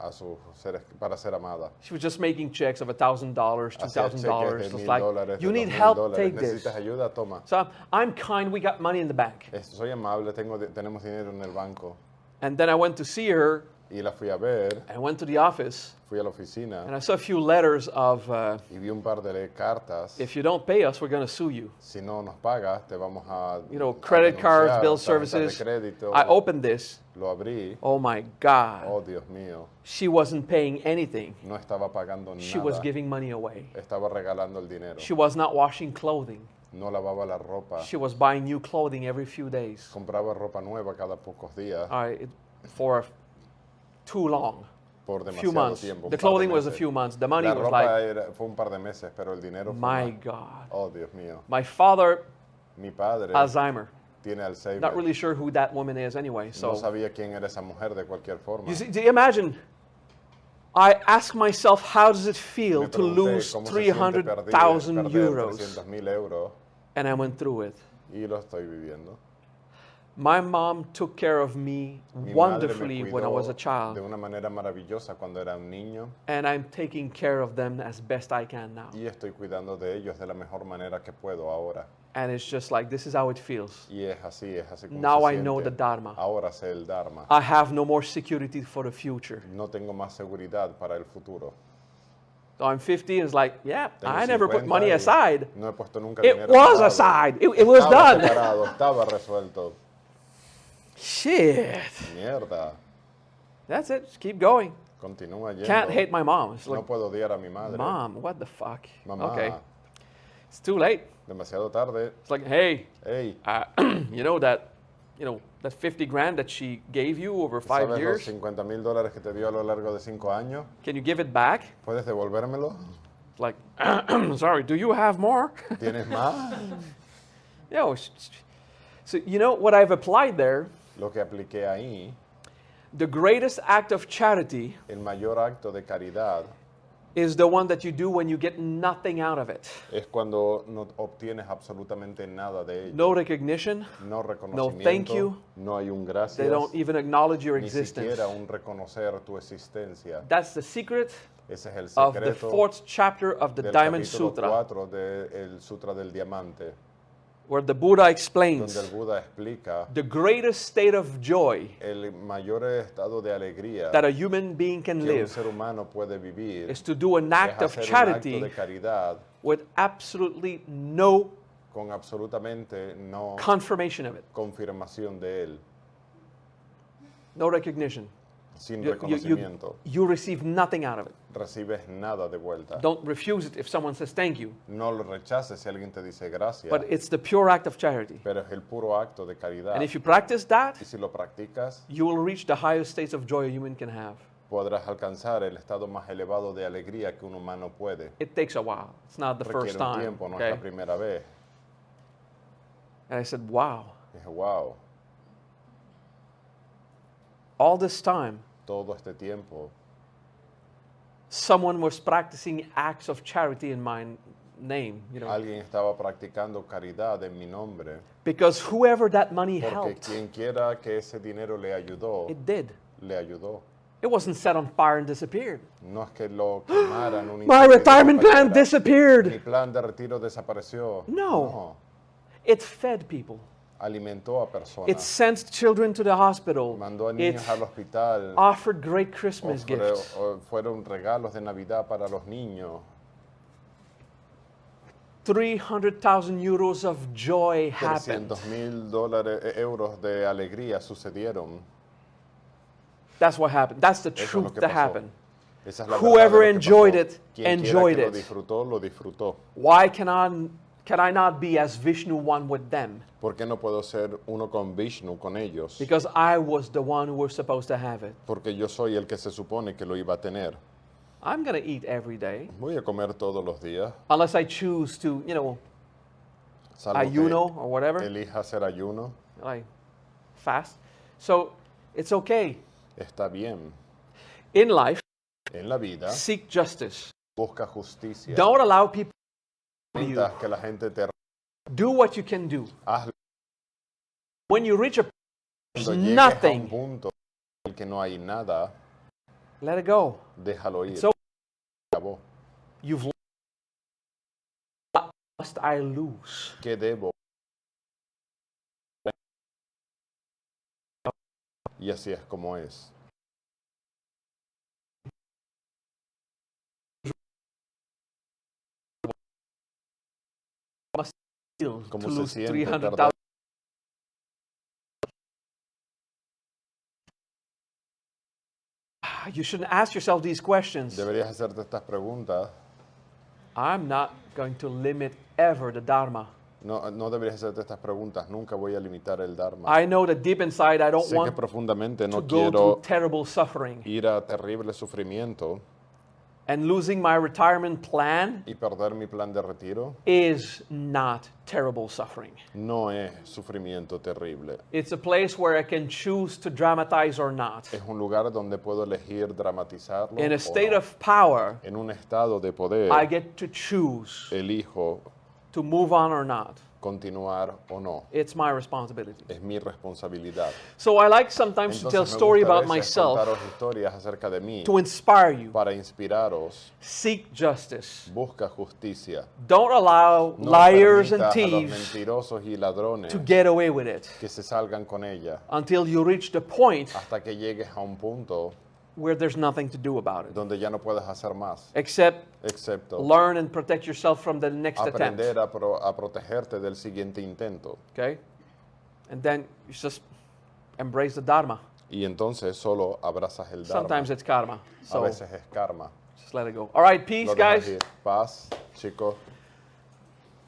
a sus seres, para ser amada. She was just making checks of $1,000, Hacía cheques $2,000. de It's $1,000, like, de you need $2,000. help, take this. ¿Necesitas ayuda? Toma. So I'm kind, we got money in the bank. Soy amable, tenemos dinero en el banco. And then I went to see her, Y la fui a ver, I went to the office, fui a la oficina and I saw a few letters of, y vi un par de cartas. if you don't pay us, we're going to sue you. Si no nos pagas, te vamos a You know, a credit cards, denunciar, bill tarjetas services. de crédito. I opened this. Lo abrí. Oh my God. Oh, Dios mío. She wasn't paying anything. No estaba pagando nada. She was giving money away. Estaba regalando el dinero. She was not washing clothing. No lavaba la ropa. She was buying new clothing every few days. Compraba ropa nueva cada pocos días. For too long. Por Few demasiado months. tiempo. un The par de clothing was a meses. few months. The money La was ropa like, fue un par de meses, pero el dinero fue my más. God. Oh, Dios mío. My father, Mi padre Alzheimer. tiene Alzheimer. Not really sure who that woman is anyway. No So, sabía quién era esa mujer de cualquier forma. you see, do you imagine? I ask myself, how does it feel Me to pregunté lose cómo se siente 300,000 perder euros? 300.000 euros And I went through it. y lo estoy viviendo. My mom took care of me Mi madre me wonderfully when I cuidó was a de child. una manera maravillosa cuando era un niño And I'm taking care of them as best I can now. y estoy cuidando de ellos de la mejor manera que puedo ahora. And it's just like, this is how it feels. Y es así como Now se I know siente. the Dharma. Ahora sé el Dharma. I have no more security for the future. No tengo más seguridad para el futuro. So I'm 50 and it's like, yeah, Tengo I never put 50 money y aside. No he puesto nunca It dinero was separado. aside. It was Estaba done. separado, estaba resuelto. Shit. Mierda. That's it. Just keep going. Continúa yendo. Can't hate my mom. It's No like, puedo odiar a mi madre. Mom, what the fuck? Mamá, Okay. It's too late. demasiado tarde. It's like, hey, Hey, you know that 50 grand that she gave you over 5 ¿sabes years? los $50,000 que te dio a lo largo de 5 años? Can you give it back? ¿Puedes devolvérmelo? It's like, sorry, do you have more? ¿Tienes más? So you know what I've applied there? Lo que apliqué ahí, The greatest act of charity el mayor acto de caridad, is the one that you do when you get nothing out of it. es cuando no obtienes absolutamente nada de ello. No recognition. No reconocimiento, thank you. no hay un gracias, They don't even acknowledge your ni existence. siquiera un reconocer tu existencia. That's the secret Ese es el of the secreto 4th chapter of the del Diamond capítulo Sutra, 4 del Sutra del Diamante, where the Buddha donde explains el Buda explica the greatest state of joy el mayor estado de alegría that a human being can que un live ser humano puede vivir is to do an act es of hacer un acto charity de caridad with absolutely no con absolutamente no confirmation of it, confirmación de él, no recognition. sin You reconocimiento. receive nothing out of it. Recibes nada de vuelta. Don't refuse it if someone says thank you. No lo rechaces si alguien te dice gracias, But it's the pure act of charity. pero es el puro acto de caridad. And if you practice that, Y si lo practicas, you will reach the highest states of joy a human can have. podrás alcanzar el estado más elevado de alegría que un humano puede. It takes a while. It's not the Requiere first un time. tiempo, no es Okay? la primera vez. And I said, wow. Dije, wow, All this time, todo este tiempo someone was practicing acts of charity in my name, alguien estaba practicando caridad en mi nombre, because whoever that money porque helped, quien quiera que ese dinero le ayudó, it did. le ayudó. It wasn't set on fire and disappeared. No es que lo quemaran un My incendio retirement plan Mi disappeared. plan de retiro desapareció. No. It fed people. Alimentó a personas. It sent children to the hospital. Mandó a It niños al hospital. offered great Christmas gifts. Fueron regalos de Navidad para los niños. 300,000 euros of joy happened. $300,000 de alegría sucedieron. That's what happened. That's the Eso es lo truth que that pasó. happened. Esa es la Whoever verdad de lo que enjoyed pasó. it, Quien enjoyed quiera que it. lo disfrutó. Why can I not be as Vishnu one with them? ¿Por qué no puedo ser uno con Vishnu, con ellos? Because I was the one who was supposed to have it. Porque yo soy el que se supone que lo iba a tener. I'm going to eat every day, Voy a comer todos los días. unless I choose to, Salvo ayuno or que whatever, elija hacer ayuno. like fast. So it's okay. Está bien. In life, En la vida, seek justice. busca justicia. Don't allow people to you. Permitas que la gente te Do what you can do. hazlo When you reach a cuando there's llegues a un nothing, punto en el que no hay nada, let it go. déjalo ir. So Acabó. you've lost. What must I lose? ¿Qué debo? Y así es como es. To ¿Cómo se lose siente 300,000. You shouldn't ask yourself these questions. Deberías hacerte estas preguntas. I'm not going to limit ever the Dharma. No deberías hacerte estas preguntas. Nunca voy a limitar el Dharma. I know that deep inside I don't Sé que want profundamente to no go quiero through terrible suffering. ir a terrible sufrimiento And losing my retirement plan y perder mi plan de retiro. is not terrible suffering. No es sufrimiento terrible. It's a place where I can choose to dramatize or not. Es un lugar donde puedo elegir dramatizarlo. In o a state no. of power, En un estado de poder, I get to choose elijo to move on or not. continuar o no. It's my responsibility. Es mi responsabilidad. So I like sometimes to tell a Entonces story me gusta a about veces myself contaros historias acerca de mí to inspire you. para inspiraros. Seek justice. Busca justicia. Don't allow No liars and permitas a los thieves mentirosos y ladrones to get away with it que se salgan con ella until you reach the point hasta que llegues a un punto where there's nothing to do about it donde ya no puedes hacer más, except excepto learn and protect yourself from the next attempt. aprender a protegerte del siguiente intento. Okay? And then you just embrace the Dharma. Y entonces solo abrazas el Dharma. Sometimes it's karma. A So veces es karma. just let it go. All right, peace, Lo dejas guys. ir. Paz, chicos.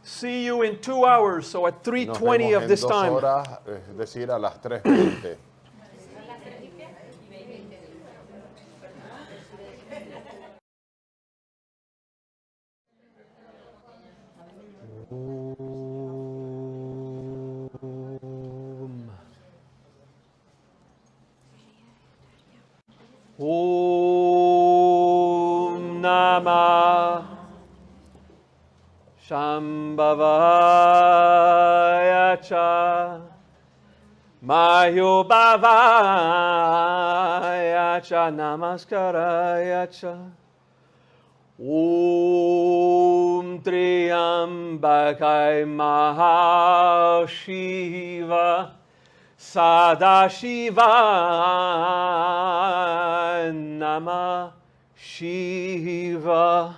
See you in 2 hours, so at Nos 3:20 vemos of en this 2 time. horas, es decir, a las 3:20. Om Namah Shambhavaya Cha Mayobhavaya Cha Namaskaraya Cha Om Triambakai Mahashiva Sadashiva Namah Shiva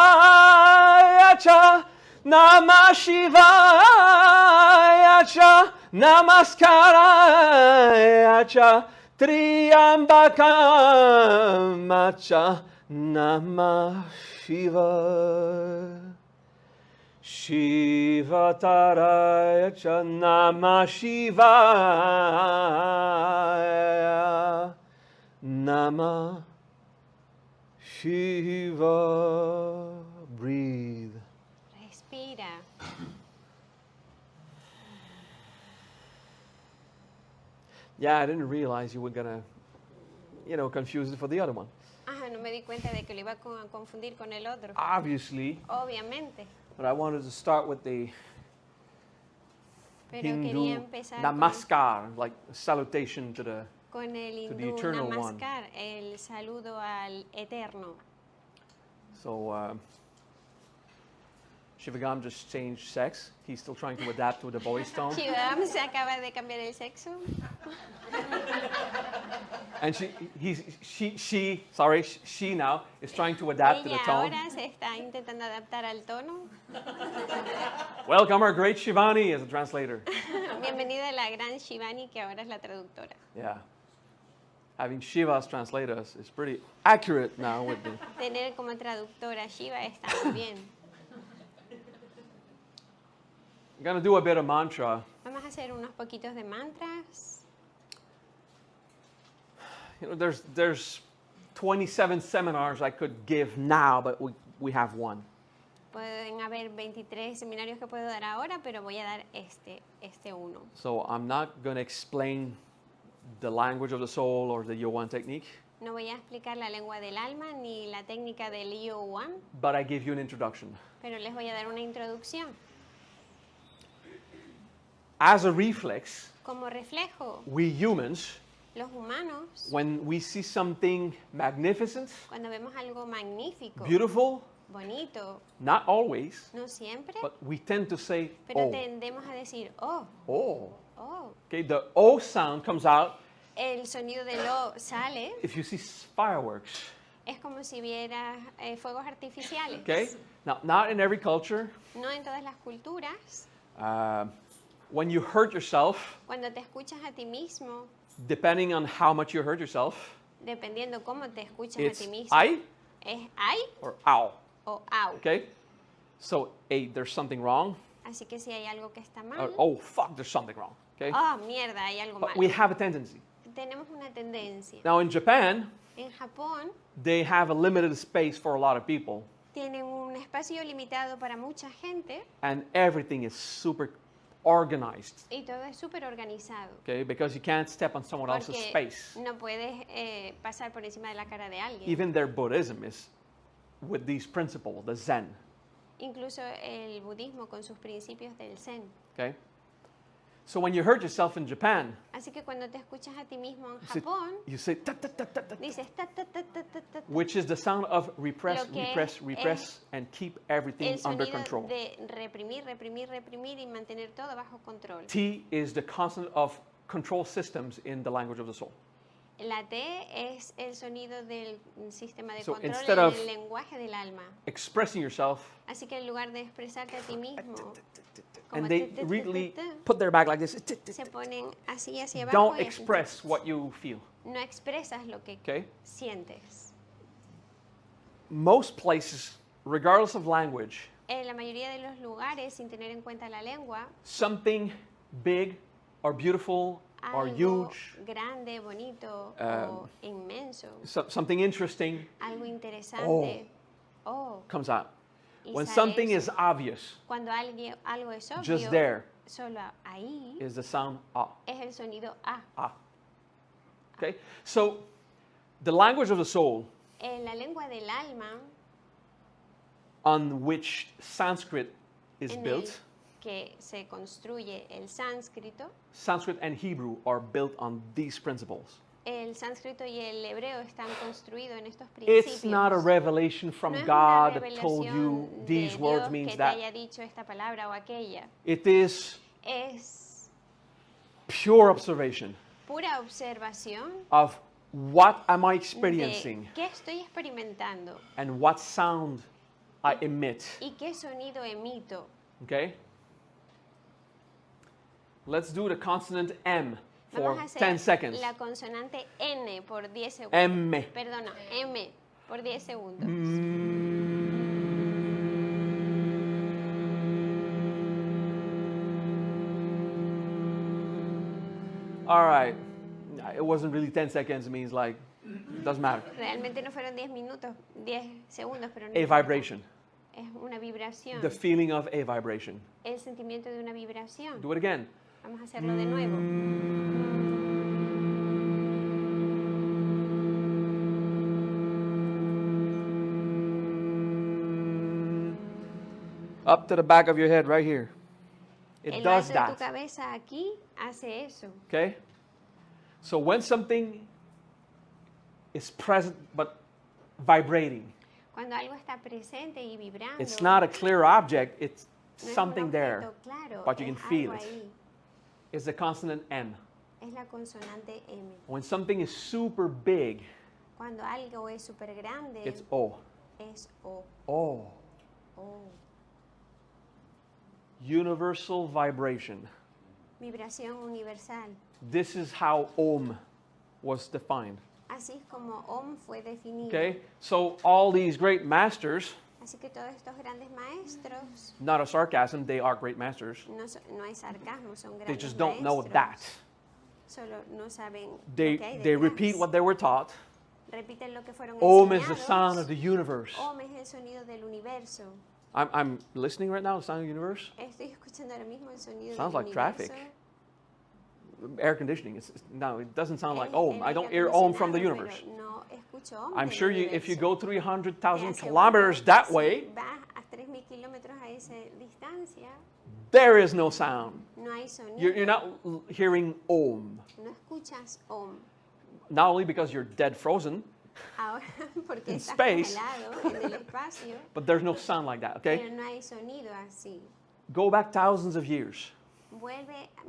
Shivataraya Cha Namah Shivaya Cha Namaskaraya Cha Triambakam Cha Namah Shiva Shivataraya Cha Namah Shivaya Namah Shiva. Breathe. Respira. Yeah, I didn't realize you were gonna, confuse it for the other one. Ajá, no me di cuenta de que lo iba a confundir con el otro. Obviously, Obviamente. but I wanted to start with the Pero quería Hindu empezar namaskar, like a salutation to the. con el to the hindú eternal one. namaskar, el saludo al eterno. So, Shivagam just changed sex. He's still trying to adapt to the voice tone. Shivagam se acaba de cambiar el sexo. And she now is trying to adapt to the Ella tone. ahora se está intentando adaptar al tono. Welcome our great Shivani as a translator. Bienvenida a la gran Shivani, que ahora es la traductora. Yeah. Having Shiva as translator is pretty accurate now with the. Tener como traductora Shiva está muy bien. I'm gonna do a bit of mantra. Vamos a hacer unos poquitos de mantras. There's 27 seminars I could give now, but we have one. Pueden haber 23 seminarios que puedo dar ahora, pero voy a dar este uno. So I'm not gonna explain the language of the soul or the Yoan technique, No voy a explicar la lengua del alma ni la técnica del Yo-One, but I give you an introduction. pero les voy a dar una introducción. As a reflex, Como reflejo, we humans, los humanos, when we see something magnificent, cuando vemos algo magnífico, beautiful, bonito, not always, no siempre, but we tend to say, pero oh, tendemos a decir, oh, oh. oh. Okay, the O sound comes out El sonido de lo sale, if you see fireworks. es como si viera fuegos artificiales. Okay? Now, not in every culture. No en todas las culturas. When you hurt yourself, Cuando te escuchas a ti mismo, depending on how much you hurt yourself, dependiendo cómo te escuchas it's a ti mismo, I es ay or ow. o au. Okay? So, A, there's something wrong. Así que si hay algo que está Or, mal, oh, fuck, there's something wrong. Okay? oh, mierda, hay algo But mal. we have a tendency. Tenemos una tendencia. Now, in Japan, En Japón they have a limited space for a lot of people, tienen un espacio limitado para mucha gente and everything is super organized. y todo es súper organizado. Okay? Because you can't step on someone else's Porque space. no puedes pasar por encima de la cara de alguien. Even their Buddhism is with these principles, the Zen. Incluso el budismo con sus principios del Zen. Okay? So when you hurt yourself in Japan, Así que cuando te escuchas a ti mismo en you say, Japón, you say ta, ta, ta, ta, ta, ta, dices ta ta ta ta ta ta, ta, which is the sound of repress, Lo que repress, repress, es and keep everything el under sonido control. de reprimir, reprimir, reprimir y mantener todo bajo control. T is the consonant of control systems in the language of the soul. La T es el sonido del sistema de So control instead en of- el lenguaje del alma. Expressing yourself, Así que en lugar de expresarte a ti mismo, como and they te, te, te, really te, te, put their back like this. se ponen así hacia abajo Don't y así. express what you feel. No expresas lo que Okay? sientes. Most places, regardless of language, En la mayoría de los lugares, sin tener en cuenta la lengua, something big or beautiful or algo huge, grande, bonito o inmenso, something interesting algo interesante, comes out. y When sale something eso. is obvious, Cuando algo es obvio, just there solo ahí is the sound ah. es el sonido A. Ah. Okay? So the language of the soul, En la lengua del alma, on which Sanskrit is en el built, que se construye el sánscrito, Sanskrit and Hebrew are built on these principles. el sánscrito y el hebreo están construidos en estos It's principios. not a revelation from No es God una that told you revelación these de words Dios means que te that. haya dicho esta palabra o aquella. It is Es pure observation pura observación of what am I de experiencing qué estoy experimentando and what sound I emit. y qué sonido emito. Okay? Let's do the consonant M for Vamos a hacer 10 seconds. la consonante N por 10 segundos. M. Perdona, M por 10 segundos. All right. It wasn't really 10 seconds. It means like, it doesn't matter. Realmente no fueron 10 minutos, 10 segundos, pero no A importa. vibration. Es una vibración. The feeling of a vibration. El sentimiento de una vibración. Do it again. Vamos a hacerlo de nuevo. Up to the back of your head right here. It El does alto de tu that. cabeza aquí hace eso. Okay? So when something is present but vibrating, Cuando algo está presente y vibrando, it's not a clear object, it's no es un something there, objeto claro, but you es can feel algo it. ahí. It's the consonant M. Es la consonante M. When something is super big, Cuando algo es súper grande, it's O. es O. O. O. Universal vibration. Vibración universal. This is how Om was defined. Así es como Om fue definido. Okay? So all these great masters, Así que todos estos grandes maestros, not a sarcasm, they are great masters. no hay sarcasmo, son They grandes just don't know maestros. that. Solo no saben lo They, que hay they detrás. repeat what they were taught. Repiten lo que fueron Om is the enseñados. sound of the universe. Om es el sonido del universo. I'm listening right now, the sound of the universe. Estoy escuchando ahora mismo el sonido Sounds del like universo. traffic. Air conditioning. No, it doesn't sound like Es Om. el I don't aire hear Om from the acondicionado, universe. pero no escucho Om I'm del sure if you universo. go 300,000 Te aseguro kilometers que that si way, vas a 3.000 kilómetros a esa distancia, there is no sound. no hay sonido. You're not hearing Om. No escuchas Om. Not only because you're dead frozen, Ahora, porque In estás space. congelado en el espacio, but there's no sound like that, okay? pero no hay sonido así. Go back thousands of years. Vuelve a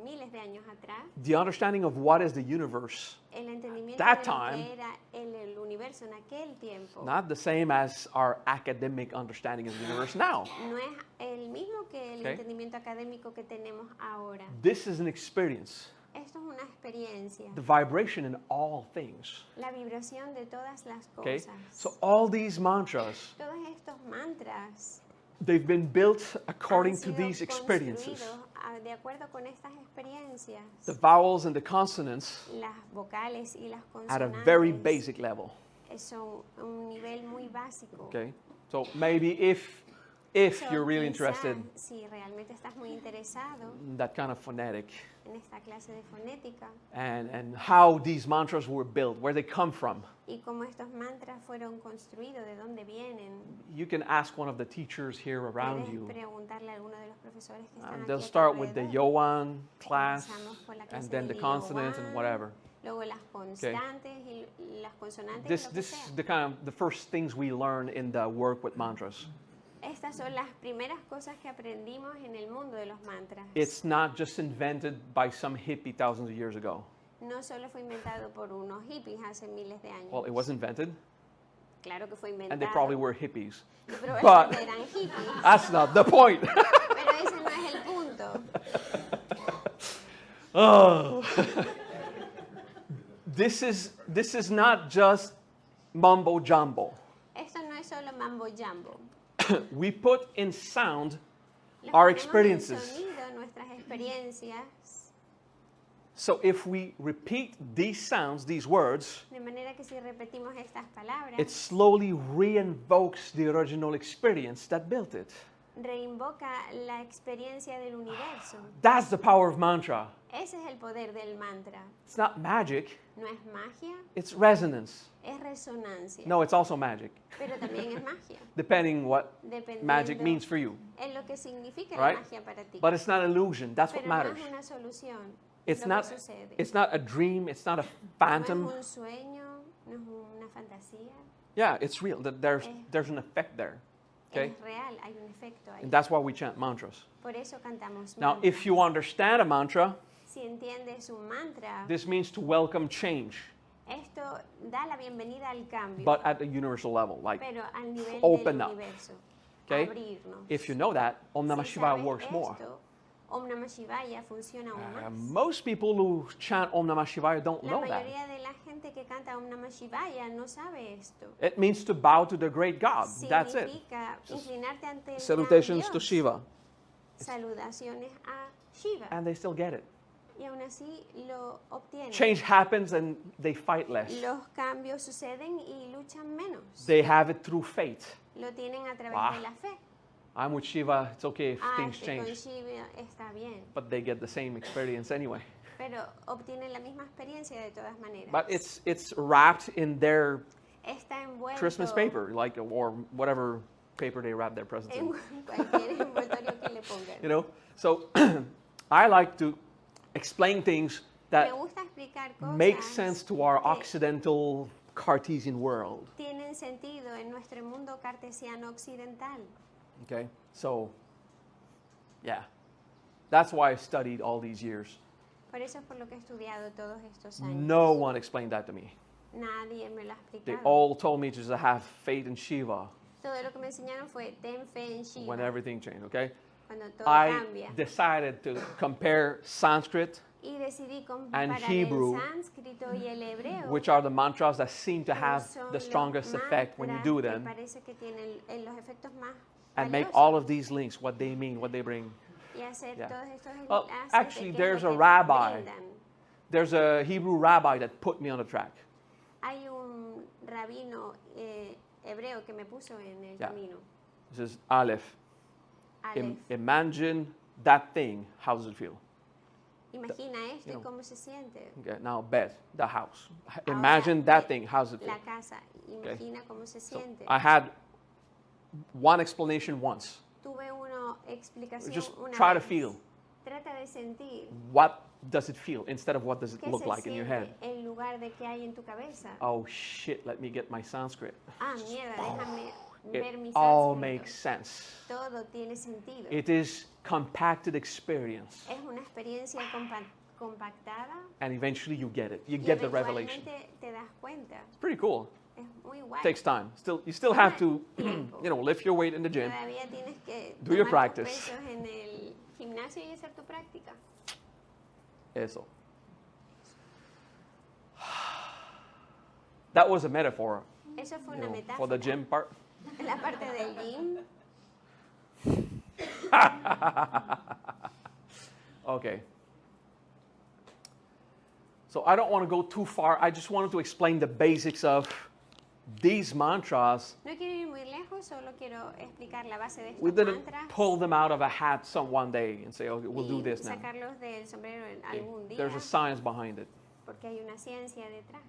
miles de años atrás, The understanding of what is the universe, el entendimiento that de lo time, que era el universo en aquel tiempo not the same as our academic understanding of the universe now. no es el mismo que el Okay. entendimiento académico que tenemos ahora. This is an experience, Esto es una experiencia, the vibration in all things. la vibración de todas las Okay? cosas. So all these mantras, Todos estos mantras they've been built according han to sido these experiences. construidos de acuerdo con estas experiencias. The vowels and the consonants Las vocales y las at a very consonantes basic level. son un nivel muy básico. Okay? So maybe if if So, you're really quizá, interested si realmente estás muy interesado in that kind of phonetic en esta clase de fonética and how these mantras were built, where they come from, y cómo estos mantras fueron construidos, de dónde vienen, you can ask one of the teachers here around puedes you. preguntarle a alguno de los profesores que están They'll aquí a tu start with the alrededor. Yoan class Empezamos por la clase and then del the consonants and Yoan, whatever. luego las constantes y las consonantes, This y lo que is sea. the kind of the first things we learn in the work with mantras. Estas son las primeras cosas que aprendimos en el mundo de los mantras. It's not just invented by some hippie thousands of years ago. No solo fue inventado por unos hippies hace miles de años. Well, it was invented, Claro que fue and inventado. they probably were hippies. Y but- probablemente eran hippies, That's not the point. pero ese no es el punto. Oh. This is not just mumbo jumbo. Esto no es solo mambo jumbo. We put in sound Lo our ponemos en experiences. sonido, nuestras experiencias, So if we repeat these sounds, these words, de manera que si repetimos estas palabras, it slowly reinvokes the original experience that built it. reinvoca la experiencia del universo. That's the power of mantra. Ese es el poder del mantra. It's not magic, No es magia, it's resonance. es resonancia. No, it's also magic, Pero también es magia. depending what Dependiendo magic means for you. en lo que significa Right? la magia para ti. But it's not illusion, that's what Pero no matters. es una solución. It's lo not que sucede. it's not a dream, it's not a No phantom. es un sueño, no es una fantasía. Yeah, it's real. There's an effect there. Okay? Es real, hay un efecto ahí. And that's why we chant mantras. Por eso cantamos Now, mantras. if you understand a mantra, Si entiendes un mantra, this means to welcome change, esto da la bienvenida al cambio, but at a universal level. Like, pero al nivel open del up. universo. Okay? Abrirnos. if you know that, Om Namah Si Shivaya sabes works more. esto, Om Namah Shivaya funciona aún más. Most people who chant Om Namah Shivaya don't La know that. mayoría de la gente que canta Om Namah Shivaya no sabe esto. It means to bow to the great God. That's it. Significa inclinarte ante el gran Salutations to Dios. Shiva. Saludaciones a Shiva. And they still get it. Y aún así lo obtienen. Change happens and they fight less. Los cambios suceden y luchan menos. They have it through faith. Lo tienen a través Ah, de la fe. I'm with Shiva, it's okay if things Estoy con change. Shiva, está bien. But they get the same experience anyway. Pero obtienen la misma experiencia de todas maneras. But it's wrapped in their Está envuelto Christmas paper, like or whatever paper they wrap their presents en in. cualquier envoltorio que le pongan. You know? So I like to explain things Me that gusta explicar cosas make sense to our que Occidental Cartesian world. tienen sentido en nuestro mundo cartesiano occidental. Okay? So yeah. That's why I studied all these years. Por eso es por lo que he estudiado todos estos años. No one explained that to me. Nadie me lo ha They explicado. all told me to just have faith in Shiva Todo lo que me enseñaron fue ten fe en Shiva. when everything changed, okay? Cuando todo I cambia. decided to compare Sanskrit, Y decidí comparar Hebrew, el sánscrito y el hebreo. which are the mantras that seem to que have son the los strongest effect when you do mantras them, que parece que tienen los efectos más and make valiosos. all of these links, what they mean, what they bring. Y hacer Yeah. todos estos Well, enlaces actually, de qué es there's lo a que rabbi. brindan. There's a Hebrew rabbi that put me on the track. Hay un rabino hebreo que me puso en el Yeah. camino. This is Aleph. Aleph. Imagine that thing. How does it feel? Imagina esto you know. y cómo se siente. Okay, now bed, the house. Ahora, Imagine that ve thing. How does it feel? La casa. Imagina cómo se So siente. I had one explanation once. Tuve una explicación Just una try to vez. feel. Trata de sentir What does it feel instead of what does it qué look se like in your head? siente en lugar de qué hay en tu cabeza. Oh shit, let me get my Sanskrit. Ah, mierda, déjame ver mi It all sánscrito. makes sense. Todo tiene sentido. It is compacted experience. Es una experiencia compactada And eventually you get it. You y get the revelation. eventualmente te das cuenta. It's pretty cool. Es muy guay. Takes time. You still have to, Tiempo. lift your weight in the gym. Todavía tienes que Do your tomar tus practice. pesos en el gimnasio y hacer tu práctica. Eso. That was a metaphor, Eso fue you una know, metáfora. for the gym part. La parte del gym. Okay. So I don't want to go too far. I just wanted to explain the basics of these mantras No quiero ir muy lejos, solo quiero explicar la base de We estos didn't mantras pull them out of a hat some one day and say, okay, we'll do y this now. sacarlos del sombrero en Okay. algún día, There's a science behind it. porque hay una ciencia detrás.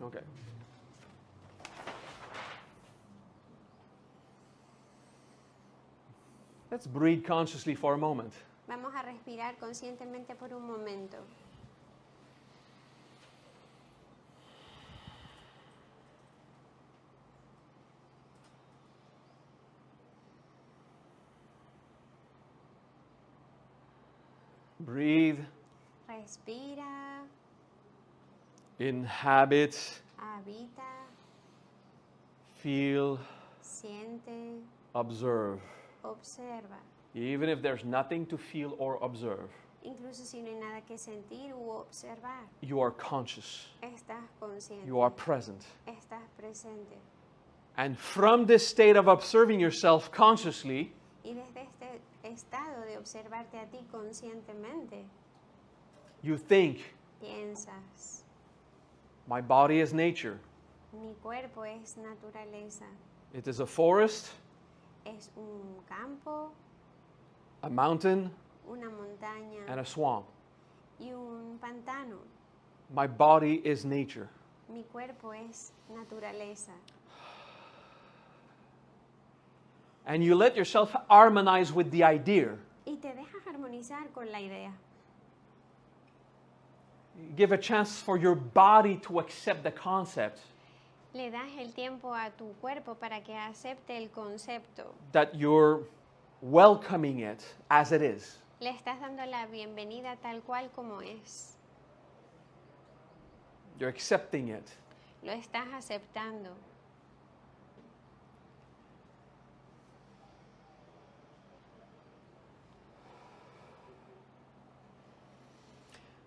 Okay. Let's breathe consciously for a moment. Vamos a respirar conscientemente por un momento. Breathe, Respira, inhabit, habita, feel, siente, observe. observa. Even if there's nothing to feel or observe, Incluso si no hay nada que sentir u observar, you are conscious. estás consciente, You are present. estás presente. And from this state of observing yourself consciously, Y desde este estado de observarte a ti conscientemente, you think, piensas, my body is nature. mi cuerpo es naturaleza, It is a forest, es un campo, a mountain, una montaña and a swamp. y un pantano. My body is nature. Mi cuerpo es naturaleza. And you let yourself harmonize with the idea. Y te dejas armonizar con la idea. Give a chance for your body to accept the concept Le das el tiempo a tu cuerpo para que acepte el concepto. that you're welcoming it as it is. Le estás dando la bienvenida tal cual como es. You're accepting it. Lo estás aceptando.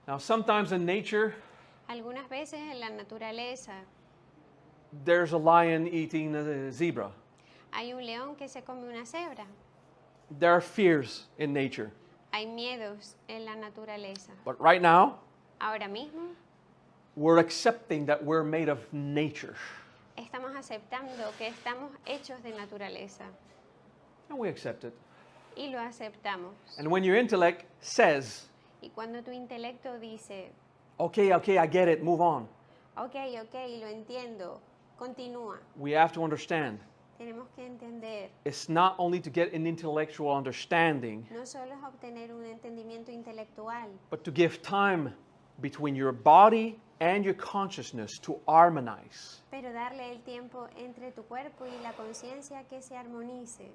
Now, sometimes in nature, Algunas veces en la naturaleza there's a lion eating a zebra. hay un león que se come una cebra. There are fears in nature. Hay miedos en la naturaleza. But right now, Ahora mismo we're accepting that we're made of nature. estamos aceptando que estamos hechos de naturaleza. And we accept it. Y lo aceptamos. And when your intellect says, Y cuando tu intelecto dice, okay, I get it, move on, ok, lo entiendo, continúa. we have to understand Tenemos que entender, it's not only to get an intellectual understanding, no solo es obtener un entendimiento intelectual, but to give time between your body and your consciousness to harmonize, pero darle el tiempo entre tu cuerpo y la conciencia que se armonice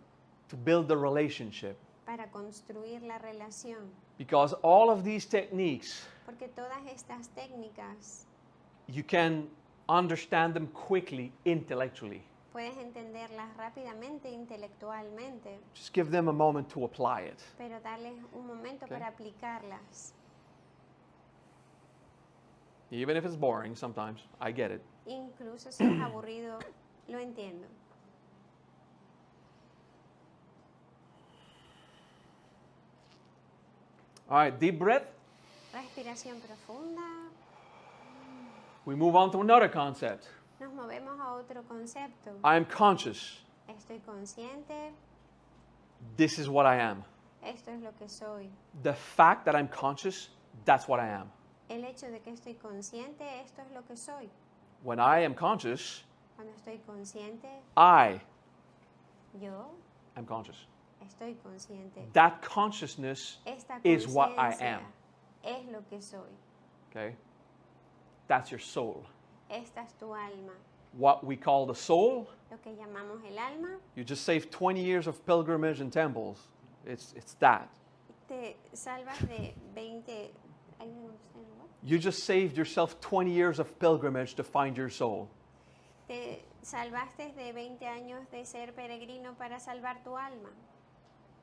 to build the relationship. para construir la relación. Because all of these techniques, Porque todas estas técnicas you can understand them quickly intellectually. puedes entenderlas rápidamente intelectualmente, Just give them a moment to apply it. pero darles un momento Okay. para aplicarlas. Even if it's boring sometimes, I get it. Incluso si es aburrido, lo entiendo. All right, deep breath. Respiración profunda. We move on to another concept. Nos movemos a otro concepto. I am conscious. Estoy consciente, This is what I am. esto es lo que soy. The fact that I'm conscious, that's what I am. El hecho de que estoy consciente, esto es lo que soy. When I am conscious, Cuando estoy consciente, I yo am conscious. estoy consciente. That consciousness Esta is what I conciencia am. es lo que soy. Okay? That's your soul. Esta es tu alma. What we call the soul, Lo que llamamos el alma, you just saved 20 years of pilgrimage and temples. It's that. te salvas de 20... I don't understand what? You just saved yourself 20 years of pilgrimage to find your soul. Te salvaste de 20 años de ser peregrino para salvar tu alma,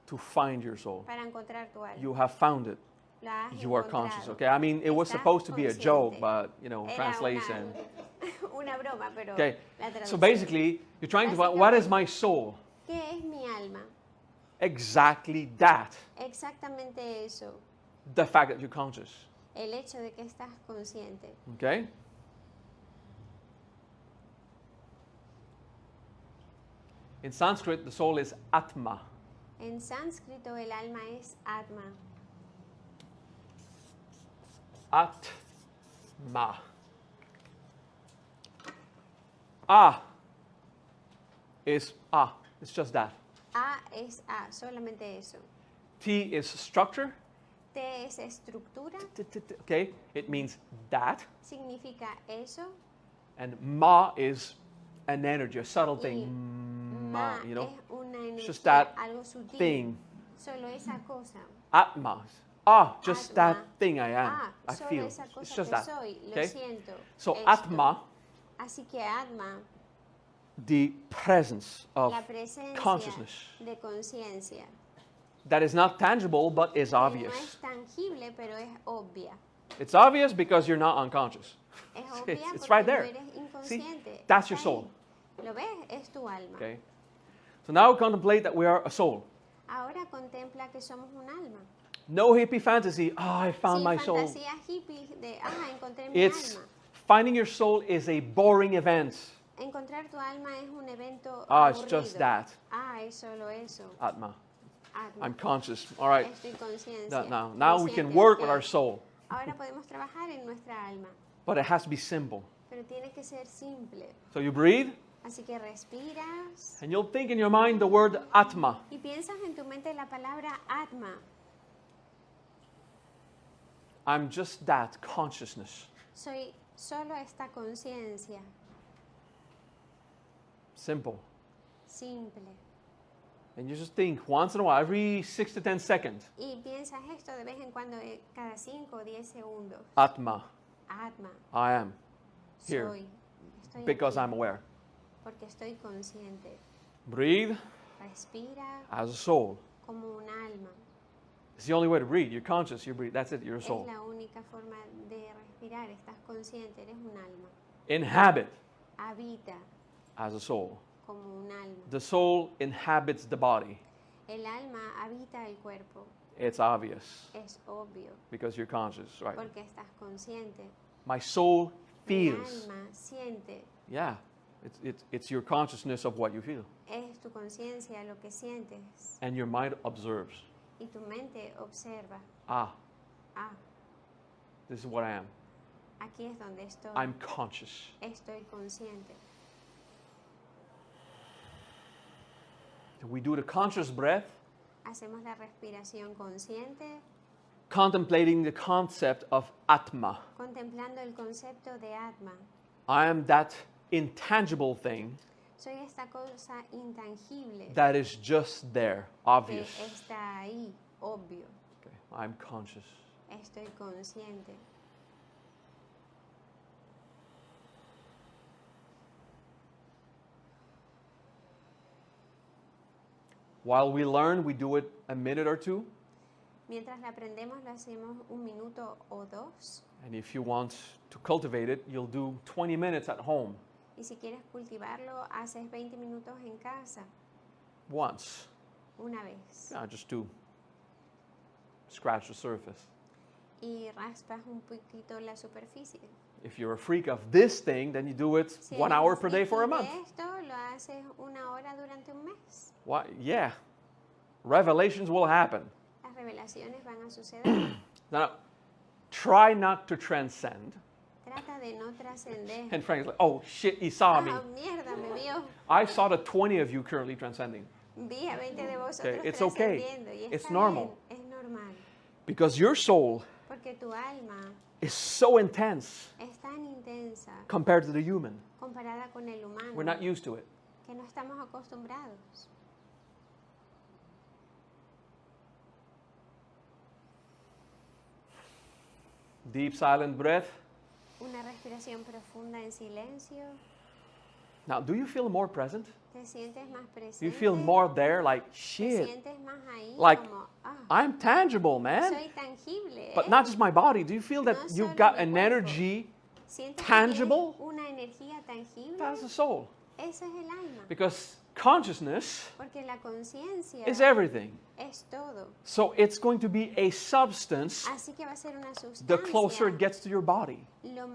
To find your soul. para encontrar tu alma. You have found it. Lo has You are encontrado. conscious. Okay? I mean, it was Estás supposed to be a joke, consciente. but, you know, Era translation. una broma, pero Okay. la So traducción. basically, you're trying to find what is my soul? ¿Qué es mi alma? Exactly that. Exactamente eso. The fact that you're conscious. El hecho de que estás consciente. Okay? In Sanskrit, the soul is Atma. En sánscrito el alma es Atma. Atma. Ah is ah. It's just that. A es A, solamente eso. T is structure. T es estructura, Okay, it means that. significa eso. And ma is an energy, a subtle Y thing. ma Ma, you know, es una it's just energía, that algo sutil. thing. Solo esa cosa. Atma. Ah, just Atma. that thing I am. Ah, I solo feel. esa It's cosa just que that. soy, lo Okay? siento. So esto. Atma, Así que Atma, the presence of la presencia consciousness de conciencia, that is not tangible but is que no es obvious. tangible, pero es obvia. It's obvious because you're not unconscious. Es obvia It's porque right no there. eres See, inconsciente. that's Está your soul. ahí. ¿Lo ves? Es tu alma. Okay. So now contemplate that we are a soul. Ahora contempla que somos un alma. No hippie fantasy. Ah, I found Sin my soul. fantasía hippie de, encontré mi It's alma. finding your soul is a boring event. Encontrar tu alma es un evento It's aburrido. just that. Es solo eso. Atma. Atma. I'm conscious. All right. Estoy consciencia. Now we can consciente, work ok. with our soul, Ahora podemos trabajar en nuestra alma, but it has to be simple. pero tiene que ser simple. So you breathe, Así que respiras and you'll think in your mind the word Atma. y piensas en tu mente la palabra Atma. I'm just that consciousness. Soy solo esta conciencia, Simple. simple. And you just think once in a while, every 6 to 10 seconds, Y piensas esto de vez en cuando, cada 5 o 10 segundos. Atma. Atma, I am here soy. Estoy because aquí I'm aware. porque estoy consciente. Breathe Respira as a soul. como un alma. It's the only way to breathe. You're conscious. You breathe. That's it. You're a Es soul. la única forma de respirar. Estás consciente, eres un alma. Inhabit Habita as a soul. como un alma. The soul inhabits the body. El alma habita el cuerpo. It's obvious Es obvio because you're conscious, right? porque estás consciente. My soul Mi feels. alma siente. Yeah, it's your consciousness of what you feel. Es tu conciencia lo que sientes. And your mind observes. Y tu mente observa. Ah, Ah, this is what I am. aquí es donde estoy. I'm conscious. Estoy consciente. We do the conscious breath, Hacemos la respiración consciente, contemplating the concept of Atma. contemplando el concepto de Atma. I am that intangible thing Soy esta cosa intangible that is just there, que obvious. está ahí, obvio. Okay, I'm conscious. Estoy consciente. While we learn, we do it a minute or two. Mientras la aprendemos, lo hacemos 1 minuto o 2. And if you want to cultivate it, you'll do 20 minutes at home Y si quieres cultivarlo, haces 20 minutos en casa, once. una vez. Just do scratch the surface. Y raspas un poquito la superficie. If you're a freak of this thing, then you do it Si 1 eres hour un per day for a friki month. de esto, lo haces 1 hora durante un mes. Why? Yeah. Revelations will happen. Las revelaciones van a suceder. Now, try not to transcend. Trata de no trascender. And Frank's like, oh shit, he saw me. Mierda, me vio. I saw the 20 of you currently transcending. Vi a 20 de vosotros Okay, it's okay. trascendiendo. Y It's está normal. bien, es normal. Because your soul Porque tu alma is so intense es tan intensa compared to the human. comparada con el humano We're not used to it. que no estamos acostumbrados. Deep silent breath. Una respiración profunda en silencio. Now, do you feel more present? Te sientes más presente. Do you feel more there? Like, Te shit, sientes más ahí Like, como, I'm tangible, man. soy tangible. But not just my body. Do you feel that No you've solo got mi an cuerpo. energy? Sientes que tangible? tienes una energía tangible. That's the soul. Eso es el alma. Because consciousness Porque la conciencia is everything. es todo. So it's going to be a substance Así que va a ser una the closer it sustancia gets to your body. lo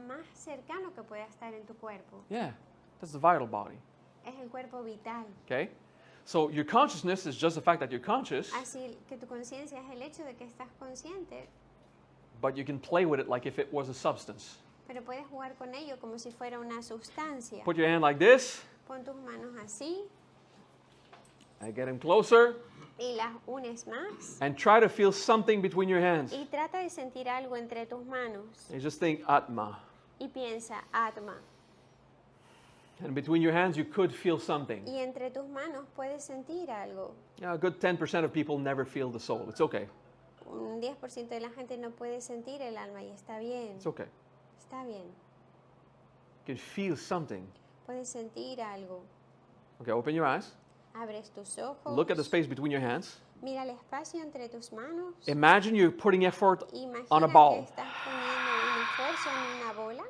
más cercano que pueda estar en tu cuerpo. Yeah, that's the vital body. es el cuerpo vital. Okay? So your consciousness is just the fact that you're conscious, Así que tu conciencia es el hecho de que estás consciente, but you can play with it like if it was a substance. pero puedes jugar con ello como si fuera una sustancia. Put your hand like this, Pon tus manos así and get them closer, y las unes más and try to feel something between your hands. y trata de sentir algo entre tus manos And just think Atma. y piensa Atma. And between your hands, you could feel something. Y entre tus manos puedes sentir algo. Yeah, a good 10% of people never feel the soul. It's okay. Un 10% de la gente no puede sentir el alma y está bien. It's okay. Está bien. You can feel something. Puedes sentir algo. Okay, open your eyes. Abres tus ojos. Look at the space between your hands. Mira el espacio entre tus manos. Imagine you're putting effort Imagina on a que ball. estás poniendo un esfuerzo en una bola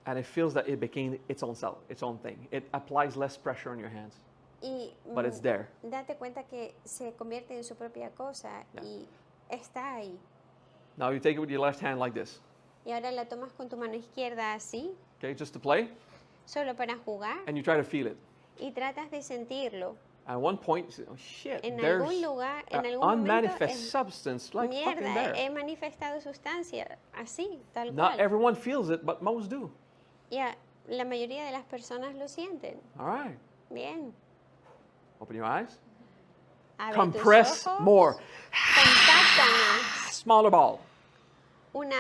And it feels that it became its own self, its own thing. It applies less pressure on your hands, y but it's there. date cuenta que se convierte en su propia cosa Yeah. y está ahí. Now you take it with your left hand like this. Y ahora la tomas con tu mano izquierda así, Okay, just to play, solo para jugar, and you try to feel it. y tratas de sentirlo. At one point, you say, oh shit, En there's algún lugar, en an algún momento, unmanifest es substance like fucking mierda, there. he manifestado sustancia, así, tal Not cual. everyone feels it, but most do. Ya, la mayoría de las personas lo sienten. All right, Bien. open your eyes. Abre Compress tus ojos, more. compacta más, Smaller ball. una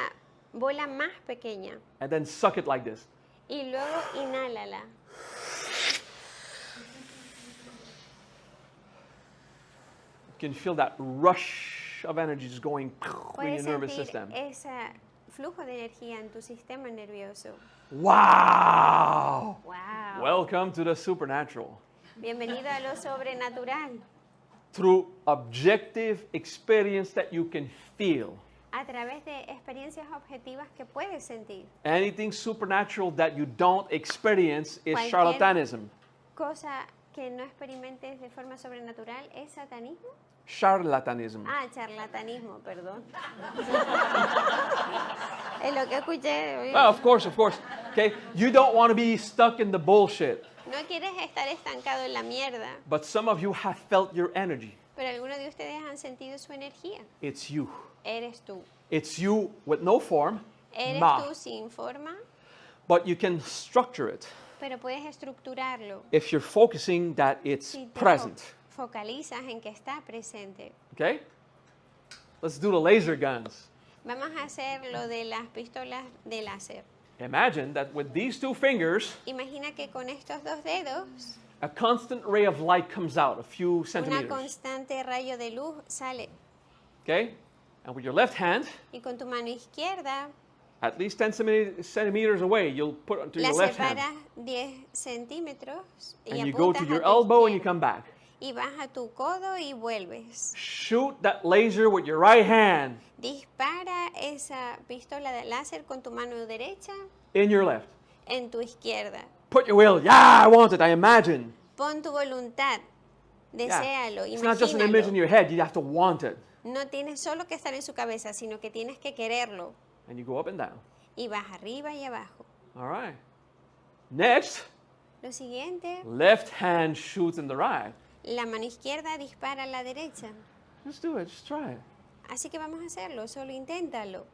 bola más pequeña And then suck it like this. y luego inhálala. You can feel that rush of energy just going through your Puedes nervous sentir system. ese flujo de energía en tu sistema nervioso. Wow! Wow. Welcome to the supernatural. Bienvenido a lo sobrenatural. Through objective experience that you can feel. A través de experiencias objetivas que puedes sentir. Anything supernatural that you don't experience is Cualquier- charlatanism. Cosa que no experimentes de forma sobrenatural es satanismo. Charlatanism. Ah, charlatanismo, perdón. Es lo que escuché. Well, of course. Okay, you don't want to be stuck in the bullshit. No quieres estar estancado en la mierda, But some of you have felt your energy. pero algunos de ustedes han sentido su energía. It's you. Eres tú. It's you with no form, Eres ma. tú sin forma, But you can structure it pero puedes estructurarlo if you're focusing that it's si te present. focalizas en que está presente. Okay? Let's do the laser guns. Vamos a hacer lo de las pistolas de láser. Imagine that with these two fingers, Imagina que con estos dos dedos, a constant ray of light comes out, a few una centimeters. constante rayo de luz sale. Okay? And with your left hand, Y con tu mano izquierda at least 10 centimeters away, you'll put it to la your left hand. separas 10 centímetros y And you go to apuntas your a tu elbow and you izquierda. come back. Y vas a tu codo y vuelves. Shoot that laser with your right hand Dispara esa pistola de láser con tu mano derecha in your left. en tu izquierda. Put your will. Yeah, I want it. I imagine. Pon tu voluntad. Yeah. Deséalo, It's not just an image in imagínalo. your head. You have to want it. No tienes solo que estar en su cabeza, sino que tienes que quererlo. And you go up and down. Y vas arriba y abajo. All right. Next, Lo siguiente, left hand shoots in the right. la mano izquierda dispara a la derecha. Just do it. Just try it. Así que vamos a hacerlo, solo inténtalo.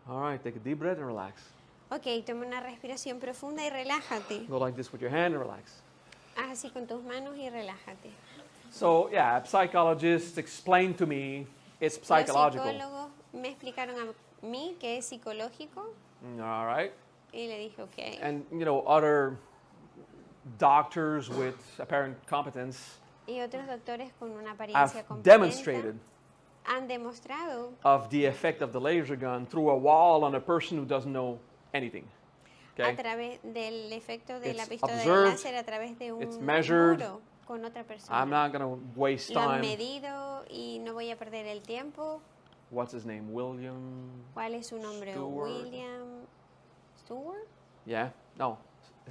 All right. Take a deep breath and relax. Ok, toma una respiración profunda y relájate. Go like this with your hand and relax. Haz así con tus manos y relájate. So, yeah, psychologists explained to me it's Los psychological. psicólogos me explicaron a mí que es psicológico All right. y le dije, ok. And, other doctors with apparent competence Y otros doctores con una have apariencia demonstrated competente han demostrado of the effect of the laser gun through a wall on a person who doesn't know anything. a Okay? través del efecto de la It's pistola de observed, láser a través de un it's measured. muro con otra I'm persona. not going to waste Lo han time. medido y no voy a perder el tiempo. What's his name? William? ¿Cuál es su nombre? Stewart. William Stewart. Yeah? No.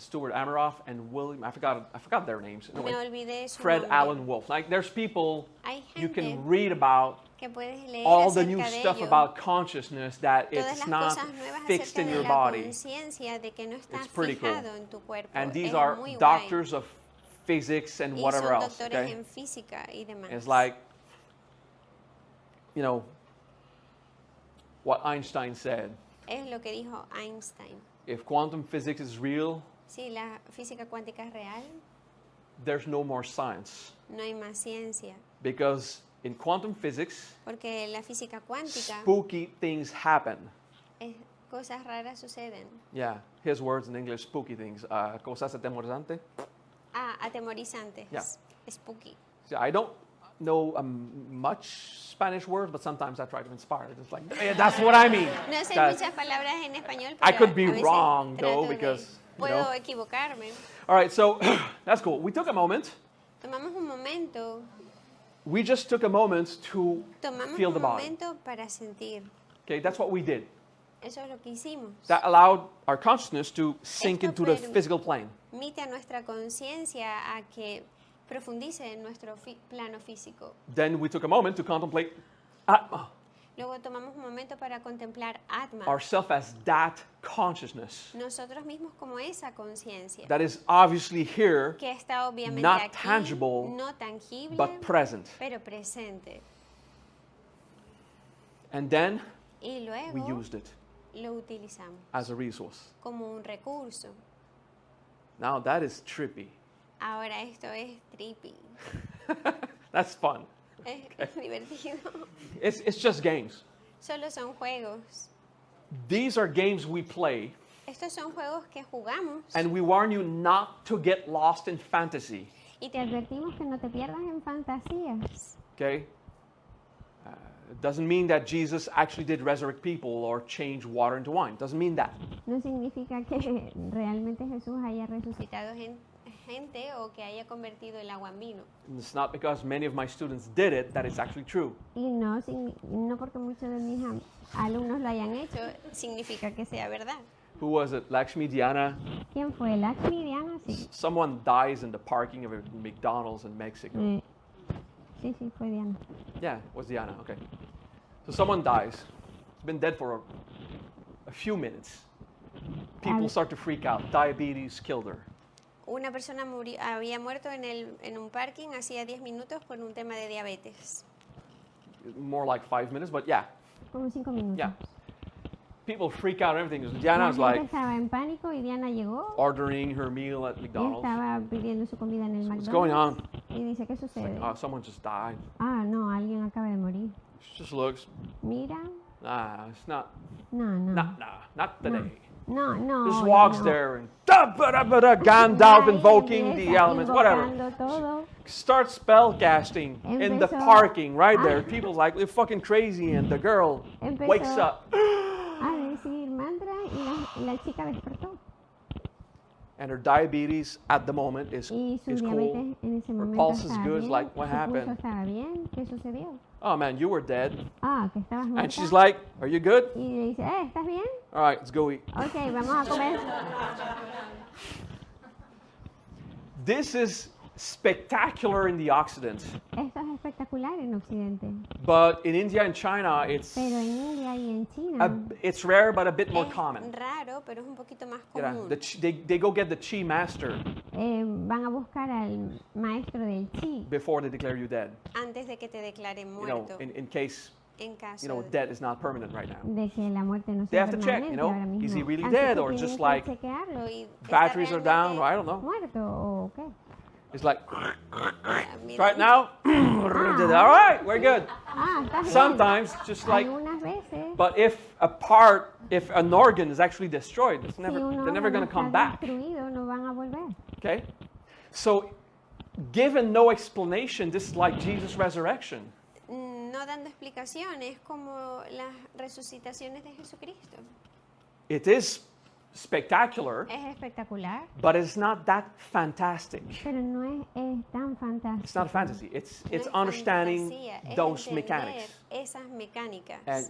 Stuart Amaroff and William, I forgot their names. Me olvidé su Fred nombre. Allen Wolf. Like there's people Hay you gente can read about que puedes leer all the acerca new de stuff ello. about consciousness that Todas it's las not cosas nuevas fixed acerca in de your la body. conciencia, de que no está It's pretty cool. fijado en tu cuerpo. And these Es are muy guay. doctors of physics and Y whatever son else. doctores Okay? en física y demás. It's like, you know, what Einstein said. Es lo que dijo Einstein. If quantum physics is real, Si la física cuántica es real, there's no more science. no hay más ciencia. Because in quantum physics, Porque la física cuántica, spooky things happen. cosas raras suceden. Yeah, his words in English, spooky things. Cosas atemorizantes. Atemorizantes. Yeah. Spooky. Yeah, I don't know much Spanish words, but sometimes I try to inspire. It's like, yeah, that's what I mean. No sé That- muchas palabras en español, I pero could be a veces wrong, trato though, de- because, you puedo know. equivocarme. All right, so that's cool. We took a moment. Tomamos un momento, We just took a moment to tomamos feel the un body. momento para sentir. Okay, that's what we did. Eso es lo que hicimos. That allowed our consciousness to sink Esto into the perm- physical plane. Permite a nuestra conciencia a que profundice en nuestro plano físico. Then we took a moment to contemplate Atma, Luego tomamos un momento para contemplar Atma, ourself as that consciousness nosotros mismos como esa conciencia, that is obviously here, que está obviamente not aquí, tangible, no tangible, but present. pero presente. And then Y we luego used it lo utilizamos as a resource. como un recurso. Now that is trippy. Ahora esto es trippy, That's fun. es divertido. It's just games. Solo son juegos. These are games we play, Estos son juegos que jugamos and we warn you not to get lost in fantasy. y te advertimos que no te pierdas en fantasías. Okay? It doesn't mean that Jesus actually did resurrect people or change water into wine. Doesn't mean that. No significa que realmente Jesús haya resucitado gente o que haya convertido el agua en vino. And it's not because many of my students did it that it's actually true. Y no porque muchos de mis alumnos lo hayan hecho, significa que sea verdad. Who was it? Lakshmi, Diana? ¿Quién fue? Lakshmi, Diana, sí. Someone dies in the parking of a McDonald's in Mexico. Sí, fue Diana. Yeah, it was Diana. Okay. So someone dies. It's been dead for a few minutes. People start to freak out. Diabetes killed her. Una persona había muerto en un parking hacía 10 minutos por un tema de diabetes. More like 5 minutes, but yeah. Como 5 minutos. Yeah. People freak out and everything. Diana was like estaba en pánico y Diana llegó ordering her meal at y McDonald's. estaba pidiendo su comida en el What's McDonald's. going on? Y dice, ¿qué sucede? Someone just died. No, alguien acaba de morir. She just looks. Mira, It's not. no. Not today. No. Just hoy walks no. there and Gandalf Ahí invoking empieza the elements, whatever. invocando todo. Starts spellcasting in the Empezó- parking right there. People's like, they're fucking crazy, and the girl Empezó- wakes up. A decir mantra y la chica despertó. And her diabetes at the moment is Y su cool. diabetes en ese Her momento pulse is estaba good. bien. Like, what Su pulso happened? estaba bien. ¿Qué sucedió? Oh man, you were dead. Que estabas muerta. And she's like, are you good? Y le dice, ¿estás bien? All right, let's go eat. Ok, vamos a comer. This is spectacular in the Occident, Esto es espectacular en Occidente. but in India and China, it's Pero en India y en China it's rare, but a bit more es common. raro, pero es un poquito más Yeah, común. they go get the chi master Van a buscar al maestro del chi before they declare you dead. antes de que te declaren You know, muerto. in case En caso death is not permanent right now. de que la muerte no They sea have to check, permanente you know, ahora mismo. is he really Así dead que or tienen just que like chequearlo y ¿está batteries are down, realmente or I don't know. muerto o qué? It's like Mira, right now. All right, we're good. Está bien. Sometimes just like, Algunas veces but if an organ is actually destroyed, si un they're never going to órgano come está back. destruido, no van a volver. Okay, so given no explanation, this is like Jesus' resurrection. No dando explicaciones como las resucitaciones de Jesucristo. It is spectacular, Es espectacular, but it's not that fantastic. pero no es tan fantástico. It's not fantasy. It's No es understanding fantasía, es those entender mechanics. esas mecánicas. And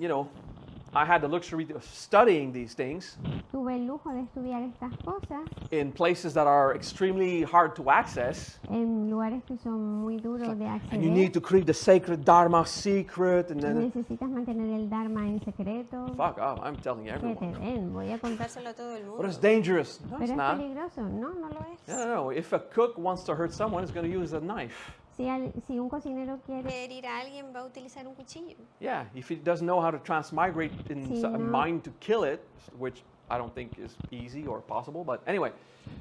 I had the luxury of studying these things tuve el lujo de estudiar estas cosas in places that are extremely hard to access. en lugares que son muy duros de And you need acceder. to keep the sacred Dharma secret. And then, Necesitas mantener el Dharma en secreto. fuck off, I'm telling Que te everyone. den, voy a contárselo a todo el But mundo. it's dangerous. No, Pero it's es not. peligroso. No, no lo es. No. If a cook wants to hurt someone, it's going to use a knife. Si un cocinero quiere herir a alguien, va a utilizar un cuchillo. Yeah, if he doesn't know how to transmigrate in Sí, a no. mind to kill it, which I don't think is easy or possible, but anyway,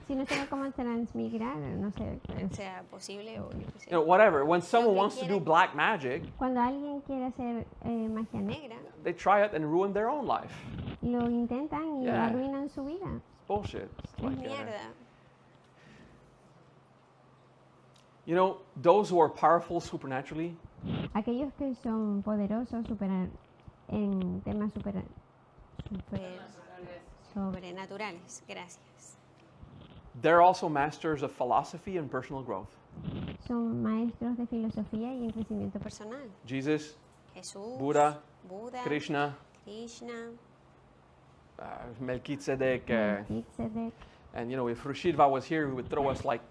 Si no sabe cómo transmigrar, no sé. sea posible o yo qué sé. whatever. When someone que wants to do quiere- black magic, Cuando alguien quiere hacer magia negra, they try it and ruin their own life. lo intentan y Yeah. arruinan su vida. Bullshit. It's Es like, mierda. you know, those who are powerful supernaturally, Aquellos que son poderosos en temas Sobrenaturales. Gracias. they're also masters of philosophy and personal growth. son maestros de filosofía y en crecimiento personal. Personal. Jesus, Jesús. Buddha, Buda. Krishna, Krishna. Melchizedek, Melchizedek. and you know, if Rushidva was here, he would throw us like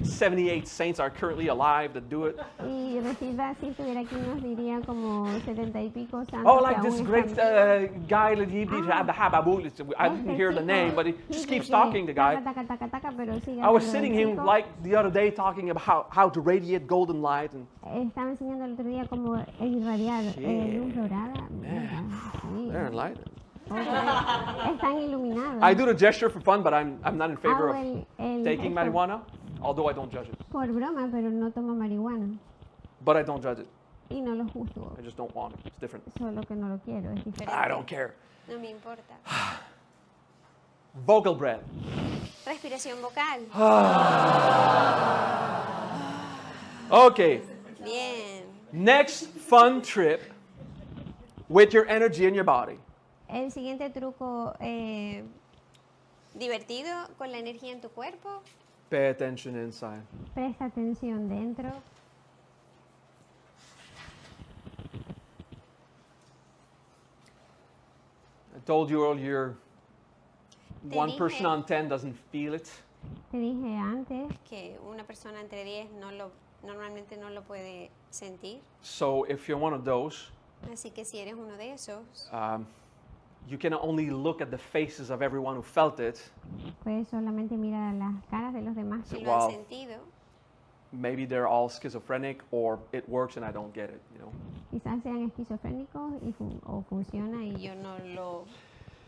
78 saints are currently alive that do it. Y Rashida, si estuviera aquí, nos diría como 70 y pico santos. Oh, que like aún this están great vivos. guy that he had the Hababu. I didn't hear the name, but he just keeps talking, the guy. Pero sigue I was hablando sitting del him chico. like the other day talking about how to radiate golden light. And Estaba enseñando el otro día cómo irradiar luz dorada. Mira, sí. they're enlightened. Están iluminados. I do the gesture for fun, but I'm not in favor Hago of taking esto marijuana, although I don't judge it. por broma, pero no tomo marihuana. But I don't judge it. Y no lo juzgo. I just don't want it. It's different. Solo que no lo quiero, es diferente. I don't care. No me importa. Vocal breath. Respiración vocal. Okay. Bien. Next fun trip with your energy in your body. El siguiente truco Divertido con la energía en tu cuerpo. Pay attention inside. presta atención dentro. I told you earlier, Te one dije- person on 10 doesn't feel it. Te dije antes, Que una persona entre 10 normalmente no lo puede sentir. So if you're one of those, Así que si eres uno de esos, you can only look at the faces of everyone who felt it. puedes solamente mirar a las caras de los demás. si Sí, lo han wow. sentido, Maybe they're all schizophrenic, or it works and I don't get it. You know. Quizás sean esquizofrénicos o funciona y y yo no lo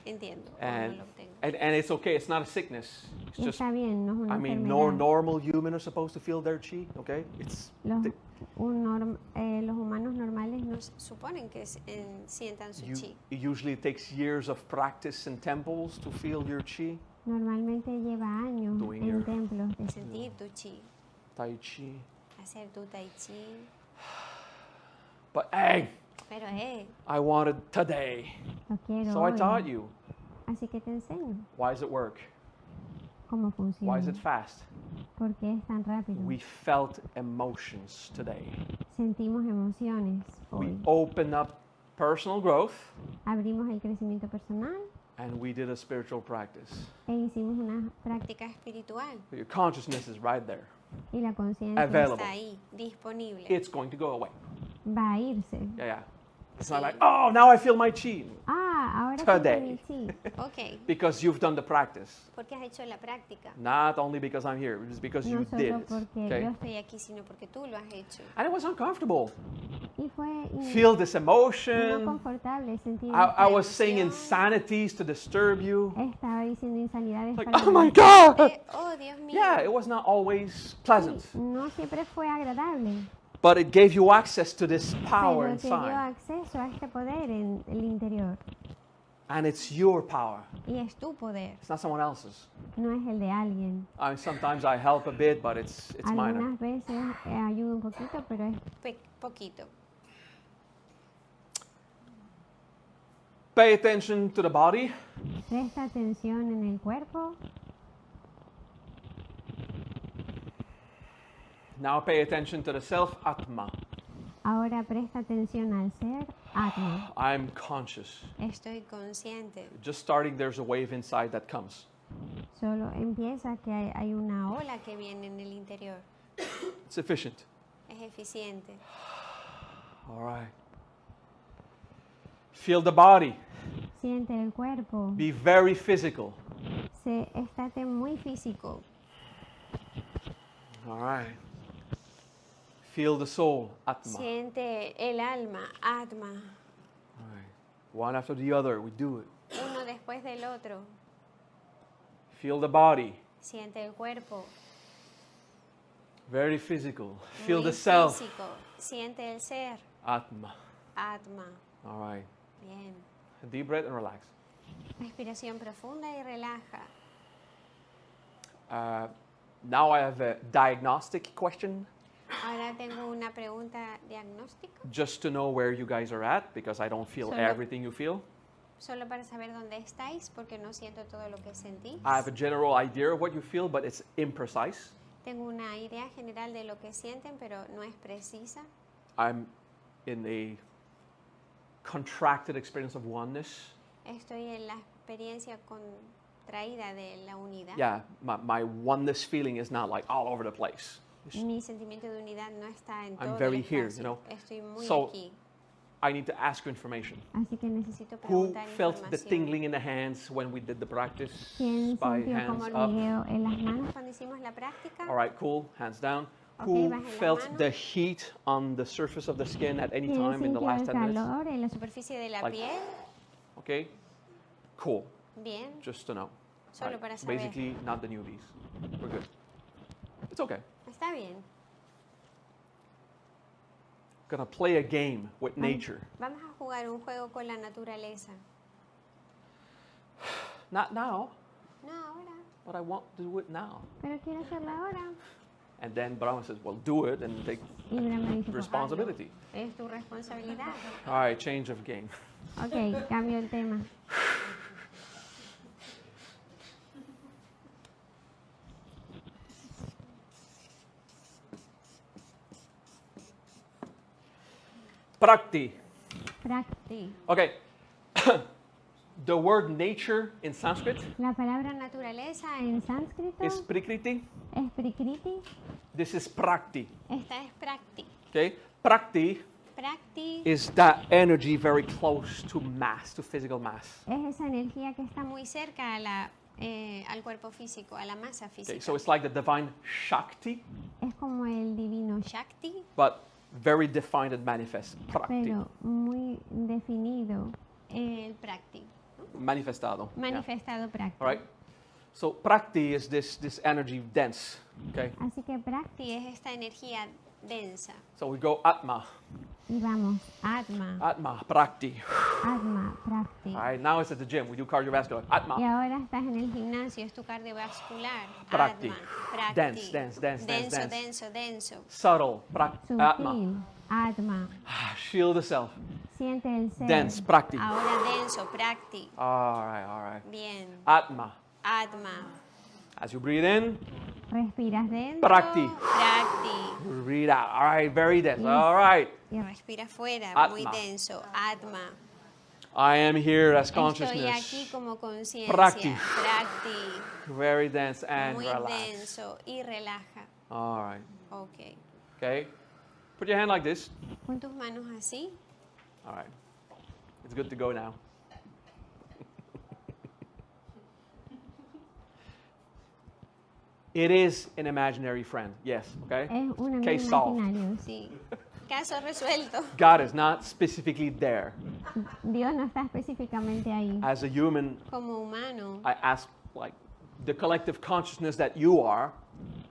entiendo o And, no lo tengo. and it's okay. It's not a sickness. It's y just, está bien, no es una I mean, enfermedad. normal humans are supposed to feel their chi. Okay. It's Los, los humanos normales no Suponen que sientan su chi. usually it takes years of practice in temples to feel your chi. normalmente lleva años Doing en your- templos de Sentir tu chi. Tai chi. Hacer tu tai chi. But hey, Pero I want it today. lo quiero So I hoy. taught you. Así que te enseño Why does it work? cómo funciona. Why is it fast? ¿Por qué es tan rápido? We felt emotions today. Sentimos emociones We hoy. opened up personal growth Abrimos el crecimiento personal and we did a spiritual practice. e hicimos una práctica práctica espiritual. Your consciousness is right there. y la conciencia Available. Está ahí, disponible. It's going to go away. va a irse. Yeah. It's not Sí. like, oh, now I feel my chi. Ahora Today. siento mi chi. Ok, Because you've done the practice. porque has hecho la práctica. Not only because I'm here, it's because you No did solo it. porque Okay? yo Estoy aquí, sino porque tú lo has hecho. And it was uncomfortable. y fue Feel this no emotion. confortable sentir I was saying emoción. insanities to disturb you. estaba diciendo insanidades Like, para oh my molestar. God. Oh, Dios mío. Yeah, it was not always pleasant. No siempre fue agradable, But it gave you access to this power pero te dio inside. acceso a este poder en el interior And it's your power. y es tu poder, It's not someone else's. no es el de alguien. Sometimes I help a bit, but it's minor. Algunas veces ayuda un poquito, pero es Poquito. Pay attention to the body. presta atención en el cuerpo. Now pay attention to the self, Atma. Ahora presta atención al ser Atma. I'm conscious. Estoy consciente. Just starting, there's a wave inside that comes. Solo empieza que hay una ola. Ola que viene en el interior. It's efficient. Es eficiente. All right. Feel the body. Siente el cuerpo. Be very physical. Estate muy físico. All right. Feel the soul, Atma. Siente el alma, Atma. All right. One after the other, we do it. Uno después del otro. Feel the body. Siente el cuerpo. Very physical. Feel Muy the self, físico. Siente el ser, Atma. Atma. All right. Bien. Deep breath and relax. Respiración profunda y relaja. Now I have a diagnostic question, Ahora tengo una pregunta diagnóstica, just to know where you guys are at, because I don't feel Solo- everything you feel. solo para saber dónde estáis, porque no siento todo lo que sentís. I have a general idea of what you feel, but it's imprecise. Tengo una idea general de lo que sienten, pero no es precisa. I'm in a contracted experience of oneness. Estoy en la experiencia contraída de la unidad. Yeah, my oneness feeling is not like all over the place. Mi sentimiento de unidad no está en I'm todo very el here, espacio. you know. Estoy muy So, aquí. I need to ask you information. Así que necesito Who Preguntar felt the información. tingling in the hands when we did the practice? ¿Quién By sintió como hands up. hormigueo en las manos? Cuando hicimos la práctica, All right, cool. Hands down. Ok, Who bajen las felt manos. the heat on the surface of the skin at any ¿Quién time in the sintió last el 10 minutes? calor en la superficie de la Like- piel, Okay, cool. bien, Just to know. Solo para saber. Basically, not the newbies. We're good. It's okay. está bien. Gonna play a game with nature. Vamos a jugar un juego con la naturaleza. Not now, No, ahora. but I want to do it now. Pero quiero hacerlo ahora. And then Brahma says, well, do it and take Y Brahma dice, pues, hazlo. responsibility. Es tu responsabilidad. All right, change of game. Ok, cambio el tema. Prakti. Prakti. Okay. The word nature in Sanskrit La palabra naturaleza en sánscrito is Prikriti. es Prikriti. This is Prakti. Esta es Prakti. Okay? Prakti Prakti is that energy very close to mass, to physical mass. Es esa energía que está muy cerca al cuerpo físico, a la masa Okay, física. so it's like the divine Shakti, es como el divino Shakti, but very defined and manifest. Prakti. pero muy definido, el Prakti. Manifestado. Yeah. manifestado Prakti. All right? So Prakti is this energy dense. Okay? Así que Prakti Y es esta energía densa. So we go Atma. y vamos Atma, Atma, Prakti. Atma, Prakti. All right, now it's at the gym. We do cardiovascular. Y Atma. ahora estás en el gimnasio. Si es tu cardiovascular, Prakti. Atma, Prakti. Dense, dense, dense, dense, denso, dense. denso, denso. Subtle. Atma. Sutil, Atma. Feel the self. Siente el ser. Dense. Prakti. Ahora denso, Prakti. All right, all right. Bien. Atma. Atma. As you breathe in, Respiras dentro. Prakti. Prakti. Breathe out. All right, very dense. All right. Y Respira fuera, Atma. muy denso. Atma. I am here as Estoy consciousness. aquí como conciencia. Prakti. Prakti. Very dense and Muy relax. denso y relaja. All right. Ok. Okay. Put your hand like this. Pon tus manos así. All right. It's good to go now. It is an imaginary friend. Yes. Okay. es un amigo Case solved. imaginario. Sí. Caso resuelto. God is not specifically there. Dios no está específicamente ahí. As a human, Como humano, I ask like the collective consciousness that you are,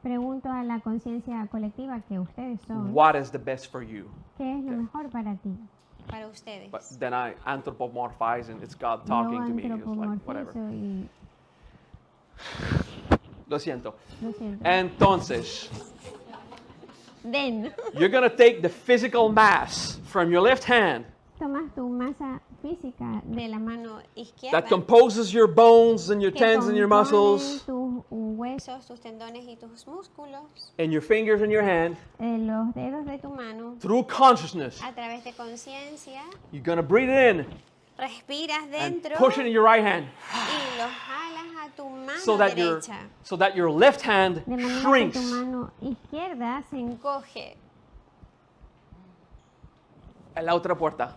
Pregunto a la conciencia colectiva que ustedes son, what is the best for you? ¿qué es lo mejor para ti? para ustedes. But then I anthropomorphize and it's God talking to me. It's like whatever. antropomorfizo y Lo siento. lo siento. Entonces, Den. you're going to take the physical mass from your left hand tomas tu masa física de la mano izquierda, that composes your bones and your que tendons and your muscles, componen tus huesos, tus tendones y tus músculos, and your fingers and your hand, los dedos de tu mano, through consciousness. a través de conciencia, You're going to breathe it in respiras and dentro push it in your right hand y lo jalas a tu mano so derecha. that your left hand de manera que shrinks. tu mano izquierda se Coge En la otra puerta.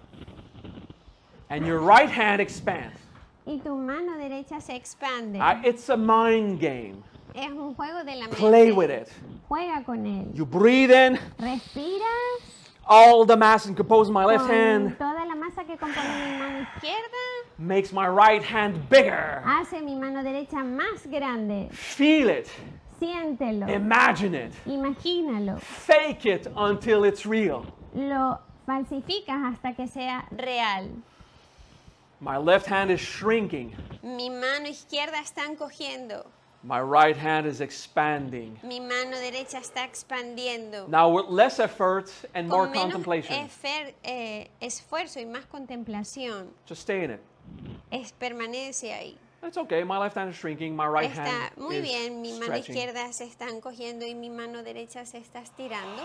And your right hand expands. y tu mano derecha se expande. It's a mind game. es un juego de la mente. Play with it. Juega con él. You breathe in Respiras all the mass and compose my left con hand toda la masa que compone mi mano izquierda. makes my right hand bigger. Hace mi mano derecha más grande. Feel it. Siéntelo. Imagine it. Imagínalo. Fake it until it's real. Lo falsificas hasta que sea real. My left hand is shrinking. Mi mano izquierda está encogiendo. My right hand is expanding. Mi mano derecha está expandiendo. Now with less effort and more Con menos contemplation. Esfuerzo y más contemplación. Just stay in it. Permanece ahí. It's okay. My left hand is shrinking. My right Está hand muy is bien, mi mano stretching. izquierda se está encogiendo y mi mano derecha se está estirando.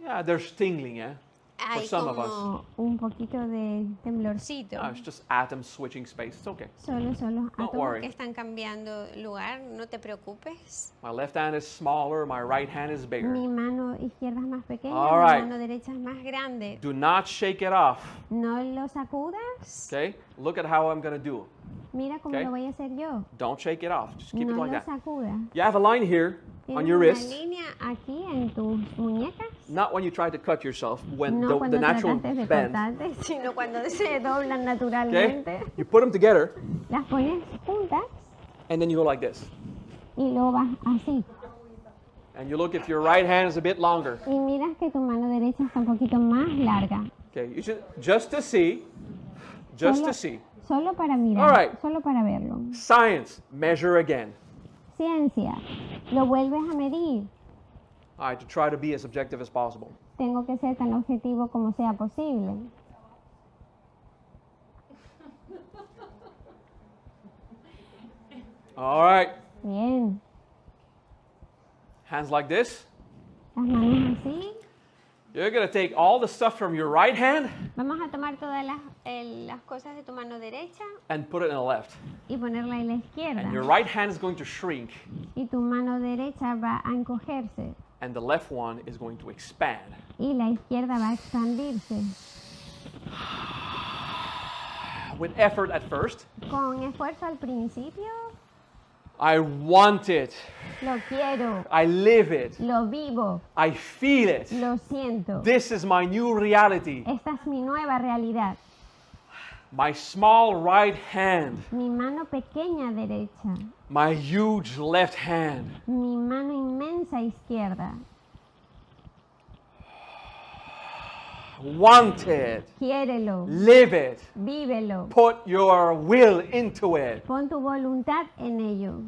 Yeah, there's tingling, yeah? For Hay some of us. Como un poquito de temblorcito. No, it's just atoms switching space. It's okay. Solo Don't átomos. worry. que están cambiando lugar, no te preocupes. My left hand is smaller. My right hand is bigger. Mi mano izquierda es más pequeña, All mi right. mano derecha es más grande. Do not shake it off. No lo sacudas. Okay? Look at how I'm going to do it. Mira cómo Okay. lo voy a hacer yo. Don't shake it off. Just keep No it like lo that. sacudas. You have a line here on Tienes your una wrist. línea aquí en tus muñecas. Not when you try to cut yourself, when No the cuando natural trataste de bend. cortarte, sino cuando se doblan Okay? naturalmente. You put them together, Las pones juntas and then you go like this. y luego vas así. And you look if your right hand is a bit longer. Y miras que tu mano derecha está un poquito más larga. Okay, you should just to see, just Solo- to see. Solo para mirar, All right. solo para verlo. Science, measure again. Ciencia, lo vuelves a medir. All right, to try to be as objective as possible. Tengo que ser tan objetivo como sea posible. All right, Bien, hands like this. las manos así. You're gonna take all the stuff from your right hand Vamos a tomar todas las cosas de tu mano derecha and put it in the left. y ponerla en la izquierda. And your right hand is going to shrink, Y tu mano derecha va a encogerse and the left one is going to expand. y la izquierda va a expandirse. With effort at first. Con esfuerzo al principio, I want it. lo quiero, I live it. lo vivo, I feel it. lo siento. This is my new reality. Esta es mi nueva realidad. My small right hand, Mi mano pequeña derecha, my huge left hand. mi mano inmensa izquierda. Want it. Quiérelo, Live it. vívelo. Put your will into it. Pon tu voluntad en ello.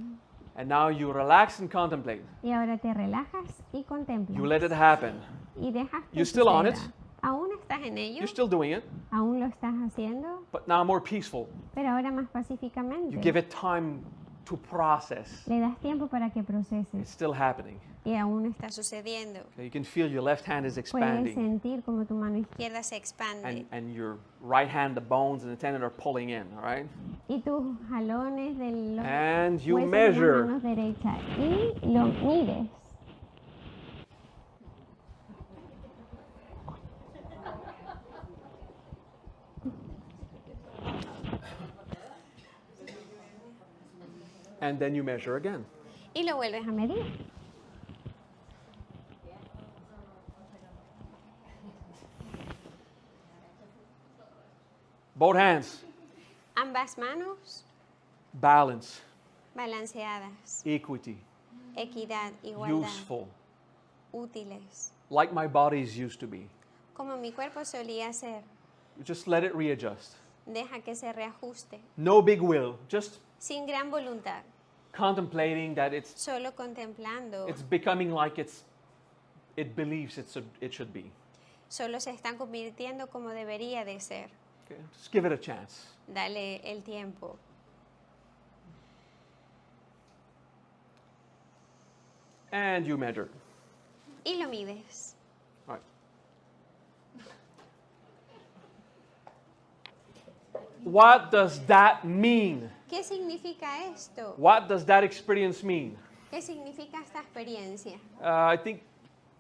And now you relax and contemplate. Y ahora te relajas y contemplas. You let it happen. Y dejas que You still on suceda. it? Aún estás en ello, You're still doing it, aún lo estás haciendo, but now more peaceful. pero ahora más pacíficamente. You give it time to process. Le das tiempo para que It's proceses still happening. y aún Está sucediendo. You can feel your left hand is puedes expanding, sentir como tu mano izquierda Izquierda se expande. and your right hand, the bones and the tendon are pulling in, all right? y tus jalones de los And you huesos de measure. las manos derechas y lo mides. And then you measure again. Y lo vuelves A medir. Both hands, ambas manos balance, balanceadas. equity, Equidad, igualdad, useful, útiles. like my body's used to be. Como mi cuerpo solía ser. You just let it readjust. Deja que se reajuste. No big will, just Sin gran voluntad. contemplating that Solo contemplando. it's becoming like it's it believes it should be. Solo se están convirtiendo como debería de ser. Okay? Just give it a chance. Dale el tiempo. And you measure. Y lo mides. All right. What does that mean? ¿Qué significa esto? What does that experience mean? ¿Qué significa esta experiencia? I think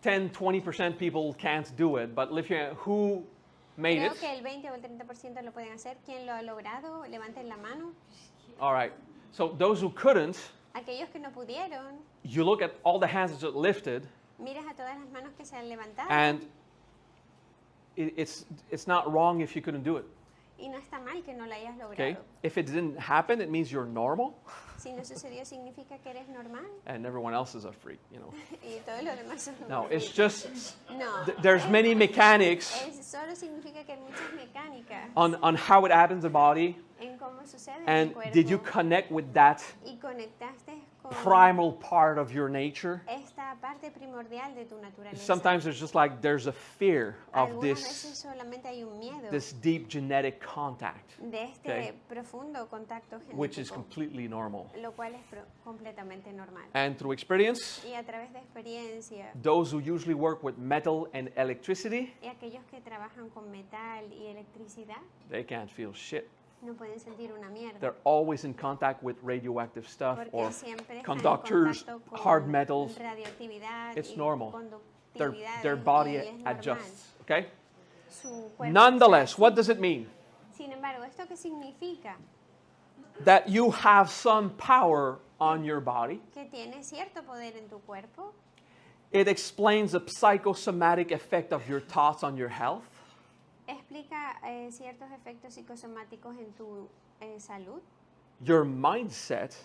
10-20% people can't do it, but who made Creo it? que el 20 o el 30% lo pueden hacer. ¿Quién lo ha logrado? Levanten la mano. All right. So those who couldn't, Aquellos que no pudieron, you look at all the hands that lifted, miras a todas las manos que se han levantado. and it's not wrong if you couldn't do it. Y no está mal que no lo hayas logrado. Okay? If it didn't happen, it means you're normal, Si no sucedió, significa que eres normal. and everyone else is a freak. You know. Y todo lo demás son No, it's just No. there's many mechanics Solo significa que hay muchas mecánicas on how it happens in the body, en cómo sucede en and tu cuerpo. did you connect with that Y conectaste con primal part of your nature? esta parte primordial de tu naturaleza. Sometimes there's a fear of Algunas veces this solamente hay un miedo deep genetic contact, de este okay, profundo contacto which is genético, completely normal. lo cual es completamente normal. And through experience, Y a través de experiencia, those who usually work with metal and electricity, y aquellos que trabajan con metal y electricidad they can't feel shit. no pueden sentir una mierda. They're always in contact with radioactive stuff Porque or siempre están en conductors, contacto con hard metals. radioactividad It's y normal. conductividades, Their body y es normal. adjusts. Okay? Su cuerpo Nonetheless, se what hace. does it mean? Sin embargo, ¿esto qué significa? That you have some power on your body. Que tienes cierto poder en tu cuerpo. It explains the psychosomatic effect of your thoughts on your health. Explica ciertos efectos psicosomáticos en tu salud. Your mindset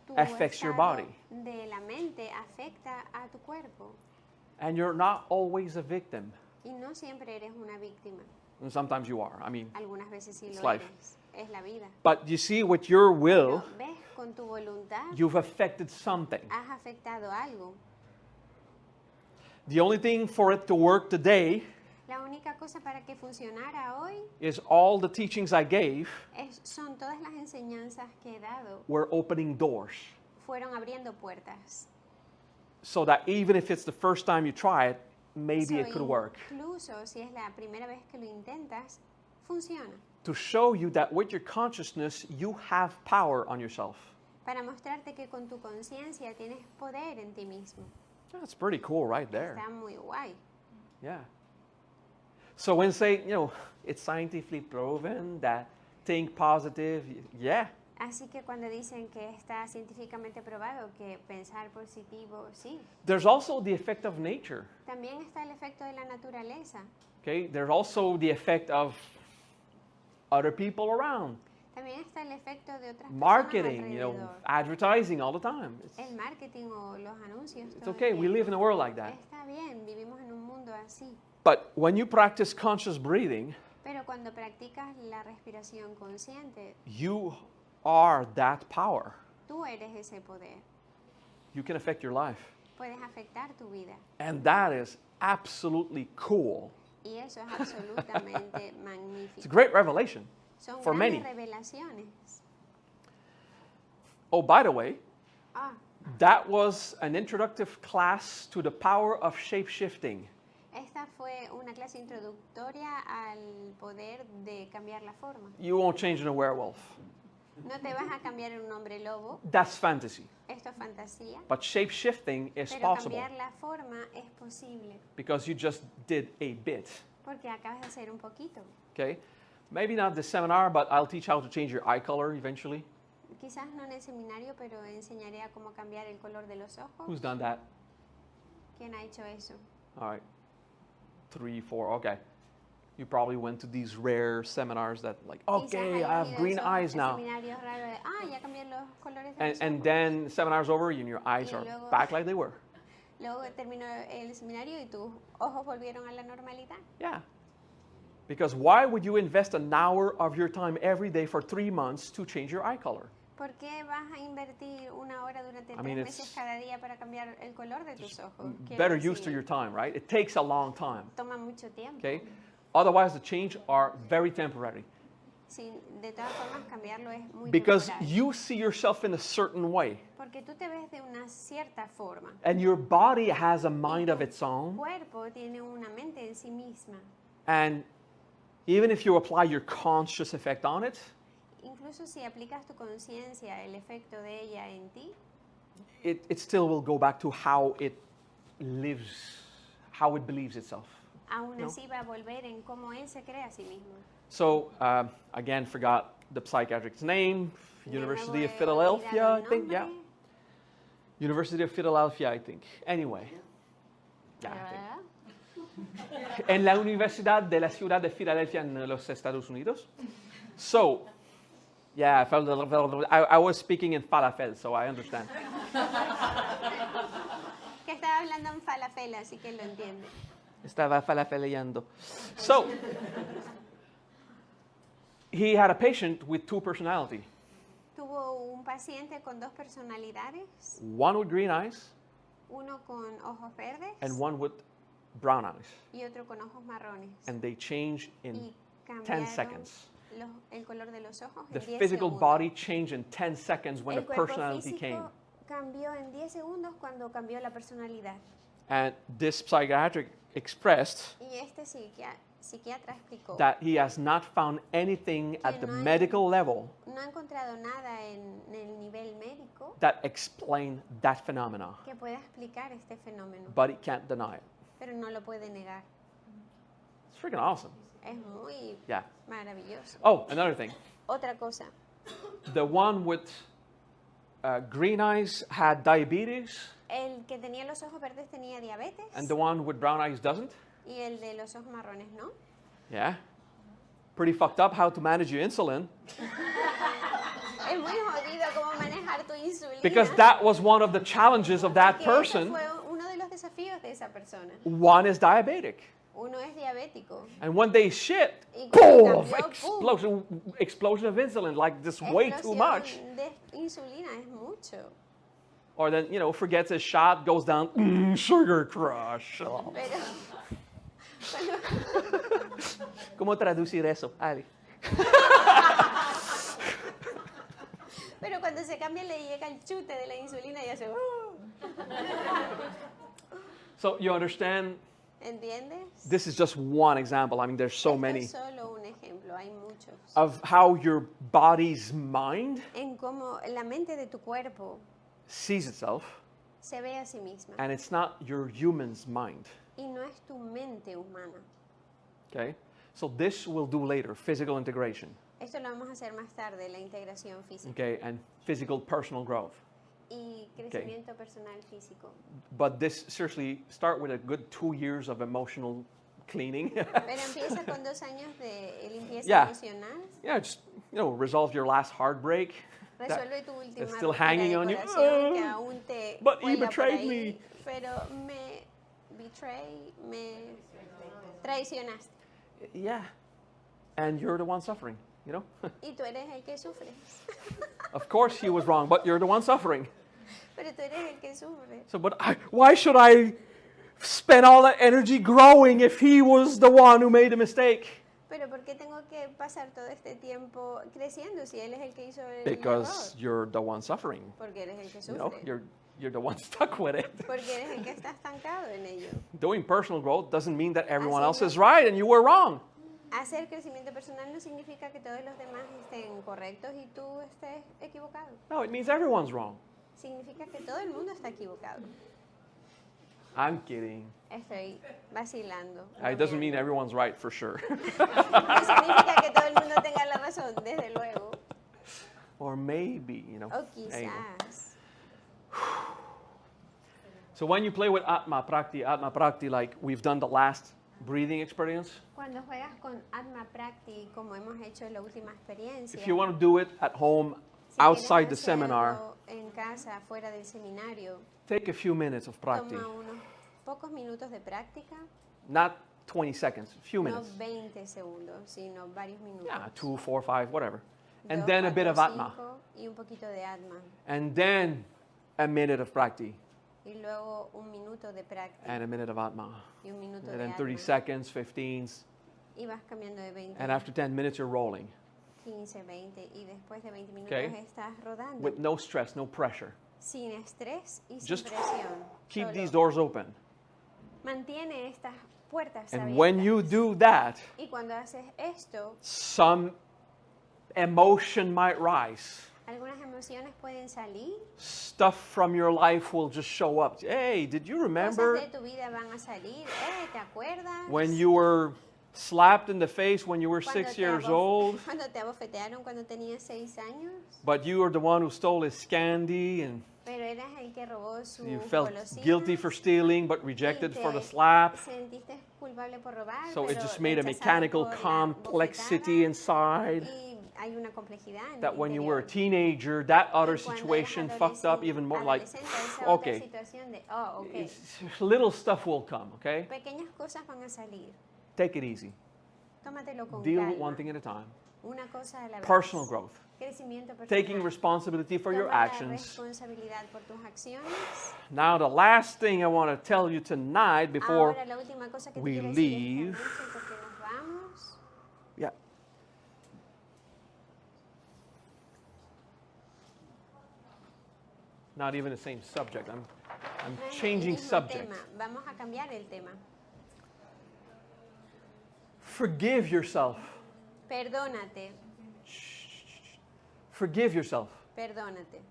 Tu affects your estado body. de la mente afecta a tu cuerpo. And you're not always a victim. Y no siempre eres una víctima. And sometimes you are. I mean, Algunas veces sí It's lo life. eres. Es la vida. but you see, with your will, Pero ves, con tu voluntad you've affected something. has afectado algo. The only thing for it to work today La única cosa para que funcionara hoy is all the teachings I gave son todas las enseñanzas que he dado. were opening doors. Fueron abriendo puertas. So that even if it's the first time you try it, maybe it So, could work. Incluso si es la primera vez que lo intentas, funciona. To show you that with your consciousness, you have power on yourself. Para mostrarte que con tu conciencia tienes poder en ti mismo. That's pretty cool right there. Está muy guay. Yeah. So when say, it's scientifically proven that think positive, yeah. Así que cuando dicen que está científicamente probado que pensar positivo, sí. There's also the effect of nature. También está el efecto de la naturaleza. Okay? There's also the effect of other people around. También está el efecto de otras Marketing, personas alrededor. advertising all the time. El marketing o los anuncios. It's todo el okay. We tiempo. live in a world like that. Está bien, vivimos en un mundo así. But when you practice conscious breathing, Pero cuando practicas la respiración consciente, you are that power. tú eres ese poder. You can affect your life. Puedes afectar tu vida. And that is absolutely cool. Y eso es absolutamente It's a magnífico. great revelation. Son for grandes many. revelaciones. Oh, by the way, Ah, that was an introductive class to the power of shape-shifting. esta fue una clase introductoria al poder de cambiar la forma. You won't change into a werewolf. No te vas a cambiar en un hombre lobo, That's fantasy. esto es fantasía, But shape-shifting is pero possible cambiar la forma es posible because you just did a bit. porque acabas de hacer un poquito. Okay? Maybe not this seminar, but I'll teach how to change your eye color eventually. Quizás no en el seminario, pero enseñaré a cómo cambiar el color de los ojos. Who's done that? ¿Quién ha hecho eso? All right. 3, 4, okay. You probably went to these rare seminars that like, Quizás okay, hayas I have ido a green esos eyes now. seminarios raros de, ya cambié los colores de los And ojos. then seminar's over and your eyes Y are luego- back like they were. Luego terminó el seminario y tus ojos volvieron a la normalidad. Yeah. Because why would you invest an hour of your time every day for 3 months to change your eye color? ¿Por qué vas a invertir una hora durante 3 meses cada día para cambiar el color de tus ojos? Better use to your time, right? It takes a long time. Toma mucho tiempo. Okay? Otherwise, the change are very temporary. De todas formas, cambiarlo es muy Because temporal. you see yourself in a certain way. Porque tú te ves de una cierta forma. And your body has a mind of its Tu own. cuerpo tiene una mente en sí misma. And even if you apply your conscious effect on it, Incluso si aplicas tu conciencia, el efecto de ella en ti, it still will go back to how it lives, how it believes itself. aún así va a volver en cómo él se cree a sí mismo. So, again, forgot the psychiatric's name. University of De nuevo he Philadelphia, olvidado I el think, yeah. nombre, University of Philadelphia, I think. Anyway. Yeah, I think. ¿verdad? En la Universidad de la Ciudad de Filadelfia en los Estados Unidos. So, yeah, I was speaking in falafel, so I understand. Que estaba hablando en falafel, así que lo entiende. Estaba falafeleando. So, he had a patient with two personalities. Tuvo un paciente con 2 personalidades, One with green eyes uno con ojos verdes and one with brown eyes. y otro con ojos marrones. And they change in Y 10 cambiaron seconds. el color de los ojos The en 10 physical segundos. body changed in 10 seconds when the El cuerpo personality físico came. cambió en 10 segundos cuando cambió la personalidad. And this psychiatric expressed Y este psiquiatra explicó that he has not found anything at the medical level no ha encontrado nada en el nivel médico that explain that phenomena, que pueda explicar este fenómeno, but he can't deny it. pero no lo puede negar. It's freaking awesome. Es muy Yeah. maravilloso. Oh, another thing. Otra cosa, The one with green eyes had diabetes, el que tenía los ojos verdes tenía diabetes and the one with brown eyes doesn't. y el de los ojos marrones no. Yeah. Pretty fucked up how to manage your insulin, Es muy jodido cómo manejar tu insulina. because that was one of the challenges of that porque ese person. fue uno de los desafíos de esa persona. One is diabetic. Uno es diabético. And when they shit, Y cuando boom, cambió, explosion of insulin, like this way too much. Explosión de insulina es mucho. Or then, forgets his shot, goes down, sugar crush. Oh. Pero ¿Cómo traducir eso, Ali? Pero cuando se cambia le llega el chute de la insulina y hace So you understand, ¿entiendes? this is just one example. I mean, there's so Esto many es solo un ejemplo, hay muchos. of how your body's mind En cómo la mente de tu cuerpo sees itself, se ve a sí misma. and it's not your human's mind. Y no es tu mente humana. Okay? So this we'll do later, physical integration, Esto lo vamos a hacer más tarde, la integración física okay, and physical personal growth. y crecimiento personal físico. But this, seriously, start with a good 2 years of emotional cleaning. Pero empieza con 2 años de limpieza Yeah. emocional. Yeah, just, resolve your last heartbreak. Resuelve tu última that's still ruptura hanging de on you. corazón que aún te But he cuelga por betrayed ahí, me. Pero me traicionaste. Yeah. And you're the one suffering, Y tú eres el que sufres. Of course he was wrong, but you're the one suffering. Pero tú eres el que sufre. So, why should I spend all that energy growing if he was the one who made the mistake? Pero ¿por qué tengo que pasar todo este tiempo creciendo si él es el que hizo el Because error? you're the one suffering. Porque eres el que sufre. You're the one stuck with it. Porque eres el que está estancado en ello. Doing personal growth doesn't mean that everyone else Haciendo- is right and you were wrong. Hacer crecimiento personal no significa que todos los demás estén correctos y tú estés equivocado. No, it means everyone's wrong. Significa que todo el mundo está equivocado. I'm kidding. Estoy vacilando. It doesn't mean bromeando. everyone's right for sure. No significa que todo el mundo tenga la razón, desde luego. Or maybe, O Anyway. quizás. So when you play with Atma Prakti, like we've done the last breathing experience, Cuando juegas con Atma Prakti, como hemos hecho en la última experiencia, if you want to do it at home, si outside the quieres seminar, hacerlo en casa, fuera del seminario, take a few minutes of Prakti. toma unos pocos minutos de práctica, Not 20 seconds, a few no minutes. 20 segundos, sino varios minutos. Yeah, 2, 4, 5, whatever. And 2, then a bit 4, of Atma. 5 y un poquito de Atma. And then a minute of Prakti. Y luego un minuto de práctica And a minute of Atma. y un minuto And de then 30 Atma. seconds, 15s. Y vas cambiando de 20, And after 10 minutes, you're rolling. 15, 20 y después de 20 minutos Okay. estás rodando. With no stress, no pressure. Sin estrés y sin Just presión. Keep Solo these doors open. mantiene estas puertas And abiertas. when you do that, Y cuando haces esto, some emotion might rise. algunas emociones pueden salir. Stuff from your life will just show up. Hey, did you remember Cosas de tu vida van a salir. ¿Te acuerdas? when you were slapped in the face when you were Cuando 6 te years old, Cuando te abofetearon cuando tenías 6 años, but you were the one who stole his candy and pero eras el que robó su you felt golosinas guilty for stealing but y rejected for the te slap? sentiste culpable por robar, So it pero just made a rechazado mechanical por la complexity bofetada, inside y hay una complejidad en that el when you were a interior. teenager, that other Y cuando eres situation fucked up even more. Like, adolescente, esa otra okay, situación de, oh, okay. little stuff will come, okay? Pequeñas cosas van a salir. Take it easy. Tómatelo con Deal calma. with one thing at a time. Una cosa a la vez. Personal growth. Crecimiento personal. Taking responsibility for your Toma la actions. responsabilidad por tus acciones. Now, the last thing I want to tell you tonight before, Ahora la última cosa que te we quiero decir leave. esta noche porque nos vamos. yeah. Not even the same subject. I'm No es el changing mismo subject. tema. Vamos a cambiar el tema. Forgive yourself. Perdónate. Forgive yourself Perdónate.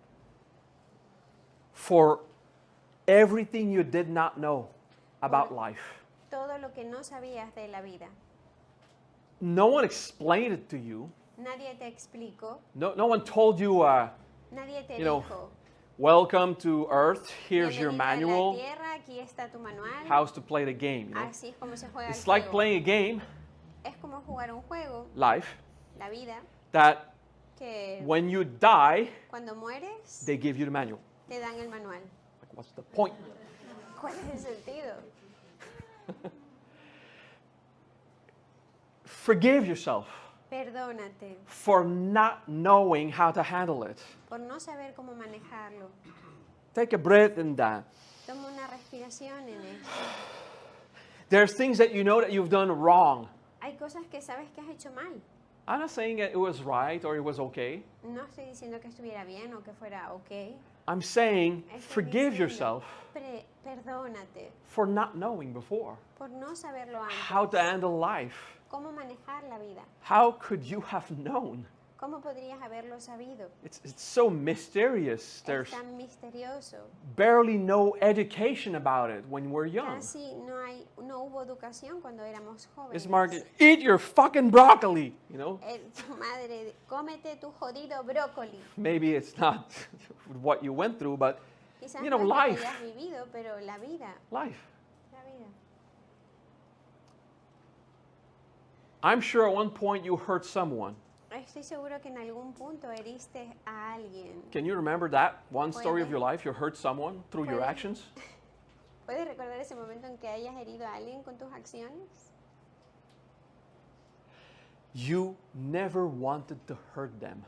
for everything you did not know about Por- life. Todo lo que no sabías de la vida. No one explained it to you. Nadie te explicó. No one told you, Nadie te You know, dijo. welcome to Earth. Here's your "Bienvenido a manual. la tierra, aquí está tu manual. How to play the game. You know? Así es como se juega It's el like juego. playing a game, Es como jugar un juego, life, la vida, that que when you die, cuando mueres they give you the manual. te dan el manual. Like, what's the point? ¿Cuál es el sentido? Forgive yourself Perdónate for not knowing how to handle it. por no saber cómo manejarlo. Take a breath in that. Toma una respiración en esto. There's things that you know that you've done wrong. Hay cosas que sabes que has hecho mal. I'm not saying that it was right or it was okay. No estoy diciendo que estuviera bien o que fuera ok. I'm saying Estoy forgive diciendo, yourself Perdónate for not knowing before por no saberlo antes. how to handle life. ¿Cómo manejar la vida? How could you have known? ¿Cómo podrías haberlo sabido? It's so mysterious. Es There's tan misterioso. barely no education about it when we're young. Casi no hubo educación cuando éramos jóvenes. It's marked, eat your fucking broccoli, you know? Tu madre, cómete tu jodido brócoli. Maybe it's not what you went through, but Quizás You know, no es lo que life. hayas vivido, pero la vida, life. la vida. I'm sure at one point you hurt someone. Estoy seguro que en algún punto heriste a alguien. Can you remember that one story of Puede. your life? You hurt someone through your Puede. actions? ¿Puedes recordar ese momento en que hayas herido a alguien con tus acciones? You never wanted to hurt them,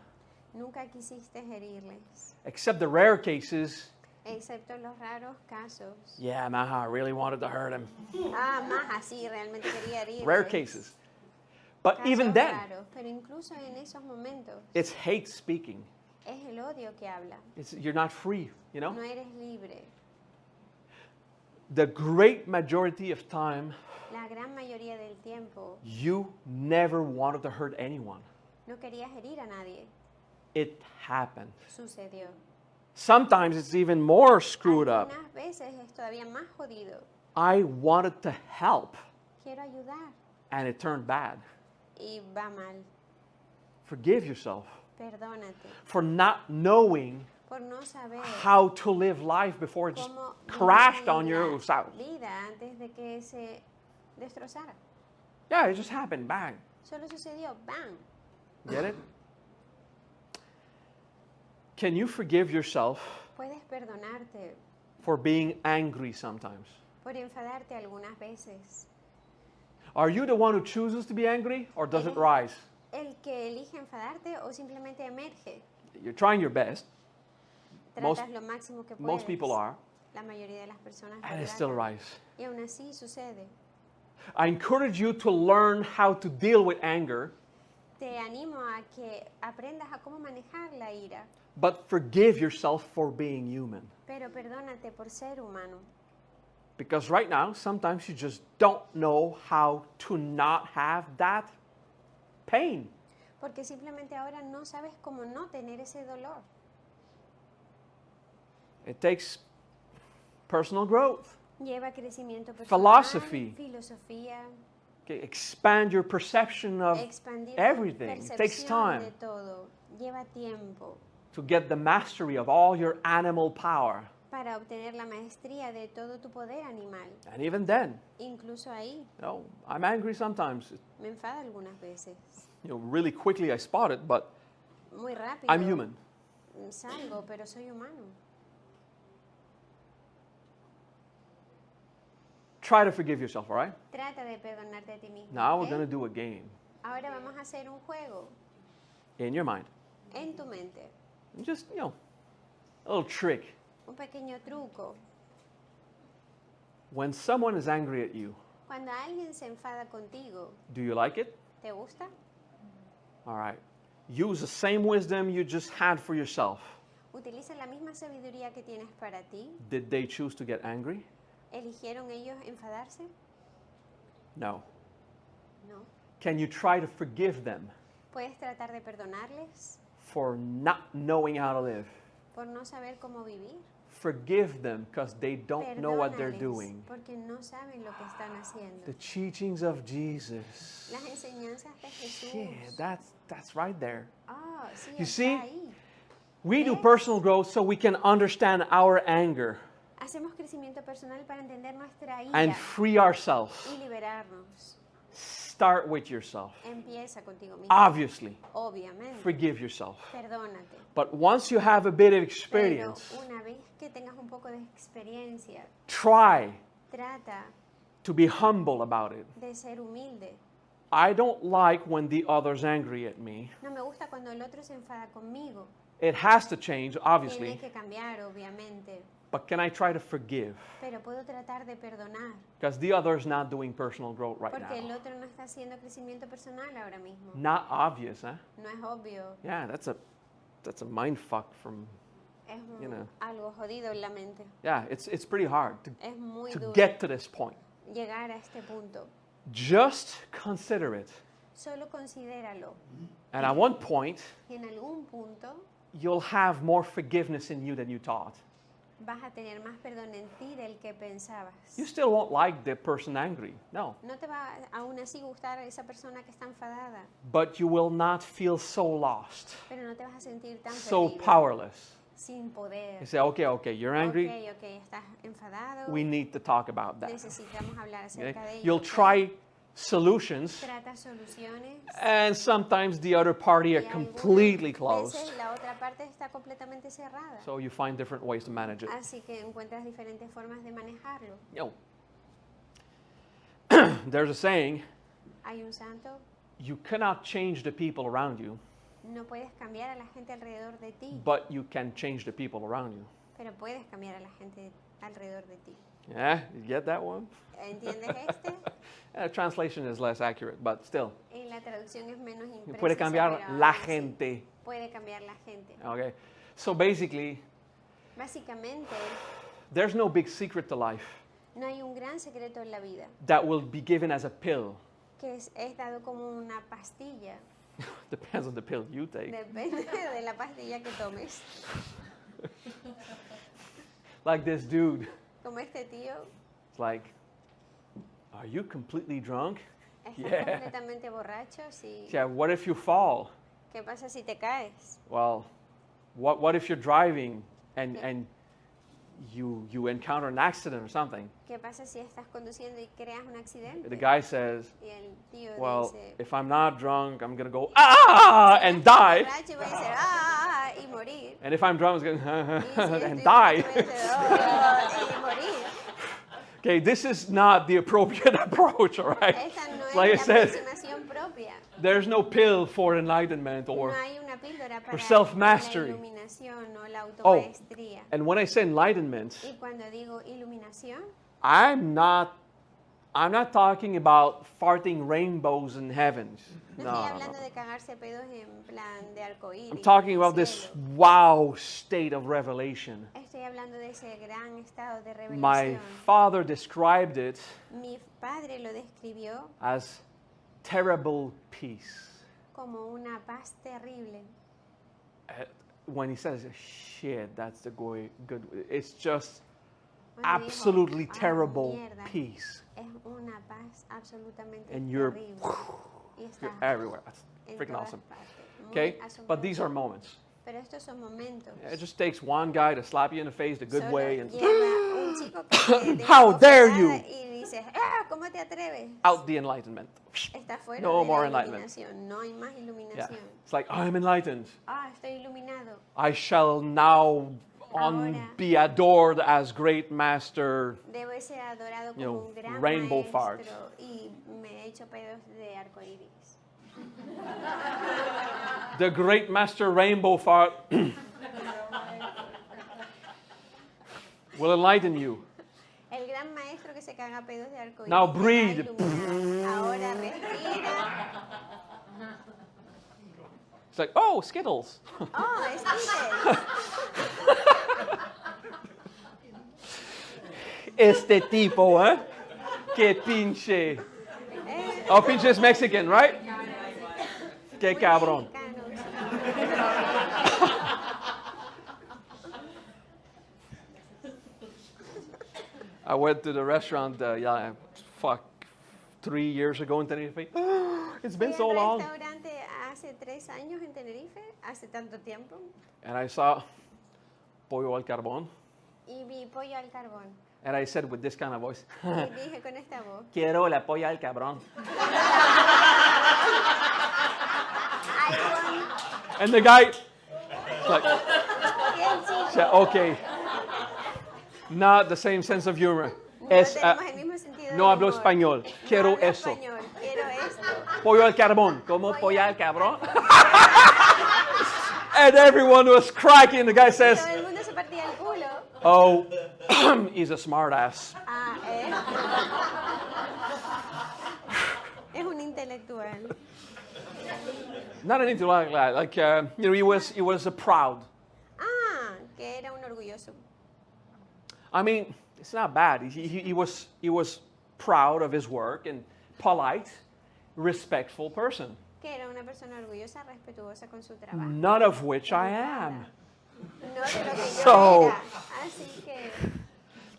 Nunca quisiste herirles, except the rare cases. excepto los raros casos. Yeah, Maha, I really wanted to hurt him. Más así, realmente quería herirles. Rare cases. But Casos even then, raros, pero incluso en esos momentos it's hate speaking. es el odio que habla. You're not free, you know? No eres libre. The great majority of time, La gran mayoría del tiempo you never wanted to hurt anyone. no querías herir a nadie. It happened. Sucedió. Sometimes it's even more screwed up. Algunas veces es todavía más jodido. I wanted to help, Quiero ayudar and it turned bad. y va mal. Forgive yourself Perdónate for not knowing por no saber how to live life before it just cómo crashed vivir on your la south. vida antes de que se destrozara. Yeah, it just happened. Bang. Solo sucedió, ¡bam! Get it? Can you forgive yourself Puedes perdonarte for being angry sometimes? por enfadarte algunas veces. Are you the one who chooses to be angry, or does it rise? el que elige enfadarte o simplemente emerge. You're trying your best. Tratas lo máximo que puedes. Most people are. La mayoría de las personas lo And it still tratan. arises. Y aún así sucede. I encourage you to learn how to deal with anger, Te animo a que aprendas a cómo manejar la ira, but forgive yourself for being human. pero perdónate por ser humano. Because right now, sometimes you just don't know how to not have that pain. Porque simplemente ahora no sabes cómo no tener ese dolor. It takes personal growth. Lleva crecimiento personal, Philosophy. filosofía, Okay, expand your perception of expandir everything. tu It takes percepción time de todo. Lleva tiempo to get the mastery of all your animal power. para obtener la maestría de todo tu poder animal. And even then, Incluso ahí I'm angry sometimes. me enfada algunas veces. Really quickly I spot it, but Muy rápido. I'm human. Salgo, pero soy humano. Try to forgive yourself, all right? Trata de perdonarte a ti mismo. Now we're ¿ok? going to do a game Ahora vamos a hacer un juego in your mind. en tu mente. Just, a little trick. Un pequeño truco. When someone is angry at you, Cuando alguien se enfada contigo, do you like it? ¿te gusta? All right. Use the same wisdom you just had for yourself. ¿Utiliza la misma sabiduría que tienes para ti? Did they choose to get angry? ¿Eligieron ellos enfadarse? No. No. Can you try to forgive them ¿Puedes tratar de perdonarles for not knowing how to live? por no saber cómo vivir? Forgive them because they don't know what they're Perdónales doing. porque no saben lo que están haciendo. The teachings of Jesus. Las enseñanzas de Jesús. Yeah, that's right there. Ah, sí, You está see? ahí. We do Yes. personal growth so we can understand our anger Hacemos crecimiento personal para entender nuestra ira and free ourselves. y liberarnos. Start with yourself. Empieza contigo mismo. Obviously, Obviamente. forgive yourself. Perdónate. But once you have a bit of Pero experience, una vez que tengas un poco de experiencia, try trata to be humble about it. de ser humilde. I don't like when the other's angry at me. No me gusta cuando el otro se enfada conmigo. It has to change, Tiene obviously, que cambiar, obviamente. but can I try to forgive? Pero puedo tratar de perdonar. Because the other's not doing personal growth right Porque el now. otro no está haciendo crecimiento personal ahora mismo. Not obvious, huh? No es obvio. Yeah, that's a mind fuck from, Es You know. algo jodido en la mente. yeah, it's pretty hard Es muy to duro get to this point. llegar a este punto. Just consider it. Solo considéralo. And at one point, Y en algún punto you'll have more forgiveness in you than you thought. vas a tener más perdón en ti del que pensabas. You still won't like the person angry, no. No te va aún así gustar esa persona que está enfadada, But you will not feel so lost, pero no te vas a sentir tan so perdido, powerless. sin poder. You say, okay, you're angry. Ok, estás enfadado. We need to talk about that. Necesitamos hablar Okay? acerca de ello. You'll ¿ok? try solutions, Trata soluciones. and sometimes the other party are Y completely algunas closed. veces la otra parte está completamente cerrada. So you find different ways to manage it. Así que encuentras diferentes formas de manejarlo. There's a saying, Hay un santo, you cannot change the people around you, no puedes cambiar a la gente alrededor de ti, but you can change the people around you. pero puedes cambiar a la gente alrededor de ti. Yeah, you get that one? ¿Entiendes este? Translation is less accurate, but still. Y la traducción es menos imprecisa. Puede cambiar pero la aún así gente. Puede cambiar la gente. Okay? So basically, Básicamente, there's no big secret to life no hay un gran secreto en la vida that will be given as a pill. que es dado como una pastilla. Depends on the pill you take. Depende de la pastilla que tomes. Like this dude. Como este tío, It's like, are you completely drunk? ¿estás Yeah. completamente borracho? Sí. Yeah, what if you fall? ¿Qué pasa si te caes? Well, what if you're driving and you encounter an accident or something? ¿Qué pasa si estás conduciendo y creas un accidente? The guy says, Y el tío well, dice, if I'm not drunk, I'm going to go, ah, and die. borracho, voy a decir, ah, y morir. And if I'm drunk, I'm Y going si to estoy and borracho, die. voy a decir, "Oh", y morir. Okay, this is not the appropriate approach, all right? Esta no es Like I la said, aproximación propia. There's no pill for enlightenment No or hay una píldora para self-mastery. la iluminación o la Oh, automaestría. and when I say enlightenment, Y cuando digo iluminación, I'm not talking about farting rainbows in heavens. no No, estoy no, hablando no. de cagarse pedos en plan de arcoíris. I'm talking en about el this cielo. wow state of revelation. Estoy hablando de ese gran estado de My revelación. father described it Mi padre lo describió as terrible peace. como una paz terrible. When he says, shit, that's the good, it's just Cuando dijo, absolutely "Ah, terrible mierda, peace. es una paz absolutamente And you're, terrible. Y está you're everywhere. That's en freaking todas awesome. partes. Muy Okay? asombroso. But these are moments. Pero estos son momentos. It just takes one guy to slap you in the face the good Solo way and lleva un chico que te dé How una dare bofetada you? y dices, "Ah, ¿cómo te atreves?" out the enlightenment. Está fuera No de more la enlightenment. iluminación. No hay más Yeah. iluminación. It's like, I'm enlightened. Ah, estoy iluminado. I shall now Ahora. be adored as great master. Debo ser adorado You como know, un gran rainbow maestro farts. y me he hecho pedos de arcoíris. The great master rainbow fart will enlighten you. El gran maestro que se caga pedos de arcoíris. Now te va a breathe. iluminar. Ahora respira. It's like, oh, Skittles. Oh, es Skittles. Este tipo, ¿eh? Qué pinche. Oh, pinche es Mexican, right? Qué cabrón. I went to the restaurant, 3 years ago in Tenerife. It's been so Fui al long. restaurante hace 3 años en Tenerife, hace tanto tiempo, And I saw pollo al carbón. y vi pollo al carbón. And I said with this kind of voice, Y dije con esta voz, quiero la polla al cabrón. I want, And the guy, like, y el chico, said, okay, not the same sense of humor. no Es, tenemos el mismo sentido no del hablo humor. español, No quiero hablo eso. español, quiero esto. Pollo al carbón, ¿cómo polla al cabrón? And everyone was cracking. The guy says, Todo el mundo se partía el culo. oh, he's a smart ass. Ah, es un intelectual. Not anything like that. Like, he was proud. Ah, que era un orgulloso. I mean, it's not bad. He was proud of his work and polite, respectful person. Que era una persona orgullosa, respetuosa con su trabajo. None of which I am. No de lo que yo So- era. Así que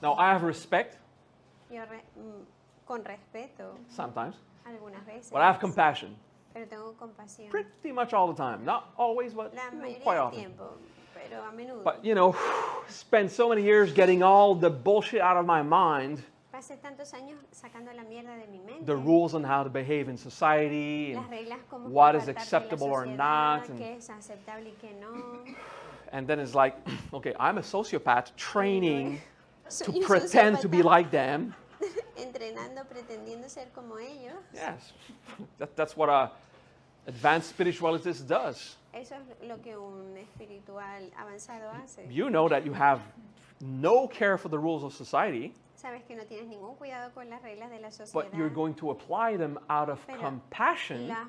Now, I have respect yo con respeto sometimes, algunas veces. but I have compassion Pero tengo compasión. pretty much all the time. Not always, but La mayoría quite del often. tiempo, pero a menudo. But, spent so many years getting all the bullshit out of my mind, Pasé tantos años sacando la mierda de mi mente. the rules on how to behave in society, Las and, reglas como what is comportarte en la acceptable or sociedad, not, and- qué es aceptable y qué no. and then it's like, okay, I'm a sociopath training Soy to un pretend to be sociópata like them. entrenando, pretendiendo ser como ellos. Yes, that's what a advanced spiritualist does. Eso es lo que un espiritual avanzado hace. You know that you have no care for the rules of society, Sabes que no tienes ningún cuidado con las reglas de la sociedad, but you're going to apply them out of pero compassion, las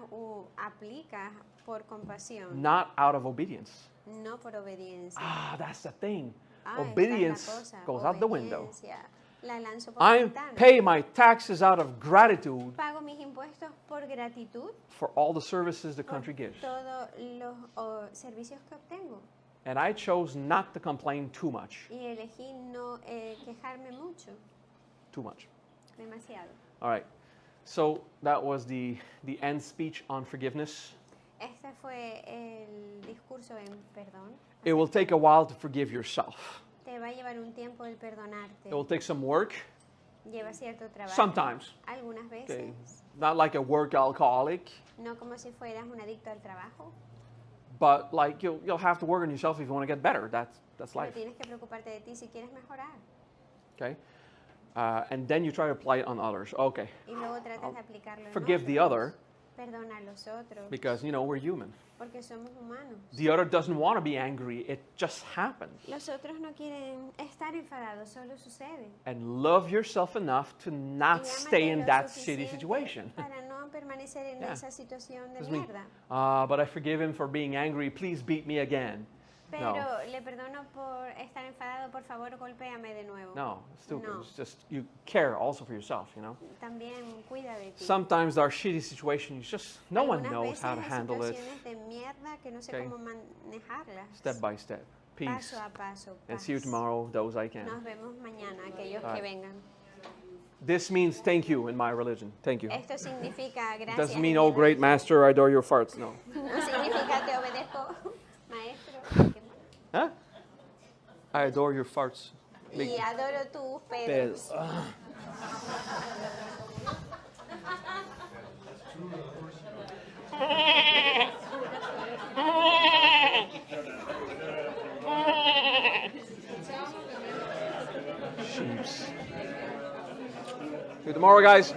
aplicas por compasión, not out of obedience. no por obediencia. Ah, that's the thing. Ah, esta es la Obedience cosa, goes out the window. obediencia. La lanzo por I la ventana. pay my taxes out of gratitude Pago mis impuestos por gratitud for all the services the por country gives. todos los servicios que obtengo. And I chose not to complain too much. Y elegí no quejarme mucho, Too much. demasiado. All right. So that was the end speech on forgiveness. Este fue el discurso en perdón. It will take a while to forgive yourself. Te va a llevar un tiempo el perdonarte. It will take some work, Lleva cierto trabajo. sometimes. Algunas veces. Okay. Not like a work alcoholic, No como si fueras un adicto al trabajo. but like you'll have to work on yourself if you want to get better. That's Pero life. tienes que preocuparte de ti si quieres mejorar. Okay. And then you try to apply it on others. Okay. Y luego tratas de aplicarlo en Forgive the otros. other, Perdona a los otros. Because, we're human. Porque somos humanos. The other doesn't want to be angry. It just happens. Los otros no quieren estar enfadados, solo sucede. And love yourself enough to Y not ámate stay in lo that shitty suficiente situation. Para no permanecer en Yeah. esa situación de It's me. mierda. But I forgive him for being angry. Please beat me again. Pero No. le perdono por estar enfadado, por favor, golpéame de nuevo. No, it's stupid. No. It's just you care also for yourself, También cuida de ti. Sometimes our shitty situations, just no one Algunas knows veces how to hay handle it. situaciones de mierda que no sé Okay. cómo manejarlas. Step by step. Peace. Paso a paso. And see you paz. tomorrow, those I can. Nos vemos mañana, aquellos Bye. que vengan. This means thank you in my religion. Thank you. Esto significa gracias. Doesn't en mean, mi oh, great religión. master, I adore your farts. No. No significa te obedezco, maestro. ¿Qué más? Huh? I adore your farts. Y adoro tus Pedos. pedos. Sheeps. See you tomorrow, guys.